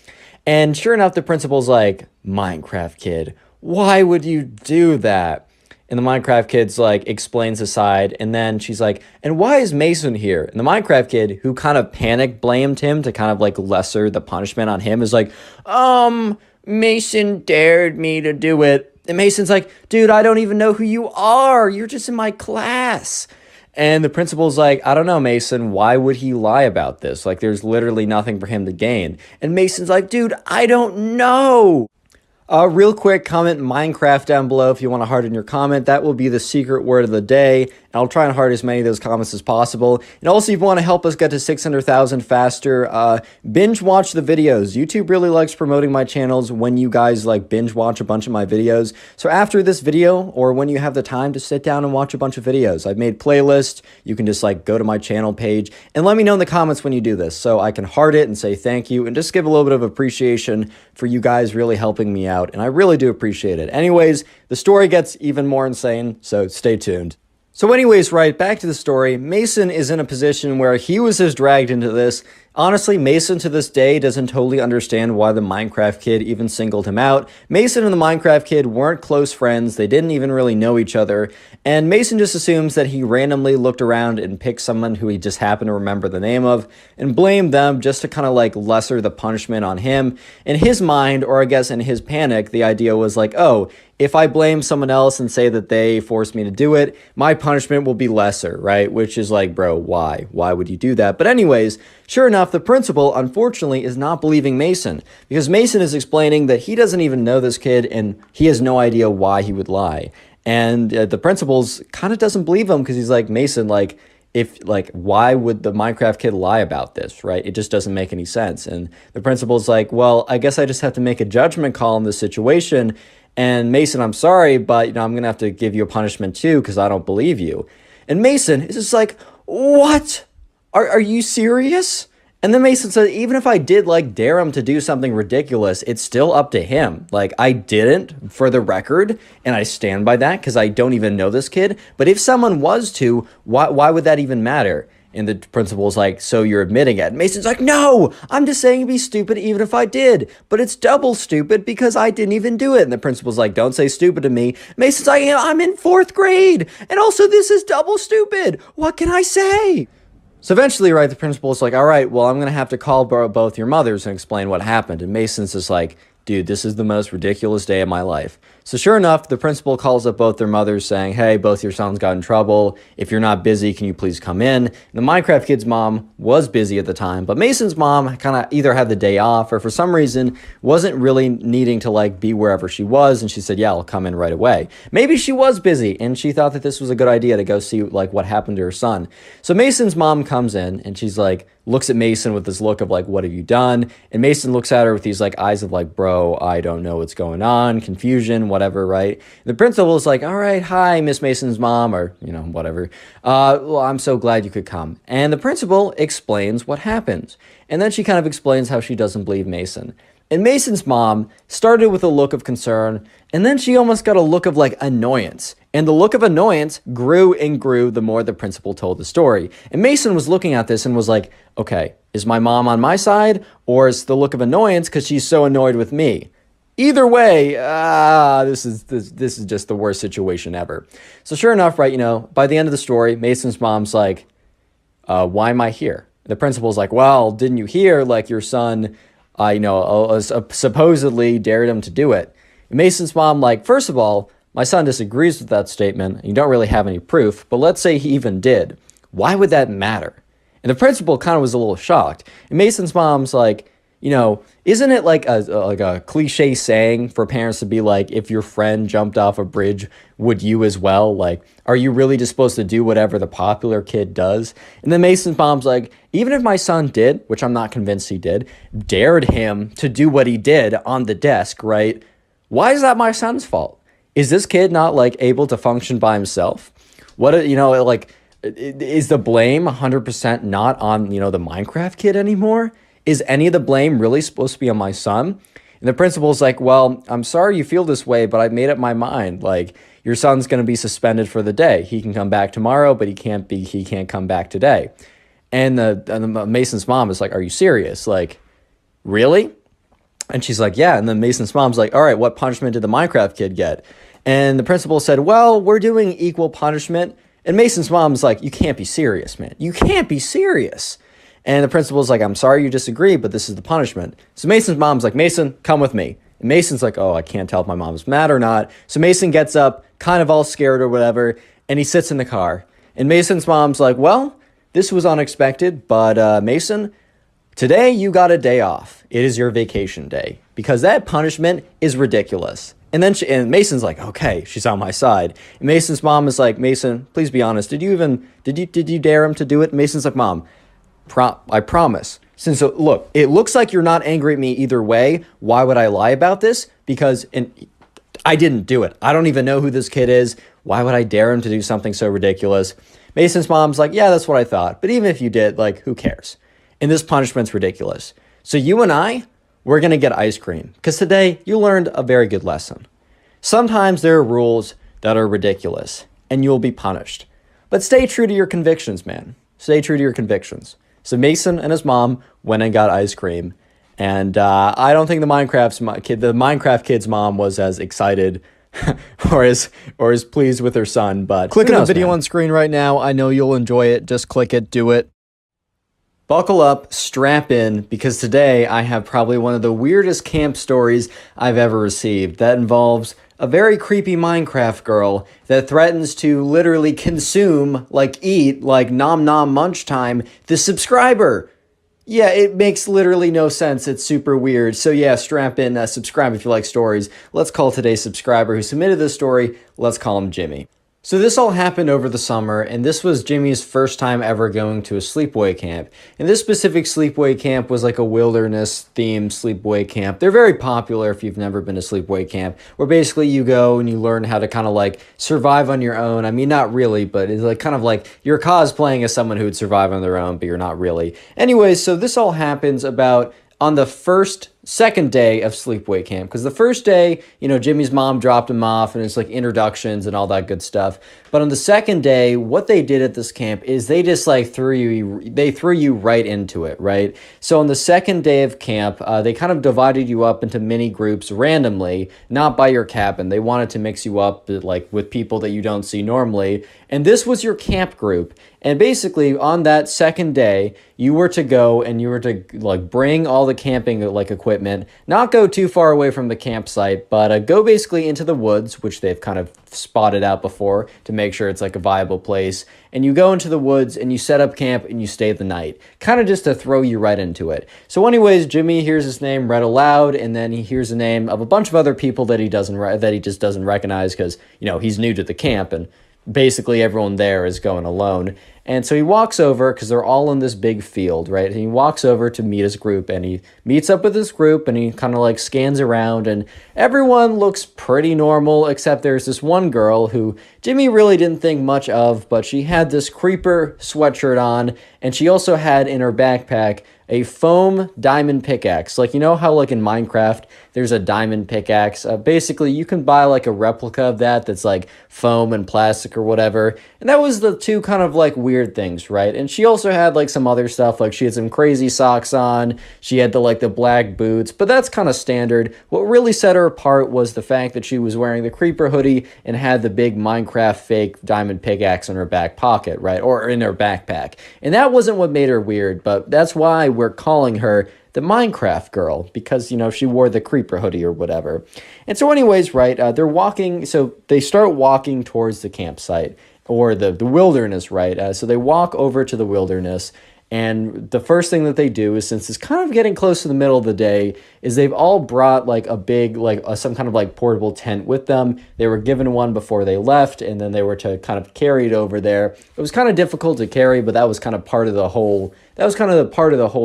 And sure enough, the principal's like, Minecraft kid, why would you do that? And the Minecraft kid's like, explains the side. And then she's like, and why is Mason here? And the Minecraft kid, who kind of panic blamed him to kind of like lesser the punishment on him, is like, Mason dared me to do it. And Mason's like, dude, I don't even know who you are. You're just in my class. And the principal's like, I don't know, Mason, why would he lie about this? Like, there's literally nothing for him to gain. And Mason's like, dude, I don't know. Real quick, comment Minecraft down below if you want to heart in your comment. That will be the secret word of the day. And I'll try and heart as many of those comments as possible. And also, if you want to help us get to 600,000 faster, binge watch the videos. YouTube really likes promoting my channels when you guys binge watch a bunch of my videos. So after this video, or when you have the time to sit down and watch a bunch of videos, I've made playlists. You can just go to my channel page and let me know in the comments when you do this, so I can heart it and say thank you and just give a little bit of appreciation for you guys really helping me out. And I really do appreciate it. Anyways, the story gets even more insane, so stay tuned. So anyways, right, back to the story. Mason is in a position where he was just dragged into this. Honestly, Mason to this day doesn't totally understand why the Minecraft kid even singled him out. Mason and the Minecraft kid weren't close friends. They didn't even really know each other. And Mason just assumes that he randomly looked around and picked someone who he just happened to remember the name of and blamed them just to kind of lesser the punishment on him. In his mind, or I guess in his panic, the idea was oh, if I blame someone else and say that they forced me to do it, my punishment will be lesser, right? Which is bro, why? Why would you do that? But anyways, sure enough, the principal, unfortunately, is not believing Mason, because Mason is explaining that he doesn't even know this kid and he has no idea why he would lie. And the principal's kind of doesn't believe him, because he's like, Mason, why would the Minecraft kid lie about this, right? It just doesn't make any sense. And the principal's like, well, I guess I just have to make a judgment call in this situation. And Mason, I'm sorry, but I'm going to have to give you a punishment too, because I don't believe you. And Mason is just like, what? Are you serious? And then Mason said, even if I did dare him to do something ridiculous, it's still up to him. I didn't, for the record, and I stand by that because I don't even know this kid. But if someone was to, why would that even matter? And the principal's like, so you're admitting it? And Mason's like, no, I'm just saying it'd be stupid even if I did. But it's double stupid because I didn't even do it. And the principal's like, don't say stupid to me. Mason's like, I'm in 4th grade. And also, this is double stupid. What can I say? So eventually, right, the principal's like, all right, well, I'm going to have to call both your mothers and explain what happened. And Mason's just like, dude, this is the most ridiculous day of my life. So sure enough, the principal calls up both their mothers saying, hey, both your sons got in trouble. If you're not busy, can you please come in? And the Minecraft kid's mom was busy at the time, but Mason's mom kind of either had the day off or for some reason wasn't really needing to like be wherever she was. And she said, yeah, I'll come in right away. Maybe she was busy and she thought that this was a good idea to go see like what happened to her son. So Mason's mom comes in and she's like, looks at Mason with this look of like, what have you done? And Mason looks at her with these like eyes of like, bro, I don't know what's going on, confusion, whatever, right? The principal is like, all right, hi, Miss Mason's mom, or, you know, whatever. Well, I'm so glad you could come. And the principal explains what happened. And then she kind of explains how she doesn't believe Mason. And Mason's mom started with a look of concern, and then she almost got a look of like annoyance. And the look of annoyance grew and grew the more the principal told the story. And Mason was looking at this and was like, okay, is my mom on my side, or is the look of annoyance because she's so annoyed with me? Either way, this is just the worst situation ever. So sure enough, right, you know, by the end of the story, Mason's mom's like, why am I here? The principal's like, well, didn't you hear like your son supposedly dared him to do it? And Mason's mom, like, first of all, my son disagrees with that statement. You don't really have any proof, but let's say he even did. Why would that matter? And the principal kind of was a little shocked. And Mason's mom's like, you know, isn't it like a cliche saying for parents to be like, if your friend jumped off a bridge, would you as well? Like, are you really just supposed to do whatever the popular kid does? And then Mason's mom's like, even if my son did, which I'm not convinced he did, dared him to do what he did on the desk, right? Why is that my son's fault? Is this kid not like able to function by himself? What, you know, like, is the blame 100% not on, you know, the Minecraft kid anymore? Is any of the blame really supposed to be on my son? And the principal's like, well, I'm sorry you feel this way, but I made up my mind. Like, your son's going to be suspended for the day. He can come back tomorrow, but he can't come back today. And the Mason's mom is like, are you serious? Like, really? And she's like, yeah. And then Mason's mom's like, all right, what punishment did the Minecraft kid get? And the principal said, well, we're doing equal punishment. And Mason's mom's like, you can't be serious, man. You can't be serious. And the principal's like, I'm sorry you disagree, but this is the punishment. So Mason's mom's like, Mason, come with me. And Mason's like, oh, I can't tell if my mom's mad or not. So Mason gets up, kind of all scared or whatever, and he sits in the car. And Mason's mom's like, well, this was unexpected, but Mason, today you got a day off. It is your vacation day because that punishment is ridiculous. And then and Mason's like, okay, she's on my side. And Mason's mom is like, Mason, please be honest. Did you dare him to do it? And Mason's like, Mom, I promise. Since look, it looks like you're not angry at me either way. Why would I lie about this? Because I didn't do it. I don't even know who this kid is. Why would I dare him to do something so ridiculous? Mason's mom's like, yeah, that's what I thought. But even if you did, like, who cares? And this punishment's ridiculous. So you and we're going to get ice cream. Because today you learned a very good lesson. Sometimes there are rules that are ridiculous. And you'll be punished. But stay true to your convictions, man. Stay true to your convictions. So Mason and his mom went and got ice cream. And I don't think the Minecraft kid's mom was as excited or as pleased with her son. But Click on the video on screen right now. I know you'll enjoy it. Just click it. Do it. Buckle up, strap in, because today I have probably one of the weirdest camp stories I've ever received. That involves a very creepy Minecraft girl that threatens to literally consume, like eat, like nom nom munch time, the subscriber. Yeah, it makes literally no sense. It's super weird. So yeah, strap in, subscribe if you like stories. Let's call today's subscriber who submitted this story, let's call him Jimmy. So this all happened over the summer, and this was Jimmy's first time ever going to a sleepaway camp. And this specific sleepaway camp was like a wilderness-themed sleepaway camp. They're very popular if you've never been to sleepaway camp, where basically you go and you learn how to kind of like survive on your own. I mean, not really, but it's like kind of like you're cosplaying as someone who would survive on their own, but you're not really. Anyways, so this all happens about on the first second day of sleepaway camp, because the first day, Jimmy's mom dropped him off and it's like introductions and all that good stuff. But on the second day, what they did at this camp is they just like threw you right into it, right? So on the second day of camp, they kind of divided you up into mini groups randomly, not by your cabin. They wanted to mix you up like with people that you don't see normally. And this was your camp group. And basically on that second day, you were to go and you were to like bring all the camping like equipment, not go too far away from the campsite, but go basically into the woods, which they've kind of spotted out before to make sure it's like a viable place. And you go into the woods and you set up camp and you stay the night, kind of just to throw you right into it. So anyways, Jimmy hears his name read aloud, and then he hears the name of a bunch of other people that he just doesn't recognize because, he's new to the camp and basically everyone there is going alone. And so he walks over because they're all in this big field, right? And he walks over to meet his group, and he meets up with his group, and he kind of like scans around, and everyone looks pretty normal, except there's this one girl who Jimmy really didn't think much of, but she had this creeper sweatshirt on, and she also had in her backpack a foam diamond pickaxe. Like, how like in Minecraft, there's a diamond pickaxe. Basically, you can buy like a replica of that's like foam and plastic or whatever. And that was the two kind of like weird things, right? And she also had like some other stuff. Like she had some crazy socks on. She had the black boots, but that's kind of standard. What really set her apart was the fact that she was wearing the creeper hoodie and had the big Minecraft fake diamond pickaxe in her back pocket, right? Or in her backpack. And that wasn't what made her weird, but that's why we're calling her the Minecraft girl, because, she wore the creeper hoodie or whatever. And so anyways, right, they're walking, so they start walking towards the campsite, or the wilderness, right? So they walk over to the wilderness, and the first thing that they do is, since it's kind of getting close to the middle of the day, is they've all brought like a big, some kind of like portable tent with them. They were given one before they left, and then they were to kind of carry it over there. It was kind of difficult to carry, but that was kind of part of the whole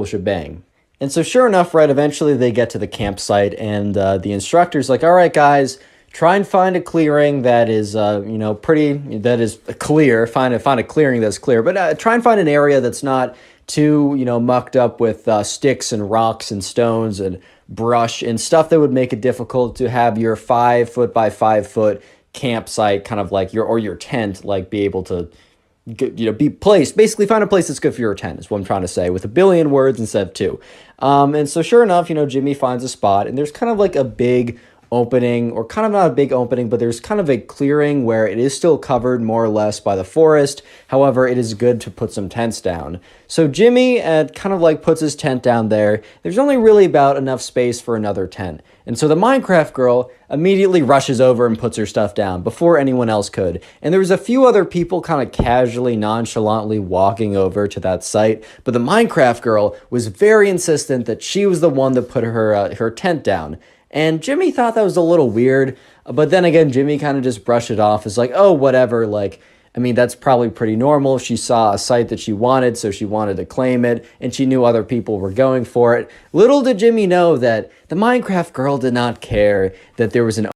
shebang. And so sure enough, right, eventually they get to the campsite, and the instructor's like, all right, guys, try and find a clearing that is, that is clear. Find a clearing that's clear, but try and find an area that's not too, mucked up with sticks and rocks and stones and brush and stuff that would make it difficult to have your 5 foot by 5 foot campsite kind of like your tent, like be able to, be placed. Basically find a place that's good for your tent is what I'm trying to say, with a billion words instead of two. And so sure enough, Jimmy finds a spot, and there's kind of like a big opening, or kind of not a big opening, but there's kind of a clearing where it is still covered more or less by the forest. However, it is good to put some tents down. So Jimmy kind of like puts his tent down there. There's only really about enough space for another tent. And so the Minecraft girl immediately rushes over and puts her stuff down before anyone else could. And there was a few other people kind of casually, nonchalantly walking over to that site. But the Minecraft girl was very insistent that she was the one that put her tent down. And Jimmy thought that was a little weird, but then again, Jimmy kind of just brushed it off as like, oh, whatever, like, I mean, that's probably pretty normal. She saw a site that she wanted, so she wanted to claim it, and she knew other people were going for it. Little did Jimmy know that the Minecraft girl did not care that there was an